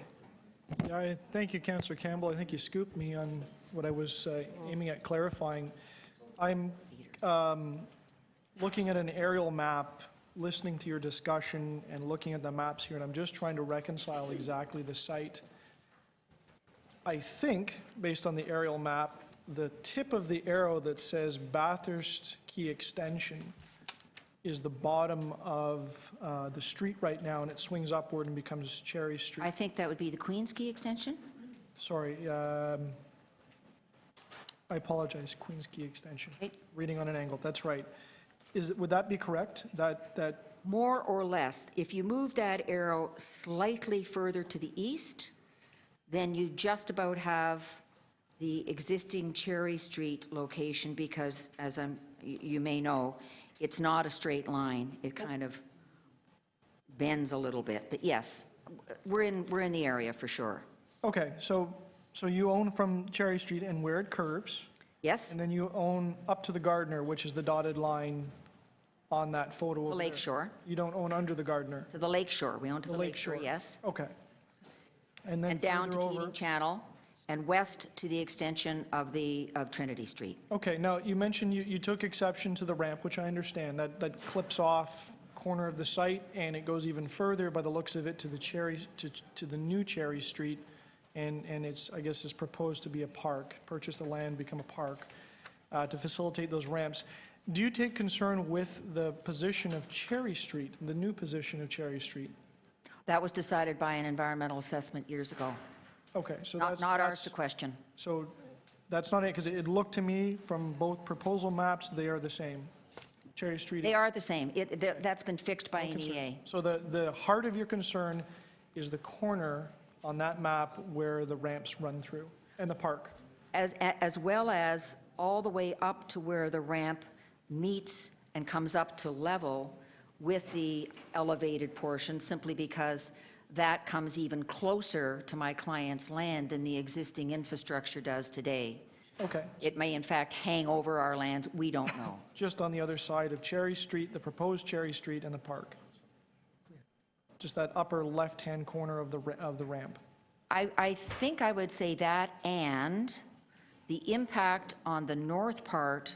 Yeah, thank you, Councillor Campbell. I think you scooped me on what I was aiming at clarifying. I'm looking at an aerial map, listening to your discussion and looking at the maps here, and I'm just trying to reconcile exactly the site. I think, based on the aerial map, the tip of the arrow that says Bathurst Quay Extension is the bottom of the street right now, and it swings upward and becomes Cherry Street. I think that would be the Queens Quay extension? Sorry, I apologize, Queens Quay Extension. Okay. Reading on an angle, that's right. Would that be correct? That More or less. If you move that arrow slightly further to the east, then you just about have the existing Cherry Street location, because as you may know, it's not a straight line. It kind of bends a little bit. But yes, we're in the area for sure. Okay, so you own from Cherry Street and where it curves, Yes, and then you own up to the Gardiner, which is the dotted line on that photo the over lake there. shore. You don't own under the Gardiner? To the lake shore. We own to the lake lake shore, shore. yes. Okay. And then And down to further over- Keating Channel and west to the extension of Trinity Street. Okay, now, you mentioned you took exception to the ramp, which I understand. That clips off corner of the site, and it goes even further, by the looks of it, to the new Cherry Street, and it's, I guess, is proposed to be a park, purchase the land, become a park, to facilitate those ramps. Do you take concern with the position of Cherry Street, the new position of Cherry Street? That was decided by an environmental assessment years ago. Okay, so Not ours that's to question. So that's not it, because it looked to me from both proposal maps, they are the same. Cherry Street. They are the same. That's been fixed by an concern. EA. So the heart of your concern is the corner on that map where the ramps run through, and the park. As well as all the way up to where the ramp meets and comes up to level with the elevated portion, simply because that comes even closer to my client's land than the existing infrastructure does today. Okay, It may in fact hang over our land, we don't know. just on the other side of Cherry Street, the proposed Cherry Street and the park. Just that upper left-hand corner of the ramp. I think I would say that, and the impact on the north part,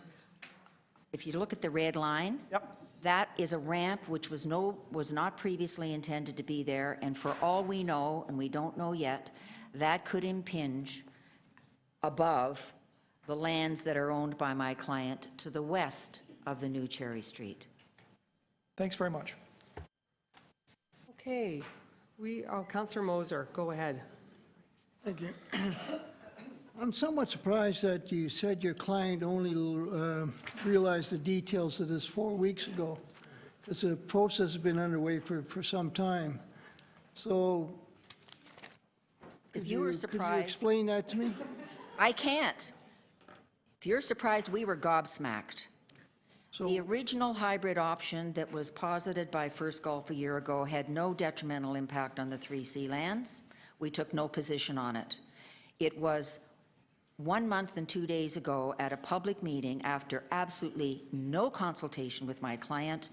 if you look at the red line. Yep. That is a ramp which was not previously intended to be there, and for all we know, and we don't know yet, that could impinge above the lands that are owned by my client to the west of the new Cherry Street. Thanks very much. Okay, Councillor Moser, go ahead. Thank you. I'm somewhat surprised that you said your client only realized the details of this 4 weeks ago, because the process has been underway for some time. So, If you were could you surprised, explain that to me? I can't. If you're surprised, we were gobsmacked. The original hybrid option that was posited by First Gulf a year ago had no detrimental impact on the 3C lands. We took no position on it. It was 1 month and 2 days ago at a public meeting, after absolutely no consultation with my client,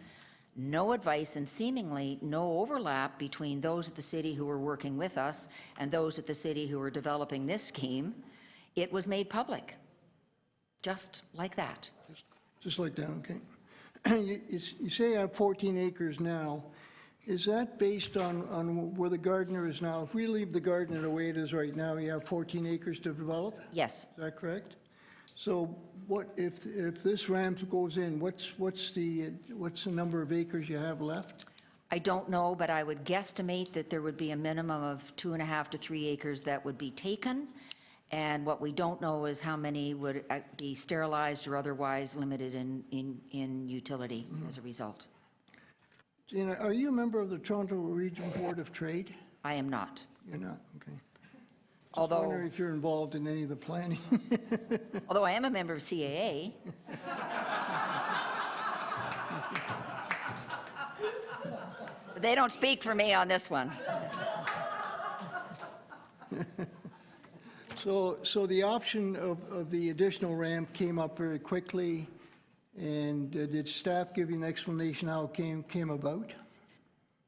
no advice, and seemingly no overlap between those at the city who were working with us and those at the city who were developing this scheme, it was made public. Just like that. Just like that, okay. You say you have 14 acres now. Is that based on where the Gardiner is now? If we leave the Gardiner the way it is right now, you have 14 acres to develop? Yes. Is that correct? So what, if this ramp goes in, what's the number of acres you have left? I don't know, but I would guesstimate that there would be a minimum of 2.5 to 3 acres that would be taken. And what we don't know is how many would be sterilized or otherwise limited in utility as a result. Gina, are you a member of the Toronto Region Board of Trade? I am not. You're not, okay. Although, I wonder if you're involved in any of the planning. although I am a member of CAA. But they don't speak for me on this one. So the option of the additional ramp came up very quickly, and did staff give you an explanation how it came about?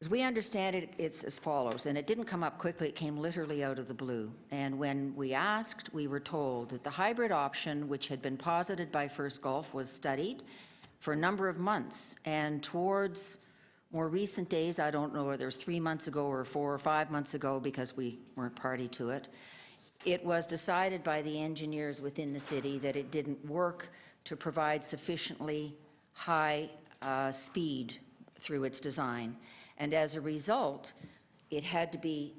As we understand it, it's as follows, and it didn't come up quickly, it came literally out of the blue. And when we asked, we were told that the hybrid option, which had been posited by First Gulf, was studied for a number of months. And towards more recent days, I don't know whether it was 3 months ago or 4 or 5 months ago, because we weren't party to it, it was decided by the engineers within the city that it didn't work to provide sufficiently high speed through its design. And as a result, it had to be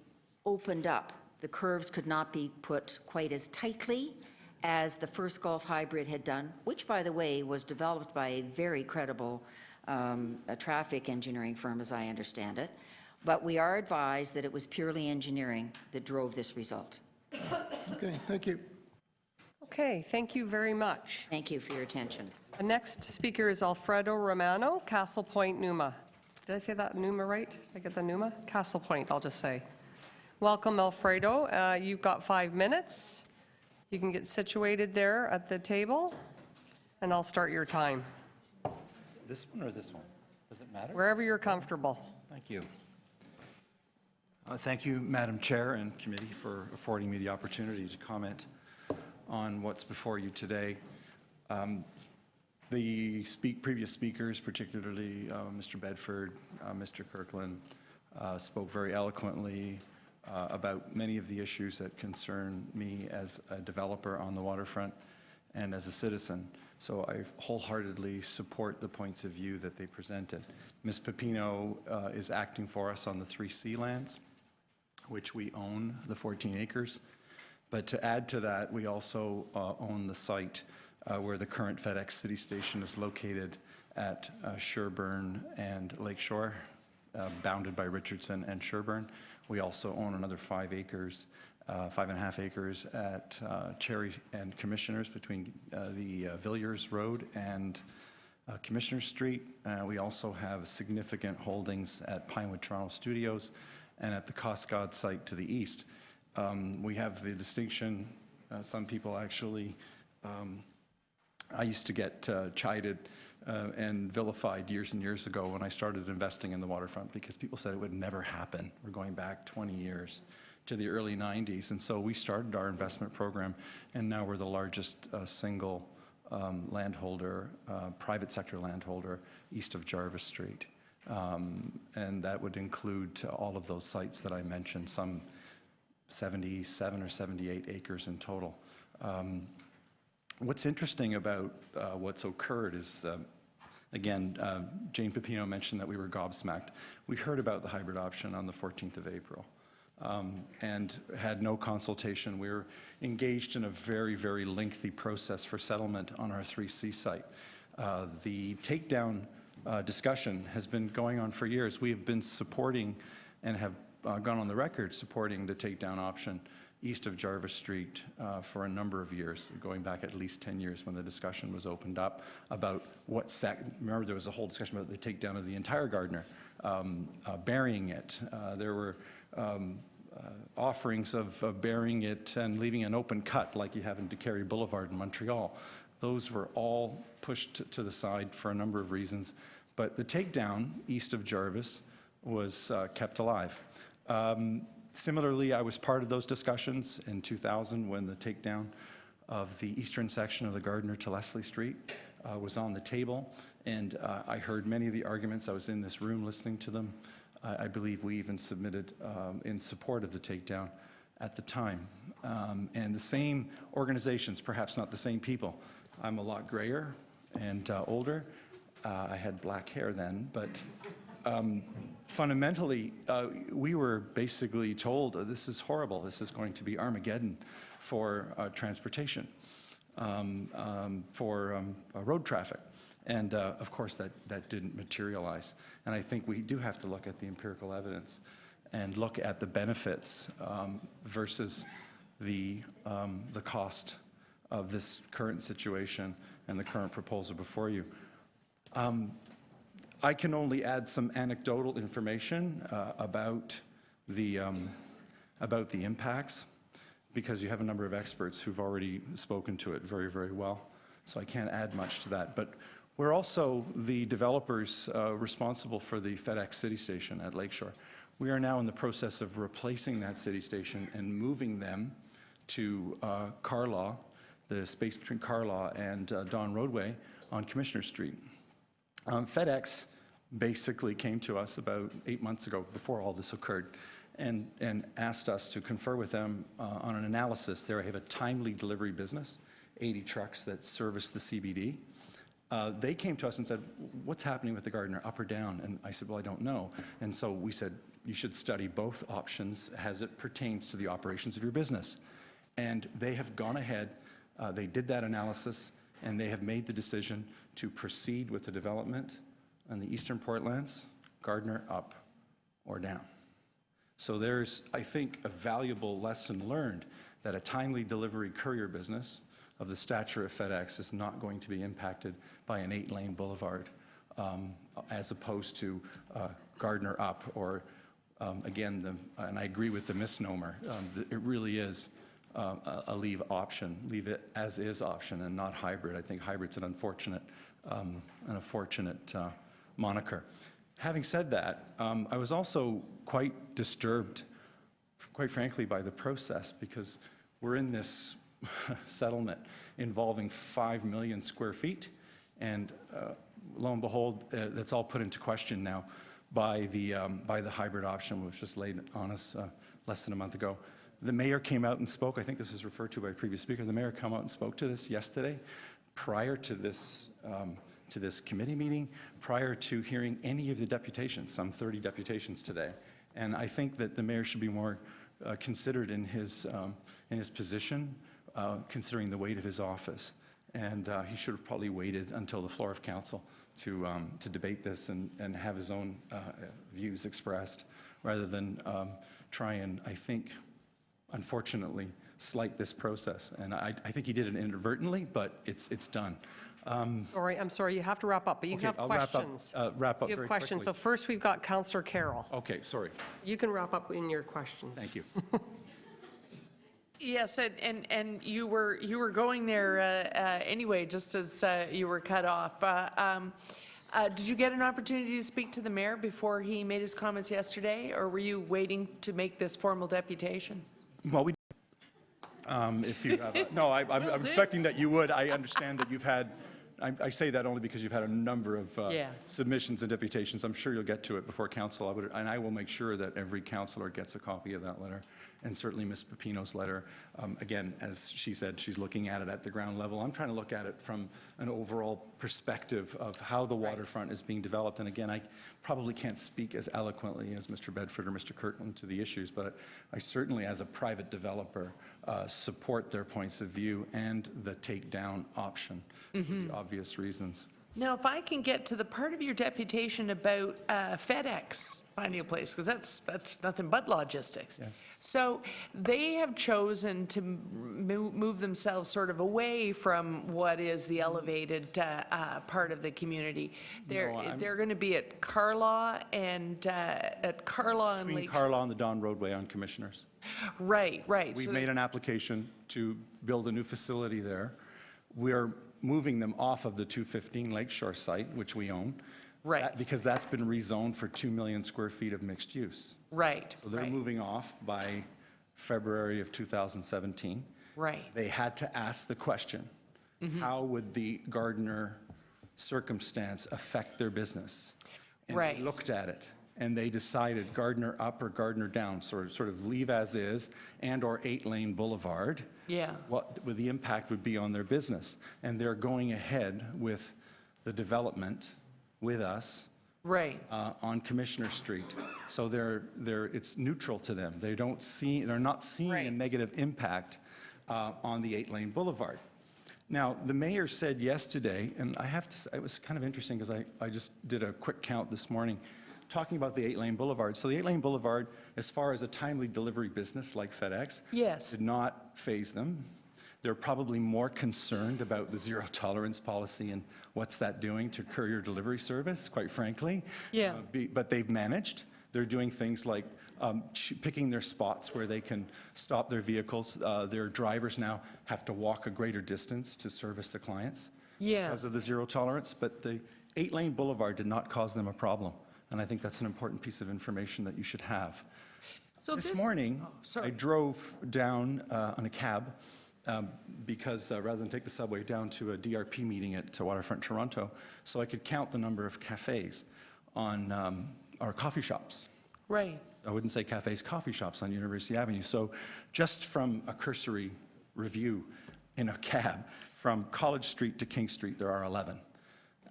opened up. The curves could not be put quite as tightly as the First Gulf hybrid had done, which, by the way, was developed by a very credible traffic engineering firm, as I understand it. But we are advised that it was purely engineering that drove this result. Okay, thank you. Okay, thank you very much. Thank you for your attention. The next speaker is Alfredo Romano, Castle Point, Numa. Did I say that Numa right? Did I get the Numa? Castle Point, I'll just say. Welcome, Alfredo. You've got 5 minutes. You can get situated there at the table, and I'll start your time. This one or this one? Does it matter? Wherever you're comfortable. Thank you. Thank you, Madam Chair and Committee, for affording me the opportunity to comment on what's before you today. The previous speakers, particularly Mr. Bedford, Mr. Kirkland, spoke very eloquently about many of the issues that concern me as a developer on the waterfront and as a citizen. So I wholeheartedly support the points of view that they presented. Ms. Pepino is acting for us on the 3C lands, which we own, the 14 acres. But to add to that, we also own the site where the current FedEx City Station is located at Sherburne and Lakeshore, bounded by Richardson and Sherburne. We also own another 5 acres, 5.5 acres at Cherry and Commissioners between the Villiers Road and Commissioner Street. We also have significant holdings at Pinewood Toronto Studios and at the Coscod site to the east. We have the distinction, some people actually, I used to get chided and vilified years and years ago when I started investing in the waterfront because people said it would never happen. We're going back 20 years to the early 90s, and so we started our investment program, and now we're the largest single landholder, private sector landholder east of Jarvis Street. And that would include all of those sites that I mentioned, some 77 or 78 acres in total. What's interesting about what's occurred is, again, Jane Pepino mentioned that we were gobsmacked. We heard about the hybrid option on the 14th of April. and had no consultation. We were engaged in a very, very lengthy process for settlement on our 3C site. The takedown discussion has been going on for years. We have been supporting and have gone on the record supporting the takedown option east of Jarvis Street for a number of years, going back at least 10 years when the discussion was opened up about remember there was a whole discussion about the takedown of the entire Gardiner, burying it. There were offerings of burying it and leaving an open cut like you have in DeCarry Boulevard in Montreal. Those were all pushed to the side for a number of reasons, but the takedown east of Jarvis was kept alive. Similarly, I was part of those discussions in 2000 when the takedown of the eastern section of the Gardiner to Leslie Street was on the table, and I heard many of the arguments. I was in this room listening to them. I believe we even submitted in support of the takedown at the time. And the same organizations, perhaps not the same people. I'm a lot grayer and older. I had black hair then, but fundamentally, we were basically told, this is horrible, this is going to be Armageddon for transportation, for road traffic. And of course, that didn't materialize. And I think we do have to look at the empirical evidence and look at the benefits versus the cost of this current situation and the current proposal before you. I can only add some anecdotal information about the impacts, because you have a number of experts who've already spoken to it very, very well. So I can't add much to that. But we're also the developers responsible for the FedEx City Station at Lakeshore. We are now in the process of replacing that city station and moving them to Carlaw, the space between Carlaw and Don Roadway on Commissioner Street. FedEx basically came to us about 8 months ago, before all this occurred, and asked us to confer with them on an analysis. They have a timely delivery business, 80 trucks that service the CBD. They came to us and said, what's happening with the Gardiner, up or down? And I said, well, I don't know. And so we said, you should study both options as it pertains to the operations of your business. And they have gone ahead, they did that analysis, and they have made the decision to proceed with the development on the Eastern Portlands, Gardiner up or down. So there's, I think, a valuable lesson learned that a timely delivery courier business of the stature of FedEx is not going to be impacted by an 8-lane boulevard, as opposed to Gardiner up, or again, and I agree with the misnomer, it really is a leave option, leave it as is option and not hybrid. I think hybrid's an unfortunate moniker. Having said that, I was also quite disturbed, quite frankly, by the process, because we're in this settlement involving 5 million square feet, and lo and behold, that's all put into question now by the hybrid option, which was just laid on us less than a month ago. The mayor came out and spoke. I think this was referred to by a previous speaker. The mayor came out and spoke to this yesterday, prior to this committee meeting, prior to hearing any of the deputations, some 30 deputations today. And I think that the mayor should be more considered in his position, considering the weight of his office. And he should have probably waited until the floor of council to debate this and have his own views expressed, rather than try and, I think, unfortunately, slight this process. And I think he did it inadvertently, but it's done. I'm sorry, you have to wrap up, but you Okay, have I'll questions. wrap up You have very questions. quickly. So first, we've got Councillor Carroll. Okay, sorry. You can wrap up in your questions. Thank you. Yes, and you were going there anyway, just as you were cut off. Did you get an opportunity to speak to the mayor before he made his comments yesterday, or were you waiting to make this formal deputation? Well, we. If you have, no, I'm expecting that you would. I understand that you've had. I say that only because you've had a number of submissions and deputations. I'm sure you'll get to it before council, and I will make sure that every councillor gets a copy of that letter, and certainly Ms. Pepino's letter. Again, as she said, she's looking at it at the ground level. I'm trying to look at it from an overall perspective of how the waterfront is being developed. And again, I probably can't speak as eloquently as Mr. Bedford or Mr. Kirkland to the issues, but I certainly, as a private developer, support their points of view and the takedown option for the obvious reasons. Now, if I can get to the part of your deputation about FedEx finding a place, because that's nothing but logistics. Yes. So they have chosen to move themselves sort of away from what is the elevated part of the community. They're going to be at Carlaw and Between Lake. Carlaw and the Don Roadway on Commissioners. Right. We've So made an application to build a new facility there. We're moving them off of the 215 Lakeshore site, which we own. Right. Because that's been rezoned for 2 million square feet of mixed use. Right. So they're moving off by February of 2017. Right. They had to ask the question, how would the Gardiner circumstance affect their business? And they looked at it, and they decided Gardiner up or Gardiner down, sort of leave as is, and or 8-lane boulevard. Yeah. What the impact would be on their business. And they're going ahead with the development with us on Commissioner Street. So it's neutral to them. They're not seeing a negative impact on the 8-lane boulevard. Now, the mayor said yesterday, and I have to say, it was kind of interesting because I just did a quick count this morning, talking about the 8-lane boulevard. So the 8-lane boulevard, as far as a timely delivery business like FedEx, did not faze them. They're probably more concerned about the zero tolerance policy and what's that doing to courier delivery service, quite frankly. Yeah. But they've managed. They're doing things like picking their spots where they can stop their vehicles. Their drivers now have to walk a greater distance to service the clients because of the zero tolerance. But the 8-lane boulevard did not cause them a problem. And I think that's an important piece of information that you should have. So this morning, I drove down on a cab because rather than take the subway down to a DRP meeting at Waterfront Toronto, so I could count the number of cafes on our coffee shops. Right. I wouldn't say cafes, coffee shops on University Avenue. So just from a cursory review in a cab, from College Street to King Street, there are 11.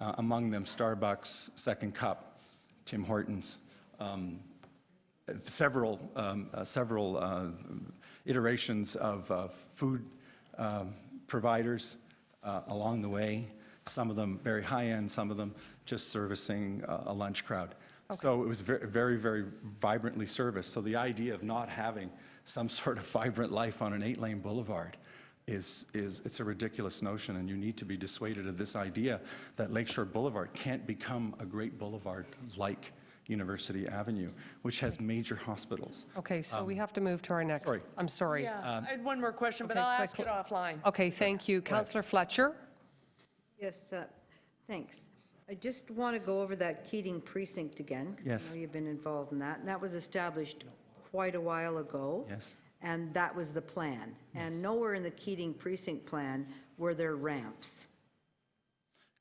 Among them, Starbucks, Second Cup, Tim Hortons, several iterations of food providers along the way, some of them very high-end, some of them just servicing a lunch crowd. So it was very, very vibrantly serviced. So the idea of not having some sort of vibrant life on an 8-lane boulevard it's a ridiculous notion, and you need to be dissuaded of this idea that Lakeshore Boulevard can't become a great boulevard like University Avenue, which has major hospitals. Okay, so we have to move to our next. I'm sorry. Yeah, I had one more question, but okay, I'll ask it offline. Okay, thank you. Councillor Fletcher? Yes, thanks. I just want to go over that Keating precinct again, because I know you've been involved in that. And that was established quite a while ago. Yes. And that was the plan. And nowhere in the Keating precinct plan were there ramps.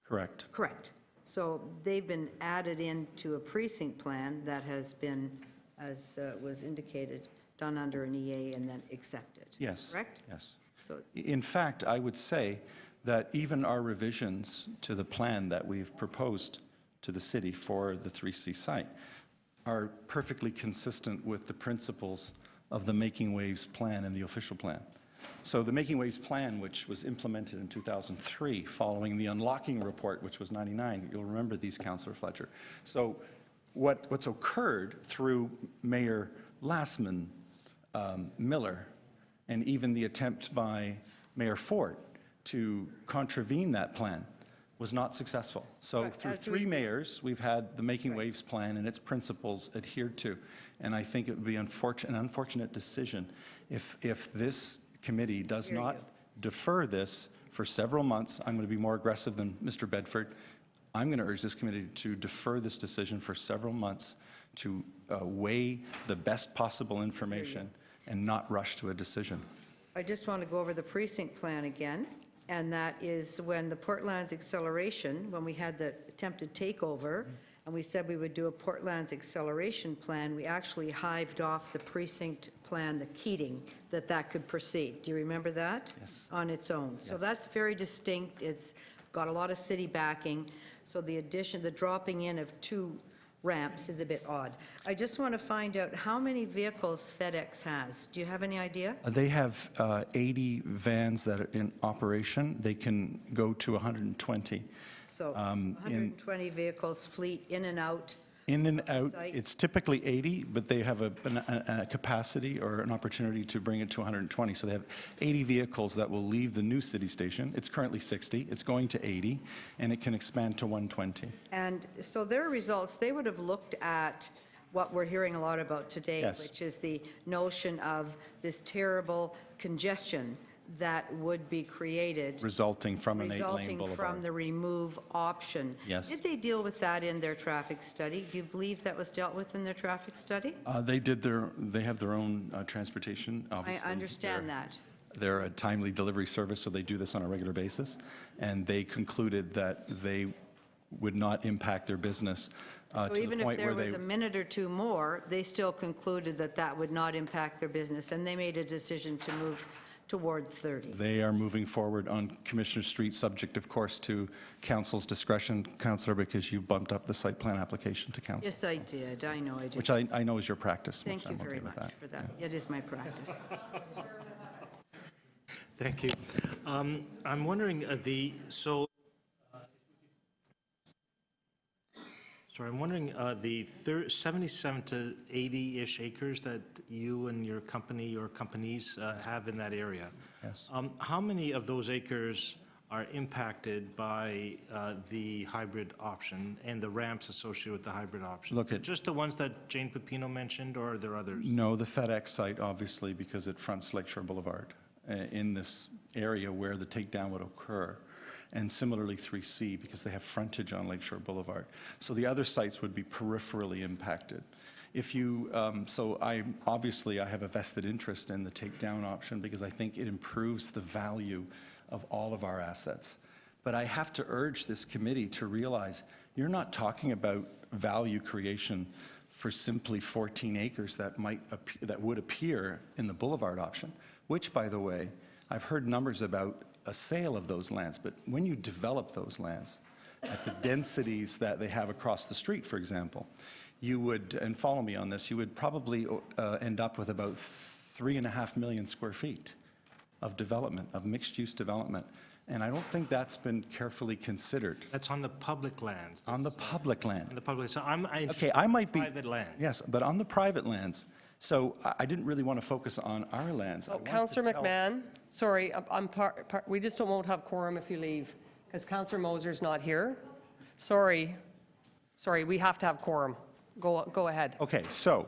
Correct. Correct. So they've been added into a precinct plan that has been, as was indicated, done under an EA and then accepted. Yes. Correct? Yes. So, in fact, I would say that even our revisions to the plan that we've proposed to the city for the 3C site are perfectly consistent with the principles of the Making Waves plan and the official plan. So the Making Waves plan, which was implemented in 2003 following the unlocking report, which was 99, you'll remember these, Councillor Fletcher. So what's occurred through Mayor Lassman, Miller, and even the attempt by Mayor Ford to contravene that plan was not successful. So through 3 mayors, we've had the Making Waves plan and its principles adhered to. And I think it would be an unfortunate decision if this committee does not defer this for several months. I'm going to be more aggressive than Mr. Bedford. I'm going to urge this committee to defer this decision for several months to weigh the best possible information and not rush to a decision. I just want to go over the precinct plan again, and that is when the Portlands acceleration, when we had the attempted takeover, and we said we would do a Portlands acceleration plan, we actually hived off the precinct plan, the Keating, that could proceed. Do you remember that? Yes. On its own. So that's very distinct. It's got a lot of city backing, so the dropping in of 2 ramps is a bit odd. I just want to find out how many vehicles FedEx has. Do you have any idea? They have 80 vans that are in operation. They can go to 120. So 120 vehicles, fleet in and out. In and out, site. it's typically 80, but they have a capacity or an opportunity to bring it to 120. So they have 80 vehicles that will leave the new city station. It's currently 60. It's going to 80, and it can expand to 120. And so their results, they would have looked at what we're hearing a lot about today, Yes. which is the notion of this terrible congestion that would be created. Resulting from an 8-lane Resulting boulevard. from the remove option. Yes. Did they deal with that in their traffic study? Do you believe that was dealt with in their traffic study? They have their own transportation, obviously. I understand that. They're a timely delivery service, so they do this on a regular basis. And they concluded that they would not impact their business So to the even if point there where was they... a minute or 2 more, they still concluded that that would not impact their business, and they made a decision to move toward 30. They are moving forward on Commissioner Street, subject, of course, to council's discretion, Councillor, because you bumped up the site plan application to council. Yes, I did. I know I did. Which I know is your practice. Thank which you I'm very okay with much for that. It is my practice. Thank you. I'm wondering, I'm wondering, the 77 to 80-ish acres that you and your company or companies have in that area. Yes. How many of those acres are impacted by the hybrid option and the ramps associated with the hybrid option? Look Is it just the ones that Jane Pepino mentioned, or are there others? No, the FedEx site, obviously, because it fronts Lakeshore Boulevard in this area where the takedown would occur. And similarly 3C, because they have frontage on Lakeshore Boulevard. So the other sites would be peripherally impacted. If you, I have a vested interest in the takedown option because I think it improves the value of all of our assets. But I have to urge this committee to realize you're not talking about value creation for simply 14 acres that would appear in the boulevard option, which, by the way, I've heard numbers about a sale of those lands, but when you develop those lands at the densities that they have across the street, for example, you would, and follow me on this, you would probably end up with about 3.5 million square feet of development, of mixed-use development. And I don't think that's been carefully considered. That's on the public lands. On the public land. On the public, so I'm Okay, I might be... private land. Yes, but on the private lands. So I didn't really want to focus on our lands. Councillor McMahon, sorry, we just won't have quorum if you leave, because Councillor Moser's not here. Sorry, we have to have quorum. Go ahead. Okay, so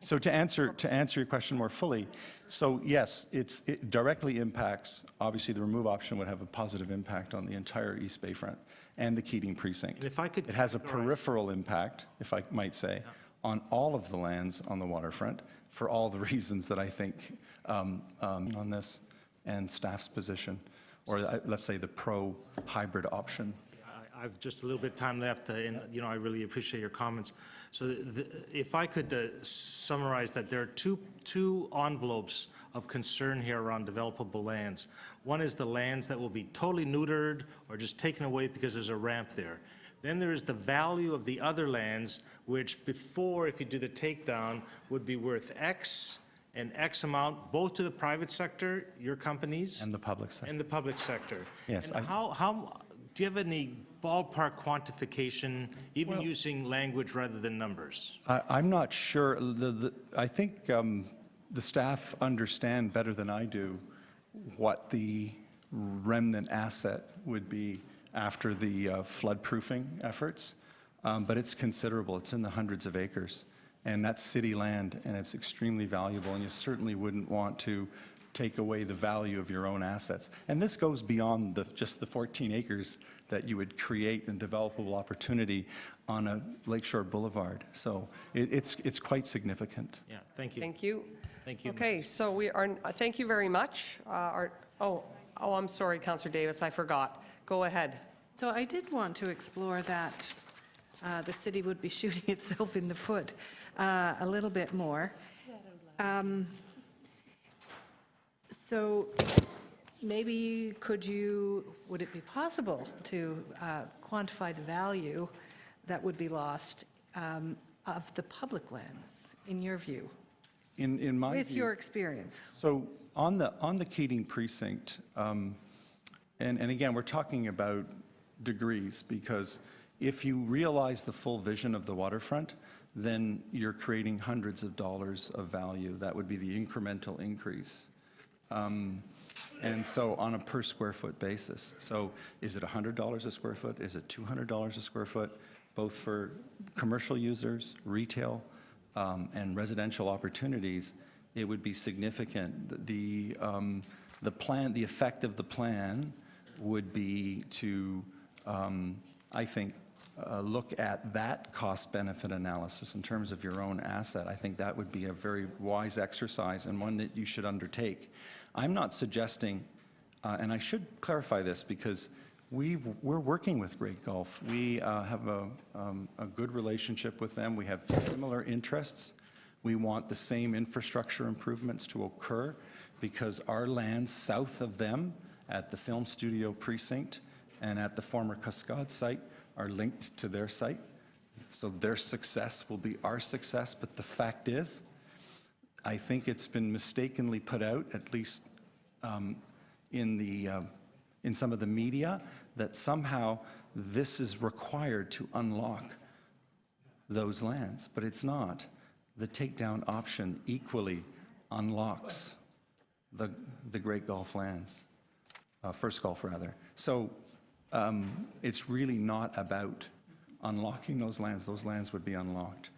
to answer your question more fully, so yes, it directly impacts, obviously the remove option would have a positive impact on the entire East Bayfront and the Keating precinct. And if I could It has a peripheral impact, if I might say, on all of the lands on the waterfront for all the reasons that I think on this and staff's position, or let's say the pro-hybrid option. I've just a little bit of time left, and I really appreciate your comments. So if I could summarize that, there are two envelopes of concern here around developable lands. One is the lands that will be totally neutered or just taken away because there's a ramp there. Then there is the value of the other lands, which before, if you do the takedown, would be worth X and X amount, both to the private sector, your companies, And the public sector. and the public sector. Yes, And how do you have any ballpark quantification, even using language rather than numbers? I'm not sure. I think the staff understand better than I do what the remnant asset would be after the flood-proofing efforts, but it's considerable. It's in the hundreds of acres, and that's city land, and it's extremely valuable, and you certainly wouldn't want to take away the value of your own assets. And this goes beyond just the 14 acres that you would create in developable opportunity on a Lakeshore Boulevard. So it's quite significant. Yeah, thank you. Thank you. Thank you. Okay, so we are, thank you very much. I'm sorry, Councillor Davis, I forgot. Go ahead. So I did want to explore that the city would be shooting itself in the foot a little bit more. So maybe would it be possible to quantify the value that would be lost of the public lands, in your view? In my With view, your experience. So on the Keating precinct, and again, we're talking about degrees, because if you realize the full vision of the waterfront, then you're creating hundreds of dollars of value. That would be the incremental increase. And so on a per square foot basis. So is it $100 a square foot? Is it $200 a square foot? Both for commercial users, retail, and residential opportunities, it would be significant. The effect of the plan would be to, I think, look at that cost-benefit analysis in terms of your own asset. I think that would be a very wise exercise and one that you should undertake. I'm not suggesting, and I should clarify this because we're working with Great Gulf. We have a good relationship with them. We have similar interests. We want the same infrastructure improvements to occur because our lands south of them at the film studio precinct and at the former Cascade site are linked to their site. So their success will be our success. But the fact is, I think it's been mistakenly put out, at least in some of the media, that somehow this is required to unlock those lands, but it's not. The takedown option equally unlocks the Great Gulf lands, First Gulf rather. So it's really not about unlocking those lands. Those lands would be unlocked.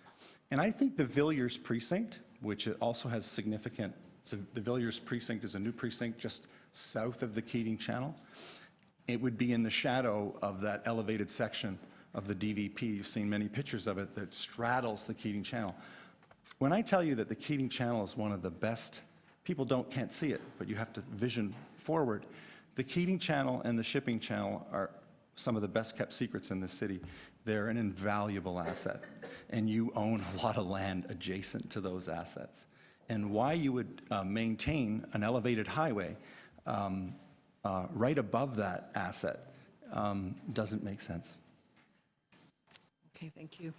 And I think the Villiers precinct, which also has significant, so the Villiers precinct is a new precinct just south of the Keating Channel. It would be in the shadow of that elevated section of the DVP. You've seen many pictures of it that straddles the Keating Channel. When I tell you that the Keating Channel is one of the best, people can't see it, but you have to vision forward. The Keating Channel and the Shipping Channel are some of the best kept secrets in this city. They're an invaluable asset, and you own a lot of land adjacent to those assets. And why you would maintain an elevated highway right above that asset doesn't make sense. Okay, thank you.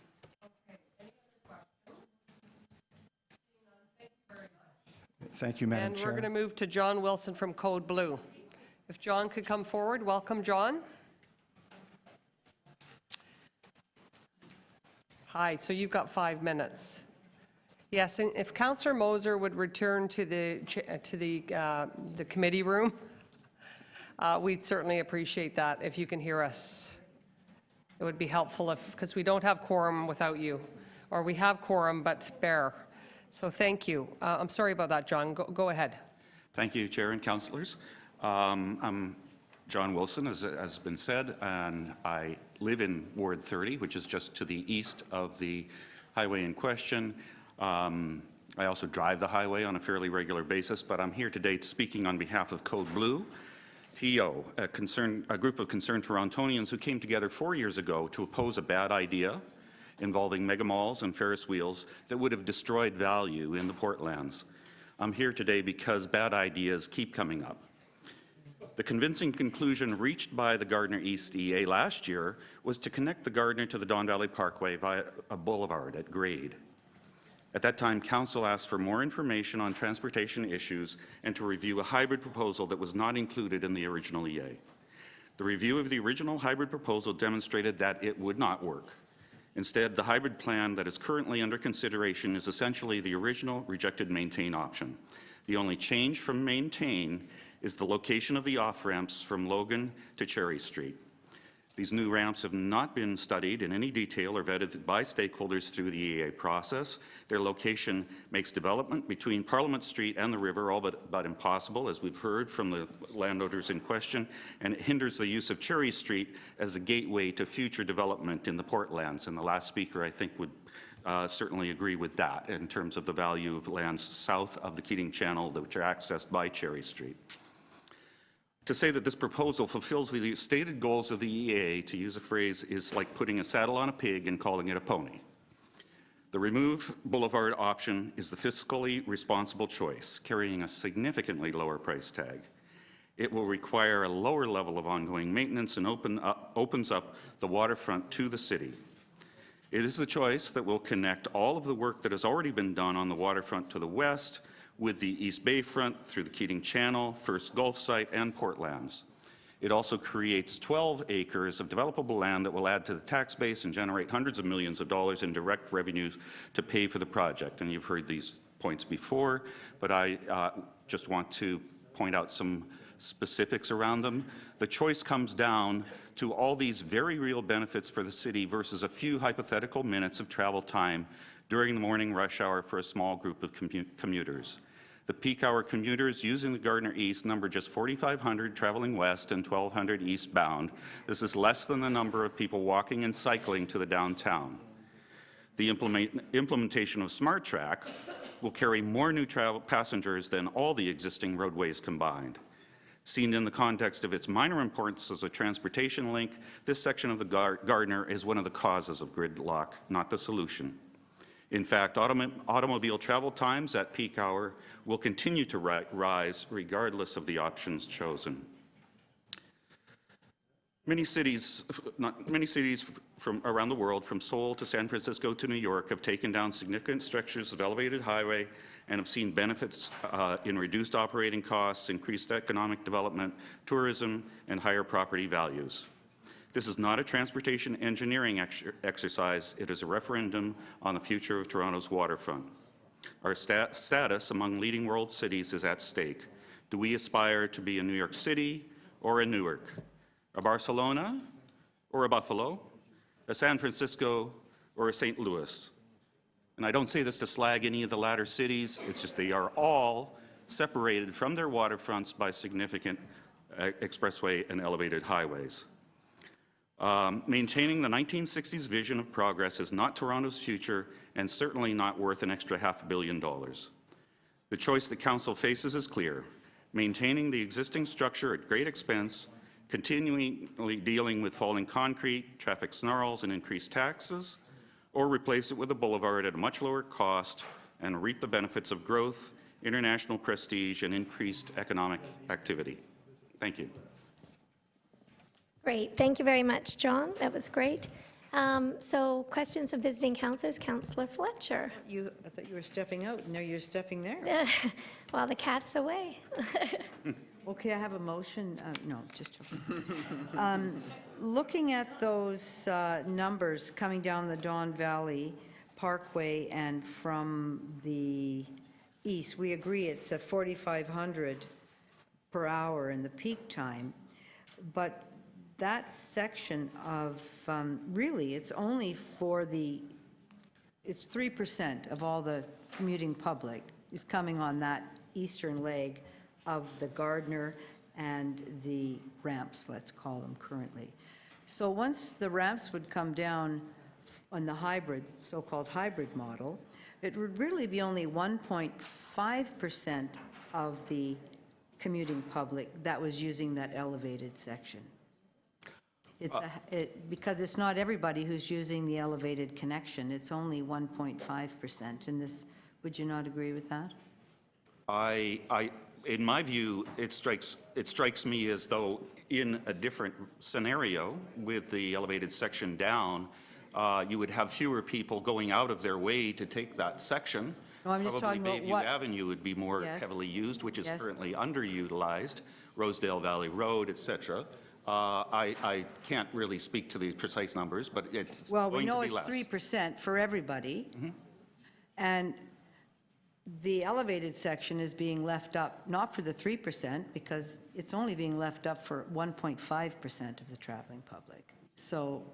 Thank you, Madam And Chair. we're going to move to John Wilson from Code Blue. If John could come forward, welcome, John. Hi, so you've got 5 minutes. Yes, and if Councillor Moser would return to the committee room, we'd certainly appreciate that if you can hear us. It would be helpful because we don't have quorum without you, or we have quorum but bare. So thank you. I'm sorry about that, John. Go ahead. Thank you, Chair and Councillors. I'm John Wilson, as has been said, and I live in Ward 30, which is just to the east of the highway in question. I also drive the highway on a fairly regular basis, but I'm here today speaking on behalf of Code Blue, TO, a group of concerned Torontonians who came together 4 years ago to oppose a bad idea involving mega malls and Ferris wheels that would have destroyed value in the Portlands. I'm here today because bad ideas keep coming up. The convincing conclusion reached by the Gardiner East EA last year was to connect the Gardiner to the Don Valley Parkway via a boulevard at grade. At that time, Council asked for more information on transportation issues and to review a hybrid proposal that was not included in the original EA. The review of the original hybrid proposal demonstrated that it would not work. Instead, the hybrid plan that is currently under consideration is essentially the original rejected maintain option. The only change from maintain is the location of the off-ramps from Logan to Cherry Street. These new ramps have not been studied in any detail or vetted by stakeholders through the EA process. Their location makes development between Parliament Street and the river all but impossible, as we've heard from the landowners in question, and it hinders the use of Cherry Street as a gateway to future development in the Portlands. And the last speaker, I think, would certainly agree with that in terms of the value of lands south of the Keating Channel, which are accessed by Cherry Street. To say that this proposal fulfills the stated goals of the EA, to use a phrase, is like putting a saddle on a pig and calling it a pony. The remove boulevard option is the fiscally responsible choice, carrying a significantly lower price tag. It will require a lower level of ongoing maintenance and opens up the waterfront to the city. It is the choice that will connect all of the work that has already been done on the waterfront to the west with the East Bay front through the Keating Channel, First Gulf Site, and Portlands. It also creates 12 acres of developable land that will add to the tax base and generate hundreds of millions of dollars in direct revenues to pay for the project. And you've heard these points before, but I just want to point out some specifics around them. The choice comes down to all these very real benefits for the city versus a few hypothetical minutes of travel time during the morning rush hour for a small group of commuters. The peak hour commuters using the Gardiner East number just 4,500 traveling west and 1,200 eastbound. This is less than the number of people walking and cycling to the downtown. The implementation of Smart Track will carry more new passengers than all the existing roadways combined. Seen in the context of its minor importance as a transportation link, this section of the Gardiner is one of the causes of gridlock, not the solution. In fact, automobile travel times at peak hour will continue to rise regardless of the options chosen. Many cities from around the world, from Seoul to San Francisco to New York, have taken down significant stretches of elevated highway and have seen benefits in reduced operating costs, increased economic development, tourism, and higher property values. This is not a transportation engineering exercise. It is a referendum on the future of Toronto's waterfront. Our status among leading world cities is at stake. Do we aspire to be a New York City or a Newark, a Barcelona or a Buffalo, a San Francisco or a St. Louis? And I don't say this to slag any of the latter cities. It's just they are all separated from their waterfronts by significant expressway and elevated highways. Maintaining the 1960s vision of progress is not Toronto's future and certainly not worth an extra $500 million. The choice that Council faces is clear: maintaining the existing structure at great expense, continually dealing with falling concrete, traffic snarls, and increased taxes, or replace it with a boulevard at a much lower cost and reap the benefits of growth, international prestige, and increased economic activity. Thank you. Great. Thank you very much, John. That was great. So questions from visiting councillors. Councillor Fletcher. I thought you were stepping out, and now you're stepping there. While the cat's away. Okay, I have a motion. No, just joking. Looking at those numbers coming down the Don Valley Parkway and from the east, we agree it's a 4,500 per hour in the peak time, but that section of, really, it's only for it's 3% of all the commuting public is coming on that eastern leg of the Gardiner and the ramps, let's call them currently. So once the ramps would come down on the hybrid, so-called hybrid model, it would really be only 1.5% of the commuting public that was using that elevated section. Because it's not everybody who's using the elevated connection. It's only 1.5%. And this, would you not agree with that? In my view, it strikes me as though in a different scenario with the elevated section down, you would have fewer people going out of their way to take that section. No, I'm just talking about Bayview Avenue would be more heavily used, which is currently underutilized, Rosedale Valley Road, etc. I can't really speak to the precise numbers, but it's well, we going know to be it's less. 3% for everybody, and the elevated section is being left up, not for the 3%, because it's only being left up for 1.5% of the traveling public. So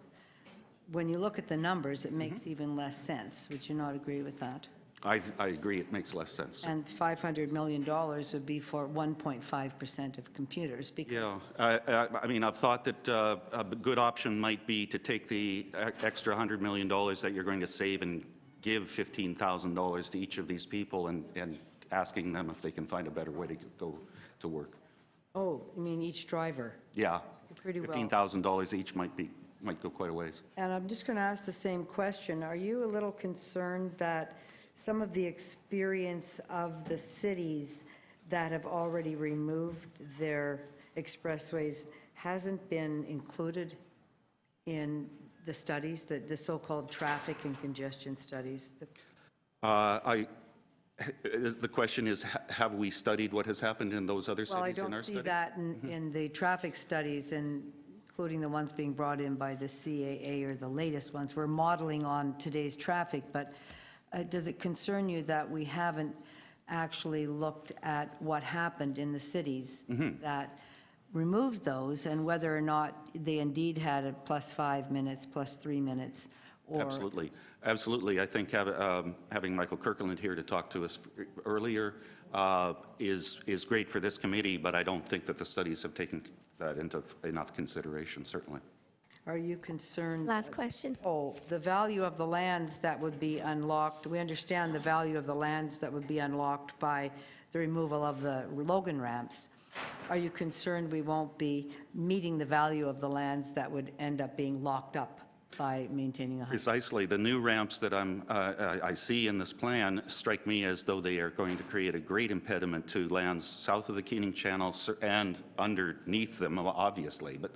when you look at the numbers, it makes even less sense. Would you not agree with that? I agree, it makes less sense. And $500 million would be for 1.5% of computers. Because yeah, I mean, I've thought that a good option might be to take the extra $100 million that you're going to save and give $15,000 to each of these people and asking them if they can find a better way to go to work. Oh, you mean each driver? Yeah, Pretty well. $15,000 each might go quite a ways. And I'm just going to ask the same question. Are you a little concerned that some of the experience of the cities that have already removed their expressways hasn't been included in the studies, the so-called traffic and congestion studies? The question is, have we studied what has happened in those other Well, I cities in don't our see study? that in the traffic studies, including the ones being brought in by the CAA or the latest ones. We're modeling on today's traffic, but does it concern you that we haven't actually looked at what happened in the cities that removed those, and whether or not they indeed had a +5 minutes, +3 minutes? Or Absolutely. Absolutely. I think having Michael Kirkland here to talk to us earlier is great for this committee, but I don't think that the studies have taken that into enough consideration, certainly. Are you concerned? Last question. Oh, the value of the lands that would be unlocked. We understand the value of the lands that would be unlocked by the removal of the Logan ramps. Are you concerned we won't be meeting the value of the lands that would end up being locked up by maintaining a highway? Precisely. The new ramps that I see in this plan strike me as though they are going to create a great impediment to lands south of the Keening Channel and underneath them, obviously. But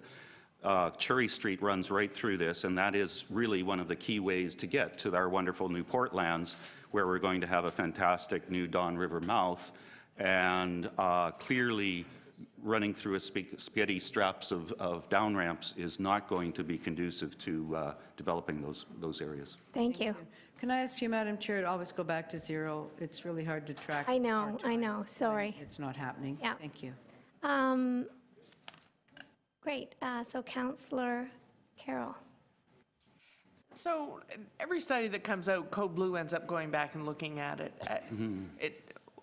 Cherry Street runs right through this, and that is really one of the key ways to get to our wonderful new Portlands, where we're going to have a fantastic new Don River mouth, and clearly running through a spaghetti straps of down ramps is not going to be conducive to developing those areas. Thank you. Can I ask you, Madam Chair, to always go back to zero? It's really hard to track. I know, sorry. It's not happening. Yeah. Thank you. Great. So Councillor Carroll. So every study that comes out, Code Blue ends up going back and looking at it.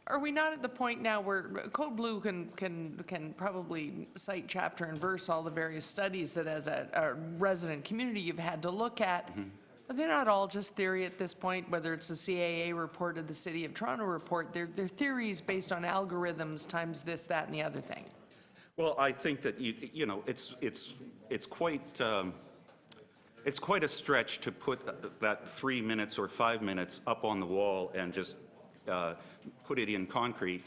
Are we not at the point now where Code Blue can probably cite chapter and verse all the various studies that as a resident community you've had to look at? But they're not all just theory at this point, whether it's the CAA report or the City of Toronto report. They're theories based on algorithms times this, that, and the other thing. Well, I think that it's quite a stretch to put that 3 minutes or 5 minutes up on the wall and just put it in concrete.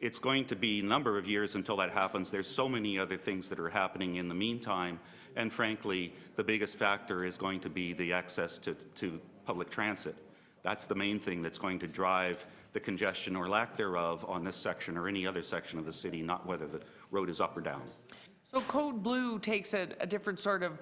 It's going to be a number of years until that happens. There's so many other things that are happening in the meantime, and frankly, the biggest factor is going to be the access to public transit. That's the main thing that's going to drive the congestion or lack thereof on this section or any other section of the city, not whether the road is up or down. So Code Blue takes a different sort of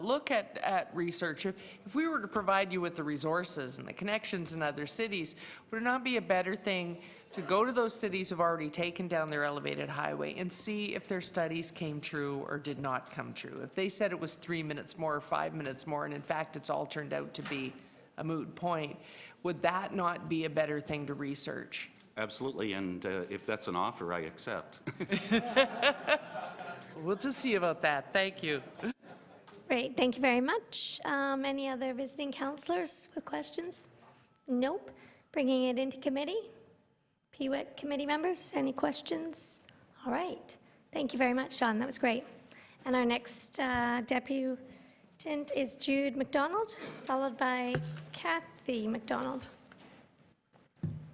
look at research. If we were to provide you with the resources and the connections in other cities, would it not be a better thing to go to those cities who've already taken down their elevated highway and see if their studies came true or did not come true? If they said it was 3 minutes more or 5 minutes more, and in fact it's all turned out to be a moot point, would that not be a better thing to research? Absolutely, and if that's an offer, I accept. We'll just see about that. Thank you. Great, thank you very much. Any other visiting councillors with questions? Nope. Bringing it into committee. PWIC committee members, any questions? All right. Thank you very much, John. That was great. And our next deputant is Jude McDonald, followed by Kathy McDonald.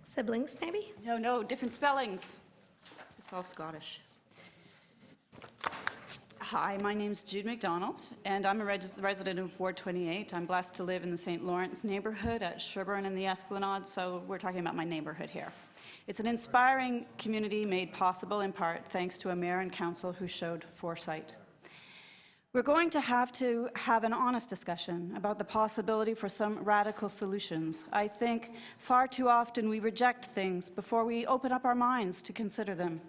Siblings, maybe? No, different spellings. It's all Scottish. Hi, my name's Jude McDonald, and I'm a resident of Ward 28. I'm blessed to live in the St. Lawrence neighborhood at Sherbourne and the Esplanade, so we're talking about my neighborhood here. It's an inspiring community made possible in part thanks to a mayor and council who showed foresight. We're going to have an honest discussion about the possibility for some radical solutions. I think far too often we reject things before we open up our minds to consider them.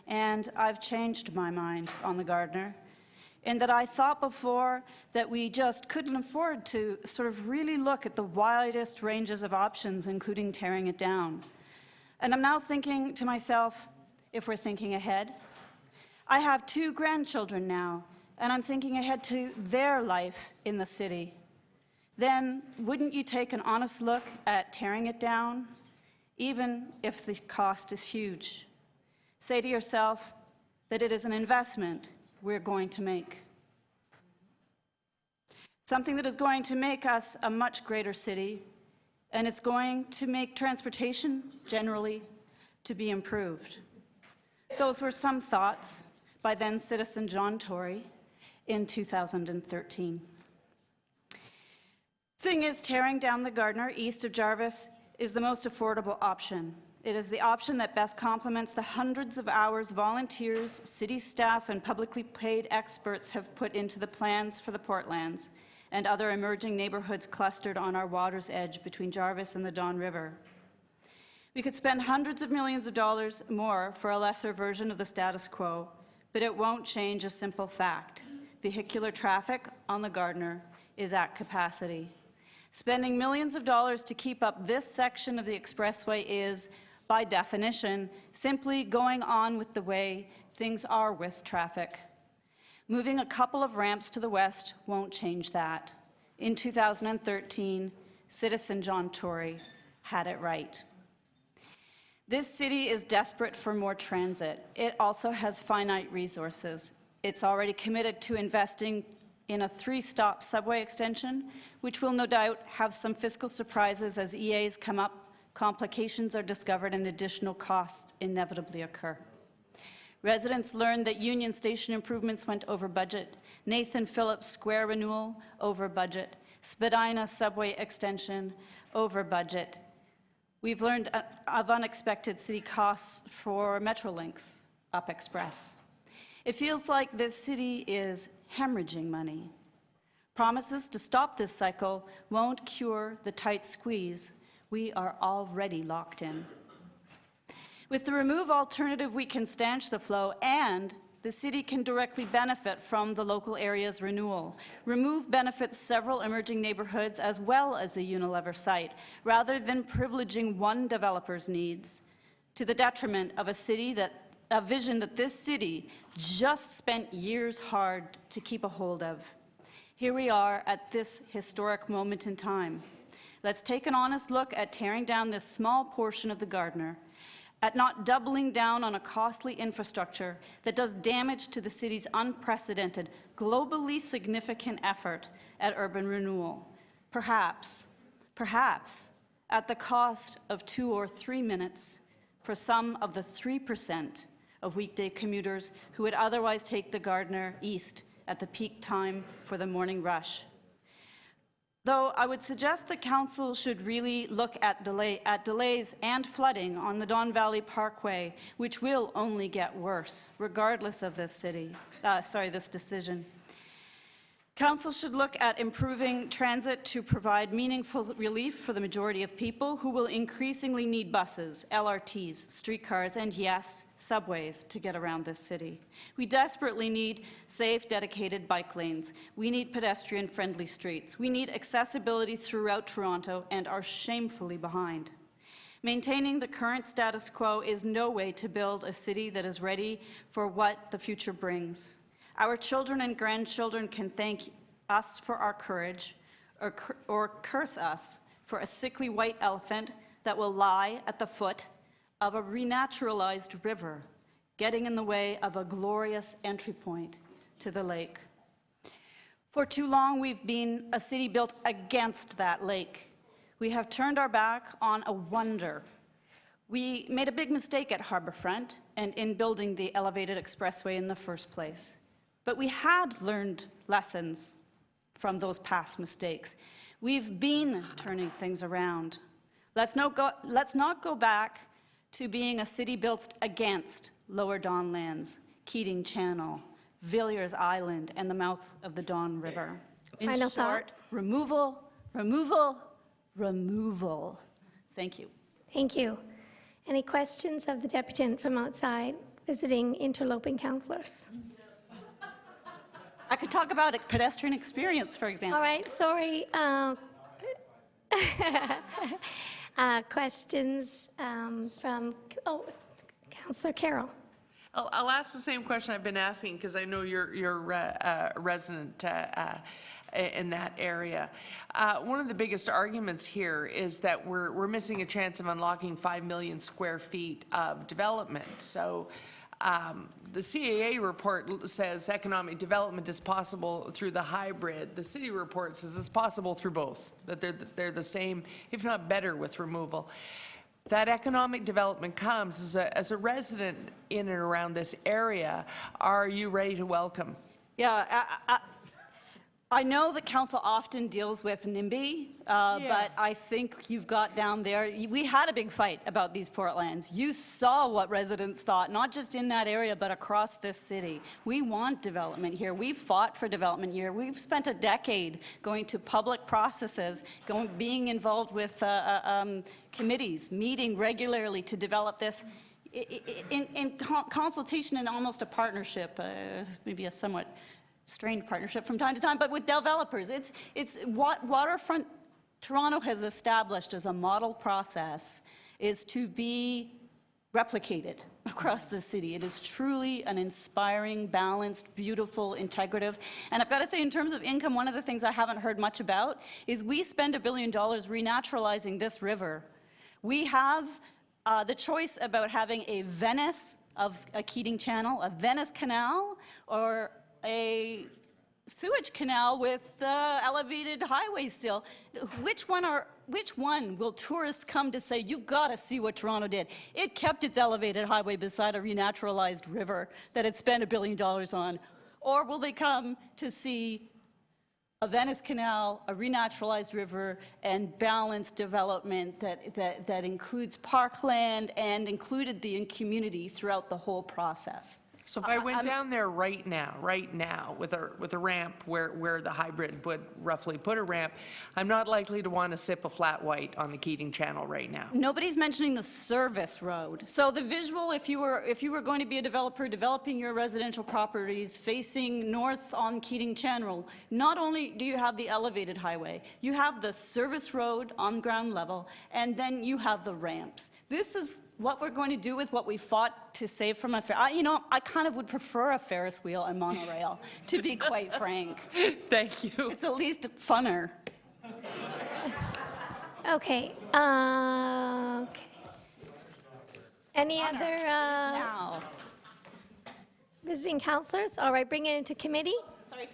And I've changed my mind on the Gardiner, in that I thought before that we just couldn't afford to sort of really look at the widest ranges of options, including tearing it down. And I'm now thinking to myself, if we're thinking ahead, I have 2 grandchildren now, and I'm thinking ahead to their life in the city. Then wouldn't you take an honest look at tearing it down, even if the cost is huge? Say to yourself that it is an investment we're going to make. Something that is going to make us a much greater city, and it's going to make transportation generally to be improved. Those were some thoughts by then citizen John Tory in 2013. Thing is, tearing down the Gardiner east of Jarvis is the most affordable option. It is the option that best complements the hundreds of hours volunteers, city staff, and publicly paid experts have put into the plans for the Portlands and other emerging neighborhoods clustered on our water's edge between Jarvis and the Don River. We could spend hundreds of millions of dollars more for a lesser version of the status quo, but it won't change a simple fact. Vehicular traffic on the Gardiner is at capacity. Spending millions of dollars to keep up this section of the expressway is, by definition, simply going on with the way things are with traffic. Moving a couple of ramps to the west won't change that. In 2013, citizen John Tory had it right. This city is desperate for more transit. It also has finite resources. It's already committed to investing in a 3-stop subway extension, which will no doubt have some fiscal surprises as EAs come up, complications are discovered, and additional costs inevitably occur. Residents learned that Union Station improvements went over budget, Nathan Phillips Square renewal over budget, Spadina subway extension over budget. We've learned of unexpected city costs for Metrolinx up Express. It feels like this city is hemorrhaging money. Promises to stop this cycle won't cure the tight squeeze we are already locked in. With the remove alternative, we can stanch the flow, and the city can directly benefit from the local area's renewal. Remove benefits several emerging neighborhoods as well as the Unilever site, rather than privileging one developer's needs to the detriment of a vision that this city just spent years hard to keep a hold of. Here we are at this historic moment in time. Let's take an honest look at tearing down this small portion of the Gardiner, at not doubling down on a costly infrastructure that does damage to the city's unprecedented, globally significant effort at urban renewal. Perhaps at the cost of 2 or 3 minutes for some of the 3% of weekday commuters who would otherwise take the Gardiner east at the peak time for the morning rush. Though I would suggest the council should really look at delays and flooding on the Don Valley Parkway, which will only get worse, regardless of this decision. Council should look at improving transit to provide meaningful relief for the majority of people who will increasingly need buses, LRTs, streetcars, and yes, subways to get around this city. We desperately need safe, dedicated bike lanes. We need pedestrian-friendly streets. We need accessibility throughout Toronto and are shamefully behind. Maintaining the current status quo is no way to build a city that is ready for what the future brings. Our children and grandchildren can thank us for our courage or curse us for a sickly white elephant that will lie at the foot of a renaturalized river, getting in the way of a glorious entry point to the lake. For too long, we've been a city built against that lake. We have turned our back on a wonder. We made a big mistake at Harbourfront and in building the elevated expressway in the first place. But we had learned lessons from those past mistakes. We've been turning things around. Let's not go back to being a city built against Lower Don Lands, Keating Channel, Villiers Island, and the mouth of the Don River. In Final short, removal, removal, removal. Thank you. Thank you. Any questions of the deputant from outside visiting interloping councillors? I could talk about a pedestrian experience, for example. All right, sorry. Questions from, Councillor Carroll. I'll ask the same question I've been asking because I know you're a resident in that area. One of the biggest arguments here is that we're missing a chance of unlocking 5 million square feet of development. So the CAA report says economic development is possible through the hybrid. The city report says it's possible through both, that they're the same, if not better, with removal. that economic development comes, as a resident in and around this area, are you ready to welcome? Yeah, I know that council often deals with NIMBY, but I think you've got down there, we had a big fight about these portlands. You saw what residents thought, not just in that area, but across this city. We want development here. We've fought for development here. We've spent a decade going to public processes, being involved with committees, meeting regularly to develop this in consultation and almost a partnership, maybe a somewhat strained partnership from time to time, but with developers. It's what Waterfront Toronto has established as a model process is to be replicated across the city. It is truly an inspiring, balanced, beautiful, integrative. And I've got to say, in terms of income, one of the things I haven't heard much about is we spend $1 billion renaturalizing this river. We have the choice about having a Venice of a Keating Channel, a Venice Canal, or a sewage canal with elevated highways still. Which one will tourists come to say, you've got to see what Toronto did? It kept its elevated highway beside a renaturalized river that it spent $1 billion on. Or will they come to see a Venice Canal, a renaturalized river, and balanced development that includes parkland and included the community throughout the whole process? So if I went down there right now, with a ramp where the hybrid would roughly put a ramp, I'm not likely to want to sip a flat white on the Keating Channel right now. Nobody's mentioning the service road. So the visual, if you were going to be a developer developing your residential properties facing north on Keating Channel, not only do you have the elevated highway, you have the service road on ground level, and then you have the ramps. This is what we're going to do with what we fought to save from a I kind of would prefer a Ferris wheel and monorail, to be quite frank. Thank you. It's at least funner. Okay. Any other visiting councilors? All right, bring it into committee. Sorry.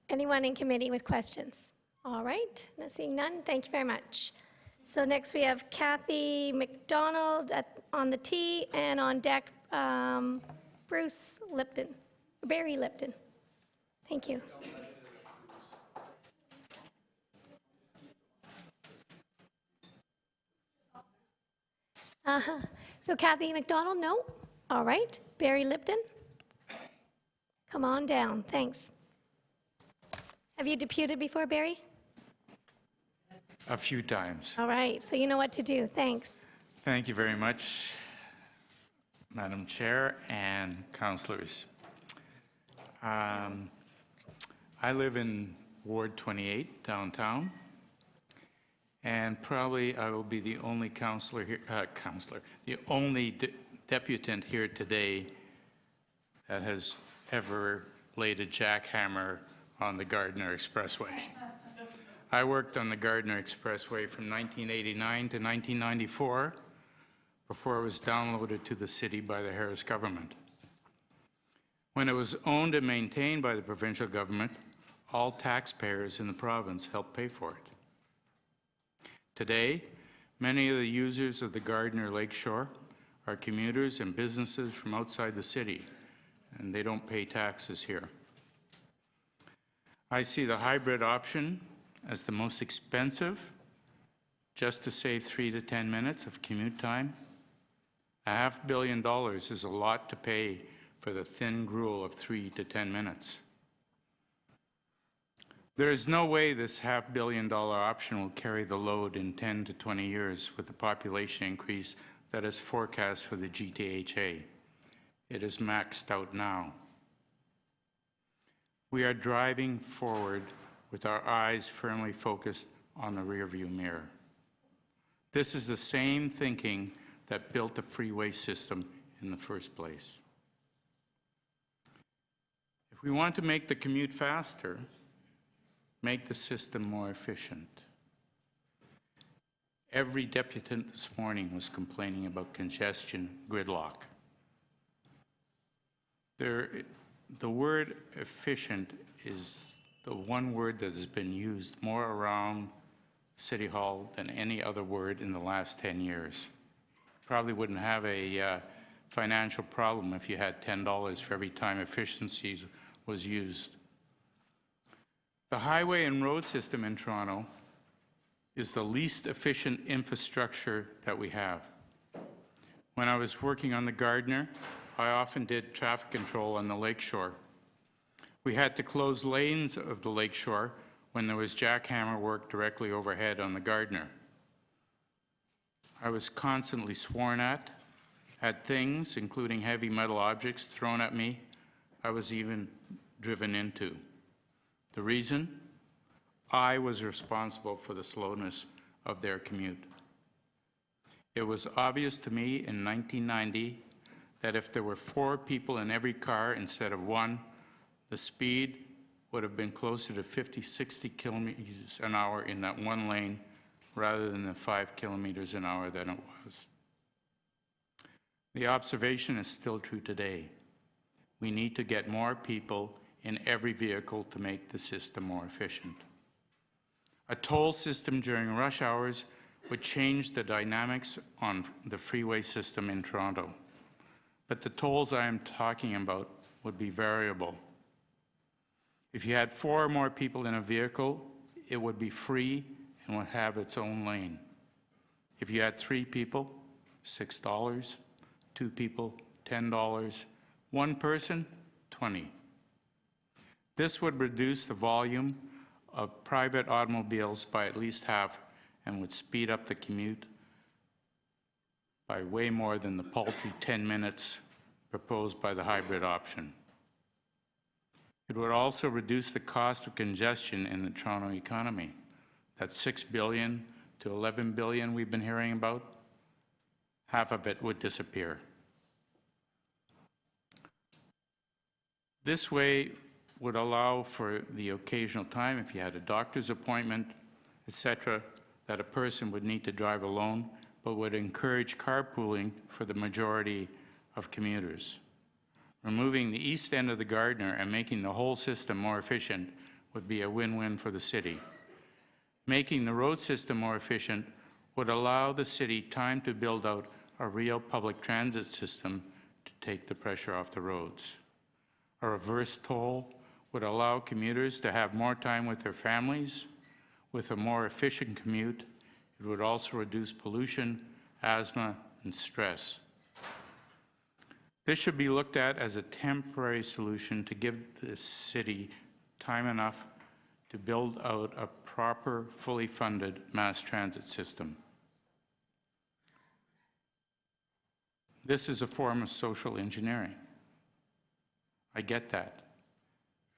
Anyone in committee with questions? All right, not seeing none. Thank you very much. So next we have Kathy McDonald on the T, and on deck, Barry Lipton. Thank you. So Kathy McDonald, no? All right. Barry Lipton? Come on down. Thanks. Have you deputed before, Barry? A few times. All right, so you know what to do. Thanks. Thank you very much, Madam Chair and councillors. I live in Ward 28, downtown, and probably I will be the only councillor here, the only deputant here today that has ever laid a jackhammer on the Gardiner Expressway. I worked on the Gardiner Expressway from 1989 to 1994 before it was downloaded to the city by the Harris government. When it was owned and maintained by the provincial government, all taxpayers in the province helped pay for it. Today, many of the users of the Gardiner Lakeshore are commuters and businesses from outside the city, and they don't pay taxes here. I see the hybrid option as the most expensive, just to save 3 to 10 minutes of commute time. $500 million is a lot to pay for the thin gruel of 3 to 10 minutes. There is no way this $500 million option will carry the load in 10 to 20 years with the population increase that is forecast for the GTHA. It is maxed out now. We are driving forward with our eyes firmly focused on the rearview mirror. This is the same thinking that built the freeway system in the first place. If we want to make the commute faster, make the system more efficient. Every deputant this morning was complaining about congestion, gridlock. The word efficient is the one word that has been used more around City Hall than any other word in the last 10 years. Probably wouldn't have a financial problem if you had $10 for every time efficiency was used. The highway and road system in Toronto is the least efficient infrastructure that we have. When I was working on the Gardiner, I often did traffic control on the lakeshore. We had to close lanes of the lakeshore when there was jackhammer work directly overhead on the Gardiner. I was constantly sworn at, had things, including heavy metal objects, thrown at me. I was even driven into. The reason? I was responsible for the slowness of their commute. It was obvious to me in 1990 that if there were 4 people in every car instead of 1, the speed would have been closer to 50, 60 kilometers an hour in that one lane rather than the 5 kilometers an hour that it was. The observation is still true today. We need to get more people in every vehicle to make the system more efficient. A toll system during rush hours would change the dynamics on the freeway system in Toronto. But the tolls I am talking about would be variable. If you had 4 or more people in a vehicle, it would be free and would have its own lane. If you had 3 people, $6, 2 people, $10, 1 person, $20. This would reduce the volume of private automobiles by at least half and would speed up the commute by way more than the paltry 10 minutes proposed by the hybrid option. It would also reduce the cost of congestion in the Toronto economy. That $6 billion to $11 billion we've been hearing about, half of it would disappear. This way would allow for the occasional time, if you had a doctor's appointment, etc., that a person would need to drive alone, but would encourage carpooling for the majority of commuters. Removing the east end of the Gardiner and making the whole system more efficient would be a win-win for the city. Making the road system more efficient would allow the city time to build out a real public transit system to take the pressure off the roads. A reverse toll would allow commuters to have more time with their families. With a more efficient commute, it would also reduce pollution, asthma, and stress. This should be looked at as a temporary solution to give the city time enough to build out a proper, fully funded mass transit system. This is a form of social engineering. I get that.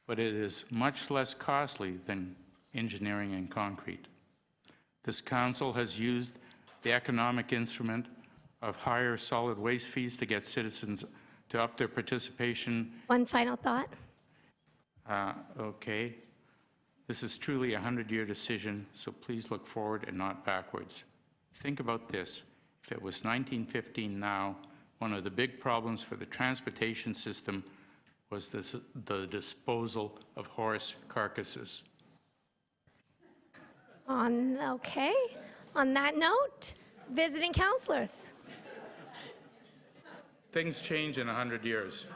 But it is much less costly than engineering in concrete. This council has used the economic instrument of higher solid waste fees to get citizens to up their participation. One final thought. Okay. This is truly a 100-year decision, so please look forward and not backwards. Think about this. If it was 1915 now, one of the big problems for the transportation system was the disposal of horse carcasses. Okay. On that note, visiting councilors. Things change in 100 years.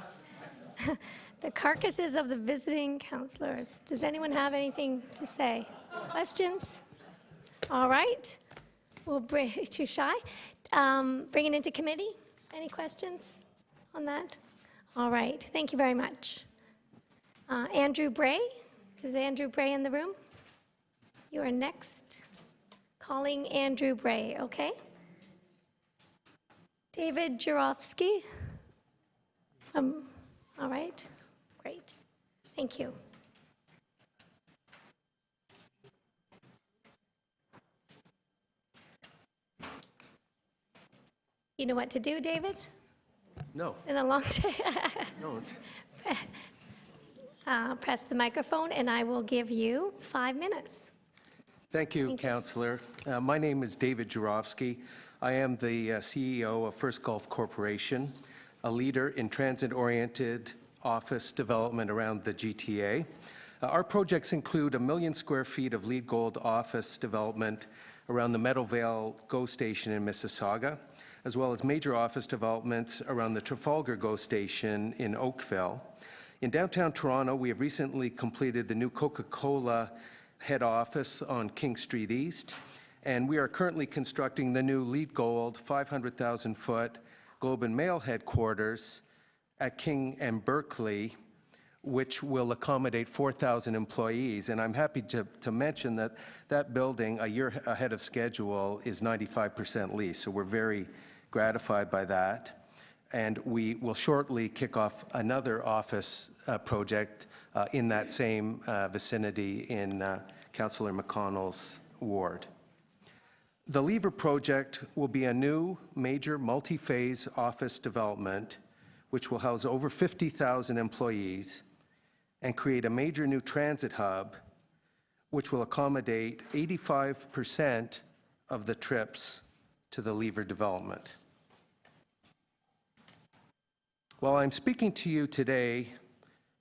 The carcasses of the visiting councilors. Does anyone have anything to say? Questions? All right. We'll bring too shy. Bring it into committee. Any questions on that? All right. Thank you very much. Andrew Bray. Is Andrew Bray in the room? You are next. Calling Andrew Bray, okay? David Jarofsky. All right. Great. Thank you. You know what to do, David? No. In a long day. Don't. Press the microphone, and I will give you 5 minutes. Thank you, Councillor. My name is David Jarofsky. I am the CEO of First Gulf Corporation, a leader in transit-oriented office development around the GTA. Our projects include 1 million square feet of LEED Gold office development around the Meadowvale GO Station in Mississauga, as well as major office developments around the Trafalgar GO Station in Oakville. In downtown Toronto, we have recently completed the new Coca-Cola head office on King Street East, and we are currently constructing the new LEED Gold 500,000-foot Globe and Mail headquarters at King and Berkeley, which will accommodate 4,000 employees. And I'm happy to mention that that building, a year ahead of schedule, is 95% leased. So we're very gratified by that. And we will shortly kick off another office project in that same vicinity in Councillor McConnell's ward. The Lever project will be a new major multi-phase office development which will house over 50,000 employees and create a major new transit hub which will accommodate 85% of the trips to the Lever development. While I'm speaking to you today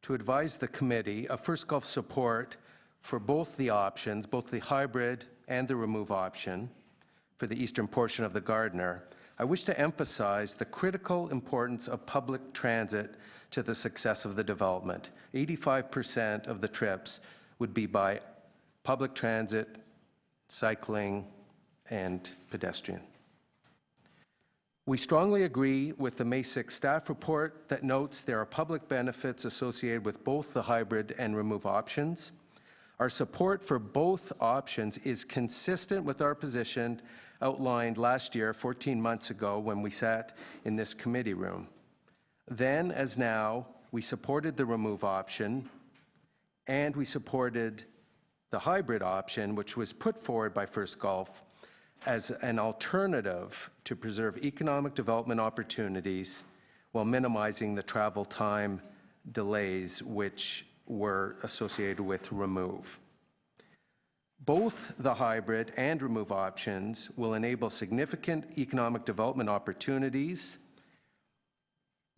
to advise the committee of First Gulf support for both the options, both the hybrid and the remove option for the eastern portion of the Gardiner, I wish to emphasize the critical importance of public transit to the success of the development. 85% of the trips would be by public transit, cycling, and pedestrian. We strongly agree with the May 6 staff report that notes there are public benefits associated with both the hybrid and remove options. Our support for both options is consistent with our position outlined last year, 14 months ago, when we sat in this committee room. Then, as now, we supported the remove option, and we supported the hybrid option, which was put forward by First Gulf as an alternative to preserve economic development opportunities while minimizing the travel time delays which were associated with remove. Both the hybrid and remove options will enable significant economic development opportunities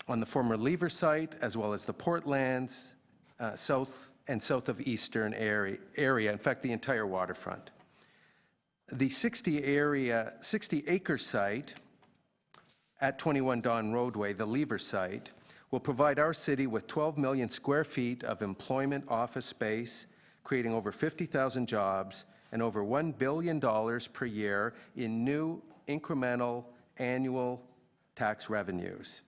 on the former Lever site, as well as the Portlands, south and south of Eastern area, in fact, the entire waterfront. The 60-acre site at 21 Don Roadway, the Lever site, will provide our city with 12 million square feet of employment office space, creating over 50,000 jobs and over $1 billion per year in new incremental annual tax revenues,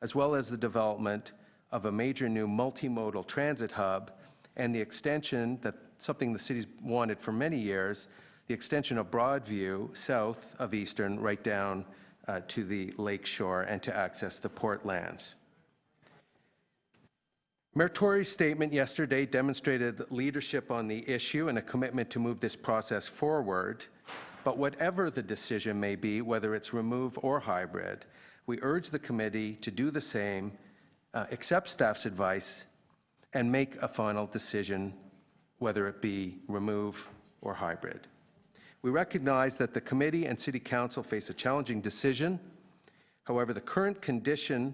as well as the development of a major new multimodal transit hub and the extension, that something the city's wanted for many years, the extension of Broadview south of Eastern right down to the lake shore and to access the Portlands. Mayor Tory's statement yesterday demonstrated leadership on the issue and a commitment to move this process forward. But whatever the decision may be, whether it's remove or hybrid, we urge the committee to do the same, accept staff's advice, and make a final decision, whether it be remove or hybrid. We recognize that the committee and City Council face a challenging decision. However, the current condition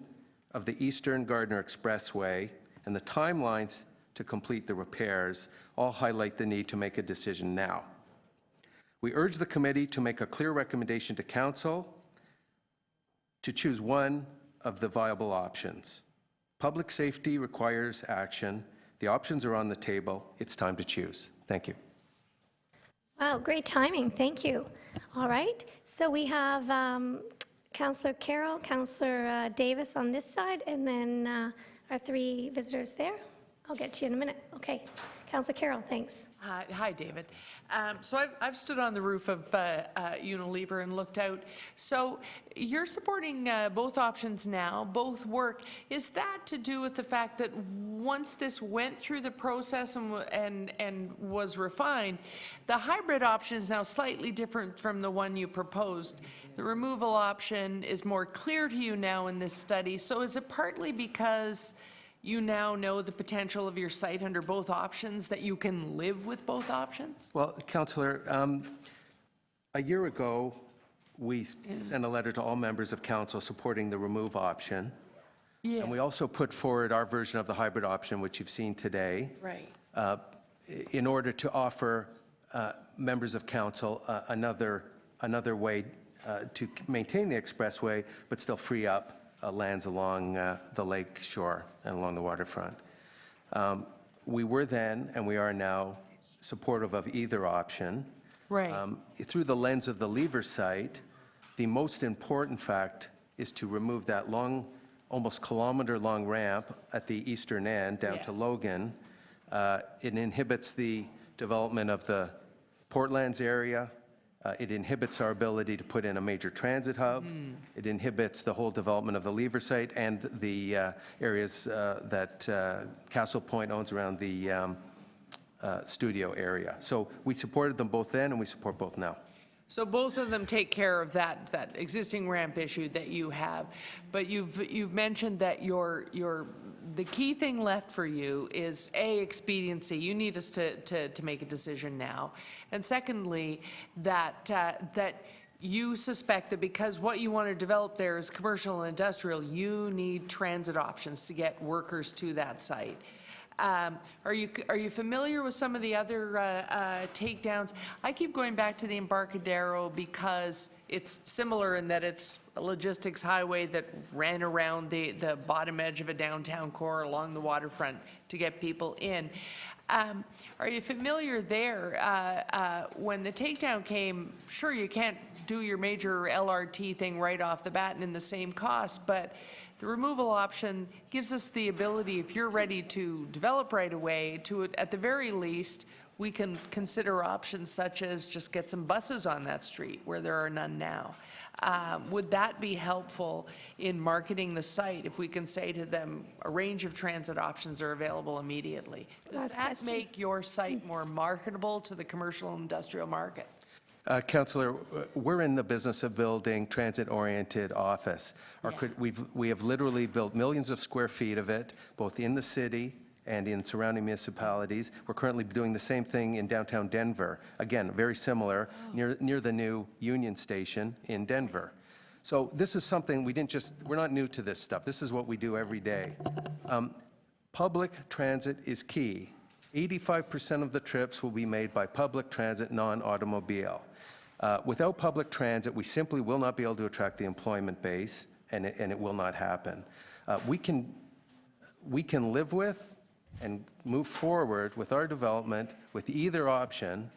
of the Eastern Gardiner Expressway and the timelines to complete the repairs all highlight the need to make a decision now. We urge the committee to make a clear recommendation to Council to choose one of the viable options. Public safety requires action. The options are on the table. It's time to choose. Thank you. Wow, great timing. Thank you. All right. So we have Councillor Carroll, Councillor Davis on this side, and then our three visitors there. I'll get to you in a minute. Okay. Councillor Carroll, thanks. Hi, David. So I've stood on the roof of Unilever and looked out. So you're supporting both options now, both work. Is that to do with the fact that once this went through the process and was refined, the hybrid option is now slightly different from the one you proposed? The removal option is more clear to you now in this study. So is it partly because you now know the potential of your site under both options, that you can live with both options? Well, Councillor, a year ago, we sent a letter to all members of Council supporting the remove option. Yeah. And we also put forward our version of the hybrid option, which you've seen today. Right. in order to offer members of council another way to maintain the expressway, but still free up lands along the lake shore and along the waterfront. We were then, and we are now, supportive of either option. Right. Through the lens of the Lever site, the most important fact is to remove that long, almost kilometer-long ramp at the eastern end down to Logan. It inhibits the development of the Portlands area. It inhibits our ability to put in a major transit hub. It inhibits the whole development of the Lever site and the areas that Castle Point owns around the studio area. So we supported them both then, and we support both now. So both of them take care of that existing ramp issue that you have, but you've mentioned that the key thing left for you is expediency. You need us to make a decision now, and secondly, that you suspect that because what you want to develop there is commercial and industrial, you need transit options to get workers to that site. Are you familiar with some of the other takedowns? I keep going back to the Embarcadero because it's similar in that it's a logistics highway that ran around the bottom edge of a downtown core along the waterfront to get people in. Are you familiar there? When the takedown came, sure, you can't do your major LRT thing right off the bat and in the same cost, but the removal option gives us the ability, if you're ready to develop right away, to at the very least, we can consider options such as just get some buses on that street where there are none now. Would that be helpful in marketing the site if we can say to them a range of transit options are available immediately? Does that make your site more marketable to the commercial and industrial market? Councillor, we're in the business of building transit-oriented office. We have literally built millions of square feet of it, both in the city and in surrounding municipalities. We're currently doing the same thing in downtown Denver. Again, very similar, near the new Union Station in Denver. So this is something we're not new to this stuff. This is what we do every day. Public transit is key. 85% of the trips will be made by public transit, non-automobile. Without public transit, we simply will not be able to attract the employment base, and it will not happen. We can live with and move forward with our development with either option,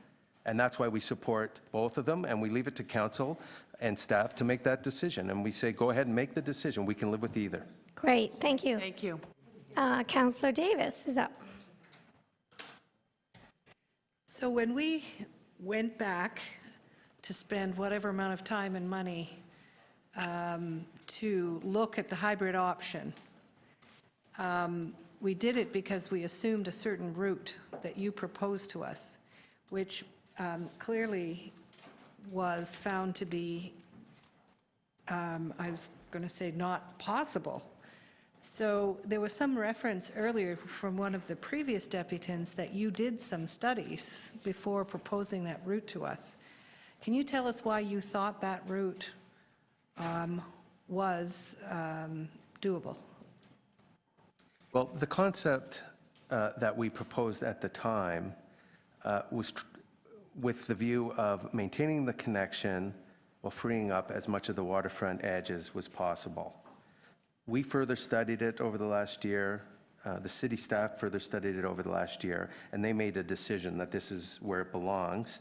and that's why we support both of them, and we leave it to council and staff to make that decision. And we say, go ahead and make the decision. We can live with either. Great, thank you. Thank you. Councillor Davis is up. So when we went back to spend whatever amount of time and money to look at the hybrid option, we did it because we assumed a certain route that you proposed to us, which clearly was found to be, I was going to say, not possible. So there was some reference earlier from one of the previous deputants that you did some studies before proposing that route to us. Can you tell us why you thought that route was doable? Well, the concept that we proposed at the time was with the view of maintaining the connection while freeing up as much of the waterfront edge as was possible. We further studied it over the last year. The city staff further studied it over the last year, and they made a decision that this is where it belongs.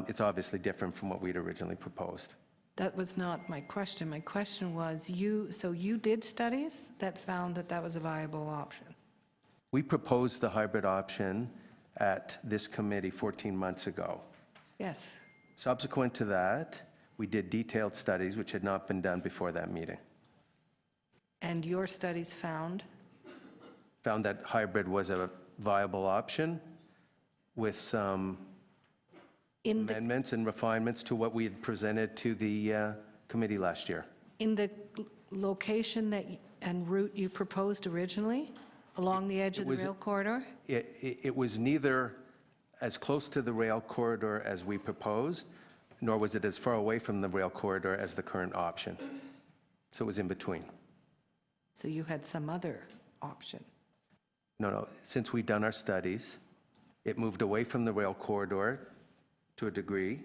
It's obviously different from what we'd originally proposed. That was not my question. My question was, so you did studies that found that that was a viable option? We proposed the hybrid option at this committee 14 months ago. Yes. Subsequent to that, we did detailed studies which had not been done before that meeting. And your studies found? Found that hybrid was a viable option with some amendments and refinements to what we had presented to the committee last year. In the location and route you proposed originally, along the edge of the rail corridor? It was neither as close to the rail corridor as we proposed, nor was it as far away from the rail corridor as the current option. So it was in between. So you had some other option? No. Since we'd done our studies, It moved away from the rail corridor to a degree,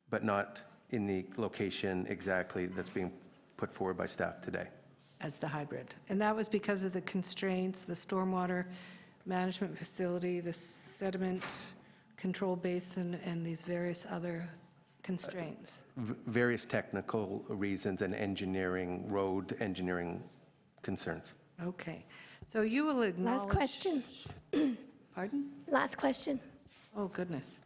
but not in the location exactly that's being put forward by staff today. As the hybrid. And that was because of the constraints, the stormwater management facility, the sediment control basin, and these various other constraints. Various technical reasons and engineering, road engineering concerns. Okay. So you will acknowledge... Last question. Pardon? Last question. Oh, goodness.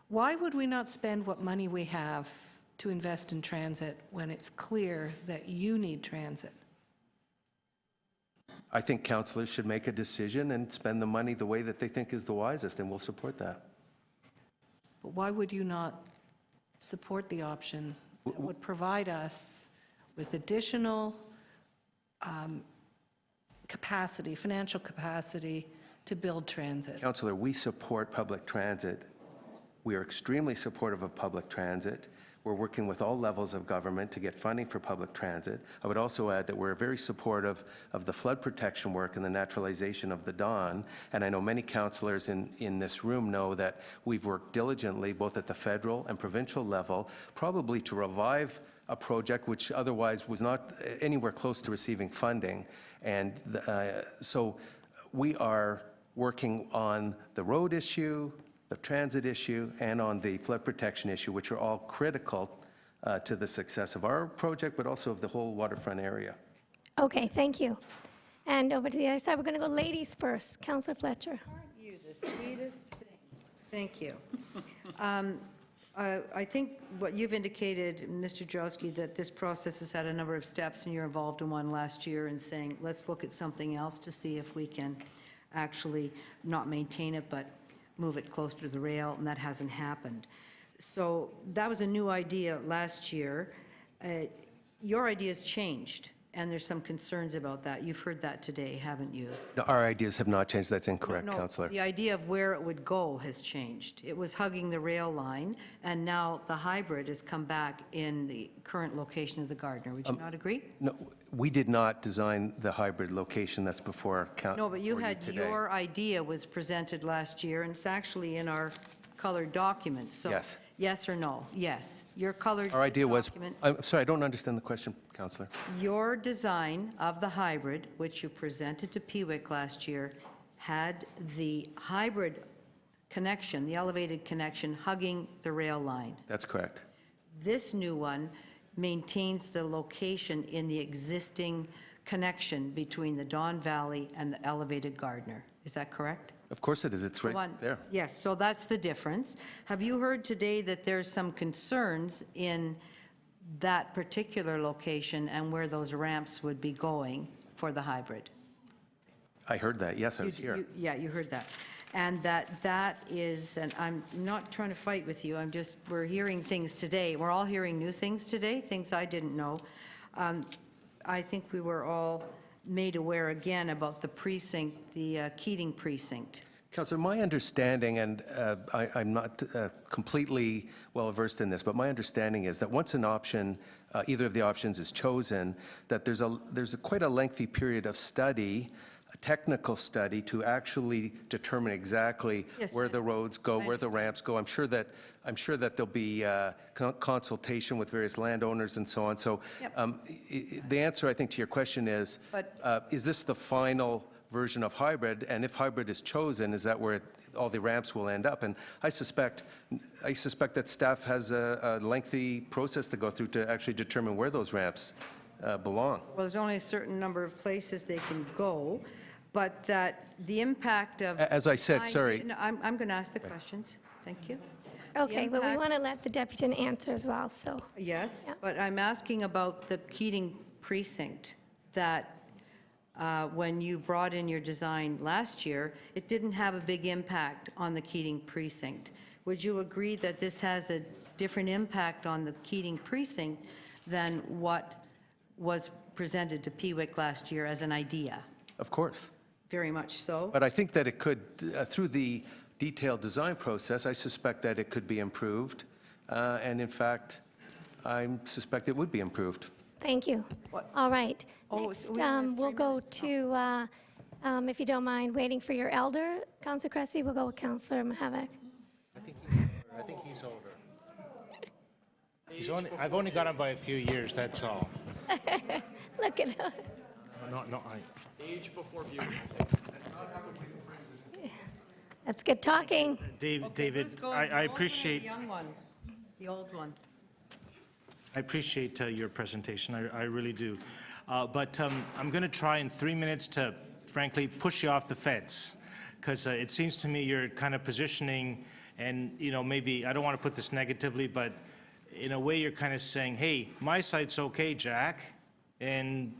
Why would we not spend what money we have to invest in transit when it's clear that you need transit? I think councillors should make a decision and spend the money the way that they think is the wisest, and we'll support that. But why would you not support the option that would provide us with additional capacity, financial capacity to build transit? Councillor, we support public transit. We are extremely supportive of public transit. We're working with all levels of government to get funding for public transit. I would also add that we're very supportive of the flood protection work and the naturalization of the Don. And I know many councillors in this room know that we've worked diligently, both at the federal and provincial level, probably to revive a project which otherwise was not anywhere close to receiving funding. And so we are working on the road issue, the transit issue, and on the flood protection issue, which are all critical to the success of our project, but also of the whole waterfront area. Okay, thank you. And over to the other side, we're going to go ladies first. Councillor Fletcher. Aren't you the sweetest thing? Thank you. I think what you've indicated, Mr. Jowski, that this process has had a number of steps, and you're involved in one last year in saying, let's look at something else to see if we can actually not maintain it, but move it closer to the rail, and that hasn't happened. So that was a new idea last year. Your idea's changed, and there's some concerns about that. You've heard that today, haven't you? No, our ideas have not changed. That's incorrect, No, Councillor. the idea of where it would go has changed. It was hugging the rail line, and now the hybrid has come back in the current location of the Gardiner. Would you not agree? No, we did not design the hybrid location that's before No, but you had today. your idea was presented last year, and it's actually in our colored documents. So Yes. yes or no? Yes. Your colored Our idea was, document, I'm sorry, I don't understand the question, Councillor. your design of the hybrid, which you presented to PWIC last year, had the hybrid connection, the elevated connection, hugging the rail line. That's correct. This new one maintains the location in the existing connection between the Don Valley and the elevated Gardiner. Is that correct? Of course it is. It's right One- there. Yes, so that's the difference. Have you heard today that there's some concerns in that particular location and where those ramps would be going for the hybrid? I heard that. Yes, I was here. Yeah, you heard that. And that is, and I'm not trying to fight with you, we're hearing things today. We're all hearing new things today, things I didn't know. I think we were all made aware again about the precinct, the Keating precinct. Councillor, my understanding, and I'm not completely well-versed in this, but my understanding is that once an option, either of the options is chosen, that there's quite a lengthy period of study, a technical study, to actually determine exactly Yes, where the roads go, where the ramps go. I'm sure that there'll be consultation with various landowners and so on. So the answer, I think, to your question is this the final version of hybrid? And if hybrid is chosen, is that where all the ramps will end up? And I suspect that staff has a lengthy process to go through to actually determine where those ramps belong. Well, there's only a certain number of places they can go, but that the impact of... As I said, sorry. No, I'm going to ask the questions. Thank you. Okay, but we impact- want to let the deputy answer as well, so. Yes, Yeah. but I'm asking about the Keating precinct, that when you brought in your design last year, it didn't have a big impact on the Keating precinct. Would you agree that this has a different impact on the Keating precinct than what was presented to PWIC last year as an idea? Of course. Very much so. But I think that it could, through the detailed design process, I suspect that it could be improved. And in fact, I suspect it would be improved. Thank you. All right. Oh, Next, we only have we'll 3 go minutes. to If you don't mind waiting for your elder, Councillor Cressy, we'll go with Councillor Mahavik. I think he's older. I've only got him by a few years, that's all. Look at him. No, Age before beauty. That's good talking. David, I appreciate... The young one, the old one. I appreciate your presentation, I really do. But I'm going to try in 3 minutes to, frankly, push you off the fence, because it seems to me you're kind of positioning, and, you know, maybe, I don't want to put this negatively, but in a way you're kind of saying, hey, my site's okay, Jack, and,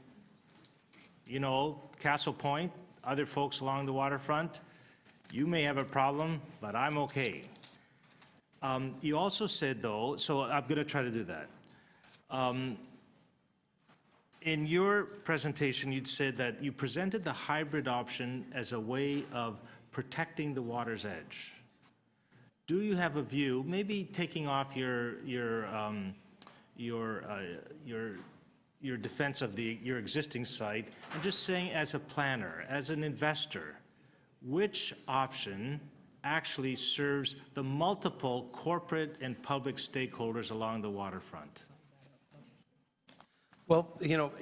you know, Castle Point, other folks along the waterfront, you may have a problem, but I'm okay. You also said, though, so I'm going to try to do that. In your presentation, you'd said that you presented the hybrid option as a way of protecting the water's edge. Do you have a view, maybe taking off your defense of your existing site, and just saying as a planner, as an investor, which option actually serves the multiple corporate and public stakeholders along the waterfront? Well, you know,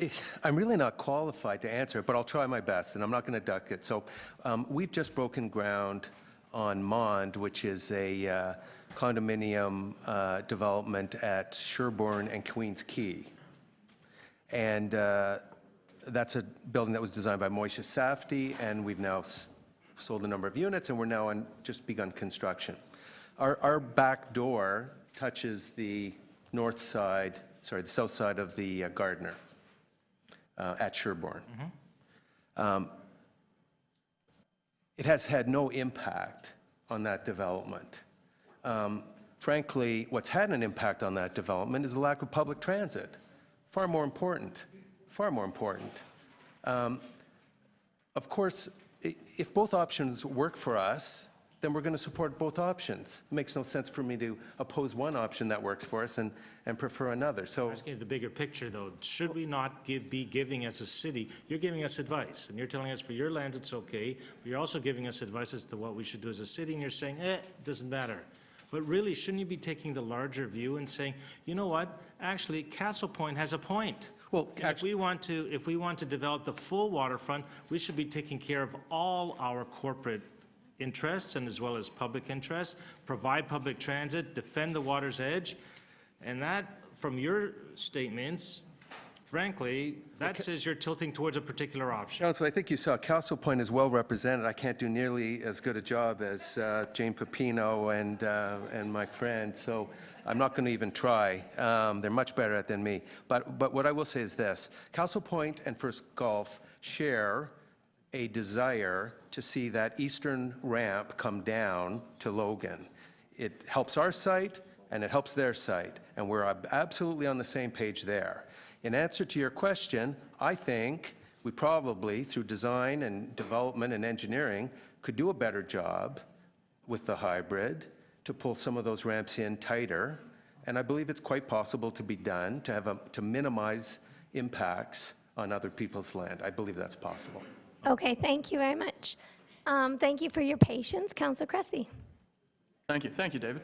I'm really not qualified to answer it, but I'll try my best, and I'm not going to duck it. So we've just broken ground on Mond, which is a condominium development at Sherbourne and Queens Quay. And that's a building that was designed by Moishe Safdie, and we've now sold a number of units, and we're now just begun construction. Our back door touches the the south side of the Gardiner at Sherbourne. It has had no impact on that development. Frankly, what's had an impact on that development is the lack of public transit. Far more important, far more important. Of course, if both options work for us, then we're going to support both options. It makes no sense for me to oppose one option that works for us and prefer another. So, I'm asking you the bigger picture, though. Should we not be giving as a city? You're giving us advice, and you're telling us for your lands it's okay, but you're also giving us advice as to what we should do as a city, and you're saying, it doesn't matter. But really, shouldn't you be taking the larger view and saying, you know what, actually, Castle Point has a point. Well, if we want to develop the full waterfront, we should be taking care of all our corporate interests and as well as public interests, provide public transit, defend the water's edge, and that, from your statements, frankly, that says you're tilting towards a particular option. Council, I think you saw Castle Point is well represented. I can't do nearly as good a job as Jane Pepino and my friend, so I'm not going to even try. They're much better at it than me. But what I will say is this. Castle Point and First Gulf share a desire to see that eastern ramp come down to Logan. It helps our site and it helps their site, and we're absolutely on the same page there. In answer to your question, I think we probably, through design and development and engineering, could do a better job with the hybrid to pull some of those ramps in tighter, and I believe it's quite possible to be done to minimize impacts on other people's land. I believe that's possible. Okay, thank you very much. Thank you for your patience. Councillor Cressy. Thank you, David.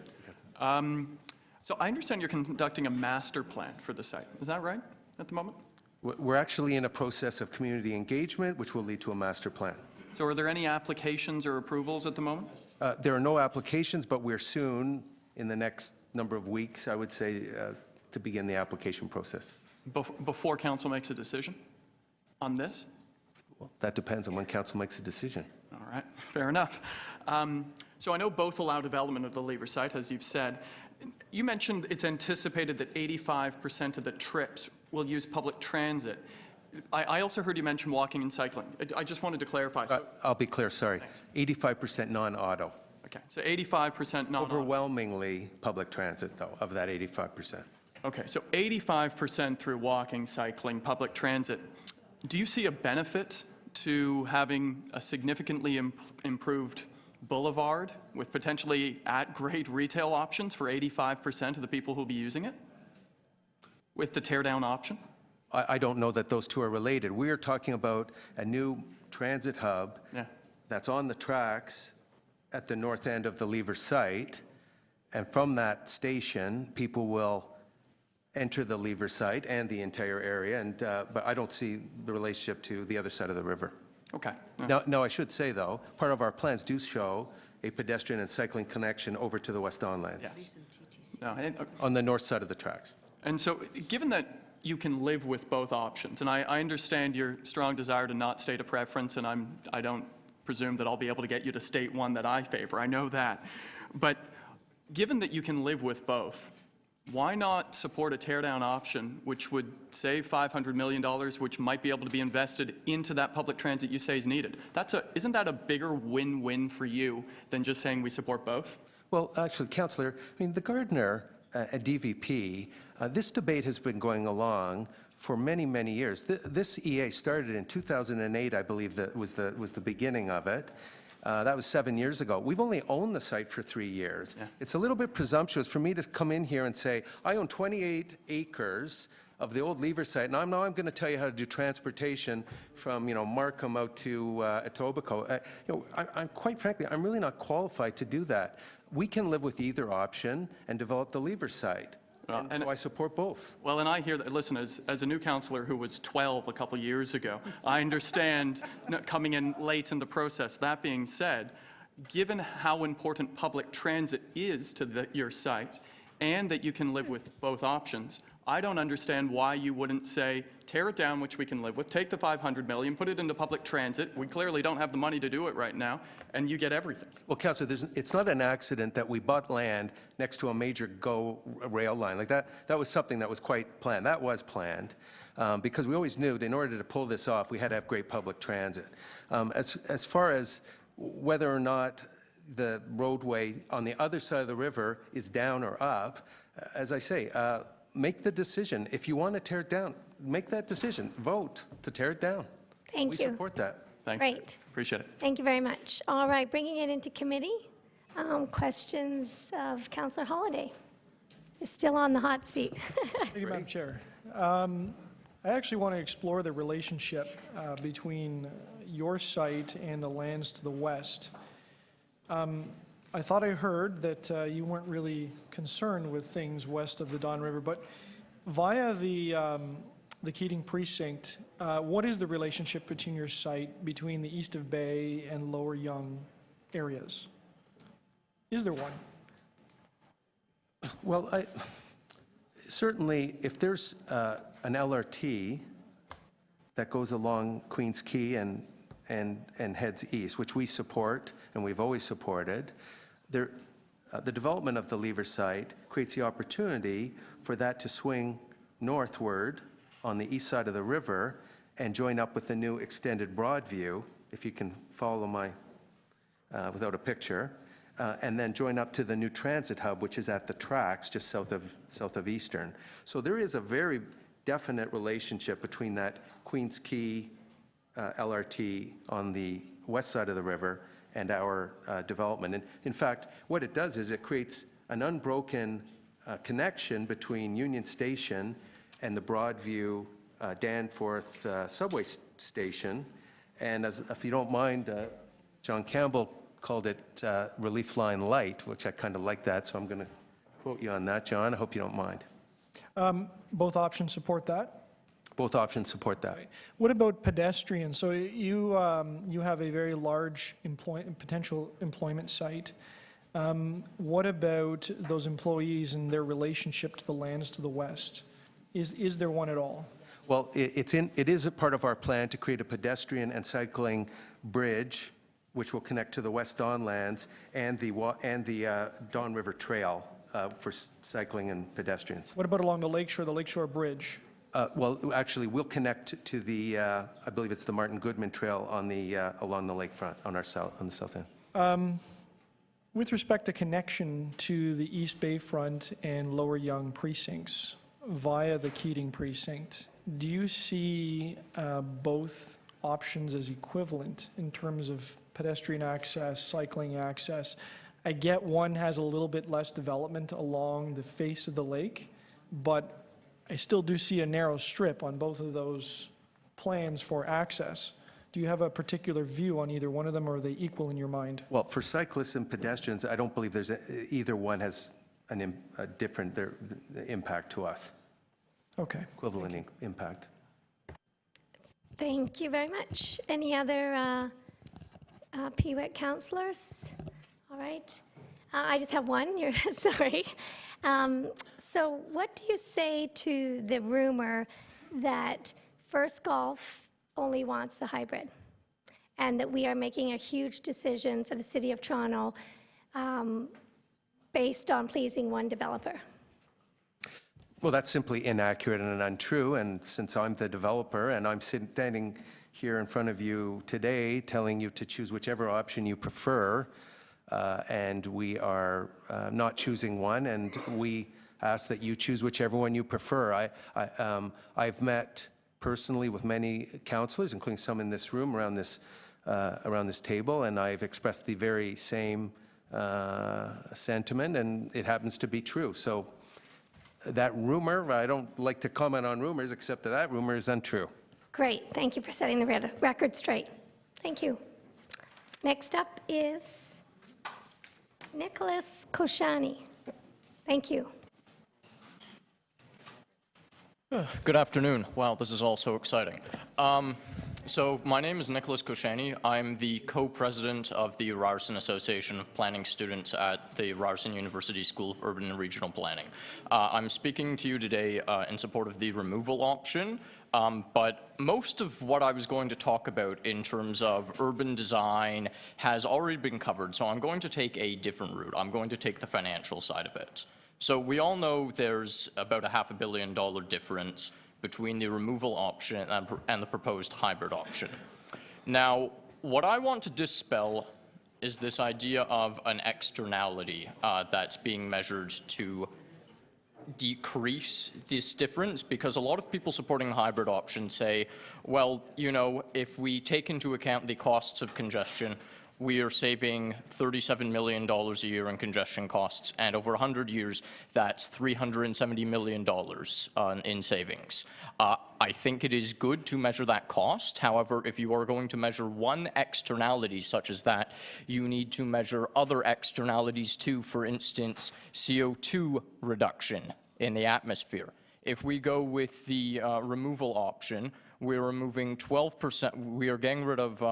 So I understand you're conducting a master plan for the site. Is that right at the moment? We're actually in a process of community engagement, which will lead to a master plan. So are there any applications or approvals at the moment? There are no applications, but we're soon, in the next number of weeks, I would say, to begin the application process. Before council makes a decision on this? Well, that depends on when council makes a decision. All right, fair enough. So I know both allow development of the Lever site, as you've said. You mentioned it's anticipated that 85% of the trips will use public transit. I also heard you mention walking and cycling. I just wanted to clarify. So, I'll be clear, sorry. 85% non-auto. okay, so 85% non-auto. Overwhelmingly public transit, though, of that 85%. Okay, so 85% through walking, cycling, public transit. Do you see a benefit to having a significantly improved boulevard with potentially at-grade retail options for 85% of the people who will be using it with the tear-down option? I don't know that those two are related. We are talking about a new transit hub that's on the tracks at the north end of the Lever site, and from that station, people will enter the Lever site and the entire area, and, but I don't see the relationship to the other side of the river. Okay. Now, I should say, though, part of our plans do show a pedestrian and cycling connection over to the West Don lands. Yes. On the north side of the tracks. And so, given that you can live with both options, and I understand your strong desire to not state a preference, and I don't presume that I'll be able to get you to state one that I favor, I know that. But given that you can live with both, why not support a tear-down option which would save $500 million, which might be able to be invested into that public transit you say is needed? Isn't that a bigger win-win for you than just saying we support both? Well, actually, Councillor, I mean, the Gardiner DVP, this debate has been going along for many, many years. This EA started in 2008, I believe, that was the beginning of it. That was 7 years ago. We've only owned the site for 3 years. Yeah. It's a little bit presumptuous for me to come in here and say, I own 28 acres of the old Lever site, and I'm going to tell you how to do transportation from, Markham out to Etobicoke. I'm quite frankly, I'm really not qualified to do that. We can live with either option and develop the Lever site. And so I support both. Well, and I hear that, listen, as a new councillor who was 12 a couple years ago, I understand coming in late in the process. That being said, given how important public transit is to your site, and that you can live with both options, I don't understand why you wouldn't say, tear it down, which we can live with, take the $500 million, put it into public transit. We clearly don't have the money to do it right now, and you get everything. Well, Councillor, it's not an accident that we bought land next to a major GO rail line. Like that was something that was quite planned. That was planned because we always knew that in order to pull this off, we had to have great public transit. As far as whether or not the roadway on the other side of the river is down or up, as I say, make the decision. If you want to tear it down, make that decision. Vote to tear it down. Thank we you. We support that. Thanks. Great. Appreciate it. Thank you very much. All right, bringing it into committee. Questions of Councillor Holliday. You're still on the hot seat. Thank you, Madam Chair. I actually want to explore the relationship between your site and the lands to the west. I thought I heard that you weren't really concerned with things west of the Don River, but via the Keating precinct, what is the relationship between your site, between the east of Bay and Lower Yonge areas? Is there one? Well, certainly, if there's an LRT that goes along Queens Quay and heads east, which we support and we've always supported, the development of the Lever site creates the opportunity for that to swing northward on the east side of the river and join up with the new extended Broadview, if you can follow my, without a picture, and then join up to the new transit hub, which is at the tracks just south of Eastern. So there is a very definite relationship between that Queens Quay LRT on the west side of the river and our development. And in fact, what it does is it creates an unbroken connection between Union Station and the Broadview Danforth subway station. And if you don't mind, John Campbell called it Relief Line Light, which I kind of like that, so I'm going to quote you on that, John. I hope you don't mind. Both options support that? Both options support that. Okay. What about pedestrians? So you have a very large potential employment site. What about those employees and their relationship to the lands to the west? Is there one at all? Well, it is a part of our plan to create a pedestrian and cycling bridge, which will connect to the West Don lands and the Don River Trail for cycling and pedestrians. What about along the Lakeshore Bridge? Well, actually, we'll connect to the, I believe it's the Martin Goodman Trail on the along the lakefront on the south end. With respect to connection to the East Bayfront and Lower Yonge precincts via the Keating precinct, do you see both options as equivalent in terms of pedestrian access, cycling access? I get one has a little bit less development along the face of the lake, but I still do see a narrow strip on both of those plans for access. Do Do you have a particular view on either one of them, or are they equal in your mind? Well, for cyclists and pedestrians, I don't believe either one has a different impact to us, Okay. equivalent impact. Thank you very much. Any other PWEC councillors? All right. I just have one. You're sorry. So what do you say to the rumor that First Golf only wants the hybrid, and that we are making a huge decision for the City of Toronto based on pleasing one developer? Well, that's simply inaccurate and untrue, and since I'm the developer and I'm standing here in front of you today telling you to choose whichever option you prefer, and we are not choosing one, and we ask that you choose whichever one you prefer. I've met personally with many councillors, including some in this room around this table, and I've expressed the very same sentiment, and it happens to be true. So that rumor, I don't like to comment on rumors, except that rumor is untrue. Great. Thank you for setting the record straight. Thank you. Next up is Nicholas Koshani. Thank you. Good afternoon. Wow, this is all so exciting. So my name is Nicholas Koshani. I'm the co-president of the Ryerson Association of Planning Students at the Ryerson University School of Urban and Regional Planning. I'm speaking to you today in support of the removal option, but most of what I was going to talk about in terms of urban design has already been covered, so I'm going to take a different route. I'm going to take the financial side of it. So we all know there's about a $500 million difference between the removal option and the proposed hybrid option. Now, what I want to dispel is this idea of an externality that's being measured to decrease this difference, because a lot of people supporting the hybrid option say, well, you know, if we take into account the costs of congestion, we are saving $37 million a year in congestion costs, and over 100 years, that's $370 million in savings. I think it is good to measure that cost. However, if you are going to measure one externality such as that, you need to measure other externalities too, for instance, CO2 reduction in the atmosphere. If we go with the removal option, we're removing 12%, we are getting rid of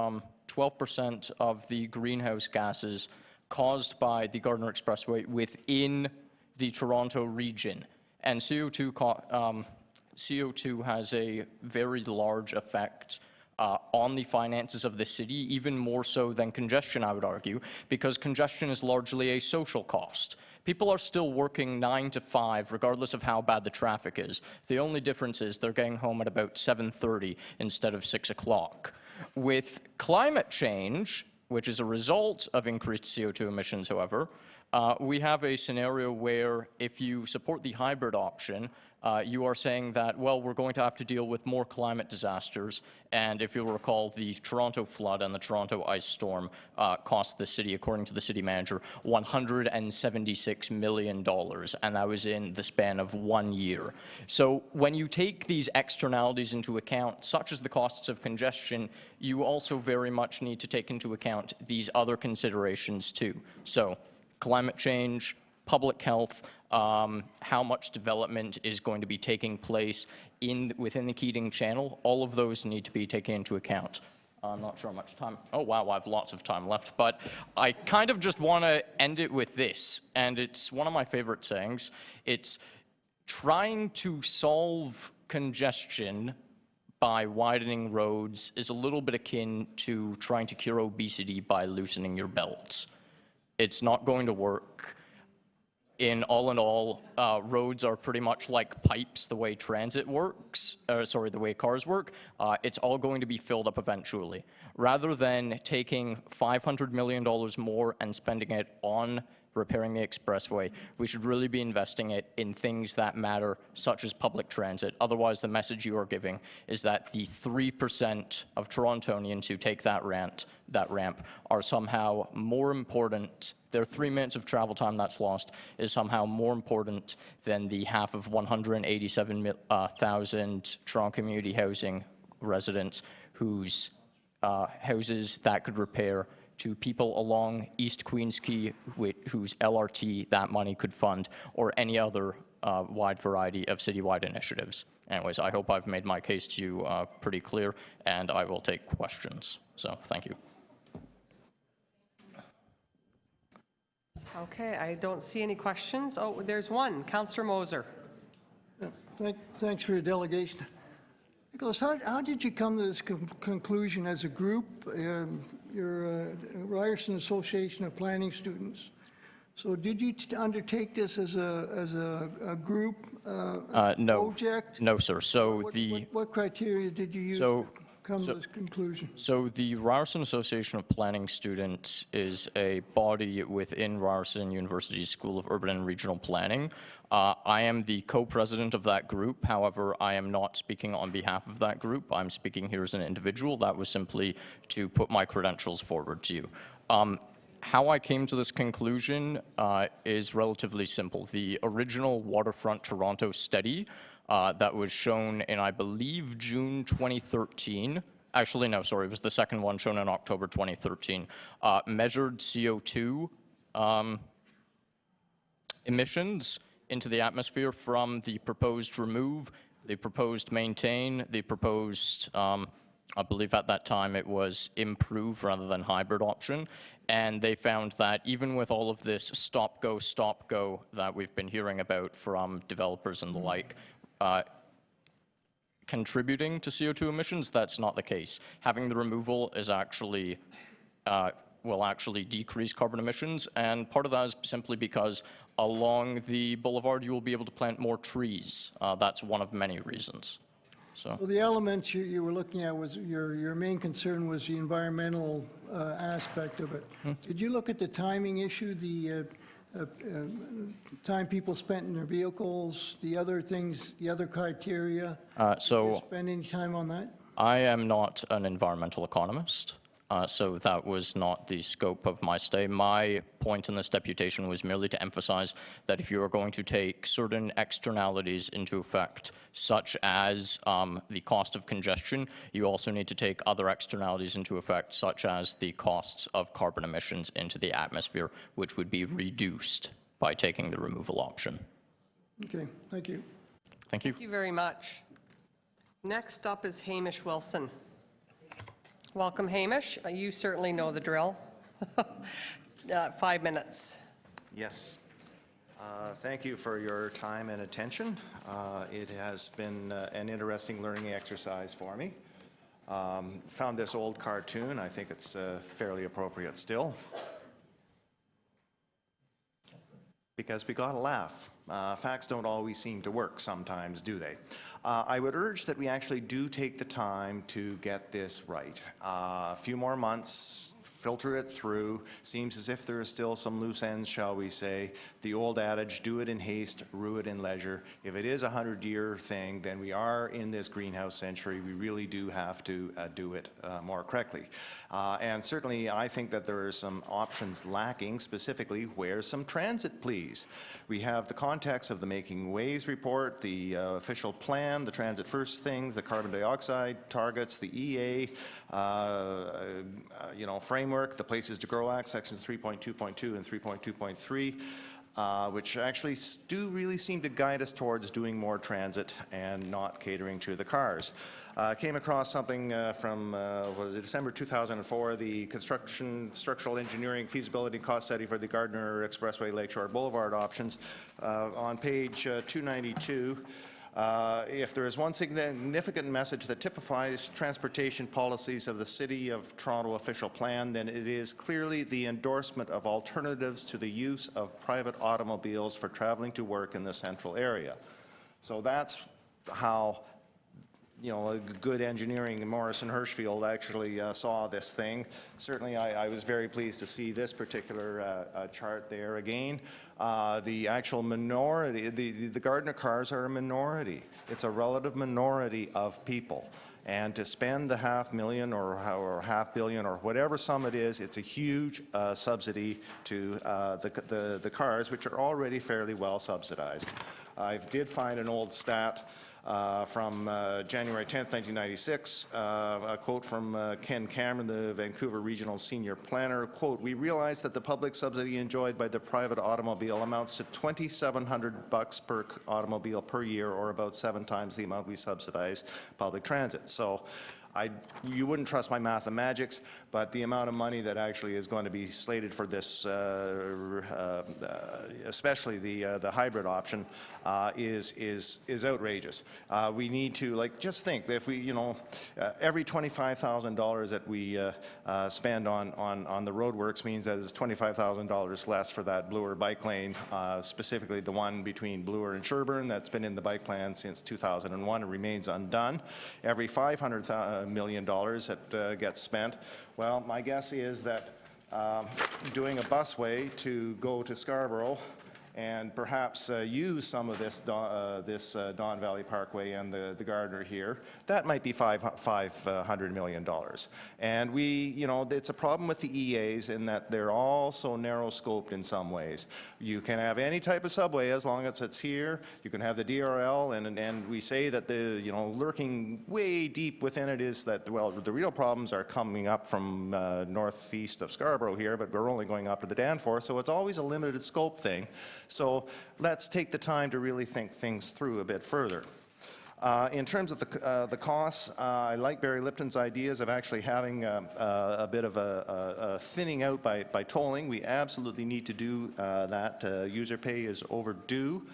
12% of the greenhouse gases caused by the Gardiner Expressway within the Toronto region. And CO2 has a very large effect on the finances of the city, even more so than congestion, I would argue, because congestion is largely a social cost. People are still working 9 to 5, regardless of how bad the traffic is. The only difference is they're getting home at about 7:30 instead of 6 o'clock. With climate change, which is a result of increased CO2 emissions, however, we have a scenario where if you support the hybrid option, you are saying that, well, we're going to have to deal with more climate disasters. And if you'll recall, the Toronto flood and the Toronto ice storm cost the city, according to the city manager, $176 million. And that was in the span of 1 year. So when you take these externalities into account, such as the costs of congestion, you also very much need to take into account these other considerations too. So climate change, public health, how much development is going to be taking place within the Keating Channel, all of those need to be taken into account. I'm not sure how much time. Oh, wow, I have lots of time left. But I kind of just want to end it with this, and it's one of my favorite sayings. It's trying to solve congestion by widening roads is a little bit akin to trying to cure obesity by loosening your belts. It's not going to work. In all, roads are pretty much like pipes the way transit works, the way cars work. It's all going to be filled up eventually. Rather than taking $500 million more and spending it on repairing the expressway, we should really be investing it in things that matter, such as public transit. Otherwise, the message you are giving is that the 3% of Torontonians who take that ramp are somehow more important. Their 3 minutes of travel time that's lost is somehow more important than the half of 187,000 Toronto community housing residents whose houses that could repair to people along East Queens Quay whose LRT that money could fund, or any other wide variety of citywide initiatives. Anyways, I hope I've made my case to you pretty clear, and I will take questions. So, thank you. Okay, I don't see any questions. Oh, there's one. Councillor Moser. Thanks for your delegation. Nicholas, how did you come to this conclusion as a group? You're Ryerson Association of Planning Students. So did you undertake this as a group No. project? No, sir. So what criteria did you use to come to this conclusion? So the Ryerson Association of Planning Students is a body within Ryerson University's School of Urban and Regional Planning. I am the co-president of that group. However, I am not speaking on behalf of that group. I'm speaking here as an individual. That was simply to put my credentials forward to you. How I came to this conclusion is relatively simple. The original Waterfront Toronto study that was shown in, I believe, June 2013. Actually, no, sorry, it was the second one shown in October 2013. Measured CO2 emissions into the atmosphere from the proposed remove, the proposed maintain, the proposed, I believe at that time it was improve rather than hybrid option. And they found that even with all of this stop, go that we've been hearing about from developers and the like, contributing to CO2 emissions, that's not the case. Having the removal is actually, will actually decrease carbon emissions, and part of that is simply because along the boulevard you will be able to plant more trees. That's one of many reasons. So Well, the elements you were looking at was your main concern was the environmental aspect of it. Did you look at the timing issue, the time people spent in their vehicles, the other things, the other criteria? Did you spend any time on that? I am not an environmental economist, so that was not the scope of my stay. My point in this deputation was merely to emphasize that if you are going to take certain externalities into effect, such as the cost of congestion, you also need to take other externalities into effect, such as the costs of carbon emissions into the atmosphere, which would be reduced by taking the removal option. Okay, thank you. Thank you. Thank you very much. Next up is Hamish Wilson. Welcome, Hamish. You certainly know the drill. 5 minutes. Yes. Thank you for your time and attention. It has been an interesting learning exercise for me. Found this old cartoon. I think it's fairly appropriate still, because we got to laugh. Facts don't always seem to work sometimes, do they? I would urge that we actually do take the time to get this right. A few more months, filter it through. Seems as if there are still some loose ends, shall we say. The old adage, do it in haste, rue it in leisure. If it is a 100-year thing, then we are in this greenhouse century. We really do have to do it more correctly. And certainly, I think that there are some options lacking, specifically, where's some transit, please? We have the context of the Making Waves report, the official plan, the transit first things, the carbon dioxide targets, the EA, framework, the Places to Grow Act, sections 3.2.2 and 3.2.3, which actually do really seem to guide us towards doing more transit and not catering to the cars. Came across something from, December 2004, the structural engineering feasibility cost study for the Gardiner Expressway Lakeshore Boulevard options. On page 292, if there is one significant message that typifies transportation policies of the City of Toronto official plan, then it is clearly the endorsement of alternatives to the use of private automobiles for traveling to work in the central area. So that's how a good engineering, Morrison Hirschfield actually saw this thing. Certainly, I was very pleased to see this particular chart there again. The actual minority, the Gardiner cars are a minority. It's a relative minority of people. And to spend the $500,000 or $500 million or whatever sum it is, it's a huge subsidy to the cars, which are already fairly well subsidized. I did find an old stat. from January 10th, 1996, a quote from Ken Cameron, the Vancouver Regional Senior Planner, quote, "We realize that the public subsidy enjoyed by the private automobile amounts to $2,700 per automobile per year, or about 7 times the amount we subsidize public transit." So you wouldn't trust my mathematics, but the amount of money that actually is going to be slated for this, especially the hybrid option, is outrageous. We need to, like, just think, if we, every $25,000 that we spend on the roadworks means that it's $25,000 less for that Bloor bike lane, specifically the one between Bloor and Sherbourne that's been in the bike plan since 2001 and remains undone. Every $500 million that gets spent, well, my guess is that doing a busway to go to Scarborough and perhaps use some of this Don Valley Parkway and the Gardiner here, that might be $500 million. And it's a problem with the EAs in that they're all so narrow scoped in some ways. You can have any type of subway as long as it's here. You can have the DRL, and we say that lurking way deep within it is that, well, the real problems are coming up from northeast of Scarborough here, but we're only going up to the Danforth, so it's always a limited scope thing. So let's take the time to really think things through a bit further. In terms of the costs, I like Barry Lipton's ideas of actually having a bit of a thinning out by tolling. We absolutely need to do that. User pay is overdue.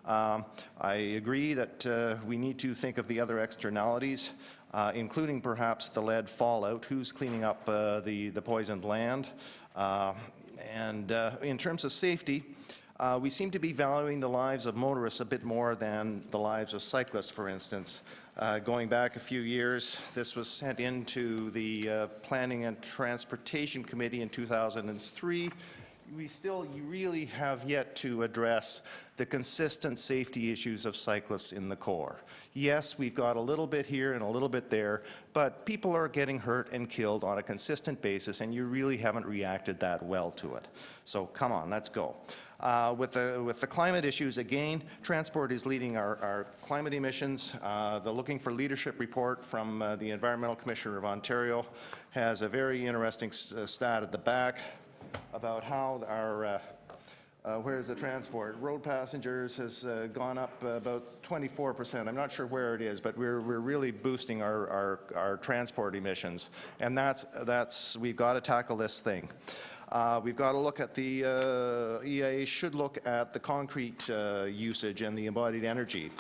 I agree that we need to think of the other externalities, including perhaps the lead fallout. Who's cleaning up the poisoned land? And in terms of safety, we seem to be valuing the lives of motorists a bit more than the lives of cyclists, for instance. Going back a few years, this was sent into the Planning and Transportation Committee in 2003. You really have yet to address the consistent safety issues of cyclists in the core. Yes, we've got a little bit here and a little bit there, but people are getting hurt and killed on a consistent basis, and you really haven't reacted that well to it. So come on, let's go. With the climate issues, again, transport is leading our climate emissions. The Looking for Leadership report from the Environmental Commissioner of Ontario has a very interesting stat at the back about how our where's the transport? Road passengers has gone up about 24%. I'm not sure where it is, but we're really boosting our transport emissions, and we've got to tackle this thing. We've got to look at the EIA should look at the concrete usage and the embodied energy.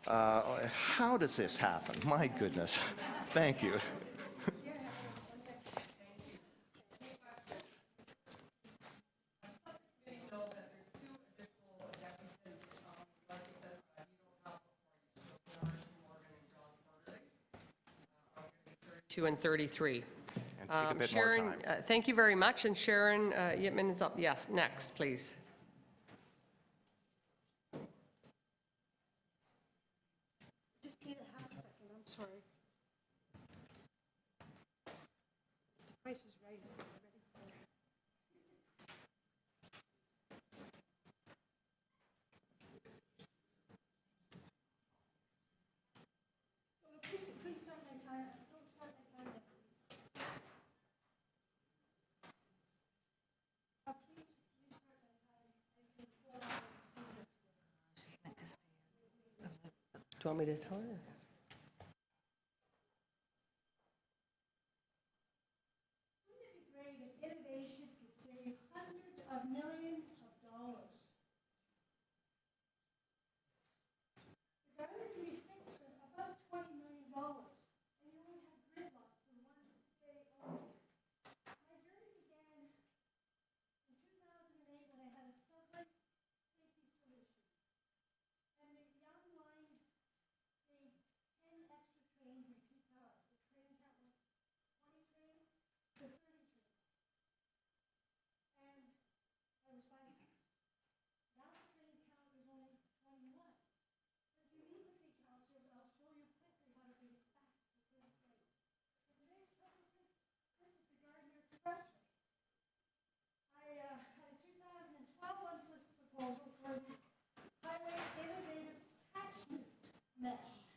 How does this happen? My goodness. Thank you. And 33. And take a bit Sharon, more time. thank you very much. And Sharon Yitman is up. Yes, next, please. Just give it half a second, I'm sorry. The price is right. Please start my time. Don't start my time yet, please. Please start my time. I can 4 hours. Do you want me to tell her? Wouldn't it be great if innovation could save hundreds of millions of dollars? The Gardiner can be fixed for about $20 million, and you only have gridlock for 1 day only. My journey began in 2008 when I had a subway safety solution. And the young line made 10 extra trains in peak hour. The train count went 20 trains to 30 trains. And I was bypassed. Now the train count is only 21. If you meet with these officers, I'll show you quickly how to bring it back to 30 trains. For today's purposes, this is the Gardiner Expressway. I had a 2012 unsolicited proposal for the Highway Innovative Catchment Mesh.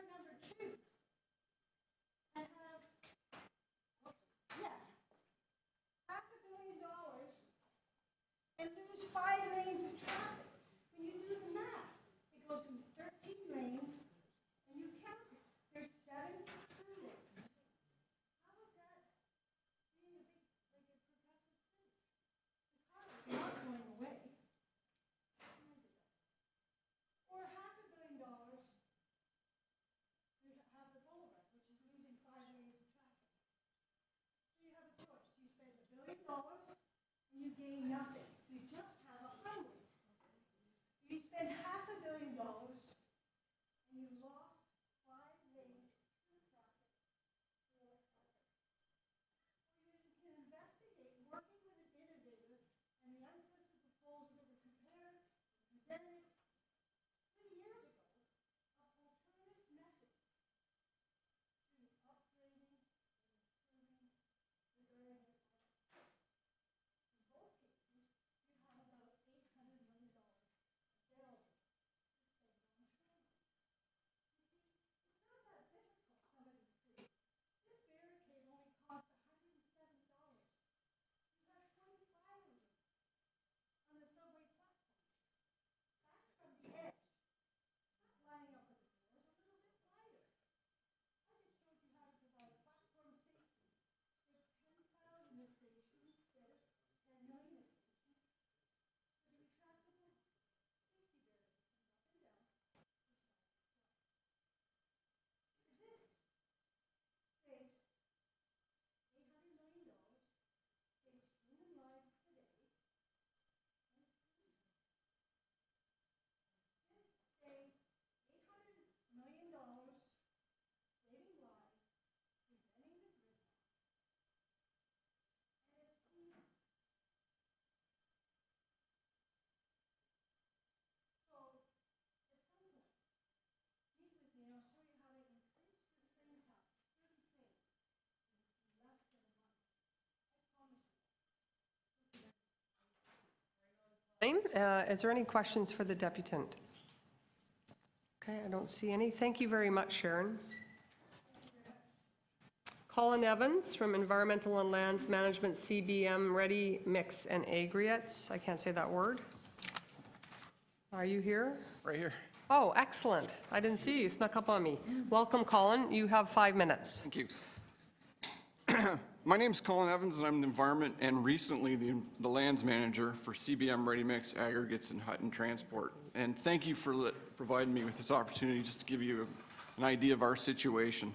award number 2 and have, yeah, $500 million and lose 5 lanes of traffic. When you do the math, it goes from 13 lanes, and you count it, there's 7 through lanes. How is that being a big, like a progressive city? The car is not going away. Or $500 million to have the boulevard, which is losing 5 lanes of traffic. So you have a choice. You spend $1 billion and you gain nothing. You just have a highway. You spend $500 million and you lost 5 lanes through traffic. Or you can investigate working with an innovator and the unsolicited proposals that were prepared and presented 3 years ago of alternative methods to upgrading and improving the Gardiner Expressway. In both cases, you have about $800 million available to spend on transit. You see, it's not that difficult, some of these things. This barricade only cost $107. You have 25 of them on the subway platform. That's from the edge. Not lining up with the doors, a little bit wider. I just showed you how to provide platform safety. There are 10,000 a station instead of 10 million a station. So the retractable safety barrier comes up and down from side to side. This saved $800 million, saves human lives today, and it's easy. This saved $800 million, saving lives, preventing the gridlock, and it's easy. So, at some point, meet with me and I'll show you how to increase your train count, 30 trains, in less than a month. I promise you. Is there any questions for the deputant? Okay, I don't see any. Thank you very much, Sharon. Colin Evans from Environmental and Lands Management, CBM, Ready Mix and Aggregates. I can't say that word. Are you here? Right here. Oh, excellent. I didn't see you. You snuck up on me. Welcome, Colin. You have 5 minutes. Thank you. My name's Colin Evans, and I'm the Environment and recently the Lands Manager for CBM Ready Mix Aggregates and Hutton Transport. And thank you for providing me with this opportunity just to give you an idea of our situation,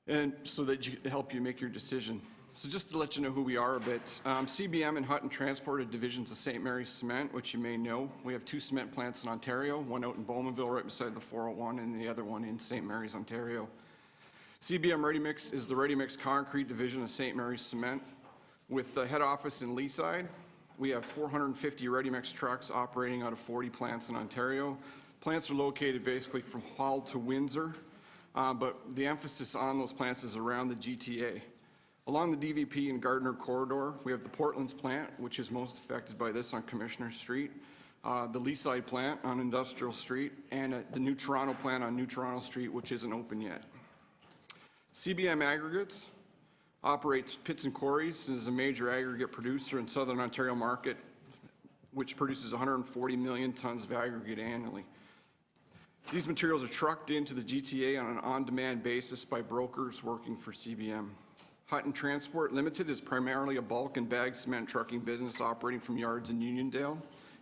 and so that you can help you make your decision. So just to let you know who we are a bit, CBM and Hutton Transport are divisions of St. Mary's Cement, which you may know. We have 2 cement plants in Ontario, one out in Bowmanville right beside the 401, and the other one in St. Mary's, Ontario. CBM Ready Mix is the Ready Mix Concrete division of St. Mary's Cement. With the head office in Leaside, we have 450 Ready Mix trucks operating out of 40 plants in Ontario. Plants are located basically from Hull to Windsor, but the emphasis on those plants is around the GTA. Along the DVP and Gardiner corridor, we have the Portland's plant, which is most affected by this on Commissioner Street, the Leaside plant on Industrial Street, and the New Toronto plant on New Toronto Street, which isn't open yet. CBM Aggregates operates pits and quarries and is a major aggregate producer in Southern Ontario market, which produces 140 million tons of aggregate annually. These materials are trucked into the GTA on an on-demand basis by brokers working for CBM. Hutton Transport Limited is primarily a bulk and bag cement trucking business operating from yards in Uniondale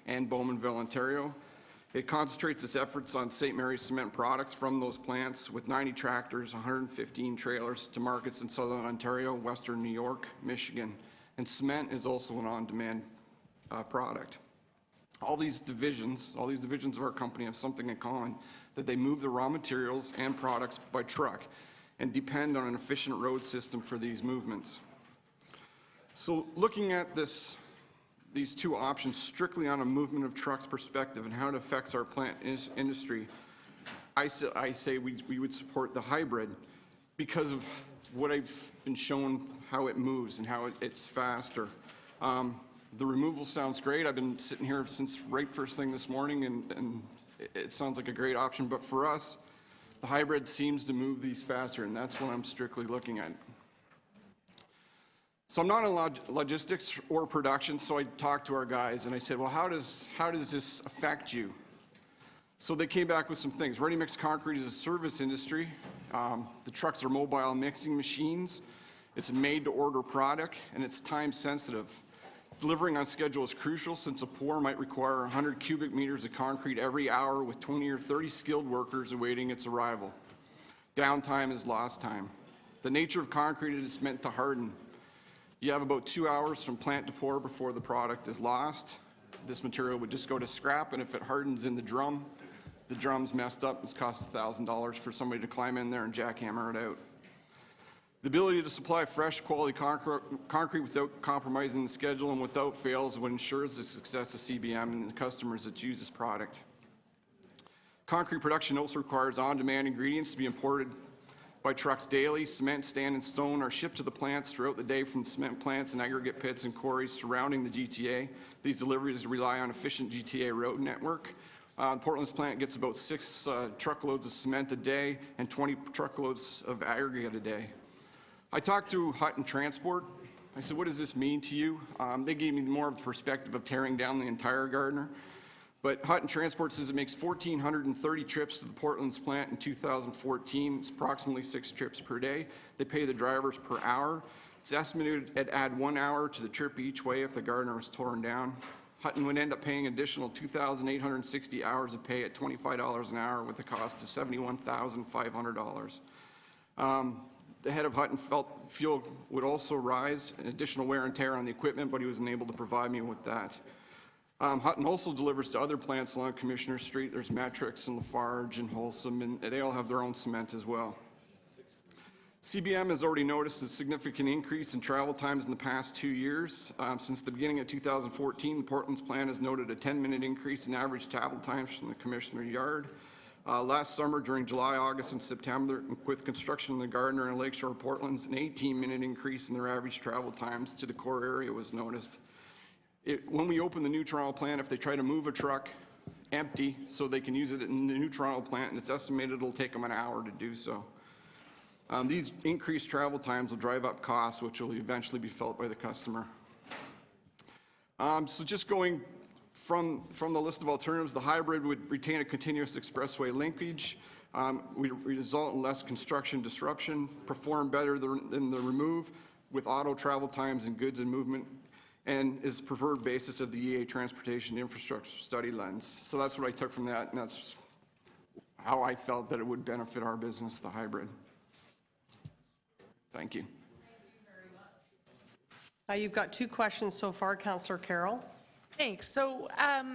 and Bowmanville, Ontario. It concentrates its efforts on St. Mary's cement products from those plants with 90 tractors, 115 trailers to markets in Southern Ontario, Western New York, Michigan. And cement is also an on-demand product. All these divisions of our company have something in common, that they move the raw materials and products by truck and depend on an efficient road system for these movements. So looking at these 2 options strictly on a movement of trucks perspective and how it affects our plant industry, I say we would support the hybrid because of what I've been shown, how it moves and how it's faster. The removal sounds great. I've been sitting here since right first thing this morning, and it sounds like a great option. But for us, The hybrid seems to move these faster, and that's what I'm strictly looking at. So I'm not in logistics or production, so I talked to our guys and I said, well, how does this affect you? So they came back with some things. Ready-mix concrete is a service industry. The trucks are mobile mixing machines. It's a made-to-order product, and it's time-sensitive. Delivering on schedule is crucial since a pour might require 100 cubic meters of concrete every hour with 20 or 30 skilled workers awaiting its arrival. Downtime is lost time. The nature of concrete is meant to harden. You have about 2 hours from plant to pour before the product is lost. This material would just go to scrap, and if it hardens in the drum's messed up. It's cost $1,000 for somebody to climb in there and jackhammer it out. The ability to supply fresh, quality concrete without compromising the schedule and without fail is what ensures the success of CBM and the customers that choose this product. Concrete production also requires on-demand ingredients to be imported by trucks daily. Cement, sand, and stone are shipped to the plants throughout the day from the cement plants and aggregate pits and quarries surrounding the GTA. These deliveries rely on efficient GTA road network. Portland's plant gets about 6 truckloads of cement a day and 20 truckloads of aggregate a day. I talked to Hutton Transport. I said, what does this mean to you? They gave me more of the perspective of tearing down the entire Gardiner. But Hutton Transport says it makes 1,430 trips to the Portland's plant in 2014. It's approximately 6 trips per day. They pay the drivers per hour. It's estimated to add 1 hour to the trip each way if the Gardiner was torn down. Hutton would end up paying additional 2,860 hours of pay at $25 an hour with a cost of $71,500. The head of Hutton felt fuel would also rise, an additional wear and tear on the equipment, but he was unable to provide me with that. Hutton also delivers to other plants along Commissioner Street. There's Matrix and Lafarge and Wholesome, and they all have their own cement as well. CBM has already noticed a significant increase in travel times in the past 2 years. Since the beginning of 2014, the Portland's plan has noted a 10-minute increase in average travel times from the Commissioner Yard. Last summer, during July, August, and September, with construction in the Gardiner and Lakeshore Portlands, an 18-minute increase in their average travel times to the core area was noticed. When we open the new Toronto plant, if they try to move a truck empty so they can use it in the new Toronto plant, and it's estimated it'll take them an hour to do so. These increased travel times will drive up costs, which will eventually be felt by the customer. So just going from the list of alternatives, the hybrid would retain a continuous expressway linkage, would result in less construction disruption, perform better than the remove with auto travel times and goods and movement, and is preferred basis of the EA Transportation Infrastructure Study lens. So that's what I took from that, and that's how I felt that it would benefit our business, the hybrid. Thank you. You've got 2 questions so far, Councillor Carroll. Thanks. So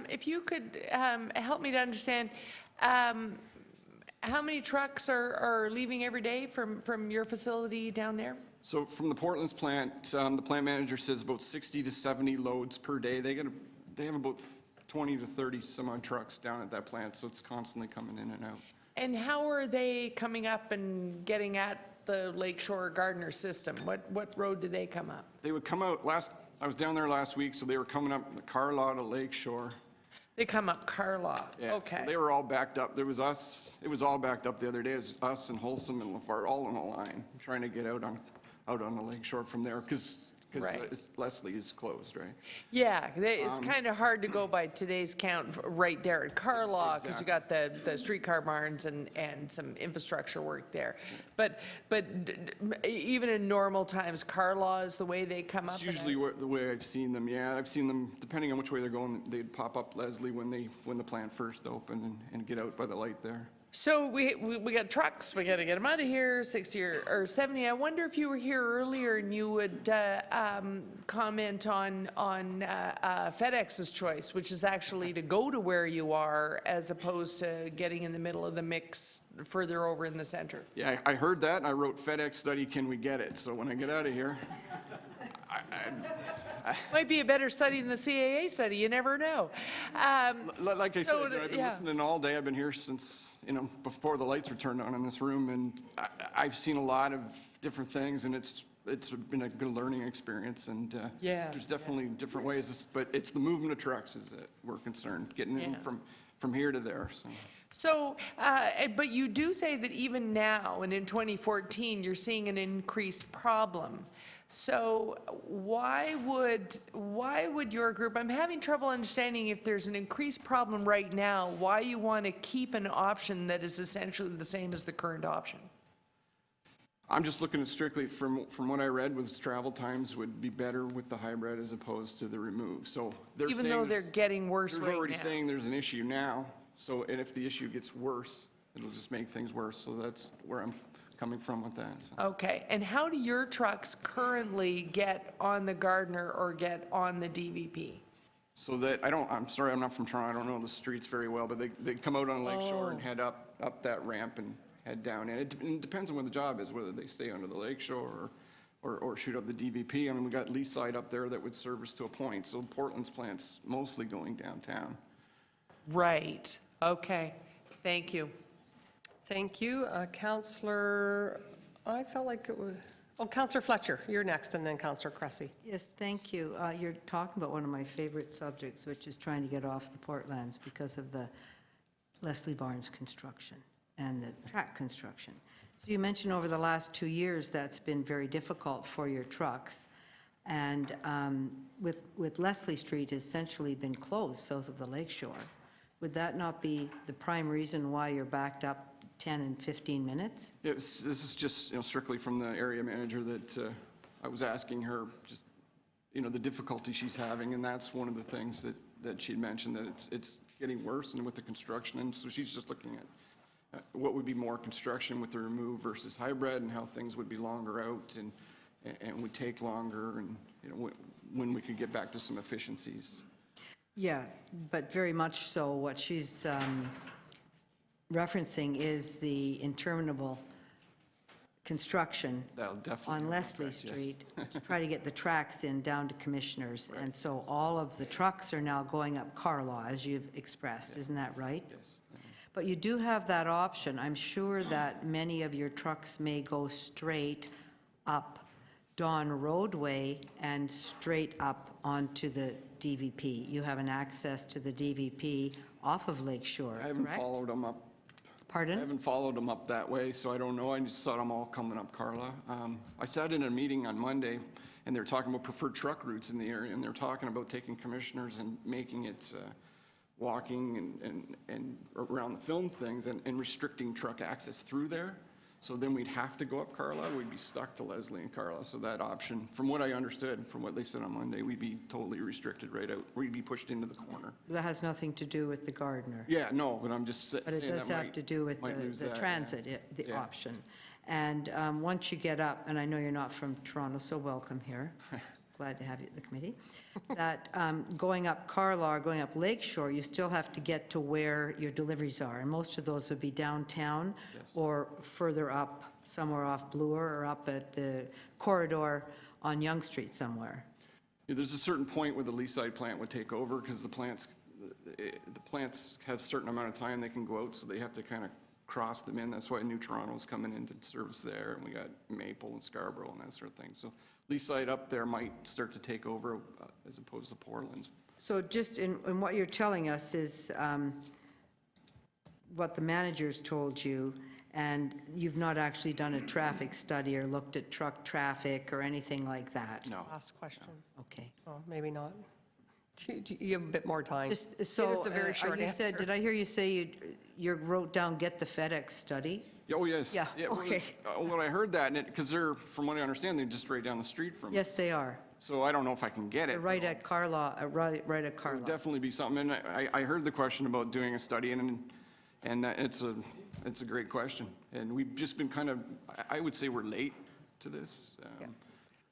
if you could help me to understand, how many trucks are leaving every day from your facility down there? So from the Portland's plant, the plant manager says about 60 to 70 loads per day. They have about 20 to 30 some odd trucks down at that plant, so it's constantly coming in and out. And how are they coming up and getting at the Lakeshore Gardiner system? What road do they come up? They would come out I was down there last week, so they were coming up the Carlaw to Lakeshore. They come up Carlaw. Yeah, Okay. so they were all backed up. It was all backed up the other day. It was us and Wholesome and Lafarge all on a line, trying to get out on the Lakeshore from there, because Right. Leslie is closed, right? Yeah, it's kind of hard to go by today's count right there at Carlaw, because you got the streetcar barns and some infrastructure work there. But even in normal times, Carlaw is the way they come up? It's usually the way I've seen them, yeah. I've seen them, depending on which way they're going, they'd pop up Leslie when the plant first opened and get out by the light there. So we got trucks, we got to get them out of here, 60 or 70. I wonder if you were here earlier and you would comment on FedEx's choice, which is actually to go to where you are as opposed to getting in the middle of the mix further over in the center. Yeah, I heard that, and I wrote FedEx study, can we get it? So when I get out of here, might be a better study than the CAA study, you never know. Like I said, I've been listening all day. I've been here since, before the lights were turned on in this room, and I've seen a lot of different things, and it's been a good learning experience, and there's definitely different ways, but it's the movement of trucks is that we're concerned, getting in from here to there. So, but you do say that even now, and in 2014, you're seeing an increased problem. So why would your group, I'm having trouble understanding if there's an increased problem right now, why you want to keep an option that is essentially the same as the current option? I'm just looking at strictly from what I read was travel times would be better with the hybrid as opposed to the remove. So they're Even saying though they're there's- getting worse They're right already now. saying there's an issue now, so, and if the issue gets worse, it'll just make things worse. So that's where I'm coming from with that. So. Okay, and how do your trucks currently get on the Gardiner or get on the DVP? So that, I'm sorry, I'm not from Toronto, I don't know the streets very well, but they come out on Lake Shore and head up that ramp and head down. And it depends on what the job is, whether they stay under the lake shore or shoot up the DVP. I mean, we got Leaside up there that would service to a point. So Portland's plant's mostly going downtown. Right, okay, thank you. Thank you. Counselor, I felt like it was, Counselor Fletcher, you're next, and then Counselor Cressy. Yes, thank you. You're talking about one of my favorite subjects, which is trying to get off the Portlands because of the Leslie Barnes construction and the track construction. So you mentioned over the last 2 years that's been very difficult for your trucks. And with Leslie Street essentially been closed south of the lake shore, would that not be the prime reason why you're backed up 10 and 15 minutes? Yeah, this is just, strictly from the area manager that I was asking her, just, the difficulty she's having, and that's one of the things that she'd mentioned, that it's getting worse and with the construction, and so she's just looking at what would be more construction with the remove versus hybrid, and how things would be longer out and would take longer, and, when we could get back to some efficiencies. Yeah, but very much so. What she's referencing is the interminable construction That'll definitely on have an Leslie effect, yes. Street to try to get the tracks in down to Commissioners. And so all of the trucks are now going up Carlaw, as you've expressed. Isn't that right? Yes. But you do have that option. I'm sure that many of your trucks may go straight up Dawn Roadway and straight up onto the DVP. You have an access to the DVP off of Lake Shore, I haven't correct? followed them up. Pardon? I haven't followed them up that way, so I don't know. I just saw them all coming up Carla. I sat in a meeting on Monday, and they're talking about preferred truck routes in the area, and they're talking about taking Commissioners and making it walking and around the film things and restricting truck access through there. So then we'd have to go up Carla, we'd be stuck to Leslie and Carla. So that option, from what I understood, from what they said on Monday, we'd be totally restricted right out, we'd be pushed into the corner. That has nothing to do with the Gardiner. Yeah, no, but I'm just saying But that it does have to do with might lose the that, yeah. transit, the Yeah. option. And once you get up, and I know you're not from Toronto, so welcome here. Glad to have you at the committee. That going up Carlaw or going up Lake Shore, you still have to get to where your deliveries are. And most of those would be downtown or further up, somewhere off Bloor or up at the corridor on Yonge Street somewhere. Yeah, there's a certain point where the Leaside plant would take over because the plants have a certain amount of time they can go out, so they have to kind of cross them in. That's why New Toronto's coming into service there, and we got Maple and Scarborough and that sort of thing. So Leaside up there might start to take over as opposed to Portland's. So just in what you're telling us is what the managers told you, and you've not actually done a traffic study or looked at truck traffic or anything like that? No. Last question. Okay. Oh, maybe not. You have a bit more time. Just, so, Give us a very short you said, answer. did I hear you say you wrote down, get the FedEx study? Oh, yes. Yeah, well, okay. Well, I heard that, because they're, from what I understand, they're just right down the street from us. Yes, they are. So I don't know if I can get it. They're right at Carlaw, right at It would Carlaw. definitely be something, and I heard the question about doing a study, and it's a great question. And we've just been kind of, I would say we're late to this.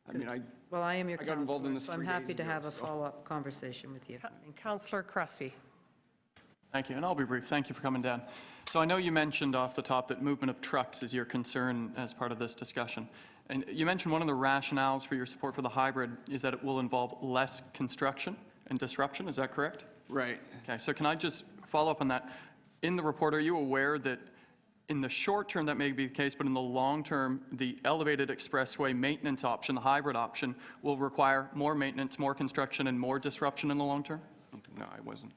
I mean, Well, I am your I got involved in counselor, this so I'm 3 happy days to ago, have a so. follow-up conversation with you. Counselor Cressy. Thank you, and I'll be brief. Thank you for coming down. So I know you mentioned off the top that movement of trucks is your concern as part of this discussion. And you mentioned one of the rationales for your support for the hybrid is that it will involve less construction and disruption. Is that correct? Right. Okay, so can I just follow up on that? In the report, are you aware that in the short term that may be the case, but in the long term, the elevated expressway maintenance option, the hybrid option, will require more maintenance, more construction, and more disruption in the long term? No, I wasn't.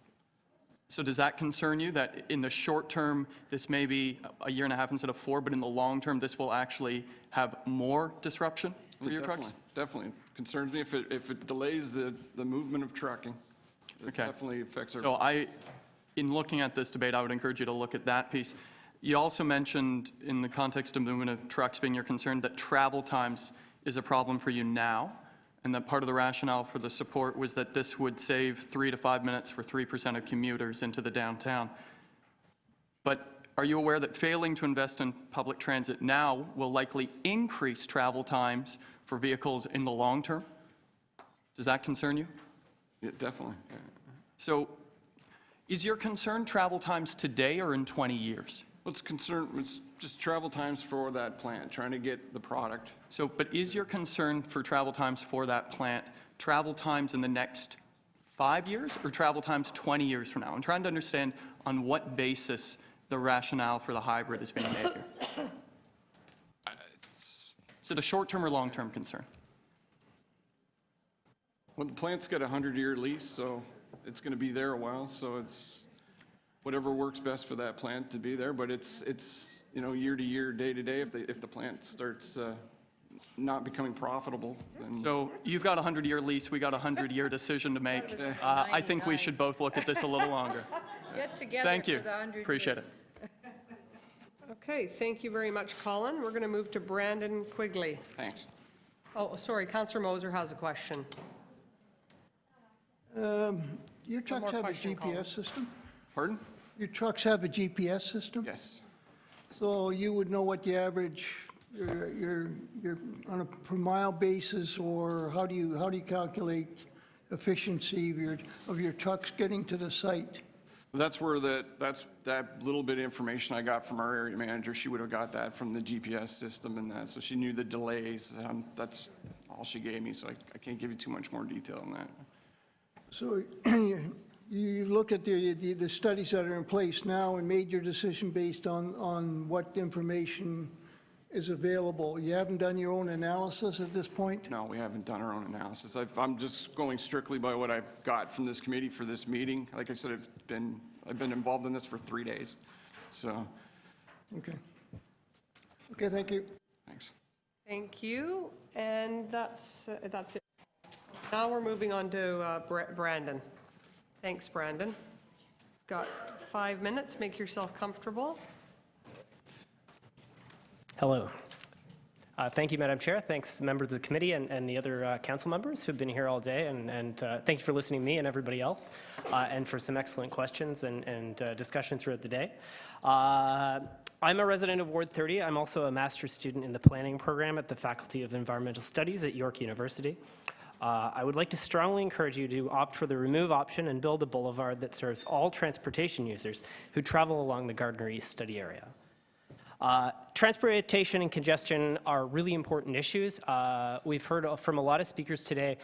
So does that concern you, that in the short term, this may be a year and a half instead of 4, but in the long term, this will actually have more disruption for your trucks? Definitely. Concerns me if it delays the movement of trucking. It Okay. definitely affects our. So in looking at this debate, I would encourage you to look at that piece. You also mentioned, in the context of movement of trucks being your concern, that travel times is a problem for you now, and that part of the rationale for the support was that this would save 3 to 5 minutes for 3% of commuters into the downtown. But are you aware that failing to invest in public transit now will likely increase travel times for vehicles in the long term? Does that concern you? Yeah, definitely. Yeah. So is your concern travel times today or in 20 years? What's concern, it's just travel times for that plant, trying to get the product. So, but is your concern for travel times for that plant, travel times in the next 5 years or travel times 20 years from now? I'm trying to understand on what basis the rationale for the hybrid is being made here. Is it a short-term or long-term concern? Well, the plant's got a 100-year lease, so it's going to be there a while, so it's whatever works best for that plant to be there, but it's year to year, day to day, if the plant starts not becoming profitable, then. So you've got a 100-year lease, we got a 100-year decision to make. I think we should both look at this a little longer. Get together Thank for you. the 100 Appreciate it. Okay, thank you very much, Colin. We're going to move to Brandon Quigley. Thanks. Oh, sorry, Councillor Moser has a question. Your trucks more have a question, Colin. GPS system? Pardon? Your trucks have a GPS system? Yes. So you would know what the average, your on a per mile basis, or how do you calculate efficiency of your trucks getting to the site? That's where that little bit of information I got from our area manager. She would have got that from the GPS system and that, so she knew the delays. That's all she gave me, so I can't give you too much more detail on that. So you look at the studies that are in place now and made your decision based on what information is available. You haven't done your own analysis at this point? No, we haven't done our own analysis. I'm just going strictly by what I've got from this committee for this meeting. Like I said, I've been involved in this for 3 days, so. Okay. Okay, thank you. Thanks. Thank you, and that's it. Now we're moving on to Brandon. Thanks, Brandon. Got 5 minutes. Make yourself comfortable. Hello. Thank you, Madam Chair. Thanks, members of the committee and the other council members who've been here all day. And thank you for listening to me and everybody else, and for some excellent questions and discussion throughout the day. I'm a resident of Ward 30. I'm also a master's student in the planning program at the Faculty of Environmental Studies at York University. I would like to strongly encourage you to opt for the remove option and build a boulevard that serves all transportation users who travel along the Gardiner East study area. Transportation and congestion are really important issues. We've heard from a lot of speakers today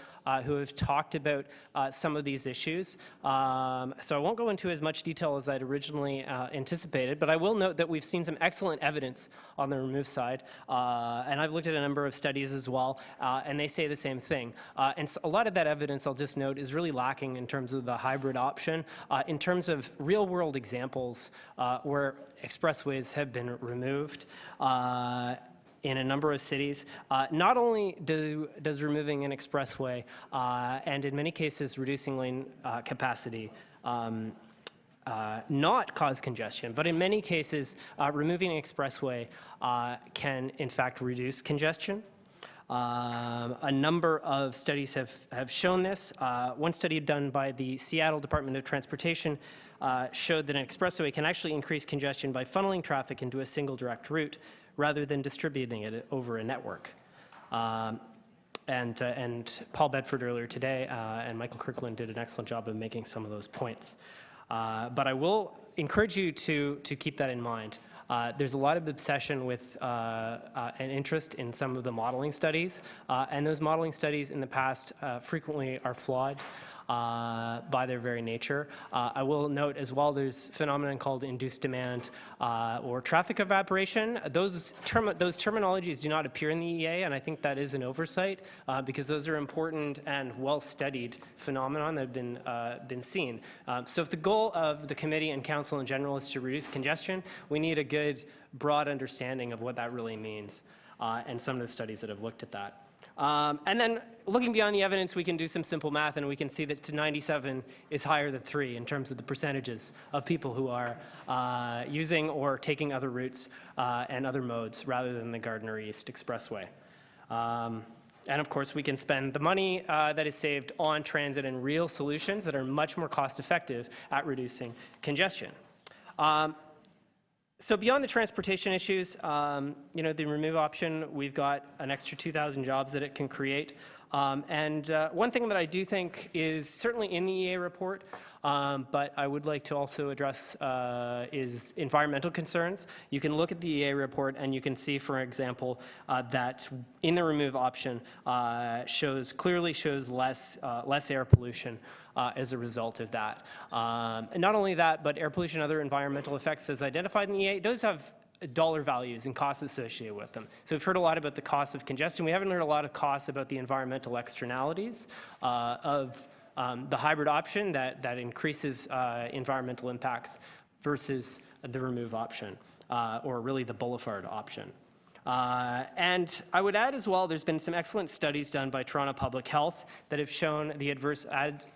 who have talked about some of these issues. So I won't go into as much detail as I'd originally anticipated, but I will note that we've seen some excellent evidence on the remove side. And I've looked at a number of studies as well, and they say the same thing. And so a lot of that evidence, I'll just note, is really lacking in terms of the hybrid option. In terms of real-world examples where expressways have been removed in a number of cities. Not only does removing an expressway and in many cases reducing lane capacity not cause congestion, but in many cases removing an expressway can in fact reduce congestion. A number of studies have shown this. One study done by the Seattle Department of Transportation showed that an expressway can actually increase congestion by funneling traffic into a single direct route rather than distributing it over a network. And Paul Bedford earlier today and Michael Kirkland did an excellent job of making some of those points. But I will encourage you to keep that in mind. There's a lot of obsession with an interest in some of the modeling studies, and those modeling studies in the past frequently are flawed. by their very nature. I will note as well there's a phenomenon called induced demand or traffic evaporation. Those terminologies do not appear in the EA, and I think that is an oversight because those are important and well-studied phenomenon that have been seen. So if the goal of the committee and council in general is to reduce congestion, we need a good, broad understanding of what that really means, and some of the studies that have looked at that. And then looking beyond the evidence, we can do some simple math, and we can see that 97 is higher than 3 in terms of the percentages of people who are using or taking other routes and other modes rather than the Gardiner East Expressway. And of course, we can spend the money that is saved on transit and real solutions that are much more cost-effective at reducing congestion. So beyond the transportation issues, the remove option, we've got an extra 2,000 jobs that it can create. And one thing that I do think is certainly in the EA report, but I would like to also address is environmental concerns. You can look at the EA report and you can see, for example, that in the remove option clearly shows less air pollution as a result of that. And not only that, but air pollution and other environmental effects that's identified in the EA, those have dollar values and costs associated with them. So we've heard a lot about the cost of congestion. We haven't heard a lot of costs about the environmental externalities of the hybrid option that increases environmental impacts versus the remove option, or really the boulevard option. And I would add as well, there's been some excellent studies done by Toronto Public Health that have shown the adverse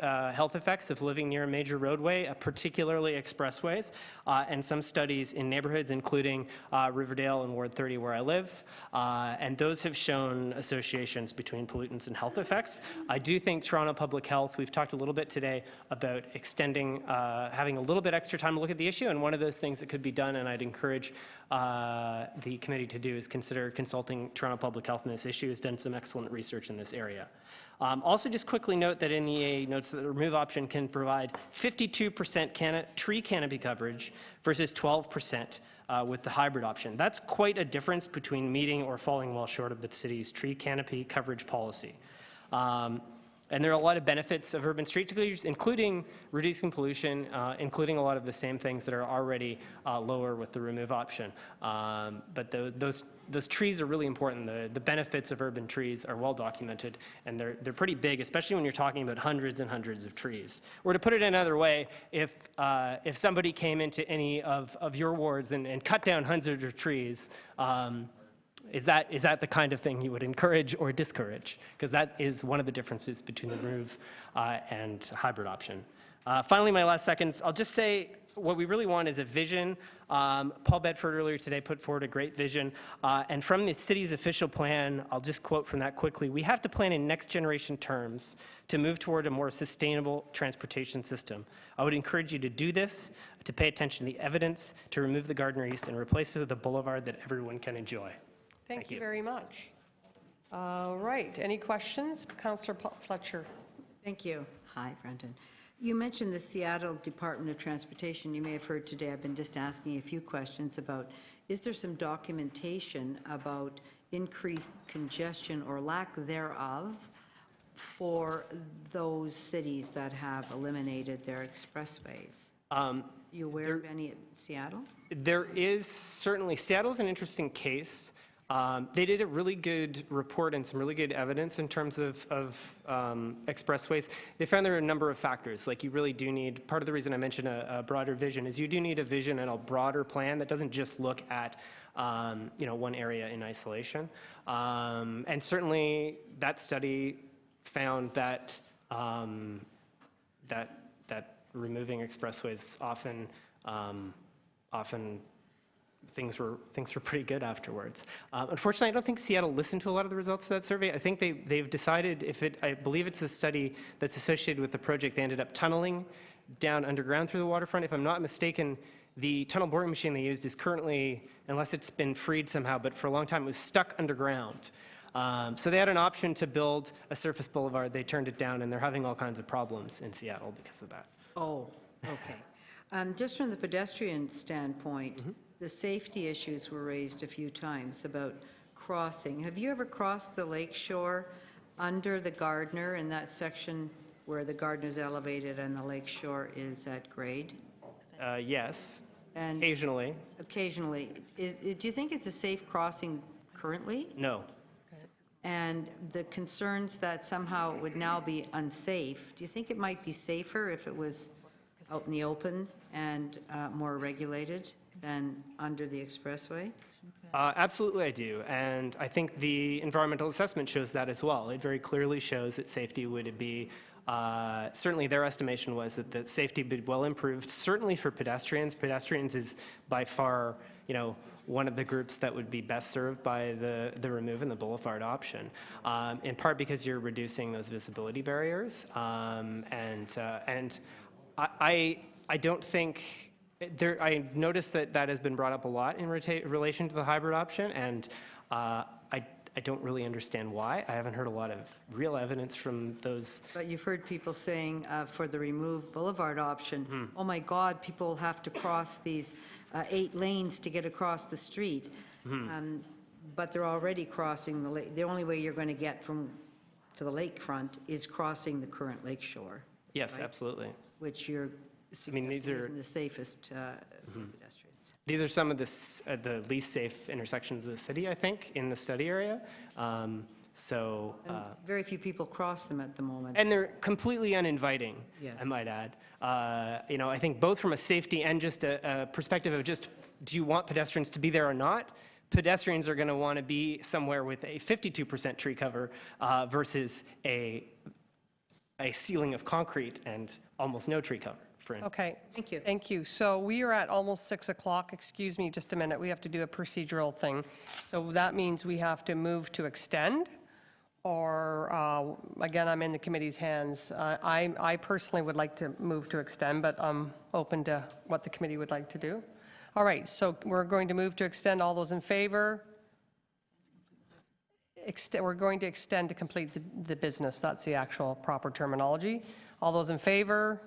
health effects of living near a major roadway, particularly expressways, and some studies in neighborhoods, including Riverdale and Ward 30 where I live. And those have shown associations between pollutants and health effects. I do think Toronto Public Health, we've talked a little bit today about extending, having a little bit extra time to look at the issue, and one of those things that could be done, and I'd encourage the committee to do, is consider consulting Toronto Public Health on this issue. Has done some excellent research in this area. Also, just quickly note that NEA notes that the remove option can provide 52% tree canopy coverage versus 12% with the hybrid option. That's quite a difference between meeting or falling well short of the city's tree canopy coverage policy. And there are a lot of benefits of urban street trees, including reducing pollution, including a lot of the same things that are already lower with the remove option. But those trees are really important. The benefits of urban trees are well documented, and they're pretty big, especially when you're talking about hundreds and hundreds of trees. Or to put it another way, if somebody came into any of your wards and cut down hundreds of trees, is that the kind of thing you would encourage or discourage? Because that is one of the differences between the remove and hybrid option. Finally, my last seconds, I'll just say what we really want is a vision. Paul Bedford earlier today put forward a great vision. And from the city's official plan, I'll just quote from that quickly, we have to plan in next generation terms to move toward a more sustainable transportation system. I would encourage you to do this, to pay attention to the evidence, to remove the Gardiner East and replace it with a boulevard that everyone can enjoy. Thank you very much. All right, any questions? Councillor Fletcher. Thank you. Hi, Brendan. You mentioned the Seattle Department of Transportation. You may have heard today, I've been just asking a few questions about, is there some documentation about increased congestion or lack thereof for those cities that have eliminated their expressways? You aware of any at Seattle? There is certainly, Seattle's an interesting case. They did a really good report and some really good evidence in terms of expressways. They found there are a number of factors. Like you really do need, part of the reason I mentioned a broader vision is you do need a vision and a broader plan that doesn't just look at one area in isolation. And certainly that study found that that removing expressways often things were pretty good afterwards. Unfortunately, I don't think Seattle listened to a lot of the results of that survey. I think they've decided, I believe it's a study that's associated with the project, they ended up tunneling down underground through the waterfront. If I'm not mistaken, the tunnel boring machine they used is currently, unless it's been freed somehow, but for a long time it was stuck underground. So they had an option to build a surface boulevard. They turned it down, and they're having all kinds of problems in Seattle because of that. Oh, okay. Just from the pedestrian standpoint, the safety issues were raised a few times about crossing. Have you ever crossed the lake shore under the Gardiner in that section where the Gardiner's elevated and the lake shore is at grade? Yes, And occasionally, occasionally. Do you think it's a safe crossing currently? no. And the concerns that somehow it would now be unsafe, do you think it might be safer if it was out in the open and more regulated than under the expressway? Absolutely, I do. And I think the environmental assessment shows that as well. It very clearly shows that safety would be, certainly their estimation was that the safety would be well improved, certainly for pedestrians. Pedestrians is by far, one of the groups that would be best served by the remove in the boulevard option, in part because you're reducing those visibility barriers. And I don't think, I noticed that has been brought up a lot in relation to the hybrid option, and I don't really understand why. I haven't heard a lot of real evidence from those. But you've heard people saying for the remove boulevard option, oh my God, people will have to cross these 8 lanes to get across the street. But they're already crossing the lake. The only way you're going to get to the lakefront is crossing the current lake shore. Yes, right? absolutely. Which you're suggesting isn't the safest for pedestrians. These are some of the least safe intersections of the city, I think, in the study area. And very few people cross them at the moment. And they're completely uninviting, Yes. I might add. I think both from a safety and just a perspective of just, do you want pedestrians to be there or not? Pedestrians are going to want to be somewhere with a 52% tree cover versus a ceiling of concrete and almost no tree cover, for instance. Okay. Thank you. Thank you. So we are at almost 6 o'clock. Excuse me just a minute. We have to do a procedural thing. So that means we have to move to extend, or, again, I'm in the committee's hands. I personally would like to move to extend, but I'm open to what the committee would like to do. All right, so we're going to move to extend. All those in favor? We're going to extend to complete the business. That's the actual proper terminology. All those in favor?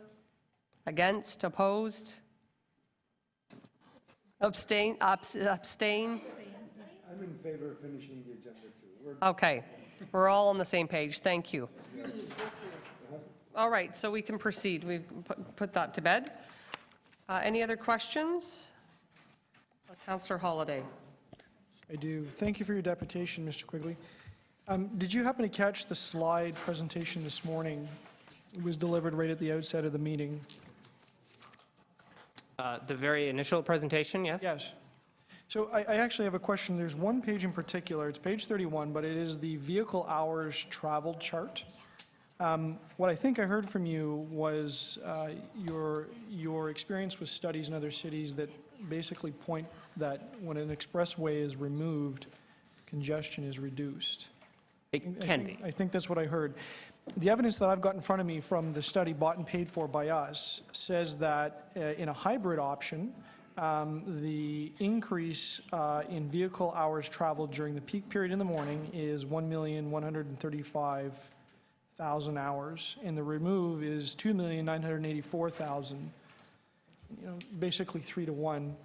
Against? Opposed? Abstain? Abstain? I'm in favor of finishing the agenda too. Okay, we're all on the same page. Thank you. All right, so we can proceed. We've put that to bed. Any other questions? Councillor Holliday. I do. Thank you for your deputation, Mr. Quigley. Did you happen to catch the slide presentation this morning? It was delivered right at the outset of the meeting. The very initial presentation, yes? Yes. So I actually have a question. There's one page in particular. It's page 31, but it is the vehicle hours traveled chart. What I think I heard from you was your experience with studies in other cities that basically point that when an expressway is removed, congestion is reduced. It can be. I think that's what I heard. The evidence that I've got in front of me from the study bought and paid for by us says that in a hybrid option, the increase in vehicle hours traveled during the peak period in the morning is 1,135,000 hours, and the remove is 2,984,000. Basically 3 to 1.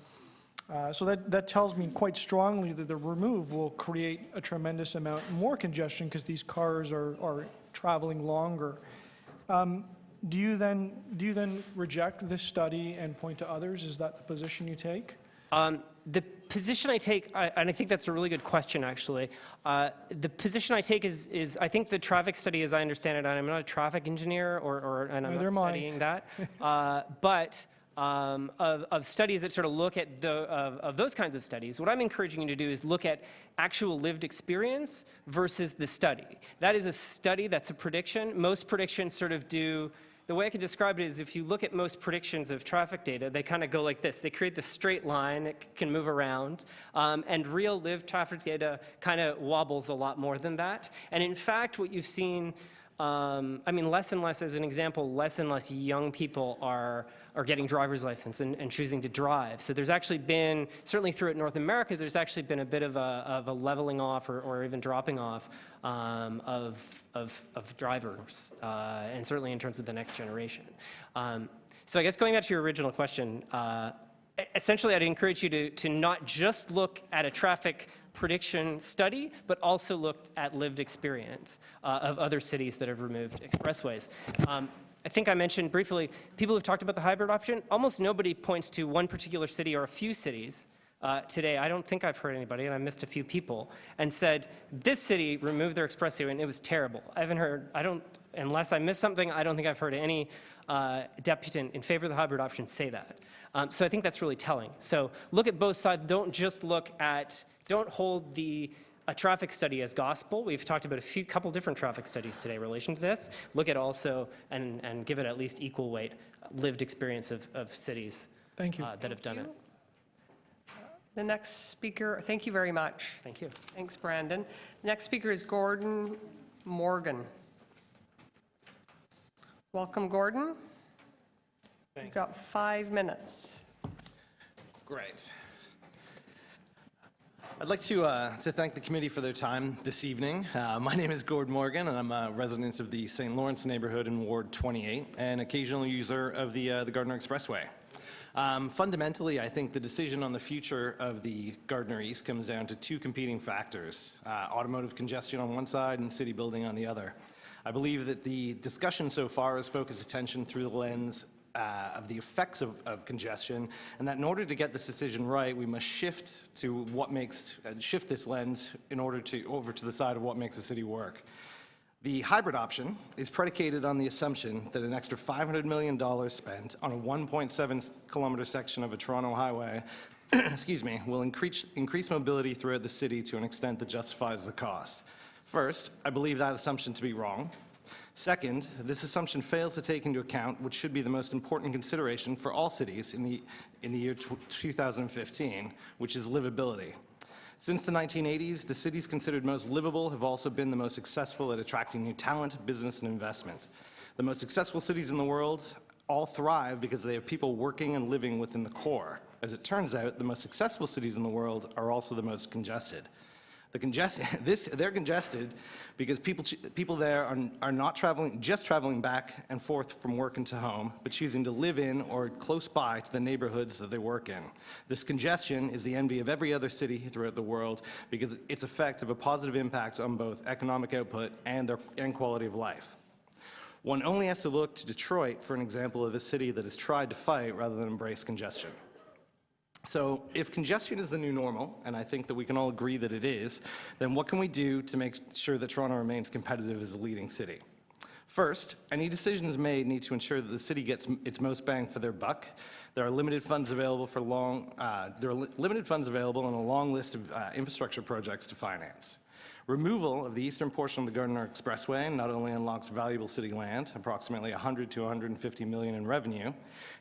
So that tells me quite strongly that the remove will create a tremendous amount more congestion because these cars are traveling longer. Do you then reject this study and point to others? Is that the position you take? The position I take, and I think that's a really good question, actually. The position I take is I think the traffic study, as I understand it, and I'm not a traffic engineer, and I'm not studying that, but of studies that sort of look at of those kinds of studies, what I'm encouraging you to do is look at actual lived experience versus the study. That is a study, that's a prediction. Most predictions sort of do. The way I could describe it is if you look at most predictions of traffic data, they kind of go like this. They create this straight line, it can move around, and real lived traffic data kind of wobbles a lot more than that. And in fact, what you've seen, less and less, as an example, less and less young people are getting driver's license and choosing to drive. So there's actually been, certainly throughout North America, there's actually been a bit of a leveling off or even dropping off of drivers, and certainly in terms of the next generation. So I guess going back to your original question, essentially, I'd encourage you to not just look at a traffic prediction study, but also look at lived experience of other cities that have removed expressways. I think I mentioned briefly, people have talked about the hybrid option. Almost nobody points to one particular city or a few cities today. I don't think I've heard anybody, and I missed a few people, and said, this city removed their expressway and it was terrible. I haven't heard, unless I missed something, I don't think I've heard any deputant in favor of the hybrid option say that. So I think that's really telling. So look at both sides. Don't just look at, don't hold a traffic study as gospel. We've talked about a couple different traffic studies today in relation to this. Look at also, and give it at least equal weight, lived experience of cities Thank you. that have done it. The next speaker, thank you very much. Thank you. Thanks, Brandon. Next speaker is Gordon Morgan. Welcome, Gordon. You've got 5 minutes. Great. I'd like to thank the committee for their time this evening. My name is Gordon Morgan, and I'm a resident of the St. Lawrence neighborhood in Ward 28, and occasional user of the Gardiner Expressway. Fundamentally, I think the decision on the future of the Gardiner East comes down to two competing factors, automotive congestion on one side and city building on the other. I believe that the discussion so far has focused attention through the lens of the effects of congestion, and that in order to get this decision right, we must shift to what makes, shift this lens in order to, over to the side of what makes a city work. The hybrid option is predicated on the assumption that an extra $500 million spent on a 1.7 kilometer section of a Toronto highway excuse me, will increase mobility throughout the city to an extent that justifies the cost. First, I believe that assumption to be wrong. Second, this assumption fails to take into account what should be the most important consideration for all cities in the year 2015, which is livability. Since the 1980s, the cities considered most livable have also been the most successful at attracting new talent, business, and investment. The most successful cities in the world all thrive because they have people working and living within the core. As it turns out, the most successful cities in the world are also the most congested. They're congested because people there are not traveling back and forth from work into home, but choosing to live in or close by to the neighborhoods that they work in. This congestion is the envy of every other city throughout the world because its effect have a positive impact on both economic output and quality of life. One only has to look to Detroit for an example of a city that has tried to fight rather than embrace congestion. So if congestion is the new normal, and I think that we can all agree that it is, then what can we do to make sure that Toronto remains competitive as a leading city? First, any decisions made need to ensure that the city gets its most bang for their buck. There are limited funds available and a long list of infrastructure projects to finance. Removal of the eastern portion of the Gardiner Expressway not only unlocks valuable city land, approximately $100 to $150 million in revenue,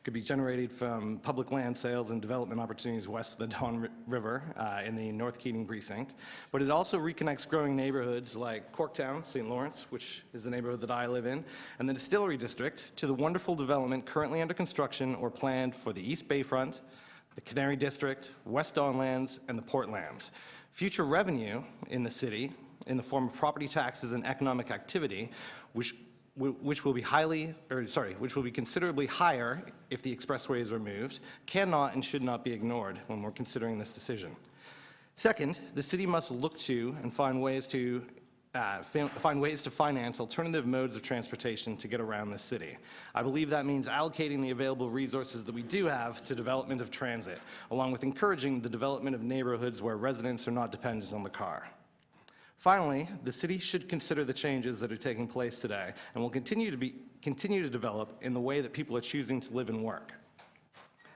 could be generated from public land sales and development opportunities west of the Don River in the North Keating precinct, but it also reconnects growing neighborhoods like Corktown, St. Lawrence, which is the neighborhood that I live in, and the Distillery District to the wonderful development currently under construction or planned for the East Bayfront, the Canary District, West Don Lands, and the Portlands. Future revenue in the city, in the form of property taxes and economic activity, which will be considerably higher if the expressway is removed, cannot and should not be ignored when we're considering this decision. Second, the city must look to and find ways to finance alternative modes of transportation to get around the city. I believe that means allocating the available resources that we do have to development of transit, along with encouraging the development of neighborhoods where residents are not dependent on the car. Finally, the city should consider the changes that are taking place today and will continue to develop in the way that people are choosing to live and work.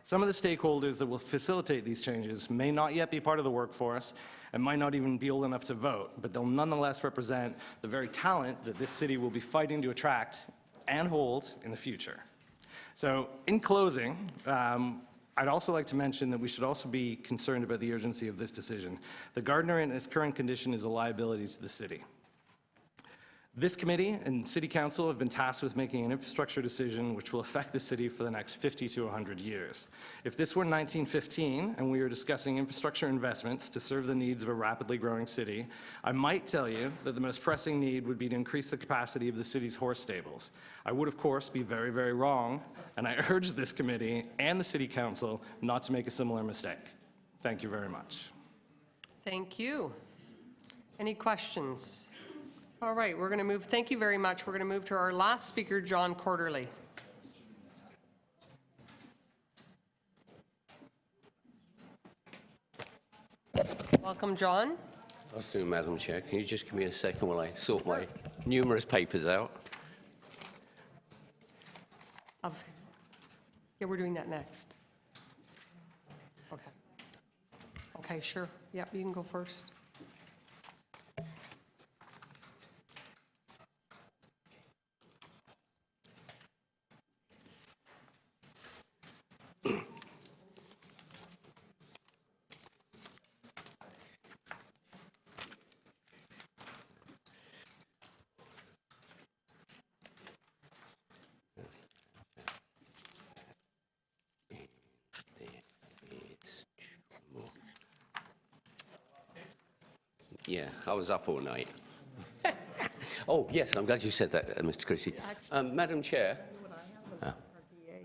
Some of the stakeholders that will facilitate these changes may not yet be part of the workforce and might not even be old enough to vote, but they'll nonetheless represent the very talent that this city will be fighting to attract and hold in the future. So in closing, I'd also like to mention that we should also be concerned about the urgency of this decision. The Gardiner in its current condition is a liability to the city. This committee and City Council have been tasked with making an infrastructure decision which will affect the city for the next 50 to 100 years. If this were 1915 and we were discussing infrastructure investments to serve the needs of a rapidly growing city, I might tell you that the most pressing need would be to increase the capacity of the city's horse stables. I would, of course, be very, very wrong, and I urge this committee and the City Council not to make a similar mistake. Thank you very much. Thank you. Any questions? All right, we're going to move. Thank you very much. We're going to move to our last speaker, John Quarterly. Welcome, John. Afternoon, Madam Chair. Can you just give me a second while I sort my numerous papers out? Yeah, we're doing that next. Okay. Okay, sure. Yep, you can go first. Yeah, I was up all night. Oh, yes, I'm glad you said that, Mr. Christie. Madam Chair.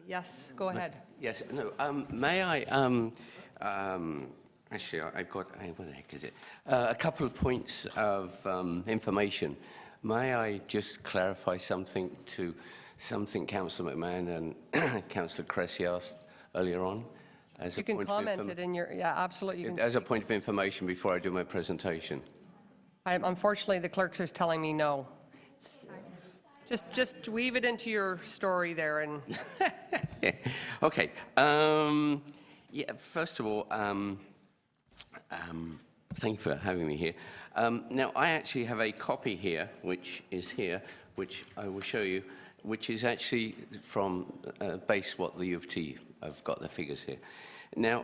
Yes, go ahead. Yes, no, may I, actually, I've got, what the heck is it? A couple of points of information. May I just clarify something to something Councillor McMahon and Councillor Cressy asked earlier on? You can comment it in your, yeah, absolutely. You can as a point of information before I do my presentation. Unfortunately, the clerks are telling me no. Just weave it into your story there and. Yeah. Okay. Yeah. First of all, thank you for having me here. Now, I actually have a copy here, which is here, which I will show you, which is actually from base what the U of T have got the figures here. Now,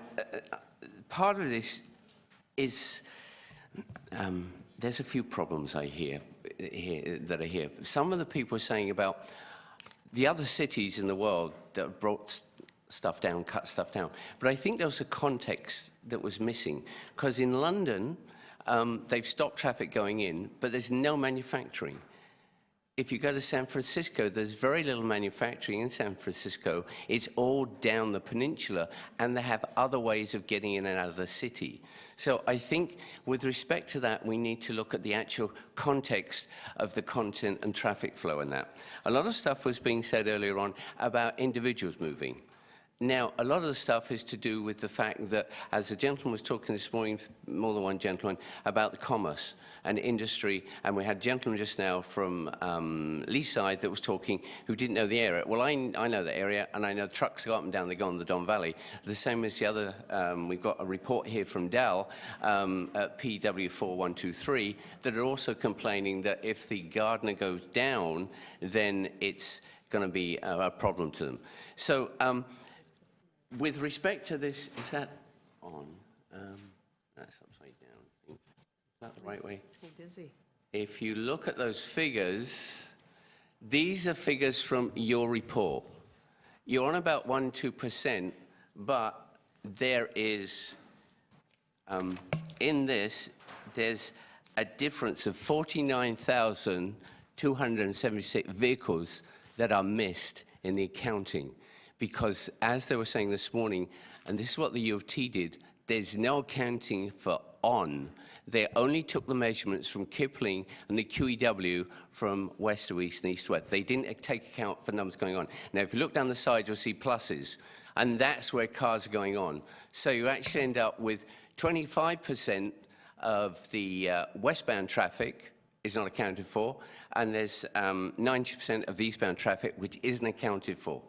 part of this is there's a few problems I hear that are here. Some of the people are saying about the other cities in the world that have brought stuff down, cut stuff down. But I think there was a context that was missing. Because in London, they've stopped traffic going in, but there's no manufacturing. If you go to San Francisco, there's very little manufacturing in San Francisco. It's all down the peninsula, and they have other ways of getting in and out of the city. So I think with respect to that, we need to look at the actual context of the content and traffic flow in that. A lot of stuff was being said earlier on about individuals moving. Now, a lot of the stuff is to do with the fact that, as the gentleman was talking this morning, more than one gentleman, about the commerce and industry, and we had a gentleman just now from Leaside that was talking who didn't know the area. Well, I know the area, and I know trucks go up and down, they go on the Don Valley. The same as the other, we've got a report here from Dal at PW4123 that are also complaining that if the Gardiner goes down, then it's going to be a problem to them. So, with respect to this, is that on? That's upside down. Is that the right way? Makes me dizzy. If you look at those figures, these are figures from your report. You're on about 1-2%, but there is, in this, there's a difference of 49,276 vehicles that are missed in the accounting. Because as they were saying this morning, and this is what the U of T did, there's no accounting for on. They only took the measurements from Kipling and the QEW from west to east and east to west. They didn't take account for numbers going on. Now, if you look down the side, you'll see pluses, and that's where cars are going on. So you actually end up with 25% of the westbound traffic is not accounted for, and there's 90% of the eastbound traffic which isn't accounted for,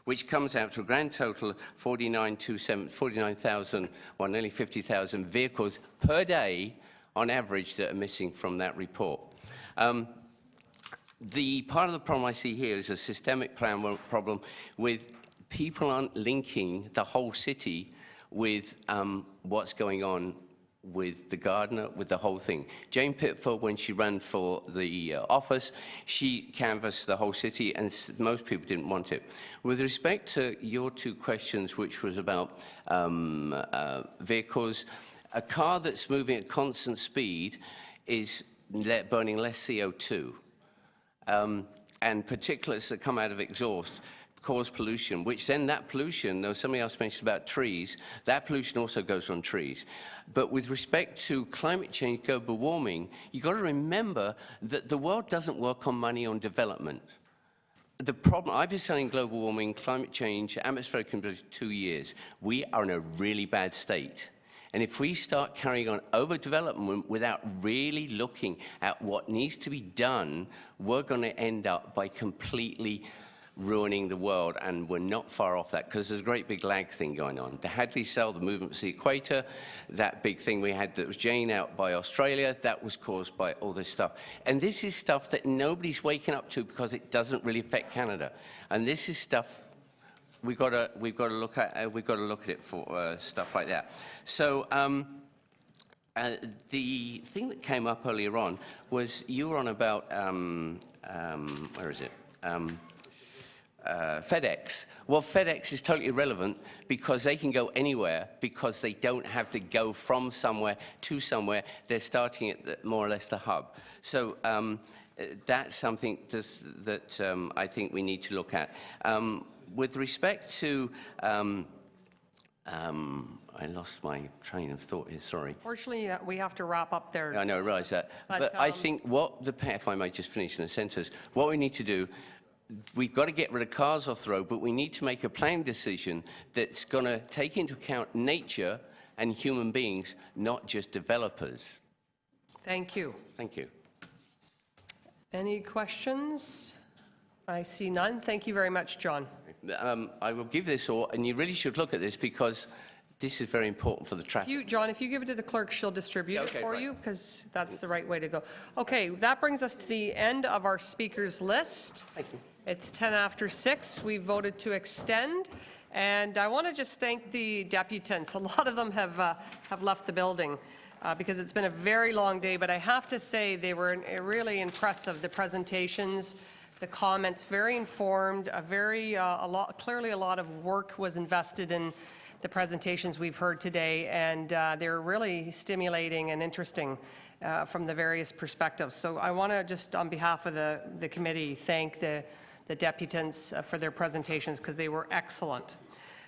which comes out to a grand total of 49,000, well, nearly 50,000 vehicles per day on average that are missing from that report. The part of the problem I see here is a systemic plan problem with people aren't linking the whole city with what's going on with the Gardiner, with the whole thing. Jane Pitford, when she ran for the office, she canvassed the whole city, and most people didn't want it. With respect to your two questions, which was about vehicles, a car that's moving at constant speed is burning less CO2. And particulates that come out of exhaust cause pollution, which then that pollution, though somebody else mentioned about trees, that pollution also goes on trees. But with respect to climate change, global warming, you've got to remember that the world doesn't work on money on development. The problem, I've been studying global warming, climate change, atmospheric conditions for 2 years. We are in a really bad state. And if we start carrying on overdevelopment without really looking at what needs to be done, we're going to end up by completely ruining the world, and we're not far off that, because there's a great big lag thing going on. The Hadley Cell, the movement to the equator, that big thing we had that was Jane out by Australia, that was caused by all this stuff. And this is stuff that nobody's waking up to because it doesn't really affect Canada. And this is stuff we've got to look at it for stuff like that. So the thing that came up earlier on was you were on about where is it? FedEx. Well, FedEx is totally irrelevant because they can go anywhere because they don't have to go from somewhere to somewhere. They're starting at more or less the hub. So that's something that I think we need to look at. With respect to, I lost my train of thought here, sorry. Fortunately, we have to wrap up there. I know, I realize that. But I think if I might just finish in a sentence, what we need to do, we've got to get rid of cars off the road, but we need to make a planning decision that's going to take into account nature and human beings, not just developers. Thank you. Thank you. Any questions? I see none. Thank you very much, John. I will give this all, and you really should look at this because this is very important for the traffic. John, if you give it to the clerk, she'll distribute it for you, because that's the right way to go. Okay, that brings us to the end of our speakers list. Thank you. It's 10 after 6. We voted to extend, and I want to just thank the deputants. A lot of them have left the building because it's been a very long day, but I have to say they were really impressive, the presentations, the comments, very informed, clearly a lot of work was invested in the presentations we've heard today, and they're really stimulating and interesting from the various perspectives. So I want to just, on behalf of the committee, thank the deputants for their presentations, because they were excellent.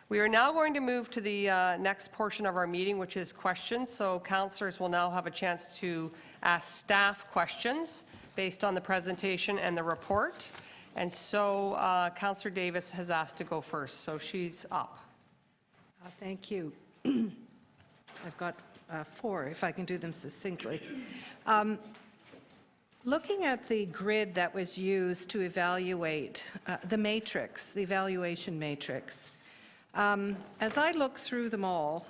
We are now going to move to the next portion of our meeting, which is questions. So councillors will now have a chance to ask staff questions based on the presentation and the report. And so Councillor Davis has asked to go first, so she's up. Thank you. I've got 4, if I can do them succinctly. Looking at the grid that was used to evaluate the matrix, the evaluation matrix, as I look through them all,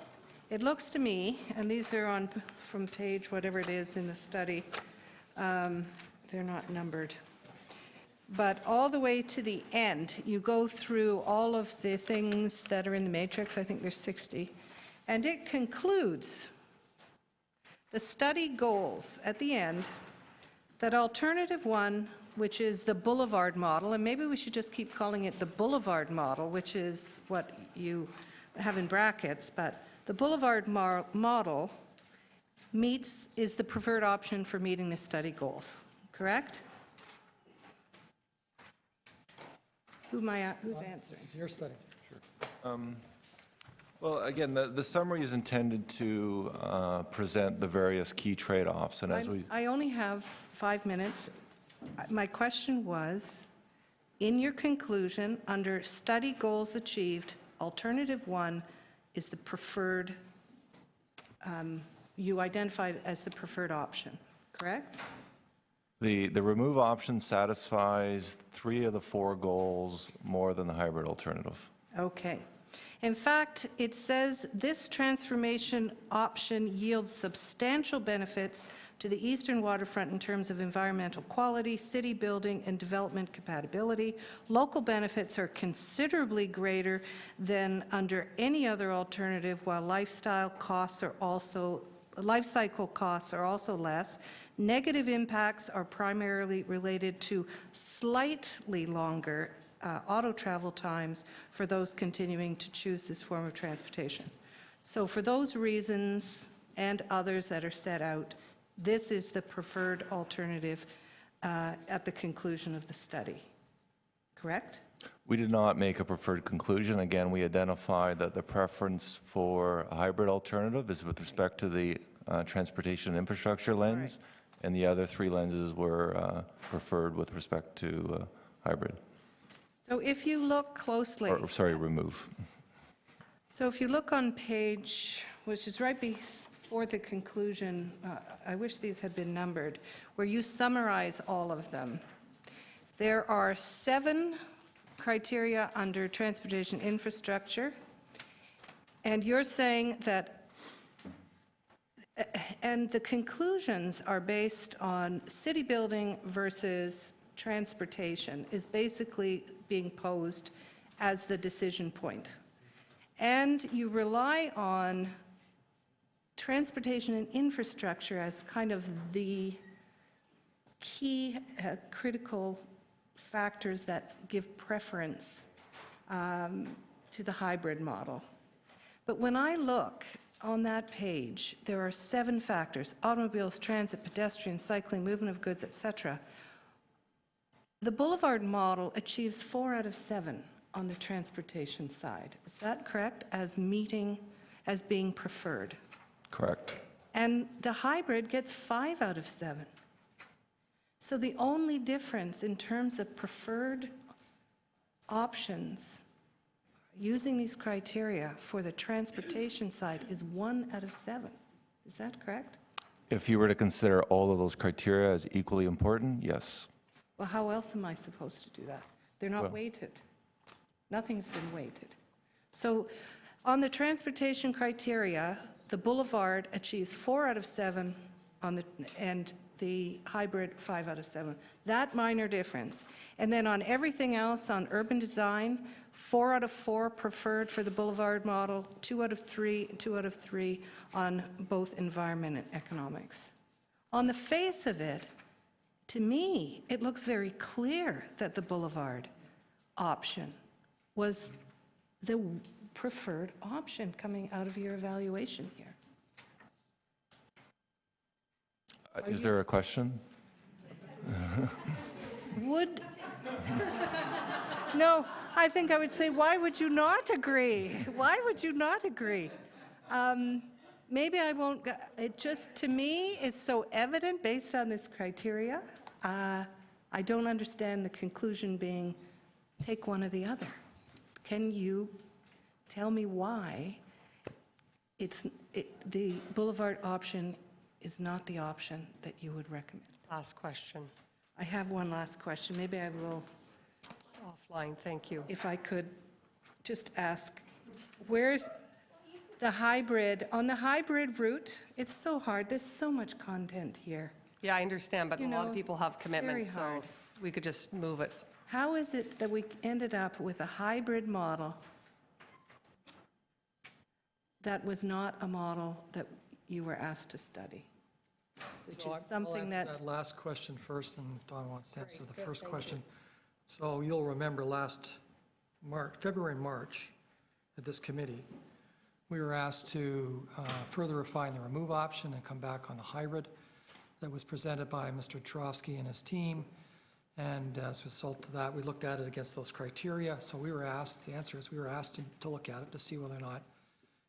it looks to me, and these are from page whatever it is in the study, they're not numbered, but all the way to the end, you go through all of the things that are in the matrix. I think there's 60, and it concludes the study goals at the end that alternative 1, which is the boulevard model, and maybe we should just keep calling it the boulevard model, which is what you have in brackets, but the boulevard model is the preferred option for meeting the study goals, correct? Who's answering? Your study. Sure. Well, again, the summary is intended to present the various key trade-offs, and I only have 5 minutes. My question was, in your conclusion, under study goals achieved, alternative 1 is the preferred, you identified as the preferred option, correct? The remove option satisfies 3 of the 4 goals more than the hybrid alternative. Okay. In fact, it says this transformation option yields substantial benefits to the eastern waterfront in terms of environmental quality, city building, and development compatibility. Local benefits are considerably greater than under any other alternative, while lifestyle costs are also life cycle costs are also less. Negative impacts are primarily related to slightly longer auto travel times for those continuing to choose this form of transportation. So for those reasons and others that are set out, this is the preferred alternative at the conclusion of the study. Correct? We did not make a preferred conclusion. Again, we identified that the preference for a hybrid alternative is with respect to the transportation infrastructure lens, and the other 3 lenses were preferred with respect to hybrid. So if you look closely. Or, sorry, remove. So if you look on page, which is right before the conclusion, I wish these had been numbered, where you summarize all of them. There are 7 criteria under transportation infrastructure, and you're saying that, and the conclusions are based on city building versus transportation is basically being posed as the decision point. And you rely on transportation and infrastructure as kind of the key critical factors that give preference to the hybrid model. But when I look on that page, there are 7 factors: automobiles, transit, pedestrian, cycling, movement of goods, etc. The boulevard model achieves 4 out of 7 on the transportation side. Is that correct? As being preferred. Correct. And the hybrid gets 5 out of 7. So the only difference in terms of preferred options using these criteria for the transportation side is 1 out of 7. Is that correct? If you were to consider all of those criteria as equally important, yes. Well, how else am I supposed to do that? They're not Well- weighted. Nothing's been weighted. So on the transportation criteria, the boulevard achieves 4 out of 7 and the hybrid 5 out of 7. That minor difference. And then on everything else, on urban design, 4 out of 4 preferred for the boulevard model, 2 out of 3 on both environment and economics. On the face of it, to me, it looks very clear that the boulevard option was the preferred option coming out of your evaluation here. Is there a question? No, I think I would say, why would you not agree? Why would you not agree? Maybe I won't, it just, to me, is so evident based on this criteria. I don't understand the conclusion being, take one or the other. Can you tell me why the boulevard option is not the option that you would recommend? Last question. I have one last question. Maybe I will, Offline, thank you. if I could just ask, where's the hybrid? On the hybrid route, it's so hard. There's so much content here. Yeah, I understand, but a You lot of know, people have it's very commitments, so hard. if we could just move it. How is it that we ended up with a hybrid model that was not a model that you were asked to study? Which is something I'll that, answer that last question first, and Don wants to answer the first question. So you'll remember last February and March, at this committee, we were asked to further refine the remove option and come back on the hybrid that was presented by Mr. Turovsky and his team. And as a result of that, we looked at it against those criteria. So we were asked, the answer is we were asked to look at it to see whether or not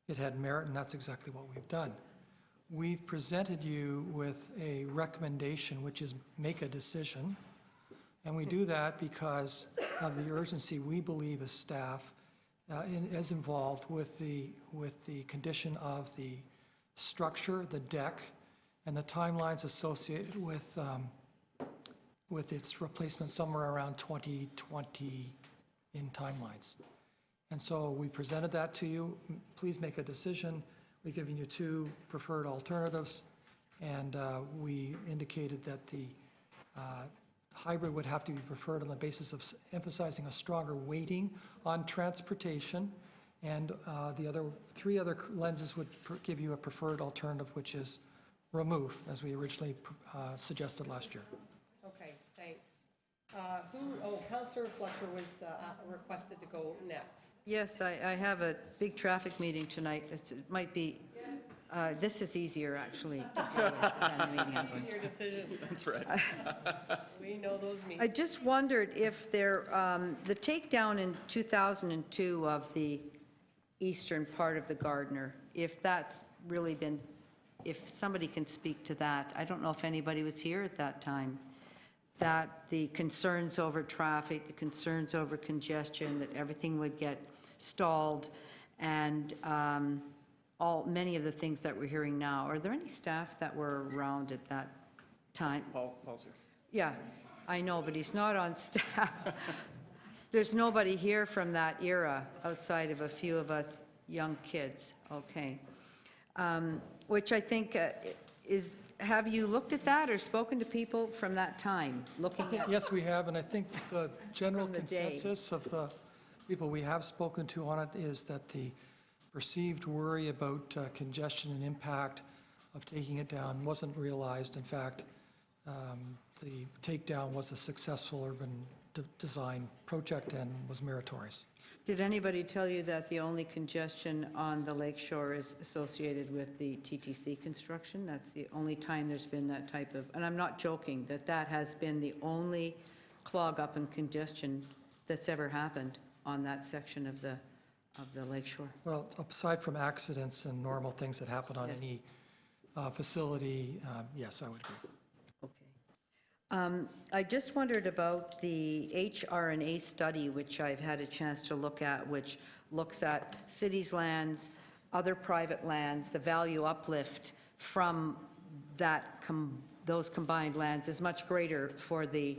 it had merit, and that's exactly what we've done. We've presented you with a recommendation, which is make a decision. And we do that because of the urgency we believe as staff is involved with the condition of the structure, the deck, and the timelines associated with its replacement somewhere around 2020 in timelines. And so we presented that to you. Please make a decision. We've given you 2 preferred alternatives, and we indicated that the hybrid would have to be preferred on the basis of emphasizing a stronger weighting on transportation And the other, 3 other lenses would give you a preferred alternative, which is remove, as we originally suggested last year. Okay, thanks. Councillor Fletcher was requested to go next. Yes, I have a big traffic meeting tonight. It might be, this is easier, actually, to deal with than the meeting I'm going to. Your decision. That's right. We know those I meetings. just wondered if there, the takedown in 2002 of the eastern part of the Gardiner, if that's really been, if somebody can speak to that. I don't know if anybody was here at that time, that the concerns over traffic, the concerns over congestion, that everything would get stalled, and many of the things that we're hearing now. Are there any staff that were around at that time? Paul's here. Yeah, I know, but he's not on staff. There's nobody here from that era outside of a few of us young kids. Okay. Which I think is, have you looked at that or spoken to people from that time? Looking at Yes, we have, and I think the general From the day. consensus of the people we have spoken to on it is that the perceived worry about congestion and impact of taking it down wasn't realized. In fact, the takedown was a successful urban design project and was meritorious. Did anybody tell you that the only congestion on the lakeshore is associated with the TTC construction? That's the only time there's been that type of, and I'm not joking, that has been the only clog up and congestion that's ever happened on that section of the lakeshore? Well, aside from accidents and normal things that happen on Yes. any facility, yes, I would agree. I just wondered about the HR&A study, which I've had a chance to look at, which looks at cities' lands, other private lands, the value uplift from that those combined lands is much greater for the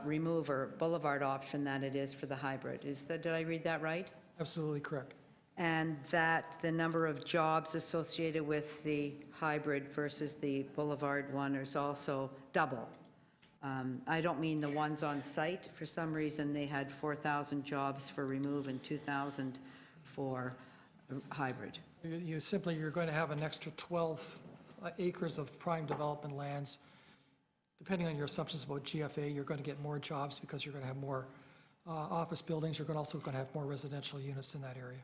remove or boulevard option than it is for the hybrid. Did I read that right? Absolutely correct. And that the number of jobs associated with the hybrid versus the boulevard one is also double. I don't mean the ones on site. For some reason, they had 4,000 jobs for remove and 2,000 for hybrid. You're going to have an extra 12 acres of prime development lands. Depending on your assumptions about GFA, you're going to get more jobs because you're going to have more office buildings. You're also going to have more residential units in that area.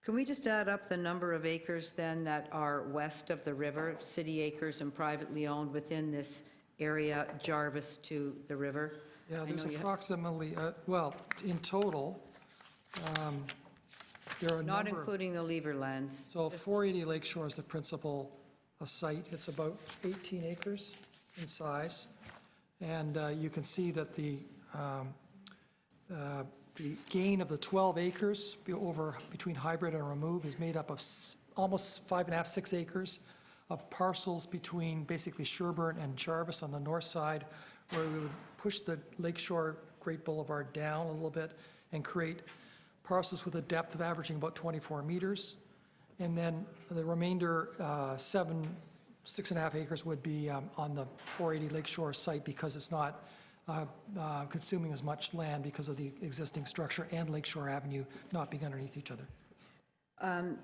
Can we just add up the number of acres then that are west of the river, city acres and privately owned within this area, Jarvis to the river? Yeah, I there's know you have- approximately, well, in total, there are a Not number of... including the lever lands. So 480 Lakeshore is the principal site. It's about 18 acres in size. And you can see that the gain of the 12 acres between hybrid and remove is made up of almost 5.5, 6 acres of parcels between basically Sherburne and Jarvis on the north side, where we would push the Lakeshore Great Boulevard down a little bit and create parcels with a depth of averaging about 24 meters. And then the remainder, 6.5 acres would be on the 480 Lakeshore site because it's not consuming as much land because of the existing structure and Lakeshore Avenue not being underneath each other.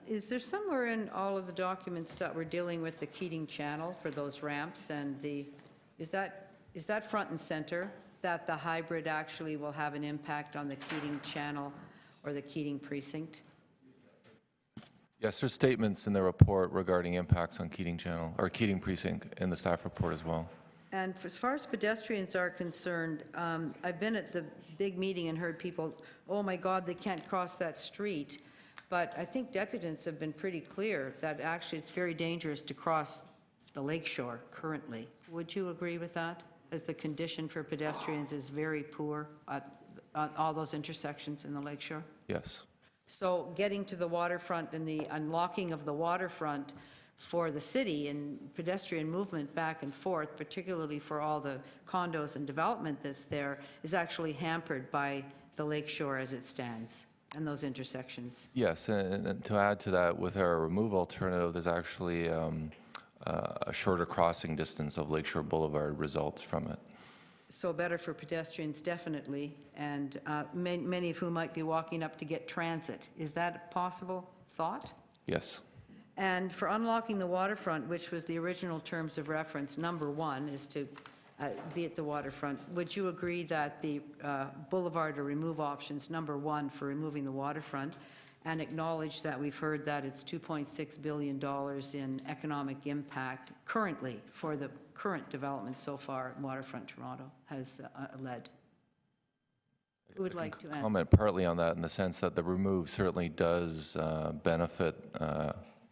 Is there somewhere in all of the documents that we're dealing with the Keating Channel for those ramps and is that front and center, that the hybrid actually will have an impact on the Keating Channel or the Keating Precinct? Yes, there's statements in the report regarding impacts on Keating Channel, or Keating Precinct in the staff report as well. And as far as pedestrians are concerned, I've been at the big meeting and heard people, oh my God, they can't cross that street. But I think deputants have been pretty clear that actually it's very dangerous to cross the lakeshore currently. Would you agree with that? As the condition for pedestrians is very poor at all those intersections in the lakeshore? Yes. So getting to the waterfront and the unlocking of the waterfront for the city and pedestrian movement back and forth, particularly for all the condos and development that's there, is actually hampered by the lakeshore as it stands and those intersections. Yes, and to add to that, with our remove alternative, there's actually a shorter crossing distance of Lakeshore Boulevard results from it. so better for pedestrians, definitely, and many of whom might be walking up to get transit. Is that a possible thought? Yes. And for unlocking the waterfront, which was the original terms of reference, number one is to be at the waterfront. Would you agree that the boulevard or remove options, number one for removing the waterfront, and acknowledge that we've heard that it's $2.6 billion in economic impact currently for the current development so far Waterfront Toronto has led? Who would like to answer? Comment partly on that in the sense that the remove certainly does benefit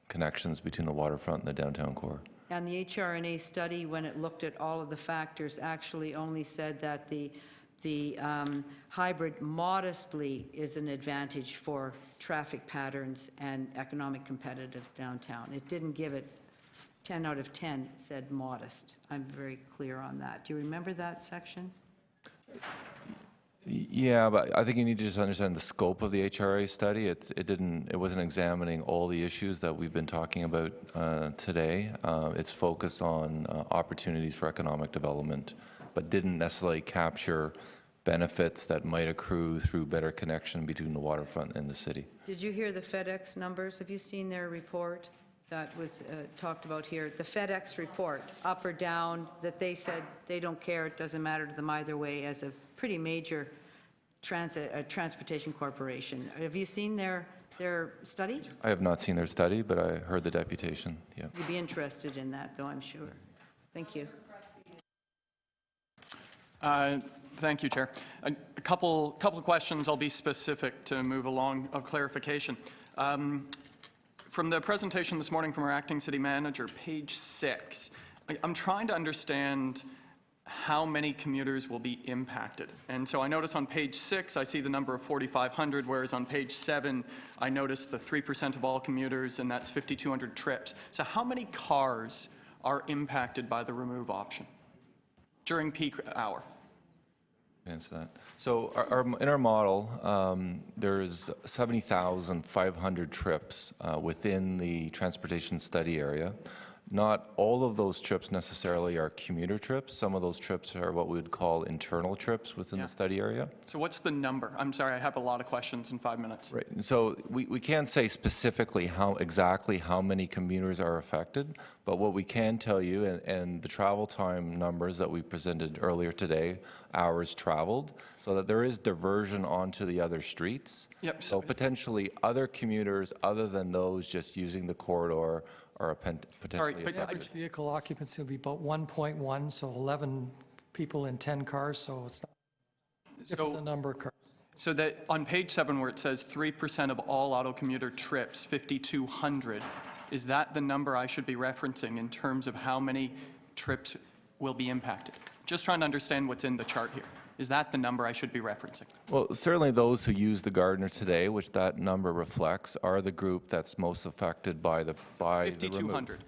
connections between the waterfront and the downtown core. And the HRNA study, when it looked at all of the factors, actually only said that the hybrid modestly is an advantage for traffic patterns and economic competitiveness downtown. It didn't give it 10 out of 10, it said modest. I'm very clear on that. Do you remember that section? Yeah, but I think you need to just understand the scope of the HRA study. It wasn't examining all the issues that we've been talking about today. It's focused on opportunities for economic development, but didn't necessarily capture benefits that might accrue through better connection between the waterfront and the city. Did you hear the FedEx numbers? Have you seen their report that was talked about here? The FedEx report, up or down, that they said they don't care, it doesn't matter to them either way, as a pretty major transportation corporation. Have you seen their study? I have not seen their study, but I heard the deputation. Yeah. You'd be interested in that, though, I'm sure. Thank you. Thank you, Chair. A couple of questions. I'll be specific to move along of clarification. From the presentation this morning from our acting city manager, page 6, I'm trying to understand how many commuters will be impacted. And so I notice on page 6, I see the number of 4,500, whereas on page 7, I notice the 3% of all commuters, and that's 5,200 trips. So how many cars are impacted by the remove option during peak hour? Answer that. So in our model, there's 70,500 trips within the transportation study area. Not all of those trips necessarily are commuter trips. Some of those trips are what we would call internal trips within the study area. So what's the number? I'm sorry, I have a lot of questions in 5 minutes. Right. So we can't say specifically exactly how many commuters are affected, but what we can tell you, and the travel time numbers that we presented earlier today, hours traveled, so that there is diversion onto the other streets. Yep. So potentially other commuters other than those just using the corridor are potentially The average vehicle occupancy will be about 1.1, so 11 people in 10 cars, so it's not different the number of cars. So that on page 7 where it says 3% of all auto commuter trips, 5,200, is that the number I should be referencing in terms of how many trips will be impacted? Just trying to understand what's in the chart here. Is that the number I should be referencing? Well, certainly those who use the Gardiner today, which that number reflects, are the group that's most affected by the 5,200.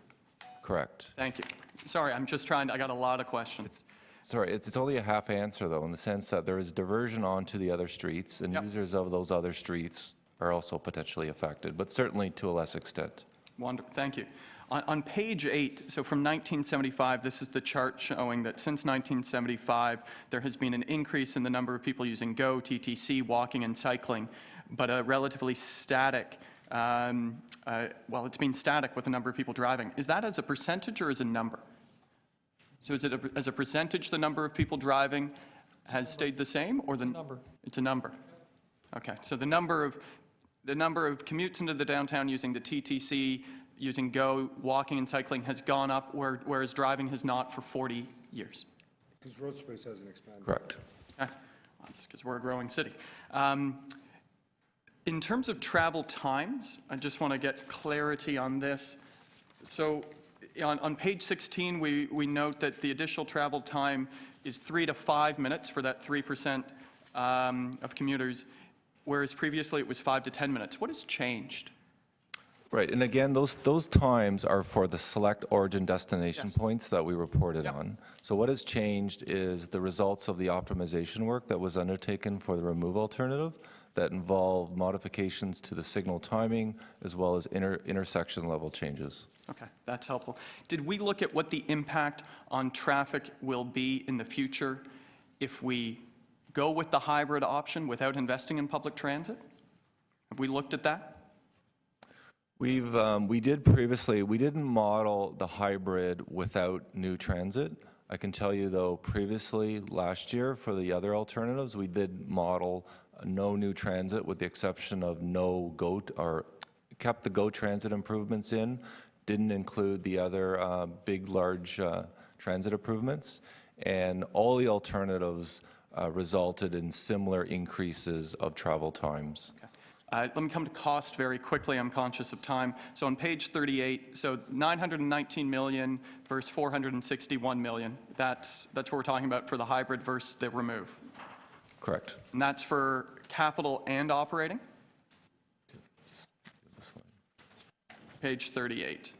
Correct. Thank you. Sorry, I'm just trying to, I got a lot of questions. Sorry, it's only a half answer, though, in the sense that there is diversion onto the other streets, and users of those other streets are also potentially affected, but certainly to a less extent. Wonderful, thank you. On page 8, so from 1975, this is the chart showing that since 1975, there has been an increase in the number of people using GO, TTC, walking, and cycling, but a relatively static, well, it's been static with the number of people driving. Is that as a percentage or as a number? So is it as a percentage the number of people driving has stayed the same, or the number? It's a number. Okay, so the number of commutes into the downtown using the TTC, using GO, walking and cycling has gone up, whereas driving has not for 40 years. Because road space hasn't expanded. Correct. Well, that's because we're a growing city. In terms of travel times, I just want to get clarity on this. So on page 16, we note that the additional travel time is 3 to 5 minutes for that 3% of commuters, whereas previously it was 5 to 10 minutes. What has changed? Right, and again, those times are for the select origin destination points that we reported on. So what has changed is the results of the optimization work that was undertaken for the remove alternative that involved modifications to the signal timing as well as intersection level changes. Okay, that's helpful. Did we look at what the impact on traffic will be in the future if we go with the hybrid option without investing in public transit? Have we looked at that? We did previously, we didn't model the hybrid without new transit. I can tell you though, previously, last year, for the other alternatives, we did model no new transit with the exception of no GO, or kept the GO transit improvements in, didn't include the other big, large transit improvements, and all the alternatives resulted in similar increases of travel times. Let me come to cost very quickly. I'm conscious of time. So on page 38, so 919 million versus 461 million. That's what we're talking about for the hybrid versus the remove. Correct. And that's for capital and operating? Page 38.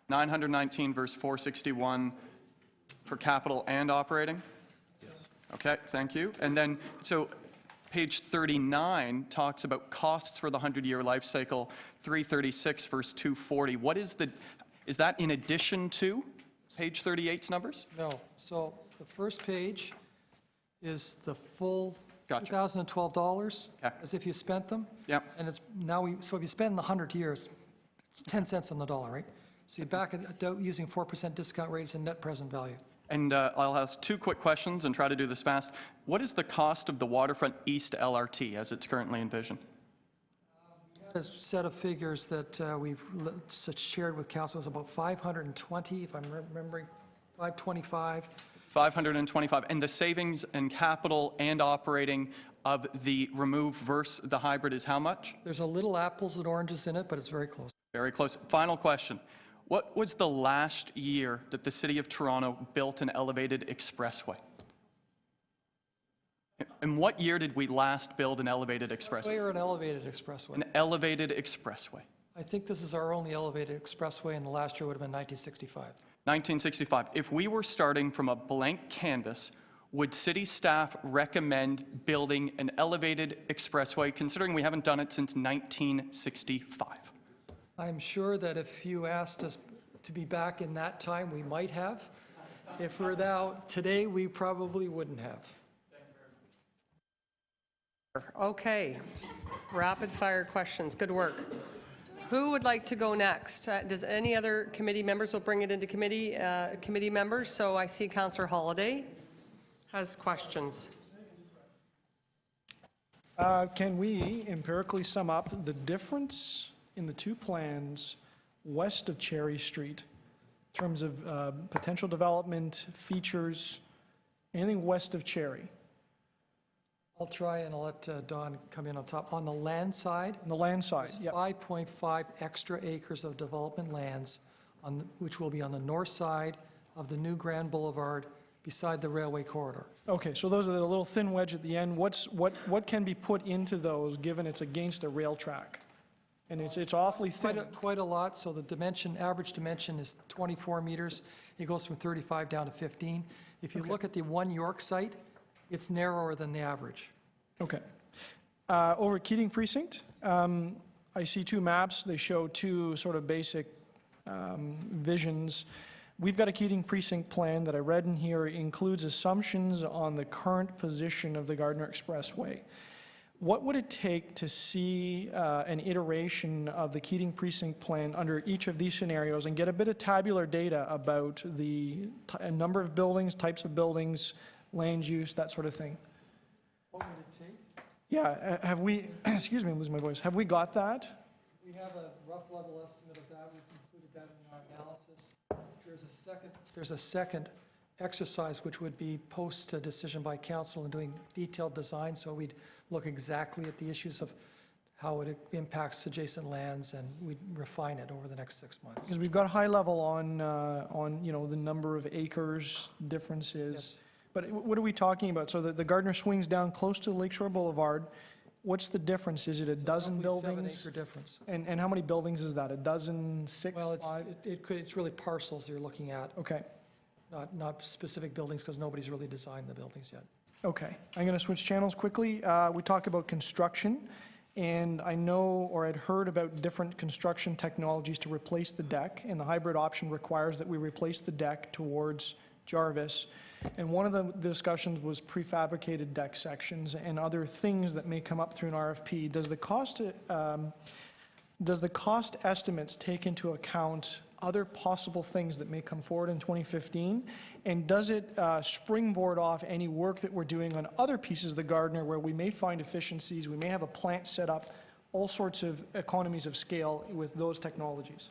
919 versus 461 for capital and operating? Yes. Okay, thank you. And then, so page 39 talks about costs for the 100-year life cycle, 336 versus 240. What is that in addition to page 38's numbers? No. So the first page is the full Gotcha. 2012 dollars, Okay. as if you spent them. Yep. And it's now, so if you spend in the 100 years, it's 10 cents on the dollar, right? So you back it out using 4% discount rates and net present value. And I'll ask two quick questions and try to do this fast. What is the cost of the Waterfront East LRT as it's currently envisioned? A set of figures that we've shared with council is about 520, if I'm remembering, 525. 525. And the savings and capital and operating of the remove versus the hybrid is how much? There's a little apples and oranges in it, but it's very close. Very close. Final question. What was the last year that the City of Toronto built an elevated expressway? And what year did we last build an elevated expressway? Or an elevated expressway? An elevated expressway. I think this is our only elevated expressway, and the last year would have been 1965. 1965. If we were starting from a blank canvas, would city staff recommend building an elevated expressway, considering we haven't done it since 1965? I'm sure that if you asked us to be back in that time, we might have. If we're now, today, we probably wouldn't have. Okay. Rapid fire questions. Good work. Who would like to go next? Does any other committee members will bring it into committee members? So I see Councillor Holladay has questions. Can we empirically sum up the difference in the two plans west of Cherry Street in terms of potential development, features, anything west of Cherry? I'll try and I'll let Don come in on top. On the land side? On the land side, yeah. 5.5 extra acres of development lands, which will be on the north side of the new Grand Boulevard beside the railway corridor. Okay, so those are the little thin wedge at the end. What can be put into those, given it's against a rail track? And it's awfully thin. Quite a lot, so the dimension, average dimension is 24 meters. It goes from 35 down to 15. If you look at the One York site, it's narrower than the average. Okay. Over at Keating Precinct, I see two maps. They show two sort of basic visions. We've got a Keating Precinct plan that I read in here includes assumptions on the current position of the Gardiner Expressway. What would it take to see an iteration of the Keating Precinct plan under each of these scenarios and get a bit of tabular data about the number of buildings, types of buildings, land use, that sort of thing? What would it take? Yeah, have we, excuse me, I'm losing my voice. Have we got that? We have a rough level estimate of that. We've included that in our analysis. There's a second exercise, which would be post a decision by council and doing detailed design. So we'd look exactly at the issues of how it impacts adjacent lands, and we'd refine it over the next 6 months. Because we've got high level on the number of acres differences. Yes. But what are we talking about? So the Gardiner swings down close to Lakeshore Boulevard. What's the difference? Is it a dozen buildings? 7 acre difference. And how many buildings is that? A dozen, 6, Well, 5? it's really parcels you're looking at, Okay, not specific buildings, because nobody's really designed the buildings yet. okay. I'm going to switch channels quickly. We talk about construction, and I know, or I'd heard about different construction technologies to replace the deck, and the hybrid option requires that we replace the deck towards Jarvis. And one of the discussions was prefabricated deck sections and other things that may come up through an RFP. Does the cost estimates take into account other possible things that may come forward in 2015? And does it springboard off any work that we're doing on other pieces of the Gardiner where we may find efficiencies, we may have a plant set up, all sorts of economies of scale with those technologies?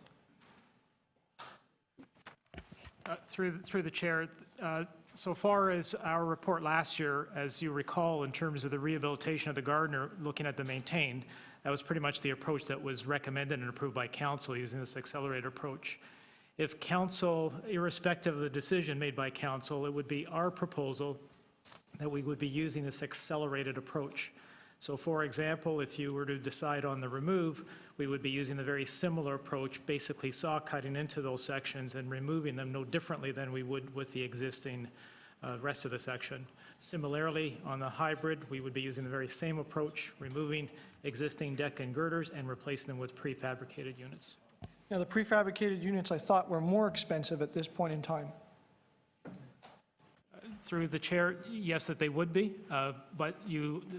Through the chair, so far as our report last year, as you recall, in terms of the rehabilitation of the Gardiner, looking at the maintained, that was pretty much the approach that was recommended and approved by council using this accelerated approach. If council, irrespective of the decision made by council, it would be our proposal that we would be using this accelerated approach. So for example, if you were to decide on the remove, we would be using the very similar approach, basically saw cutting into those sections and removing them no differently than we would with the existing rest of the section. Similarly, on the hybrid, we would be using the very same approach, removing existing deck and girders and replacing them with prefabricated units. Now, the prefabricated units I thought were more expensive at this point in time. Through the chair, yes, that they would be, but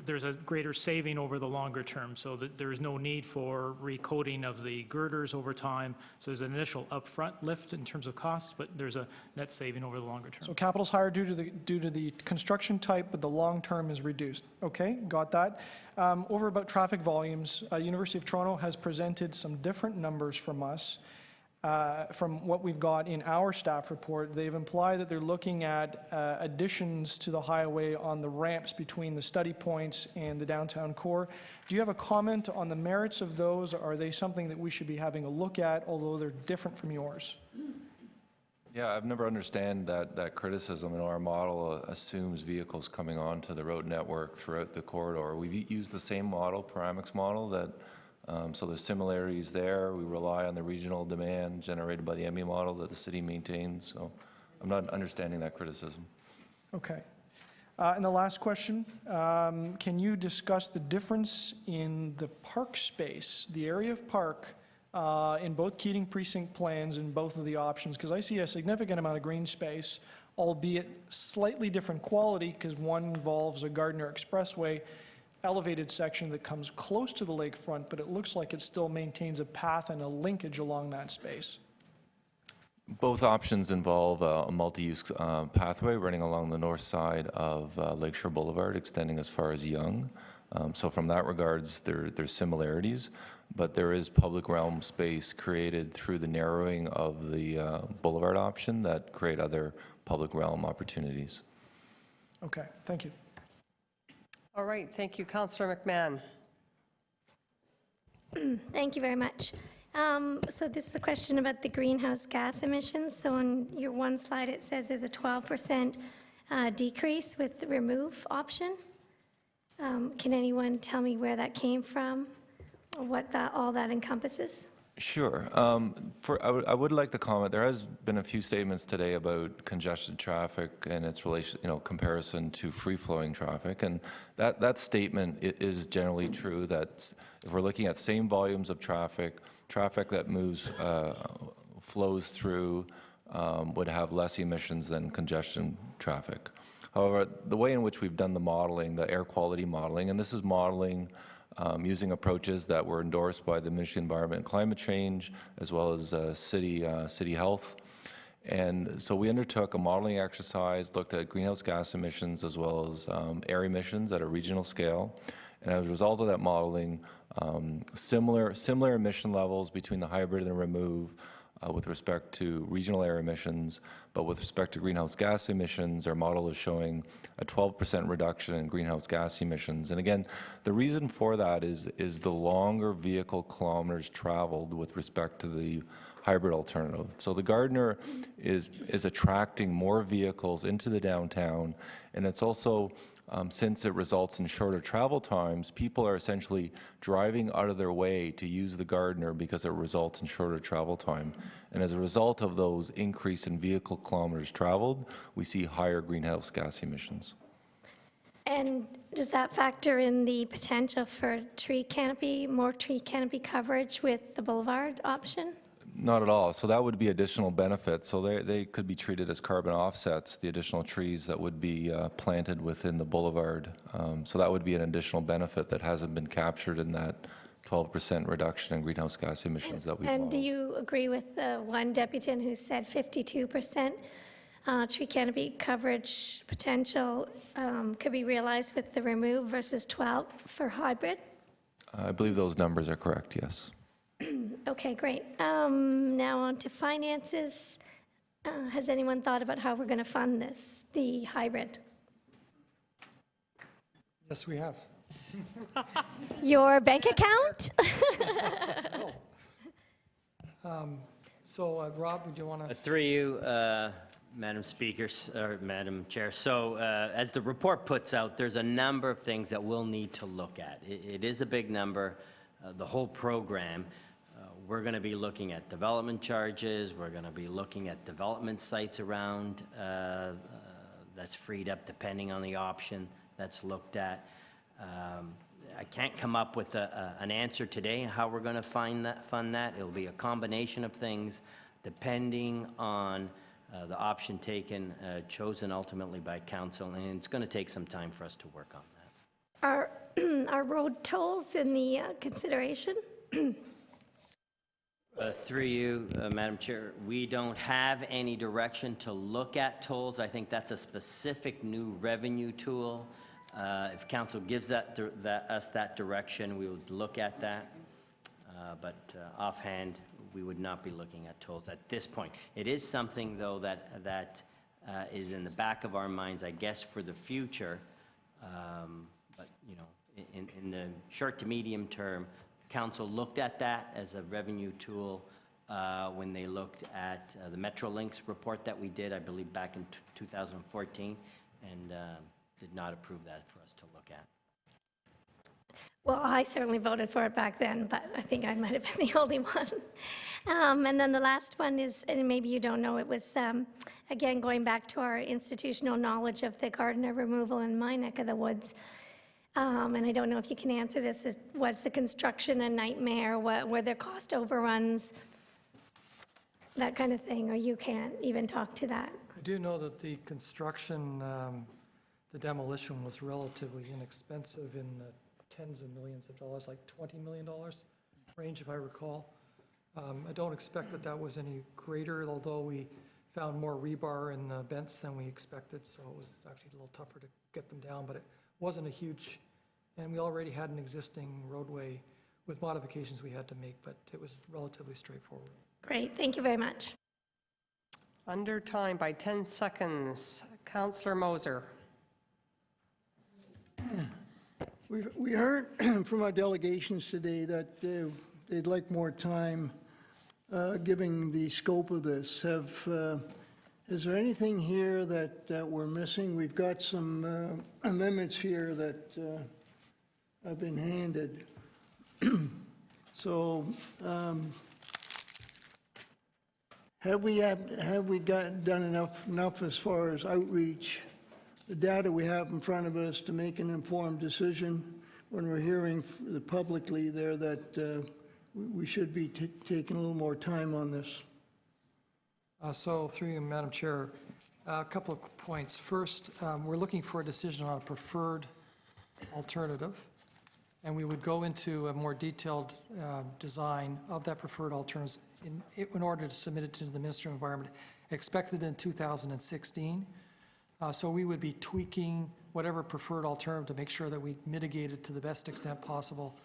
there's a greater saving over the longer term, so that there's no need for recoding of the girders over time. So there's an initial upfront lift in terms of cost, but there's a net saving over the longer term. So capital's higher due to the construction type, but the long term is reduced. Okay, got that. Over about traffic volumes, University of Toronto has presented some different numbers from us. From what we've got in our staff report, they've implied that they're looking at additions to the highway on the ramps between the study points and the downtown core. Do you have a comment on the merits of those? Are they something that we should be having a look at, although they're different from yours? Yeah, I've never understand that criticism. You know, our model assumes vehicles coming onto the road network throughout the corridor. We've used the same model, Paramix model, that so there's similarities there. We rely on the regional demand generated by the ME model that the city maintains. So I'm not understanding that criticism. Okay. And the last question, can you discuss the difference in the park space, the area of park, in both Keating precinct plans and both of the options? Because I see a significant amount of green space, albeit slightly different quality, because one involves a Gardiner Expressway elevated section that comes close to the lakefront, but it looks like it still maintains a path and a linkage along that space. Both options involve a multi-use pathway running along the north side of Lakeshore Boulevard, extending as far as Yonge. So from that regards, there's similarities, but there is public realm space created through the narrowing of the boulevard option that create other public realm opportunities. Okay, thank you. All right, thank you. Councillor McMahon. Thank you very much. So this is a question about the greenhouse gas emissions. So on your one slide, it says there's a 12% decrease with the remove option. Can anyone tell me where that came from, or what all that encompasses? Sure. I would like to comment. There has been a few statements today about congested traffic and its relation, comparison to free-flowing traffic, and that statement is generally true. That if we're looking at same volumes of traffic that moves, flows through, would have less emissions than congestion traffic. However, the way in which we've done the modeling, the air quality modeling, and this is modeling using approaches that were endorsed by the Ministry of Environment and Climate Change, as well as city health. And so we undertook a modeling exercise, looked at greenhouse gas emissions as well as air emissions at a regional scale. And as a result of that modeling, similar emission levels between the hybrid and the remove with respect to regional air emissions, but with respect to greenhouse gas emissions, our model is showing a 12% reduction in greenhouse gas emissions. And again, the reason for that is the longer vehicle kilometers traveled with respect to the hybrid alternative. So the Gardiner is attracting more vehicles into the downtown, and it's also since it results in shorter travel times, people are essentially driving out of their way to use the Gardiner because it results in shorter travel time. And as a result of those increase in vehicle kilometers traveled, we see higher greenhouse gas emissions. And does that factor in the potential for more tree canopy coverage with the boulevard option? Not at all. So that would be additional benefits. So they could be treated as carbon offsets, the additional trees that would be planted within the boulevard. So that would be an additional benefit that hasn't been captured in that 12% reduction in greenhouse gas emissions that we And do you agree with the one deputant who said 52% tree canopy coverage potential could be realized with the remove versus 12 for hybrid? I believe those numbers are correct, yes. Okay, great. Now on to finances. Has anyone thought about how we're going to fund this, the hybrid? Yes, we have. Your bank account? So, Rob, do you want to? Through you, Madam Speaker, or Madam Chair. So, as the report puts out, there's a number of things that we'll need to look at. It is a big number, the whole program. We're going to be looking at development charges. We're going to be looking at development sites around that's freed up depending on the option that's looked at. I can't come up with an answer today how we're going to fund that. It'll be a combination of things depending on the option taken, chosen ultimately by council, and it's going to take some time for us to work on that. Are road tolls in the consideration? Through you, Madam Chair, we don't have any direction to look at tolls. I think that's a specific new revenue tool. If council gives us that direction, we would look at that. But offhand, we would not be looking at tolls at this point. It is something, though, that is in the back of our minds, I guess, for the future. But, you know, in the short to medium term, council looked at that as a revenue tool when they looked at the Metrolinx report that we did, I believe, back in 2014, and did not approve that for us to look at. Well, I certainly voted for it back then, but I think I might have been the only one. And then the last one is, and maybe you don't know, it was, again, going back to our institutional knowledge of the Gardiner removal in my neck of the woods. And I don't know if you can answer this. Was the construction a nightmare? Were there cost overruns? That kind of thing, or you can't even talk to that? I do know that the construction, the demolition was relatively inexpensive in the tens of millions of dollars, like $20 million range, if I recall. I don't expect that that was any greater, although we found more rebar in the vents than we expected, so it was actually a little tougher to get them down, but it wasn't a huge, and we already had an existing roadway with modifications we had to make, but it was relatively straightforward. Great, thank you very much. Under time by 10 seconds. Councillor Moser. We heard from our delegations today that they'd like more time giving the scope of this. Is there anything here that we're missing? We've got some amendments here that have been handed. So have we done enough as far as outreach, the data we have in front of us to make an informed decision when we're hearing publicly there that we should be taking a little more time on this? So through you, Madam Chair, a couple of points. First, we're looking for a decision on a preferred alternative, and we would go into a more detailed design of that preferred alternative in order to submit it to the Minister of Environment, expected in 2016. So we would be tweaking whatever preferred alternative to make sure that we mitigated to the best extent possible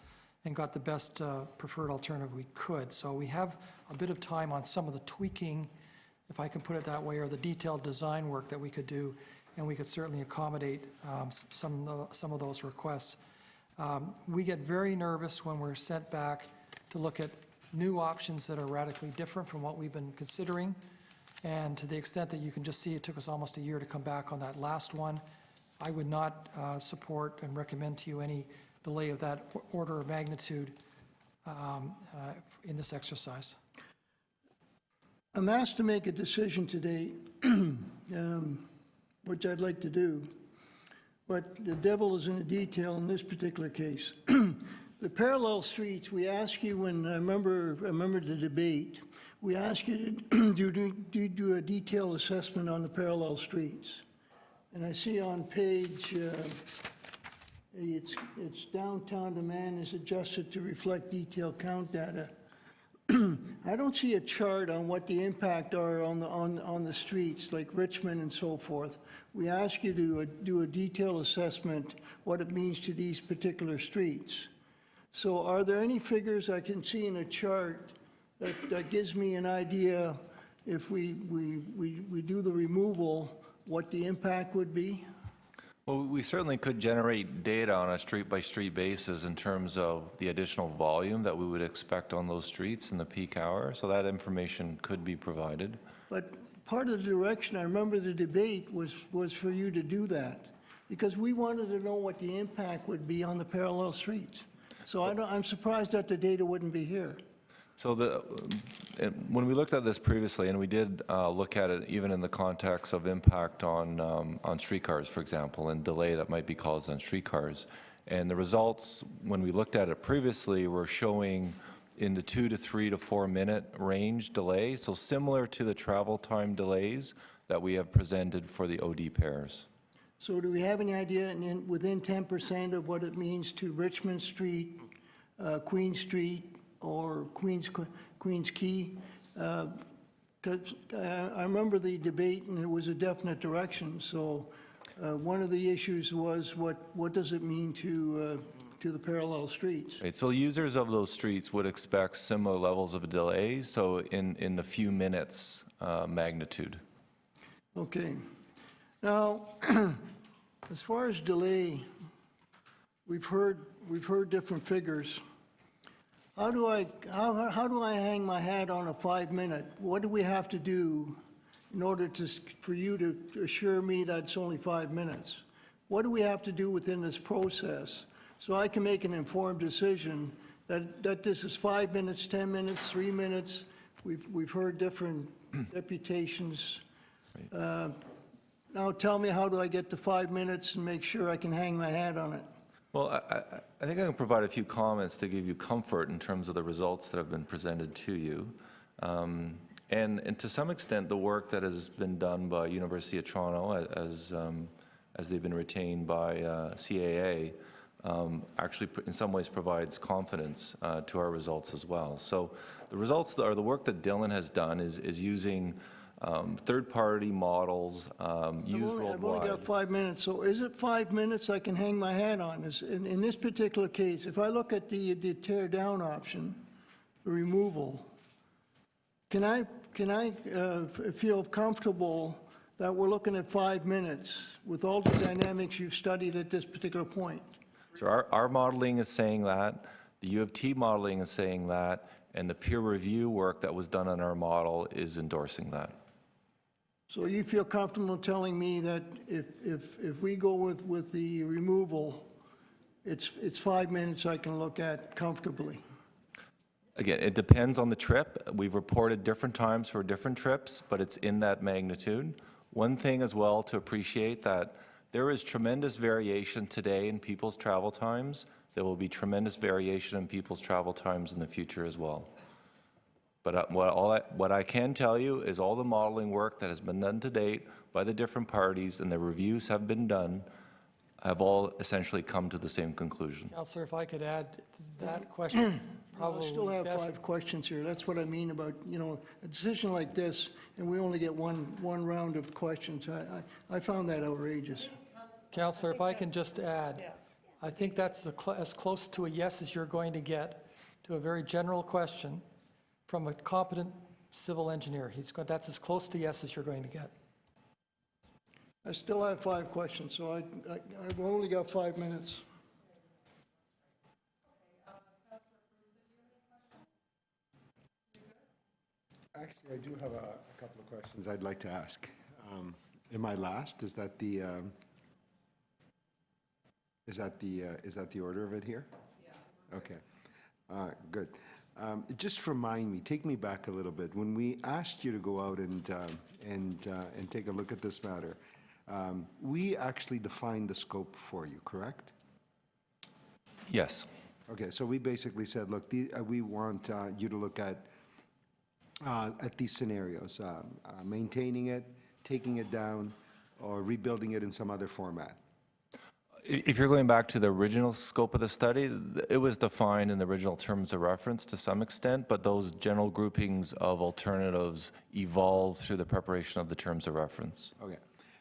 and got the best preferred alternative we could. So we have a bit of time on some of the tweaking, if I can put it that way, or the detailed design work that we could do, and we could certainly accommodate some of those requests. We get very nervous when we're sent back to look at new options that are radically different from what we've been considering. And to the extent that you can just see, it took us almost a year to come back on that last one. I would not support and recommend to you any delay of that order of magnitude in this exercise. I'm asked to make a decision today, which I'd like to do, but the devil is in the detail in this particular case. The parallel streets, we asked you when, I remember the debate, we ask you to do a detailed assessment on the parallel streets. And I see on page, it's downtown demand is adjusted to reflect detailed count data. I don't see a chart on what the impact are on the streets, like Richmond and so forth. We ask you to do a detailed assessment, what it means to these particular streets. So are there any figures I can see in a chart that gives me an idea if we do the removal, what the impact would be? Well, we certainly could generate data on a street-by-street basis in terms of the additional volume that we would expect on those streets in the peak hour, so that information could be provided. But part of the direction, I remember the debate was for you to do that, because we wanted to know what the impact would be on the parallel streets. So I'm surprised that the data wouldn't be here. So when we looked at this previously, and we did look at it even in the context of impact on streetcars, for example, and delay that might be caused on streetcars. And the results, when we looked at it previously, were showing in the 2 to 3 to 4 minute range delay, so similar to the travel time delays that we have presented for the OD pairs. So do we have any idea within 10% of what it means to Richmond Street, Queen Street, or Queens Quay? Because I remember the debate and there was a definite direction. So one of the issues was what does it mean to the parallel streets? Right, so users of those streets would expect similar levels of delay, so in the few minutes magnitude. Okay. Now, as far as delay, we've heard different figures. How do I hang my hat on a 5-minute? What do we have to do in order for you to assure me that it's only 5 minutes? What do we have to do within this process so I can make an informed decision that this is 5 minutes, 10 minutes, 3 minutes? We've heard different reputations. Now tell me, how do I get to 5 minutes and make sure I can hang my hat on it? Well, I think I can provide a few comments to give you comfort in terms of the results that have been presented to you. And to some extent, the work that has been done by University of Toronto as they've been retained by CAA actually in some ways provides confidence to our results as well. So the results, or the work that Dylan has done is using third-party models used worldwide. I've only got 5 minutes, so is it 5 minutes I can hang my hat on? In this particular case, if I look at the tear-down option, the removal, can I feel comfortable that we're looking at 5 minutes with all the dynamics you've studied at this particular point? So our modeling is saying that, the U of T modeling is saying that, and the peer review work that was done on our model is endorsing that. So you feel comfortable telling me that if we go with the removal, it's 5 minutes I can look at comfortably? Again, it depends on the trip. We've reported different times for different trips, but it's in that magnitude. One thing as well to appreciate that there is tremendous variation today in people's travel times. There will be tremendous variation in people's travel times in the future as well. But what I can tell you is all the modeling work that has been done to date by the different parties and the reviews have been done have all essentially come to the same conclusion. Counselor, if I could add, that question probably I still have best. 5 questions here. That's what I mean about, a decision like this, and we only get one round of questions. I found that outrageous. Counselor, if I can just add, I think that's as close to a yes as you're going to get to a very general question from a competent civil engineer. That's as close to yes as you're going to get. I still have 5 questions, so I've only got 5 minutes. Actually, I do have a couple of questions I'd like to ask. Am I last? Is that the order of it here? Yeah. Okay. Good. Just remind me, take me back a little bit. When we asked you to go out and take a look at this matter, we actually defined the scope for you, correct? Yes. Okay, so we basically said, look, we want you to look at at these scenarios? Maintaining it, taking it down, or rebuilding it in some other format? If you're going back to the original scope of the study, it was defined in the original terms of reference to some extent, but those general groupings of alternatives evolved through the preparation of the terms of reference. Okay.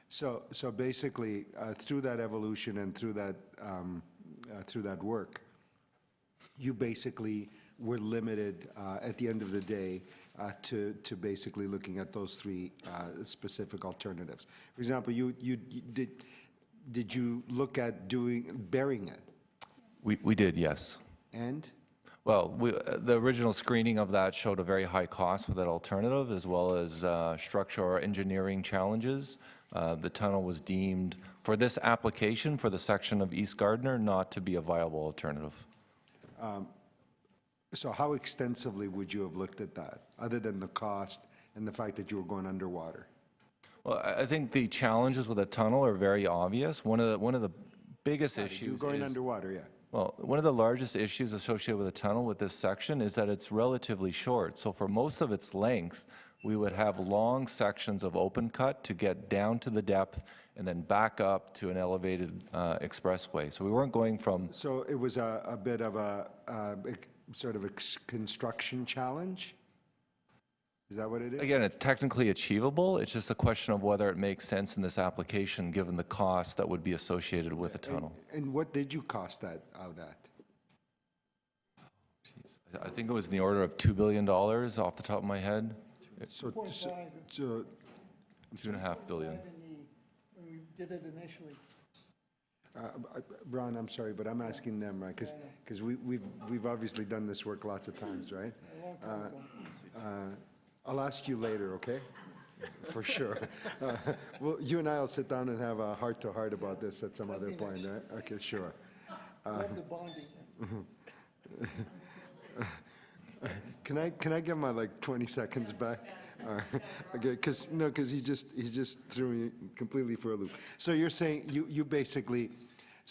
So basically, through that evolution and through that work, you basically were limited at the end of the day to basically looking at those three specific alternatives. For example, did you look at burying it? We did, yes. And? Well, the original screening of that showed a very high cost with that alternative, as well as structural or engineering challenges. The tunnel was deemed, for this application, for the section of East Gardiner, not to be a viable alternative. So how extensively would you have looked at that, other than the cost and the fact that you were going underwater? Well, I think the challenges with a tunnel are very obvious. One of the biggest issues You were going is, underwater, yeah. well, one of the largest issues associated with a tunnel with this section is that it's relatively short. So for most of its length, we would have long sections of open cut to get down to the depth and then back up to an elevated expressway. So we weren't going from... So it was a bit of a sort of a construction challenge? Is that what it is? Again, it's technically achievable. It's just a question of whether it makes sense in this application, given the cost that would be associated with a tunnel. And what did you cost that out at? I think it was in the order of $2 billion off the top of my head. So 2.5 billion. When we did it initially. Ron, I'm sorry, but I'm asking them, right? Because we've obviously done this work lots of times, right? I'll ask you later, okay? For sure. Well, you and I will sit down and have a heart-to-heart about this at some other point, right? Okay, sure. Love the bonding. Can I get my 20 seconds back? Okay, because he just threw me completely for a loop. So you're saying you basically,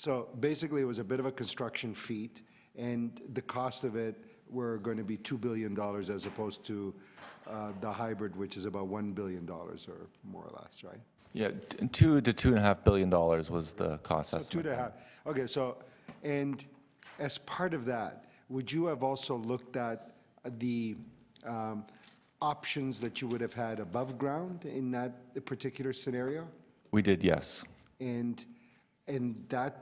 it was a bit of a construction feat, and the cost of it were going to be $2 billion as opposed to the hybrid, which is about $1 billion or more or less, right? Yeah, $2 to $2.5 billion was the cost estimate. 2.5. Okay, and as part of that, would you have also looked at the options that you would have had above ground in that particular scenario? We did, yes. And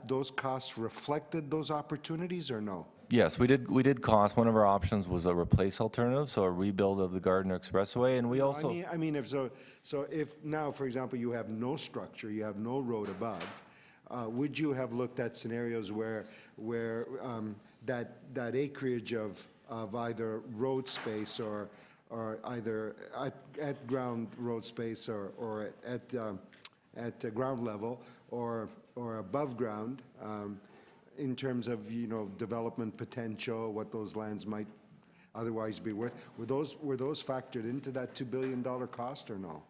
those costs reflected those opportunities or no? Yes, we did cost. One of our options was a replace alternative, so a rebuild of the Gardiner Expressway, and we also... I mean, if now, for example, you have no structure, you have no road above, would you have looked at scenarios where that acreage of either road space or either at ground road space or at ground level or above ground, in terms of development potential, what those lands might otherwise be worth, were those factored into that $2 billion cost or no?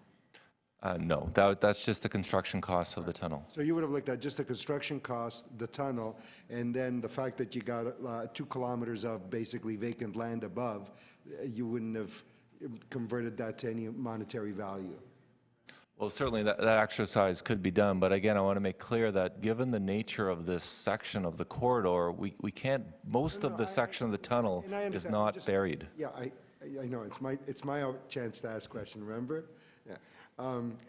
No, that's just the construction cost of the tunnel. So you would have looked at just the construction cost, the tunnel, and then the fact that you got 2 kilometers of basically vacant land above, you wouldn't have converted that to any monetary value. Well, certainly that exercise could be done, but again, I want to make clear that given the nature of this section of the corridor, we can't, most of the section of the tunnel is not buried. Yeah, I know, it's my chance to ask a question, remember? Yeah.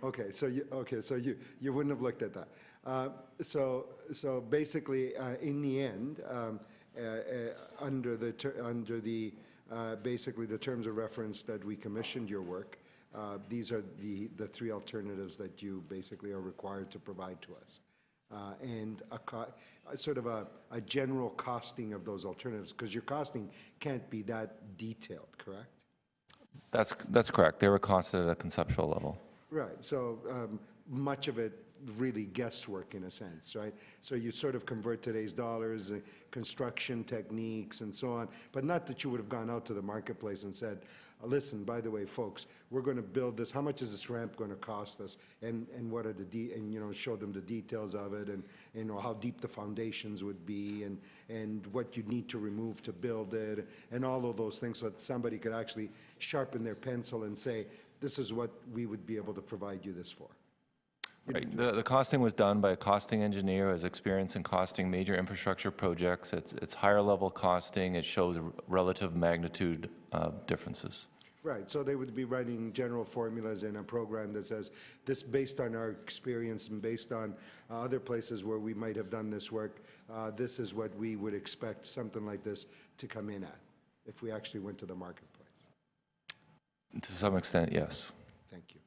Okay, so you wouldn't have looked at that. So basically, in the end, under the basically the terms of reference that we commissioned your work, these are the 3 alternatives that you basically are required to provide to us. And sort of a general costing of those alternatives, because your costing can't be that detailed, correct? That's correct. They were costed at a conceptual level. Right, so much of it really guesswork in a sense, right? So you sort of convert today's dollars, construction techniques and so on, but not that you would have gone out to the marketplace and said, listen, by the way, folks, we're going to build this, how much is this ramp going to cost us? And what are and, you know, show them the details of it and, you know, how deep the foundations would be and what you need to remove to build it and all of those things, so that somebody could actually sharpen their pencil and say, this is what we would be able to provide you this for. Right. The costing was done by a costing engineer who has experience in costing major infrastructure projects. It's higher level costing. It shows relative magnitude differences. Right, so they would be writing general formulas in a program that says, this based on our experience and based on other places where we might have done this work, this is what we would expect something like this to come in at if we actually went to the marketplace. To some extent, yes. Thank you.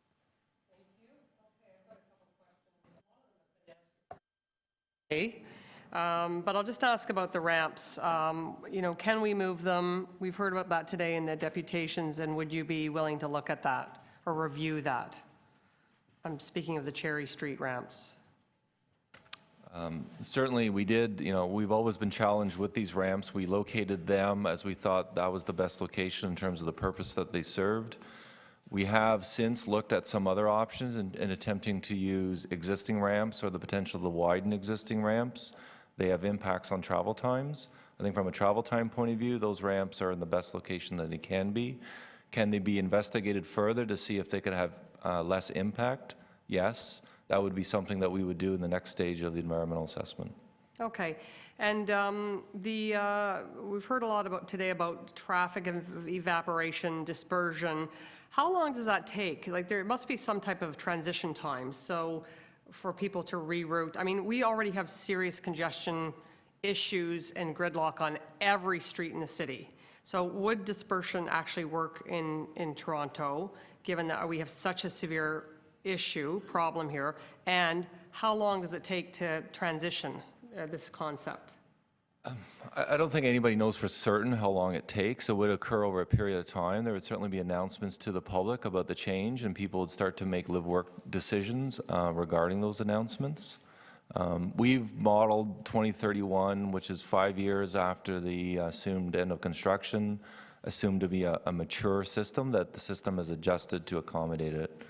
But I'll just ask about the ramps. You know, can we move them? We've heard about that today in the deputations, and would you be willing to look at that or review that? I'm speaking of the Cherry Street ramps. Certainly we did, you know, we've always been challenged with these ramps. We located them as we thought that was the best location in terms of the purpose that they served. We have since looked at some other options in attempting to use existing ramps or the potential to widen existing ramps. They have impacts on travel times. I think from a travel time point of view, those ramps are in the best location that they can be. Can they be investigated further to see if they could have less impact? Yes, that would be something that we would do in the next stage of the environmental assessment. Okay, and we've heard a lot today about traffic and evaporation, dispersion. How long does that take? Like, there must be some type of transition time, so for people to reroute. I mean, we already have serious congestion issues and gridlock on every street in the city. So would dispersion actually work in Toronto, given that we have such a severe problem here? And how long does it take to transition this concept? I don't think anybody knows for certain how long it takes. It would occur over a period of time. There would certainly be announcements to the public about the change, and people would start to make live-work decisions regarding those announcements. We've modeled 2031, which is 5 years after the assumed end of construction, assumed to be a mature system, that the system has adjusted to accommodate it.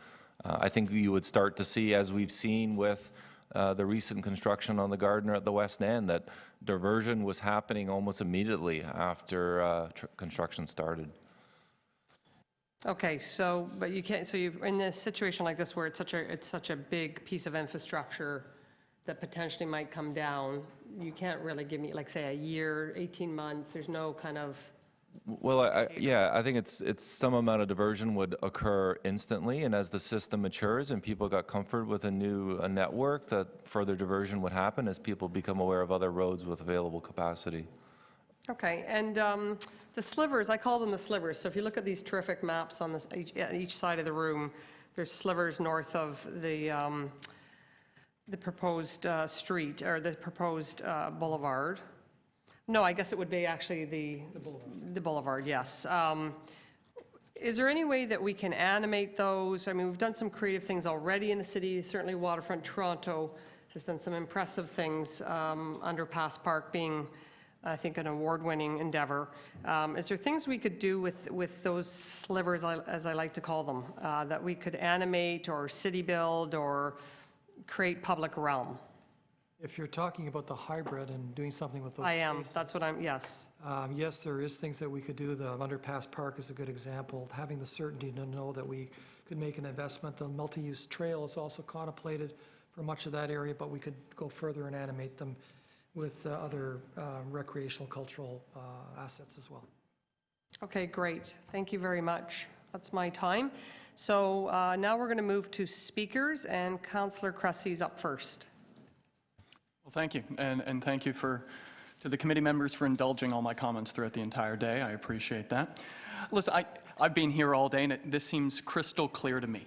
I think you would start to see, as we've seen with the recent construction on the Gardiner at the West End, that diversion was happening almost immediately after construction started. Okay, so, but you can't, so you've, in a situation like this where it's such a big piece of infrastructure that potentially might come down, you can't really give me, like, say, a year, 18 months, there's no kind of... Well, yeah, I think it's some amount of diversion would occur instantly, and as the system matures and people got comfort with a new network, that further diversion would happen as people become aware of other roads with available capacity. Okay, and the slivers, I call them the slivers. So if you look at these terrific maps on this, each side of the room, there's slivers north of the proposed street, or the proposed boulevard. No, I guess it would be actually the boulevard, yes. Is there any way that we can animate those? I mean, we've done some creative things already in the city. Certainly Waterfront Toronto has done some impressive things, Underpass Park being, I think, an award-winning endeavor. Is there things we could do with those slivers, as I like to call them, that we could animate or city build or create public realm? If you're talking about the hybrid and doing something with those I am, spaces, that's what I'm, yes. Yes, there is things that we could do. The Underpass Park is a good example. Having the certainty to know that we could make an investment. The multi-use trail is also contemplated for much of that area, but we could go further and animate them with other recreational, cultural assets as well. Okay, great. Thank you very much. That's my time. So now we're going to move to speakers, and Councillor Cressy's up first. Well, thank you, and thank you to the committee members for indulging all my comments throughout the entire day. I appreciate that. Listen, I've been here all day, and this seems crystal clear to me.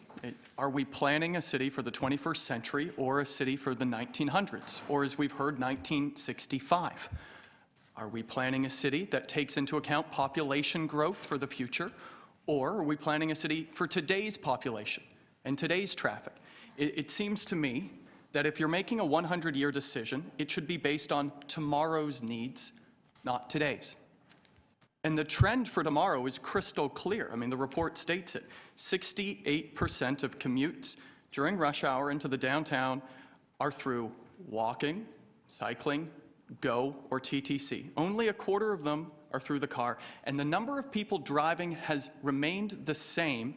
Are we planning a city for the 21st century or a city for the 1900s, or as we've heard, 1965? Are we planning a city that takes into account population growth for the future, or are we planning a city for today's population and today's traffic? It seems to me that if you're making a 100-year decision, it should be based on tomorrow's needs, not today's. And the trend for tomorrow is crystal clear. I mean, the report states it. 68% of commutes during rush hour into the downtown are through walking, cycling, GO, or TTC. Only a quarter of them are through the car. And the number of people driving has remained the same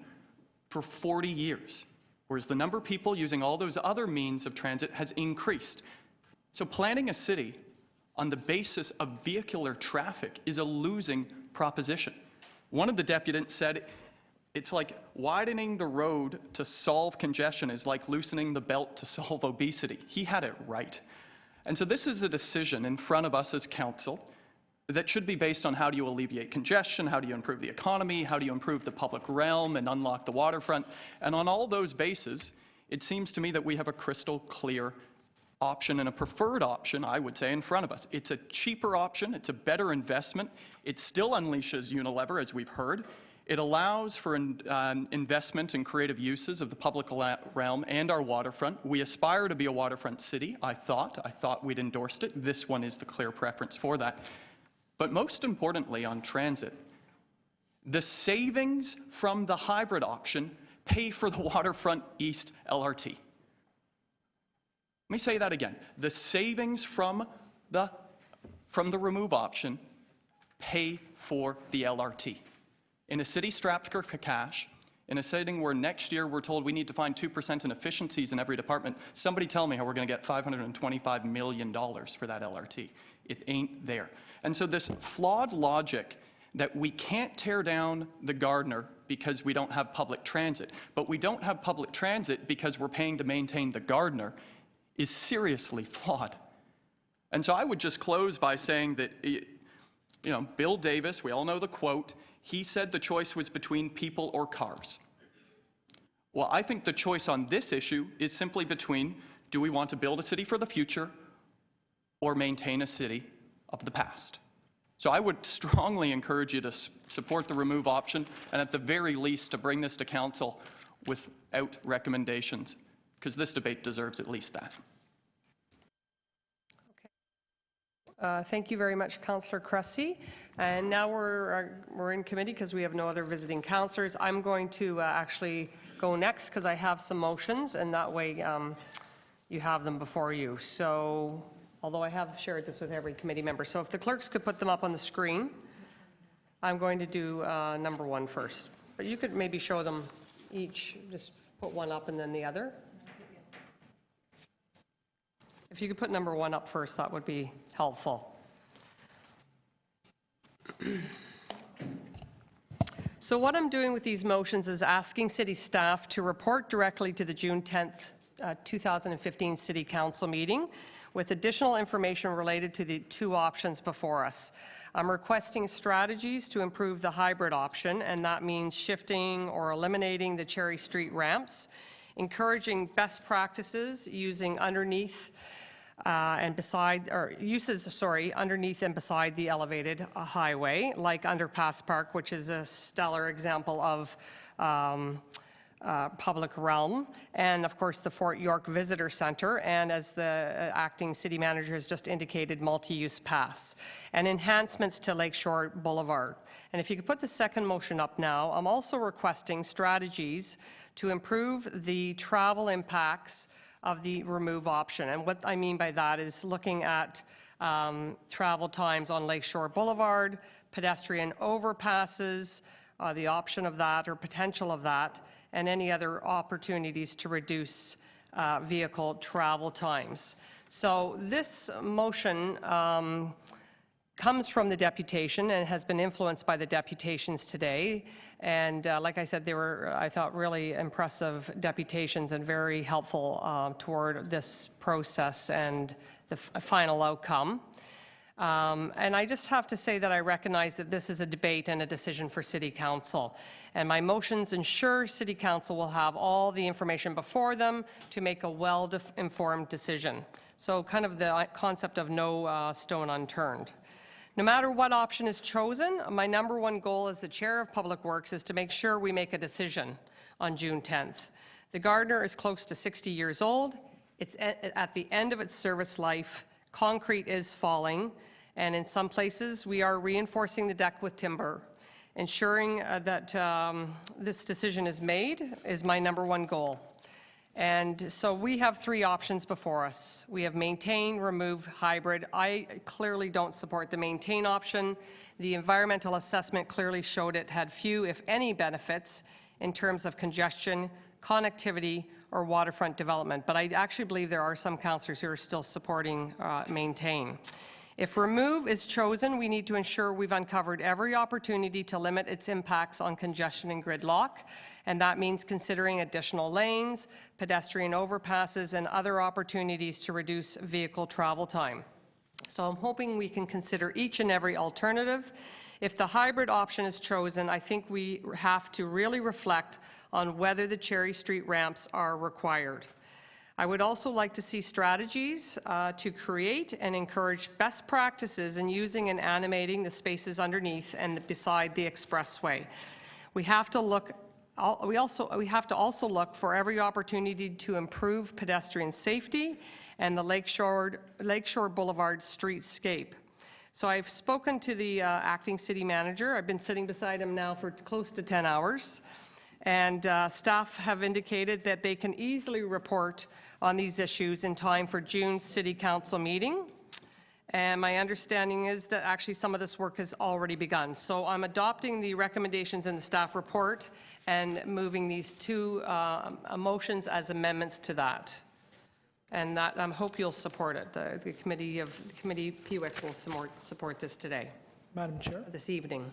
for 40 years, whereas the number of people using all those other means of transit has increased. So planning a city on the basis of vehicular traffic is a losing proposition. One of the deputants said, it's like widening the road to solve congestion is like loosening the belt to solve obesity. He had it right. And so this is a decision in front of us as council that should be based on how do you alleviate congestion, how do you improve the economy, how do you improve the public realm and unlock the waterfront. And on all those bases, it seems to me that we have a crystal clear option and a preferred option, I would say, in front of us. It's a cheaper option, it's a better investment, it still unleashes Unilever, as we've heard. It allows for investment in creative uses of the public realm and our waterfront. We aspire to be a waterfront city, I thought we'd endorsed it. This one is the clear preference for that. But most importantly on transit, the savings from the hybrid option pay for the Waterfront East LRT. Let me say that again. The savings from the remove option pay for the LRT. In a city strapped for cash, in a setting where next year we're told we need to find 2% in efficiencies in every department, somebody tell me how we're going to get $525 million for that LRT. It ain't there. And so this flawed logic that we can't tear down the Gardiner because we don't have public transit, but we don't have public transit because we're paying to maintain the Gardiner is seriously flawed. And so I would just close by saying that, Bill Davis, we all know the quote, he said the choice was between people or cars. Well, I think the choice on this issue is simply between, do we want to build a city for the future or maintain a city of the past? So I would strongly encourage you to support the remove option, and at the very least to bring this to council without recommendations, because this debate deserves at least that. Thank you very much, Councillor Cressy. And now we're in committee because we have no other visiting councillors. I'm going to actually go next because I have some motions, and that way you have them before you. So, although I have shared this with every committee member. So if the clerks could put them up on the screen, I'm going to do number 1 first. But you could maybe show them each, just put one up and then the other. If you could put number 1 up first, that would be helpful. So what I'm doing with these motions is asking city staff to report directly to the June 10th, 2015 City Council meeting with additional information related to the 2 options before us. I'm requesting strategies to improve the hybrid option, and that means shifting or eliminating the Cherry Street ramps, encouraging best practices using underneath and beside the elevated highway, like Underpass Park, which is a stellar example of public realm, and of course the Fort York Visitor Center, and as the acting city manager has just indicated, multi-use paths, and enhancements to Lakeshore Boulevard. And if you could put the second motion up now, I'm also requesting strategies to improve the travel impacts of the remove option. And what I mean by that is looking at travel times on Lakeshore Boulevard, pedestrian overpasses, the option of that or potential of that, and any other opportunities to reduce vehicle travel times. So this motion comes from the deputation and has been influenced by the deputations today. And like I said, they were, I thought, really impressive deputations and very helpful toward this process and the final outcome. And I just have to say that I recognize that this is a debate and a decision for City Council. And my motions ensure City Council will have all the information before them to make a well-informed decision. So kind of the concept of no stone unturned. No matter what option is chosen, my number 1 goal as the Chair of Public Works is to make sure we make a decision on June 10th. The Gardiner is close to 60 years old. It's at the end of its service life. Concrete is falling, and in some places, we are reinforcing the deck with timber. Ensuring that this decision is made is my #1 goal. And so we have 3 options before us. We have maintain, remove, hybrid. I clearly don't support the maintain option. The environmental assessment clearly showed it had few, if any, benefits in terms of congestion, connectivity, or waterfront development. But I actually believe there are some councillors who are still supporting maintain. If remove is chosen, we need to ensure we've uncovered every opportunity to limit its impacts on congestion and gridlock, and that means considering additional lanes, pedestrian overpasses, and other opportunities to reduce vehicle travel time. So I'm hoping we can consider each and every alternative. If the hybrid option is chosen, I think we have to really reflect on whether the Cherry Street ramps are required. I would also like to see strategies to create and encourage best practices in using and animating the spaces underneath and beside the expressway. We have to look. We have to also look for every opportunity to improve pedestrian safety and the Lakeshore Boulevard streetscape. So I've spoken to the acting city manager. I've been sitting beside him now for close to 10 hours. And staff have indicated that they can easily report on these issues in time for June's City Council meeting. And my understanding is that actually some of this work has already begun. So I'm adopting the recommendations in the staff report and moving these 2 motions as amendments to that. And that I hope you'll support it. The committee PWIC will support this today. Madam Chair? This evening.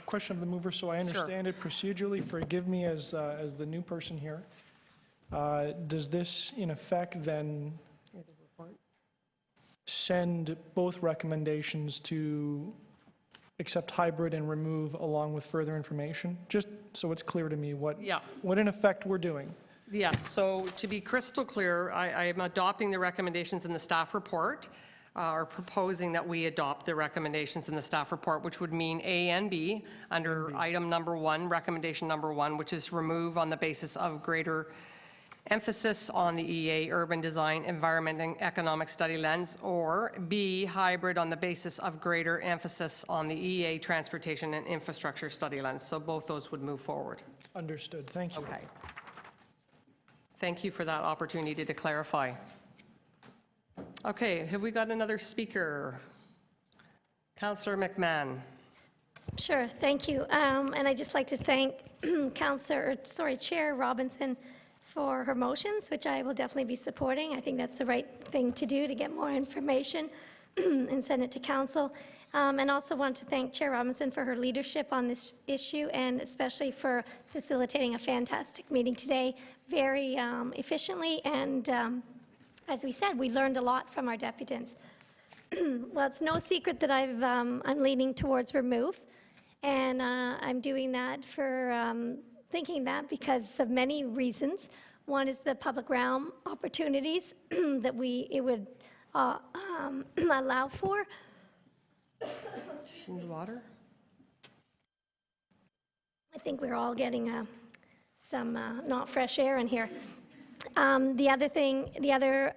Question of the mover, so I understand it procedurally. Forgive me as the new person here. Does this, in effect, then send both recommendations to accept hybrid and remove along with further information? Just so it's clear to me what in effect we're doing. Yes, so to be crystal clear, I am adopting the recommendations in the staff report, or proposing that we adopt the recommendations in the staff report, which would mean A and B under item #1, recommendation #1, which is remove on the basis of greater emphasis on the EA urban design, environment, and economic study lens, or B, hybrid on the basis of greater emphasis on the EA transportation and infrastructure study lens. So both those would move forward. Understood. Thank you. Okay. Thank you for that opportunity to clarify. Okay, have we got another speaker? Councillor McMahon. Sure, thank you. And I'd just like to thank Chair Robinson for her motions, which I will definitely be supporting. I think that's the right thing to do to get more information and send it to council. And also want to thank Chair Robinson for her leadership on this issue, and especially for facilitating a fantastic meeting today very efficiently. And as we said, we learned a lot from our deputants. Well, it's no secret that I'm leaning towards remove, and I'm doing that for thinking that because of many reasons. One is the public realm opportunities that it would allow for. Water? I think we're all getting some not fresh air in here. The other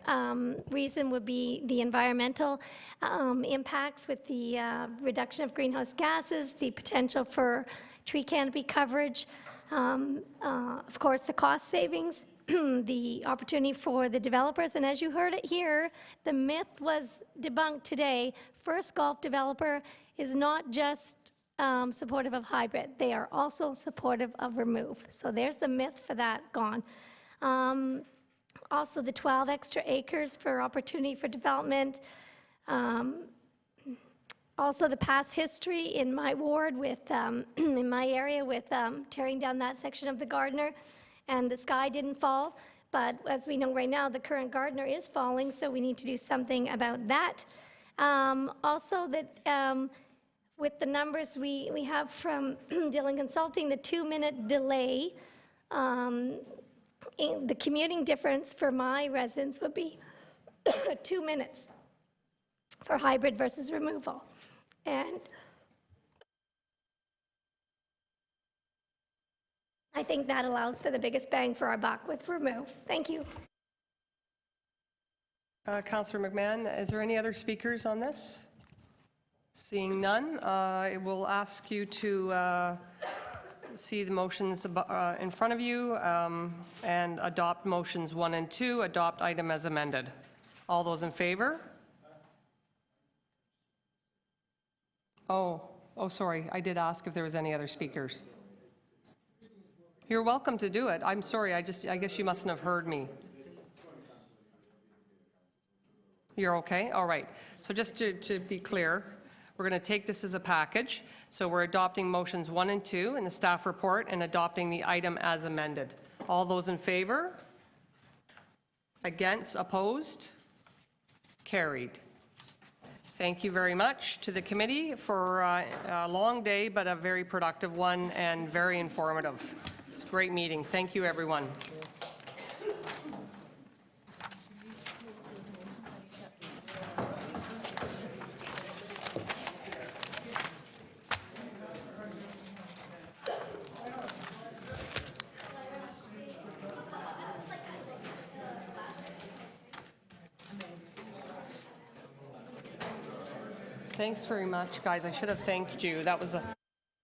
reason would be the environmental impacts with the reduction of greenhouse gases, the potential for tree canopy coverage, of course, the cost savings, the opportunity for the developers. And as you heard it here, the myth was debunked today. First Golf developer is not just supportive of hybrid. They are also supportive of remove. So there's the myth for that gone. Also, the 12 extra acres for opportunity for development. Also, the past history in my ward with, in my area with tearing down that section of the Gardiner, and the sky didn't fall. But as we know right now, the current Gardiner is falling, so we need to do something about that. Also, that with the numbers we have from Dillon Consulting, the 2-minute delay, the commuting difference for my residents would be 2 minutes for hybrid versus removal. And I think that allows for the biggest bang for our buck with remove. Thank you. Councillor McMahon, is there any other speakers on this? Seeing none, I will ask you to see the motions in front of you and adopt motions 1 and 2, adopt item as amended. All those in favor? Oh, sorry, I did ask if there was any other speakers. You're welcome to do it. I'm sorry, I guess you mustn't have heard me. You're okay? All right. So just to be clear, we're going to take this as a package. So we're adopting motions 1 and 2 in the staff report and adopting the item as amended. All those in favor? Against? Opposed? Carried. Thank you very much to the committee for a long day, but a very productive one and very informative. It's a great meeting. Thank you, everyone. Thanks very much, guys. I should have thanked you. That was a